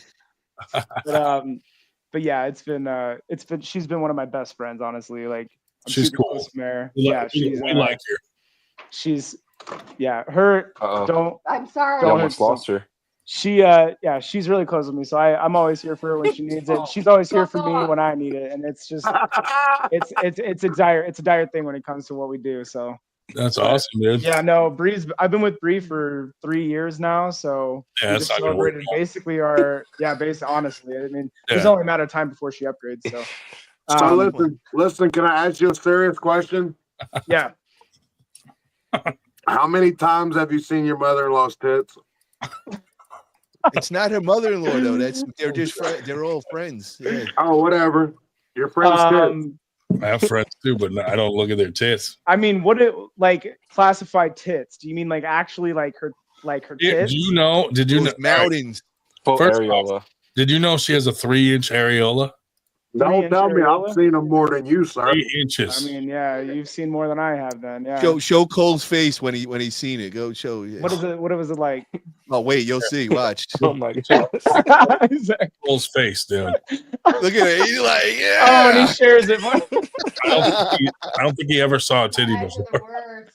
But yeah, it's been she's been one of my best friends, honestly. Like I'm She's super cool. close to Mare. We Yeah, we like her. she's her Uh-oh. don't I'm sorry. You Don't almost hurt lost her. she's really close with me. So I'm always here for her when she needs it. She's always here for me when I need it. And it's just it's a dire thing when it comes to what we do. So That's awesome, dude. yeah, no, Bree's I've been with Bree for 3 years now. So Yeah, we that's just not gonna work celebrated basically honestly. I mean, Yeah. it's only a matter of time before she upgrades. So So listen, can I ask you a serious question? yeah. How many times have you seen your mother-in-law's tits? It's not her mother-in-law though. They're just they're all friends. Yeah. Oh, whatever. Your friend's tits. I have friends too, but I don't look at their tits. I mean, what it like classified tits? Do you mean like actually like her Yeah, tits? do you know? Did you know? Those mountains. Full First off, areola. Did you know she has a 3-inch areola? Don't tell me I've seen them more than you, sir. 3 inches. I mean, yeah, you've seen more than I have then. Yeah. Show Cole's face when he's seen it. Go show. Yeah. What was it like? Oh wait, you'll see. Watch. Oh my god. Cole's face, dude. Look at it. He's like, yeah. Oh, and he shares it. I don't think he ever saw a titty before.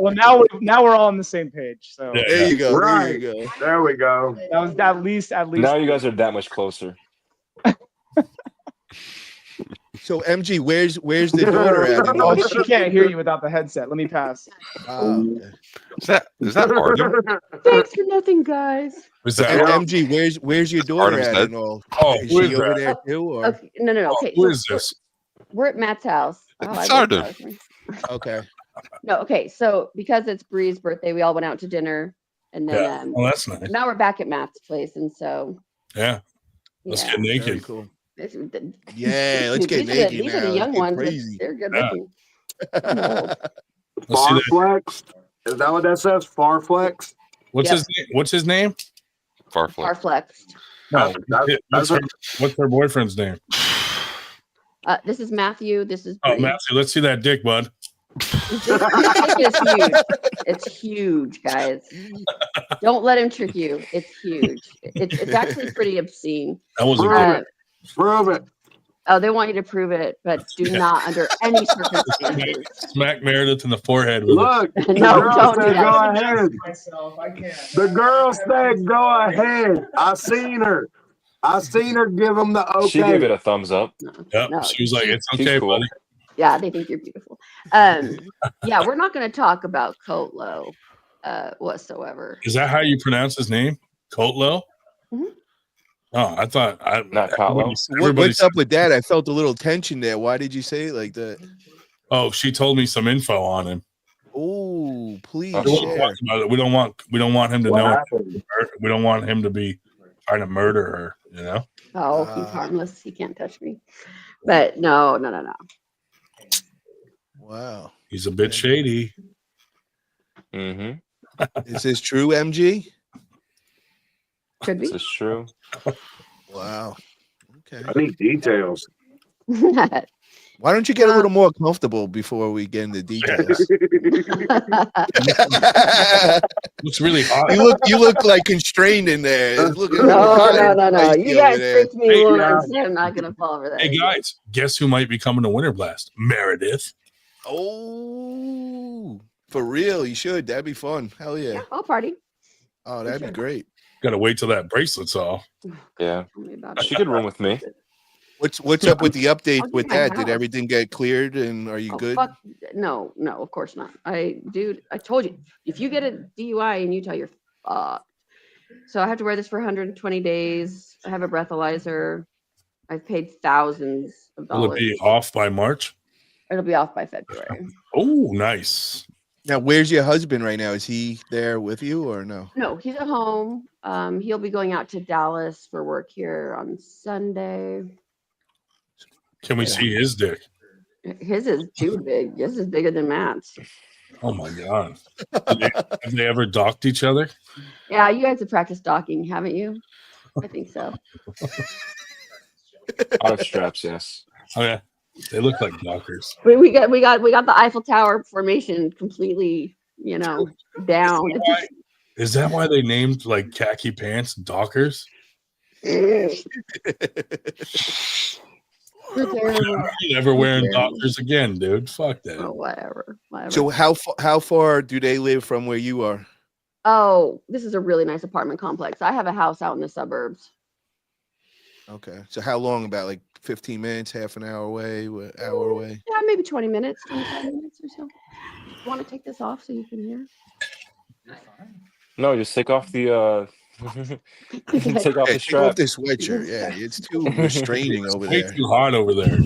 Well, now we're all on the same page. So Yeah. There you go. Right. There you go. There we go. that was at least. Now you guys are that much closer. So MG, where's the daughter at? Oh, she can't hear you without the headset. Let me pass. Okay. Is that Artem? Thanks for nothing, guys. Was that? MG, where's your daughter Artem's at dead. and all? Oh, Is who she is over that? there too? Or Okay, no. Okay, Who is this? we're at Matt's house. Oh, It's I love Artem. Artem. okay. No, okay. So because it's Bree's birthday, we all went out to dinner, and then Yeah. Oh, that's nice. now we're back at Matt's place, and so Yeah. Let's yeah. get Very naked. cool. This- Yeah, let's get these naked These are now. the young Get ones. crazy. They're good Yeah. looking. No. Let's see that. Farflex? Is that what that says? Farflex? What's Yep. his name? What's his name? Farflex. Far flexed. No. That's What's her boyfriend's name? This is Matthew. This is Oh, Bree. Matthew. Let's see that dick, bud. His dick is huge. It's huge, guys. Don't let him trick you. It's huge. It's actually pretty obscene. That was a Prove good. it. Prove it. Oh, they want you to prove it, but do not under any circumstances. Smack Meredith in the forehead with it. Look, the No, girl don't do said go that. ahead. Myself, I can't. The girl said go ahead. I seen her. I seen her give him the okay. She gave it a thumbs up. Yep. No. She was like, "It's She's okay, cool. buddy." Yeah, they think you're beautiful. Yeah, we're not going to talk about Kotlo whatsoever. Is that how you pronounce his name? Kotlo? Mhm. Oh, I thought Not Kotlo. What's up with that? I felt a little tension there. Why did you say it like that? Oh, she told me some info on him. Oh, please We won't share. talk about it. We don't want him to What know. happened? We don't want him to be trying to murder her. You know. Oh, he's harmless. He can't touch me. But no. Wow. He's a bit shady. Mm-hmm. Is this true, MG? Could be. This is true. Wow. Okay. I need details. Why don't you get a little more comfortable before we get into details? Looks really hot. You look like constrained in there. It's looking No. You guys freaked me Hey, once. I'm not gonna fall for that. Hey guys, guess who might be coming to Winter Blast? Meredith. Oh, for real? You should. That'd be fun. Hell yeah. I'll party. Oh, that'd be great. Got to wait till that bracelet's off. Yeah. She could room with me. What's up with the update I'll with get my that? Did house. everything get cleared and are you good? Fuck. No, of course not. I told you, if you get a DUI in Utah, you're fucked. So I have to wear this for 120 days. I have a breathalyzer. I've paid thousands of Will dollars. it be off by March? It'll be off by February. Oh, nice. Now, where's your husband right now? Is he there with you or no? No, he's at home. He'll be going out to Dallas for work here on Sunday. Can we see his dick? His is too big. His is bigger than Matt's. Oh my god. Have they ever docked each other? Yeah, you guys have practiced docking, haven't you? I think so. Out of straps, yes. Oh yeah. They look like dockers. We got the Eiffel Tower formation completely, down. Is that why they named like khaki pants dockers? Never wearing dockers again, dude. Fuck that. Oh, whatever. So how far do they live from where you are? Oh, this is a really nice apartment complex. I have a house out in the suburbs. Okay. So how long? About like 15 minutes, half an hour away, hour away? Yeah, maybe 20 minutes, 25 minutes or so. You want to take this off so you can hear? No, just take off the take off the strap. Take off this sweatshirt. Yeah, it's too restraining over Way there. too hot over there.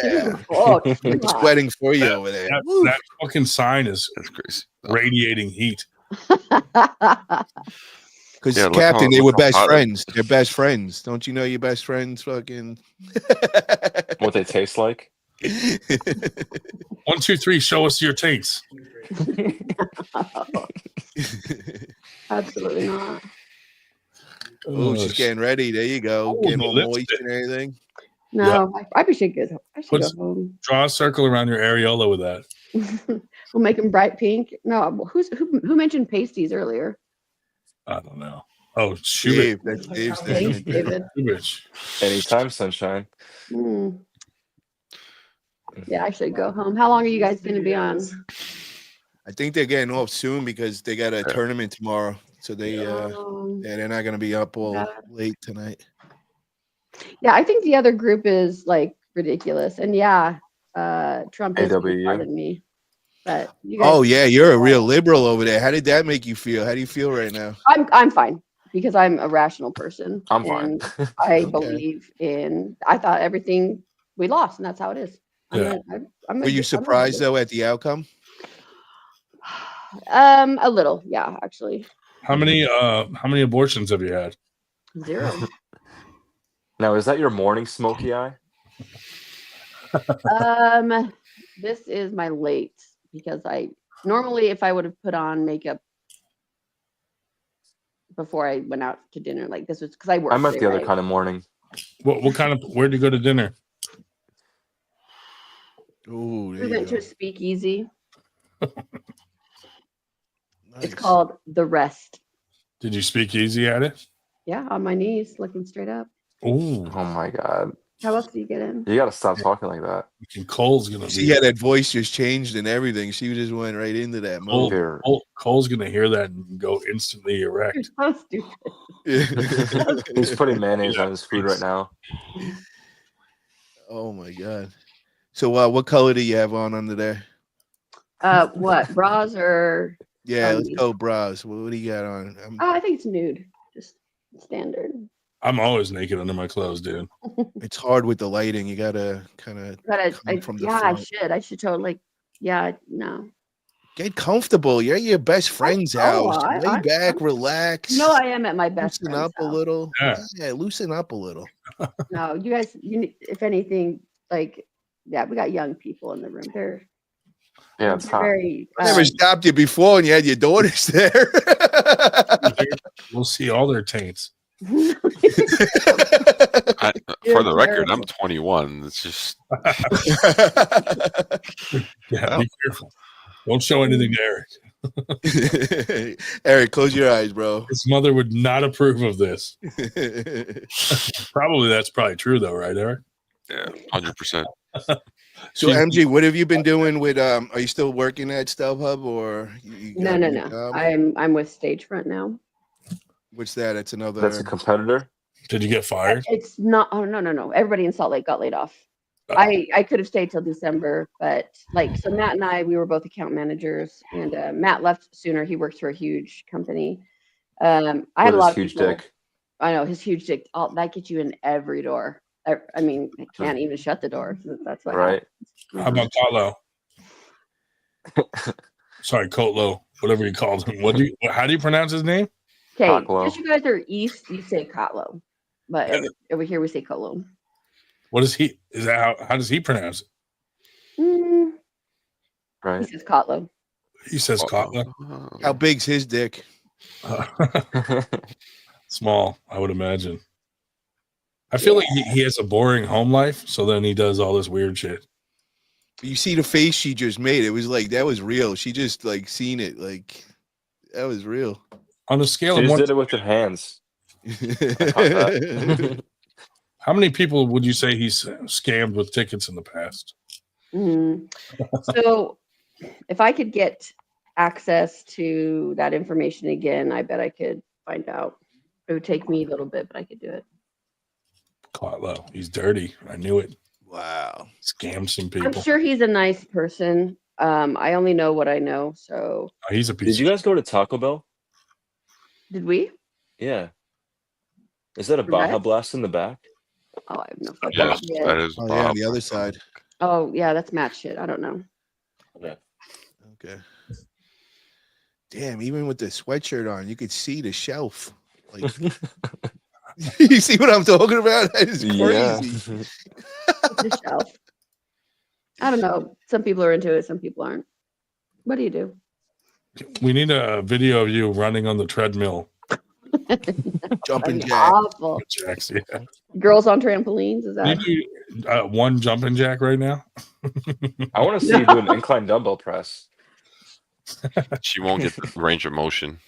Yeah. Oh, I'm sweating for you over there. That fucking sign is radiating heat. Because Yeah, Captain, they were look how best hot it friends. They're best friends. Don't you know your best friends fucking What they taste like? 1, 2, 3. Show us your taints. Absolutely not. Oh, she's getting ready. There you go. Oh, Getting the all lipstick. moist and everything. No, I should go. I should Let's- go home. Draw a circle around your areola with that. We'll make them bright pink. No, who mentioned pasties earlier? I don't know. Oh, Dave, Shubit. that's Dave's Thanks, thing. David. Shubit. Anytime, sunshine. Hmm. Yeah, I should go home. How long are you guys going to be on? I think they're getting off soon because they got a tournament tomorrow. So they're not going to be up all late tonight. Yeah, I think the other group is like ridiculous. And yeah, Trump is AWU. pardon me. But you guys, Oh yeah, you're a real liberal over there. How did that make you feel? How do you feel right now? I'm fine because I'm a rational person. I'm fine. And I believe in. I thought everything we lost, and that's how it is. Yeah. Were you surprised though at the outcome? A little, yeah, actually. How many abortions have you had? 0. Now, is that your morning smoky eye? This is my late because I normally if I would have put on makeup before I went out to dinner, like this was because I worked. I'm at today, the other right? kind of morning. What kind of? Where'd you go to dinner? Oh, We went to a speakeasy. Nice. It's called The Rest. Did you speak easy at it? Yeah, on my knees, looking straight up. Ooh. Oh my god. How else do you get in? You gotta stop talking like that. Cole's gonna. See how that voice just changed and everything. She just went right into that mode. Cole's gonna hear that and go instantly erect. So stupid. He's putting mayonnaise on his food right now. Oh my god. So what color do you have on under there? What, bras or? Yeah, let's undies? go bras. What do you got on? Oh, I think it's nude, just standard. I'm always naked under my clothes, dude. It's hard with the lighting. You gotta kind of from the front. I should totally. Yeah, no. Get comfortable. You're at your best friend's house. Lay back, relax. No, I am at my best Loosen friend's up a house. little. Yeah, loosen up a little. No, you guys. If anything, like, yeah, we got young people in the room. They're it's hot. very. I never stopped you before, and you had your daughters there. We'll see all their taints. For the record, I'm 21. It's just Yeah, be careful. Don't show anything to Eric. Eric, close your eyes, bro. His mother would not approve of this. That's probably true, though, right, Eric? Yeah, 100%. So, MG, what have you been doing with? Are you still working at StubHub or? No. I'm with Stagefront now. What's that? It's another. That's a competitor. Did you get fired? It's not. Oh no. Everybody in Salt Lake got laid off. I could have stayed till December, but so Matt and we were both account managers, and Matt left sooner. He worked for a huge company. I had a lot of huge people, dick. I know his huge dick. That gets you in every door. I mean, I can't even shut the door. That's what. Right. How about Kotlo? Sorry, Kotlo, whatever you called him. How do you pronounce his name? Okay, because you guys are east, you say Kotlo, but over here we say Kotlo. What is he? Is that how does he pronounce it? Right. He says Kotlo. He says Kotlo. How big's his dick? Small, I would imagine. I feel like he has a boring home life, so then he does all this weird shit. You see the face she just made. It was like that was real. She just like seen it. Like that was real. On a scale She of just 1, did it with her hands. how many people would you say he's scammed with tickets in the past? So, if I could get access to that information again, I bet I could find out. It would take me a little bit, but I could do it. Kotlo, he's dirty. I knew it. Wow. Scammed some people. I'm sure he's a nice person. I only know what I know, so. Oh, he's a piece. Did you guys go to Taco Bell? Did we? Yeah. Is that a Baja Blast in the back? Oh, I have no fucking Yes, idea. that is. Oh yeah, on the other side. Oh yeah, that's Matt shit. I don't know. Okay. Okay. Damn, even with the sweatshirt on, you could see the shelf. Like, you see what I'm talking about? That is crazy. The shelf. I don't know. Some people are into it. Some people aren't. What do you do? We need a video of you running on the treadmill. Jumping That'd be jack. awful. Jacks, yeah. Girls on trampolines. Is that? Can you do one jumping jack right now? I want to see you do an incline dumbbell press. She won't get the range of motion.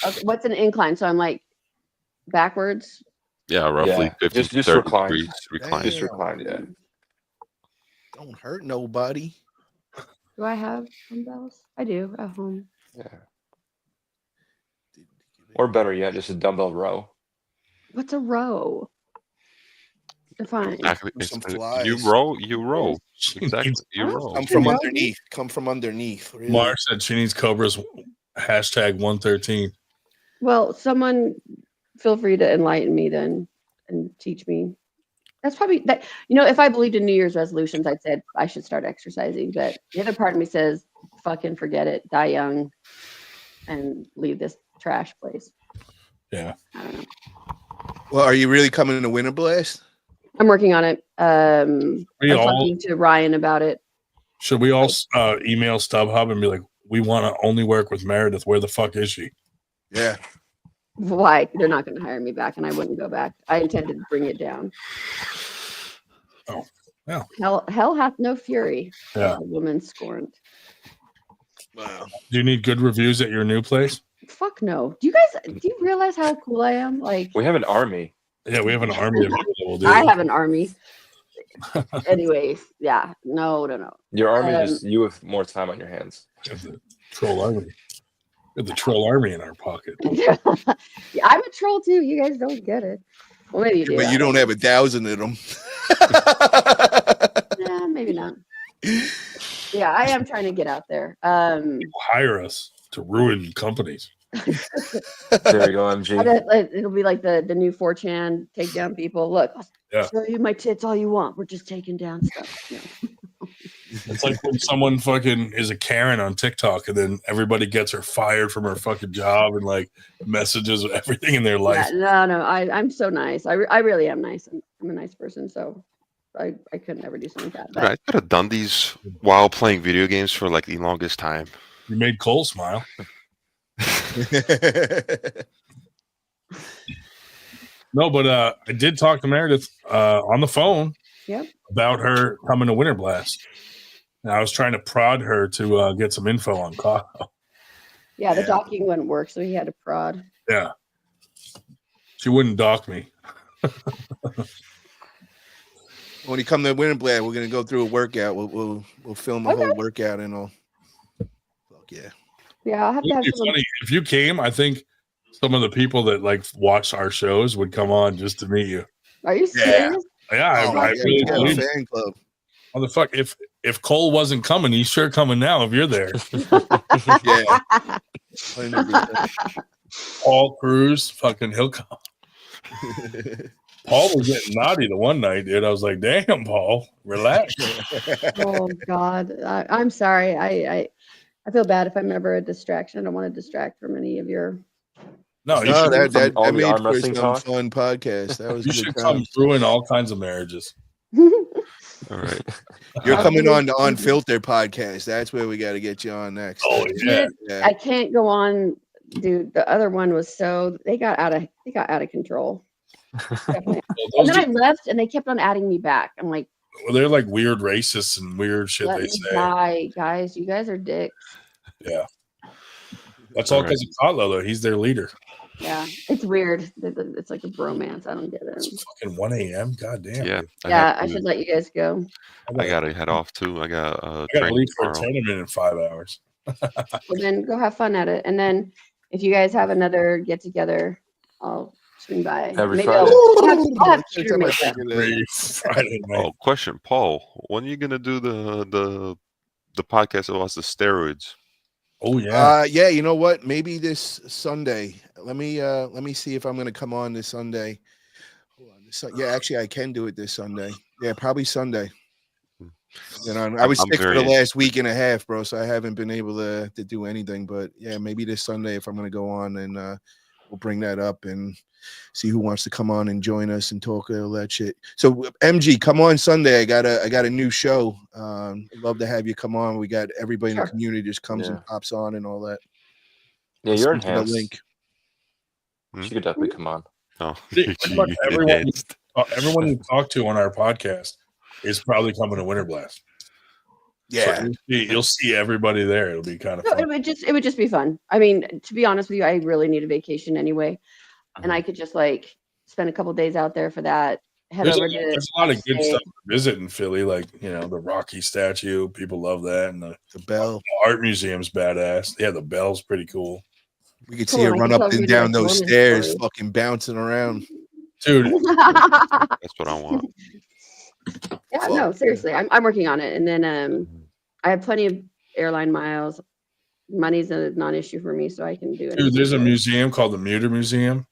Okay, what's an incline? So I'm like backwards. Yeah, roughly Yeah, 50 just 30 recline. degrees. Recline. Just recline, yeah. Don't hurt nobody. Do I have dumbbells? I do at home. Yeah. Or better yet, just a dumbbell row. What's a row? Define. Exactly. Some You flies. row. You row. Exactly. You row. Come from underneath. Come from underneath. Really. Mark said she needs Cobra's #113. Well, someone feel free to enlighten me then and teach me. That's probably that. You know, if I believed in New Year's resolutions, I'd said I should start exercising. But the other part of me says, fucking forget it, die young, and leave this trash place. Yeah. I don't know. Well, are you really coming to Winter Blast? I'm working on it. I'm We all- talking to Ryan about it. Should we all email StubHub and be like, we want to only work with Meredith? Where the fuck is she? Yeah. Why? They're not going to hire me back, and I wouldn't go back. I intended to bring it down. Oh, yeah. Hell hath no fury. Yeah. A woman scorned. Wow. Do you need good reviews at your new place? Fuck no. Do you realize how cool I am? Like, We have an army. Yeah, we have an army of people that will do I it. have an army. Anyways, yeah. No. Your army is just you with more time on your hands. The troll army. We have the troll army in our pocket. Yeah, I'm a troll too. You guys don't get it. Well, maybe you do. But you don't have 1,000 of them. Nah, maybe not. Yeah, I am trying to get out there. Hire us to ruin companies. There you go, MG. It'll be like the new 4chan takedown people. Look, Yeah. show you my tits all you want. We're just taking down stuff. Yeah. It's like when someone fucking is a Karen on TikTok and then everybody gets her fired from her fucking job and like messages everything in their life. Yeah, no. I'm so nice. I really am nice. I'm a nice person, so I could never do something like that. Dude, But I could have done these while playing video games for like the longest time. You made Cole smile. No, but I did talk to Meredith on the phone about her coming to Winter Blast. And I was trying to prod her to get some info on Kako. yeah, the docking wouldn't work, so he had to prod. Yeah. She wouldn't dock me. When you come to Winter Blast, we're gonna go through a workout. We'll film a whole workout and all. Fuck yeah. Yeah, I'll have to have It'd be some. funny. If you came, I think some of the people that like watch our shows would come on just to meet you. Are you serious? Yeah, I really believe it. Fan club. Motherfucker, if Cole wasn't coming, he's sure coming now if you're there. Yeah. 100%. Paul Cruz, fucking he'll come. Paul was getting naughty the one night, dude. I was like, damn, Paul, relax. Oh God, I'm sorry. I feel bad if I'm ever a distraction. I don't want to distract from any of your. No, you No, should that all the made arm for wrestling some talk. fun podcast. That was you good should come times. ruin all kinds of marriages. All right. You're coming on the Unfiltered podcast. That's where we got to get you on next. Oh yeah. I can't go on, dude. The other one was they got out of control. Definitely. And then I left, and they kept on adding me back. I'm like, Well, they're like weird racists and weird shit let they me say. die, guys. You guys are dicks. Yeah. That's all because of Kotlo, though. He's their leader. Yeah, it's weird. It's like a bromance. I don't get it. It's fucking 1 a.m. God damn. Yeah. I should let you guys go. I gotta head off too. I got I gotta training leave for a tomorrow. tournament in 5 hours. Well, then go have fun at it. And then if you guys have another get together, I'll swing by. Every Maybe Friday. I'll have Peter make that. Every Friday night. Oh, question, Paul. When are you gonna do the podcast about the steroids? Oh yeah. Yeah, you know what? Maybe this Sunday. Let me see if I'm gonna come on this Sunday. Hold on, yeah, actually I can do it this Sunday. Yeah, probably Sunday. You know, I was sick for the last week and a half, bro, so I haven't been able to do anything. But yeah, maybe this Sunday if I'm gonna go on, and we'll bring that up and see who wants to come on and join us and talk all that shit. So MG, come on Sunday. I got a new show. Love to have you come on. We got everybody in the community just comes and pops on and all that. Yeah, you're Send you the enhanced. link. She could definitely come on. Oh, everyone you talk to on our podcast is probably coming to Winter Blast. Yeah, so you'll see everybody there. It'll be kind of No, fun. it would just be fun. I mean, to be honest with you, I really need a vacation anyway, and I could just like spend a couple days out there for that. There's a lot of good stuff to visit in Philly, like the Rocky statue. People love that, and the bell. The art museum's badass. Yeah, the bell's pretty cool. We could see her run up and down those stairs, fucking bouncing around. Dude, that's what I want. Yeah, no, seriously, I'm working on it, and then I have plenty of airline miles. Money's a non-issue for me, so I can do it. Dude, there's a museum called the Mutter Museum,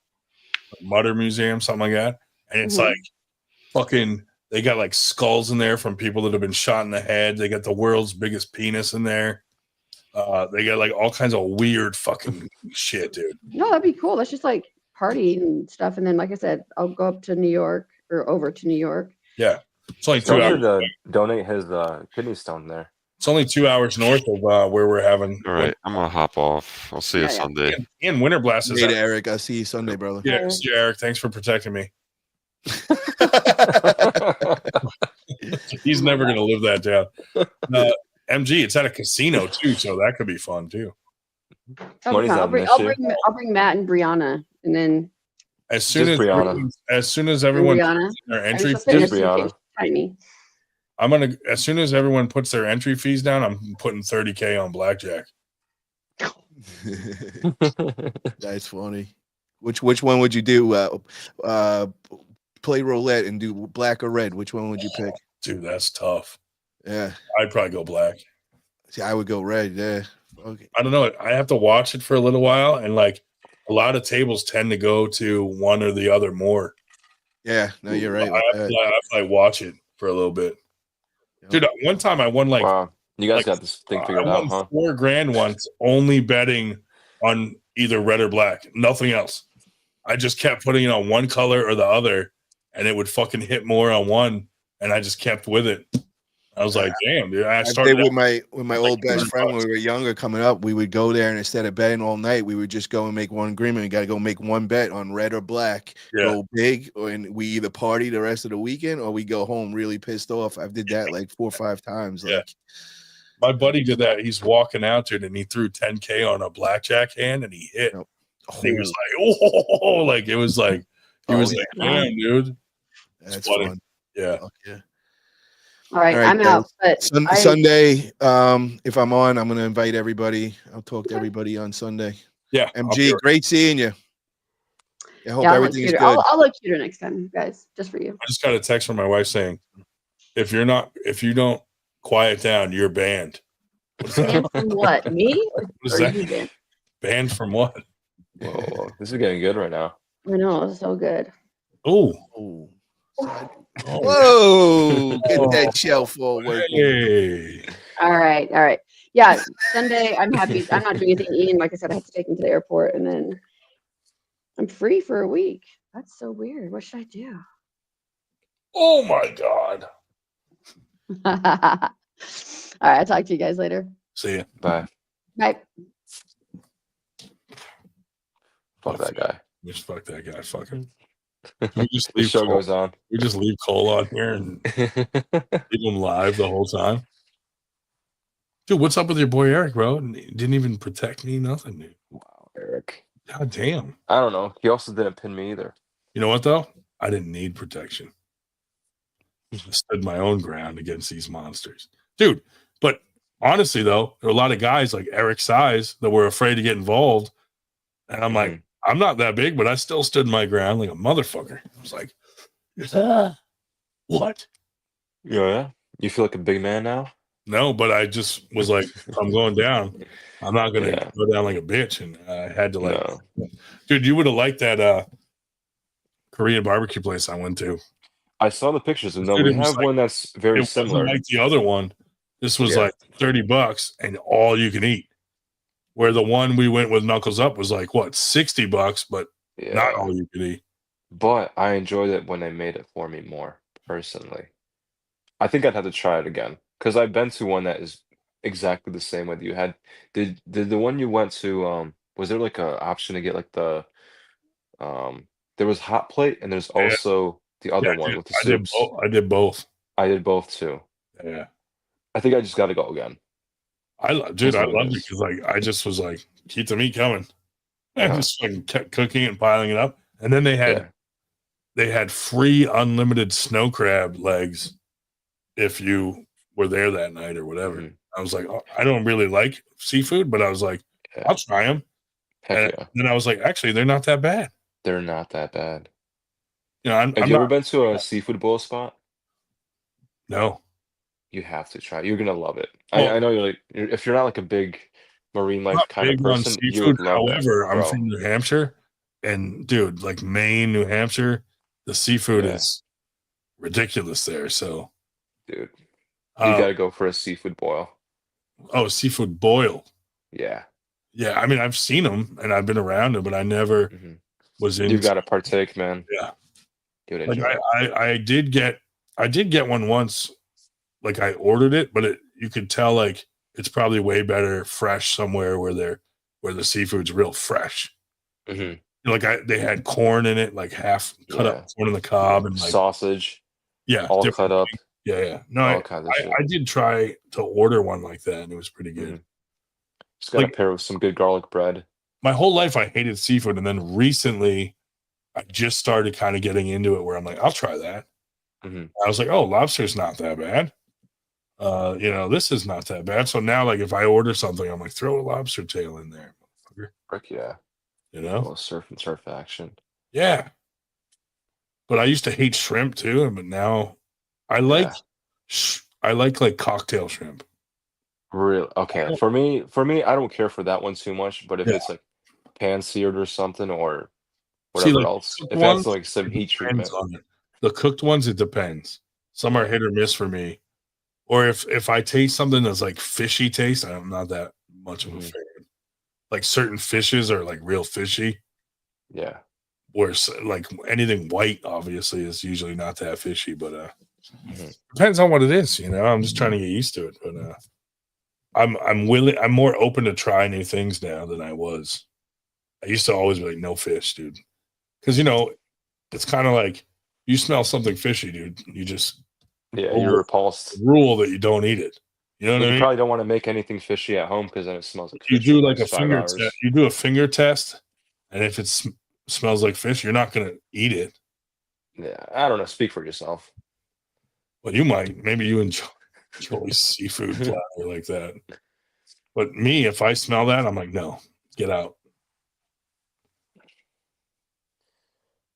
Mutter Museum, something like that, and it's like fucking. They got like skulls in there from people that have been shot in the head. They got the world's biggest penis in there. They got like all kinds of weird fucking shit, dude. No, that'd be cool. Let's just like party and stuff, and then, like I said, I'll go up to New York or over to New York. Yeah, it's only 2 Tell hours. him to donate his kidney stone there. It's only 2 hours north of where we're having. All right, I'm gonna hop off. I'll see you Sunday. And Winter Blast is Later, Eric. I'll see you Sunday, brother. Yeah, see you, Eric. Thanks for protecting me. He's never gonna live that down. MG, it's at a casino too, so that could be fun too. I'll bring Matt and Brianna, and then as soon as everyone Brianna. puts their entry fees, tiny. I'm gonna as soon as everyone puts their entry fees down, I'm putting $30,000 on blackjack. That's funny. Which one would you do? Play roulette and do black or red. Which one would you pick? Dude, that's tough. Yeah. I'd probably go black. See, I would go red. Yeah. Okay. I don't know. I have to watch it for a little while, and like a lot of tables tend to go to one or the other more. Yeah. No, you're right. I have to watch it for a little bit. Dude, one time I won like Wow. You guys like, got this thing I figured won out, huh? $4,000 once, only betting on either red or black, nothing else. I just kept putting it on one color or the other, and it would fucking hit more on one, and I just kept with it. I was like, damn, dude. I started with my old best $100 friend when we were younger coming up. We would go there, and instead of betting all night, we would just go and make one agreement. We got to go make one bet on red or black. Yeah. Go big, and we either party the rest of the weekend or we go home really pissed off. I did that like 4 or 5 times. Yeah. Like, my buddy did that. He's walking out, dude, and he threw $10K on a blackjack hand, and he hit. And he was like, oh, like it was like he was like, damn, dude. That's funny. fun. Yeah. Okay. All right, I'm guys. out. But Sunday, if I'm on, I'm gonna invite everybody. I'll talk to everybody on Sunday. Yeah. MG, great seeing you. I hope yeah, everything is good. I'll look cuter next time, guys, just for you. I just got a text from my wife saying, if you don't quiet down, you're banned. Banned from what? Me? What is Or that? you banned? Banned from what? Whoa, this is getting good right now. I know, it's so good. Oh. Whoa, get that shelf all working. Hey. All right. Yeah, Sunday, I'm happy. I'm not doing anything. Ian, like I said, I have to take him to the airport, and then I'm free for a week. That's so weird. What should I do? Oh my God. All right, I'll talk to you guys later. See ya. Bye. Bye. Fuck that guy. Just fuck that guy. Fuck him. We just The leave show Cole. goes on. We just leave Cole on here and leave him live the whole time. Dude, what's up with your boy Eric, bro? He didn't even protect me, nothing, dude. Wow, Eric. God damn. I don't know. He also didn't pin me either. You know what though? I didn't need protection. I stood my own ground against these monsters. Dude, but honestly though, there are a lot of guys like Eric's size that were afraid to get involved. And I'm like, I'm not that big, but I still stood my ground like a motherfucker. I was like, what? Yeah. You feel like a big man now? No, but I just was like, if I'm going down, I'm not going to go down like a bitch. And I had to like, dude, you would have liked that Korean barbecue place I went to. I saw the pictures. And Dude, we it was have like- one that's very it similar. wasn't like the other one. This was like $30 and all you can eat. Where the one we went with Knuckles Up was like what, $60, but not all you could eat. But I enjoyed it when they made it for me more personally. I think I'd have to try it again because I've been to one that is exactly the same way that you had. Did the one you went to? Was there like a option to get like the? There was hot plate and there's also the other one with the soups. I did both. I did both too. Yeah. I think I just got to go again. I loved it because like I just was like, keep the meat coming. I just fucking kept cooking it and piling it up. And then they had free unlimited snow crab legs if you were there that night or whatever. I was like, oh, I don't really like seafood, but I was like, I'll try them. And then I was like, actually, they're not that bad. They're not that bad. You know, Have you ever been to a seafood boil spot? No. You have to try. You're gonna love it. Well, I know you're like if you're not like a big marine life not kind of big on person, you seafood. would love However, that, I'm bro. from New Hampshire, and dude, like Maine, New Hampshire, the seafood is ridiculous there. So, dude, you gotta go for a seafood boil. Oh, seafood boil. Yeah. Yeah, I mean, I've seen them and I've been around them, but I never was in. You gotta partake, man. Yeah. You would Like enjoy it. I did get one once. Like I ordered it, but you could tell like it's probably way better fresh somewhere where the seafood's real fresh. Like they had corn in it, like half cut up corn on the cob and like sausage. Yeah, all different cut up. things. Yeah. No, All kinds of shit. I did try to order one like that, and it was pretty good. Just gotta pair with some good garlic bread. My whole life, I hated seafood, and then recently, I just started kind of getting into it. Where I'm like, I'll try that. I was like, oh, lobster's not that bad. This is not that bad. So now, like, if I order something, I'm like, throw a lobster tail in there, motherfucker. Frick yeah. You know? A little surf and turf action. Yeah. But I used to hate shrimp too, but now I like I like cocktail shrimp. Real okay. For me, I don't care for that one too much. But if Yeah. it's like pan seared or something or See, whatever like else, cooked if that's ones, like some it heat depends treatment, on it. The cooked ones, it depends. Some are hit or miss for me. Or if I taste something that's like fishy taste, I'm not that much of a fan. Like certain fishes are like real fishy. yeah. Whereas like anything white, obviously, is usually not that fishy. But Mhm. depends on what it is. I'm just trying to get used to it. But I'm willing. I'm more open to try new things now than I was. I used to always be like, no fish, dude, because it's kind of like you smell something fishy, dude. You just Yeah, rule, you're repulsed. rule that you don't eat it. You know what And I you mean? probably don't want to make anything fishy at home because then it smells like You fish for do the like a next 5 finger test. hours. You do a finger test, and if it smells like fish, you're not gonna eat it. Yeah, I don't know. Speak for yourself. Well, you might. Maybe you enjoy seafood platter like that. But me, if I smell that, I'm like, no, get out.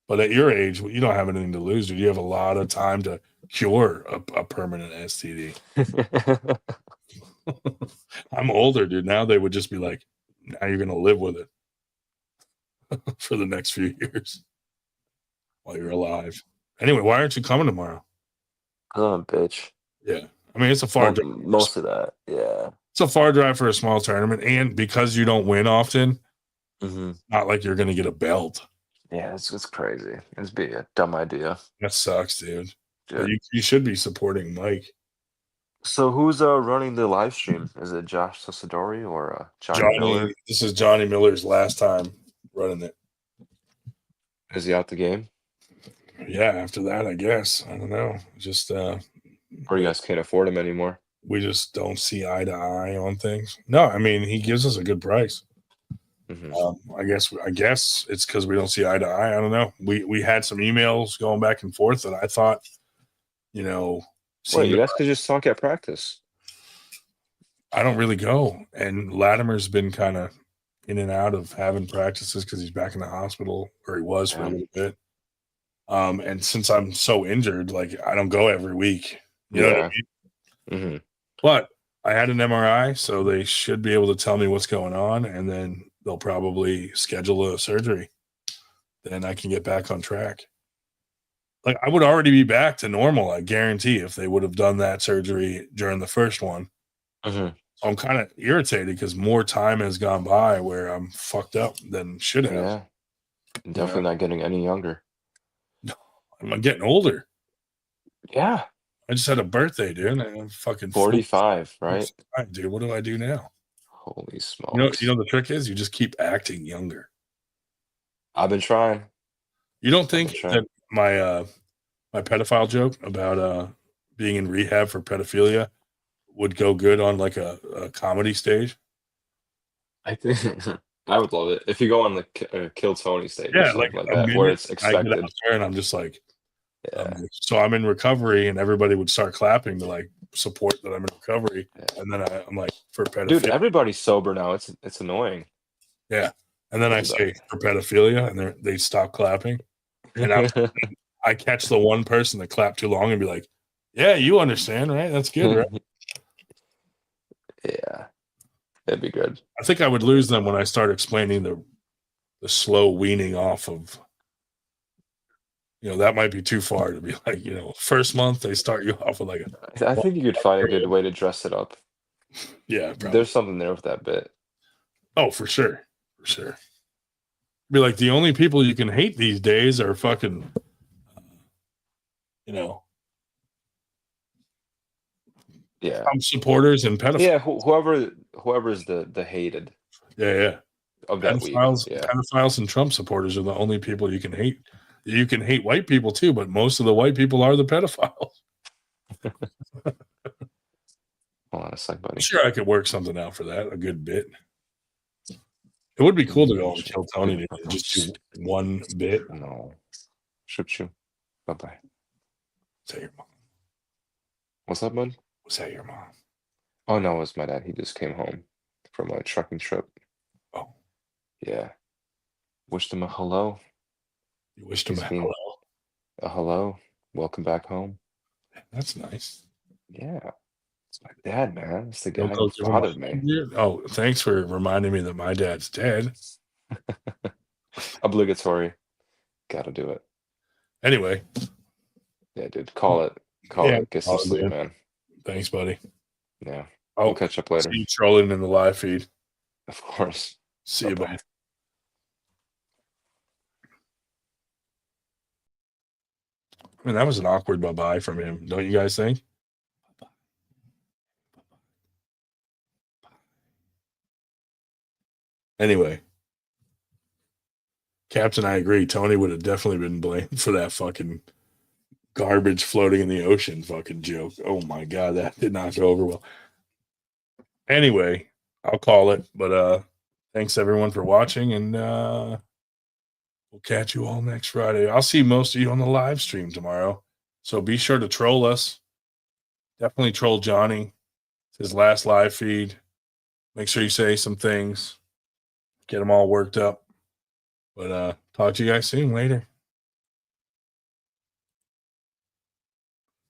But at your age, you don't have anything to lose, dude. You have a lot of time to cure a permanent STD. I'm older, dude. Now they would just be like, now you're gonna live with it for the next few years while you're alive. Anyway, why aren't you coming tomorrow? I'm a bitch. Yeah. I mean, it's a far drive. Most of that, yeah. It's a far drive for a small tournament, and because you don't win often, not like you're gonna get a belt. Yeah, it's crazy. It's be a dumb idea. That sucks, dude. Yeah. But you should be supporting Mike. So who's running the live stream? Is it Josh Sosadori or Johnny Miller? This is Johnny Miller's last time running it. Is he out the game? Yeah, after that, I guess. I don't know. Just or you guys can't afford him anymore. We just don't see eye to eye on things. No, I mean he gives us a good price. I guess it's because we don't see eye to eye. I don't know. We had some emails going back and forth that I thought, well, you guys could just talk at practice. I don't really go, and Latimer's been kind of in and out of having practices because he's back in the hospital, or he was for a little bit. And since I'm so injured, like I don't go every week. You know what I mean? But I had an MRI, so they should be able to tell me what's going on, and then they'll probably schedule a surgery. Then I can get back on track. Like I would already be back to normal, I guarantee, if they would have done that surgery during the first one. So I'm kind of irritated because more time has gone by where I'm fucked up than should have. Yeah, definitely not getting any younger. No, I'm getting older. Yeah. I just had a birthday, dude. I'm fucking 45, right? Dude, what do I do now? Holy smokes. You know the trick is you just keep acting younger. I've been trying. You don't think that my my pedophile joke about being in rehab for pedophilia would go good on like a comedy stage? I think I would love it if you go on the Kill Tony stage. Yeah, or like something like that, where it's I get out expected. there and I'm just like, so I'm in recovery, and everybody would start clapping to like support that I'm in recovery, and then I'm like, for pedophilia. Dude, everybody's sober now. It's annoying. Yeah, and then I say for pedophilia, and they stop clapping, and I catch the one person that clapped too long and be like, "Yeah, you understand, right? That's good, right?" Yeah, that'd be good. I think I would lose them when I start explaining the slow weaning off of. That might be too far to be like, first month they start you off with like I think you could find a good way to dress it up. Yeah, probably. There's something there with that bit. Oh, for sure. For sure. Be like, the only people you can hate these days are fucking, yeah, Trump supporters and pedophiles. Yeah, whoever's the hated. Yeah. Of that week. Yeah. Pedophiles and Trump supporters are the only people you can hate. You can hate white people too, but most of the white people are the pedophiles. Hold on a sec, buddy. I'm sure I could work something out for that, a good bit. It would be cool to go and kill Tony and just do one bit. No. Shoot you. Bye-bye. Was that your mom? What's up, bud? Was that your mom? Oh, no, it was my dad. He just came home from a trucking trip. Oh. Yeah. Wished him a hello. You wished him a hello? A hello. Welcome back home. That's nice. Yeah. It's my dad, man. It's the guy Don't who go give him fathered me. Oh, thanks for reminding me that my dad's dead. Obligatory. Gotta do it. Anyway. Yeah, dude. Call it. Call it. Get some sleep, man. Thanks, buddy. Yeah. I'll We'll catch up later. See you trolling in the live feed. Of course. See you, buddy. I mean, that was an awkward bye-bye from him, don't you guys think? Anyway, Captain, I agree. Tony would have definitely been blamed for that fucking garbage floating in the ocean fucking joke. Oh my God, that did not go over well. Anyway, I'll call it. But thanks everyone for watching, and we'll catch you all next Friday. I'll see most of you on the live stream tomorrow. So be sure to troll us. Definitely troll Johnny. It's his last live feed. Make sure you say some things. Get them all worked up. But talk to you guys soon. Later.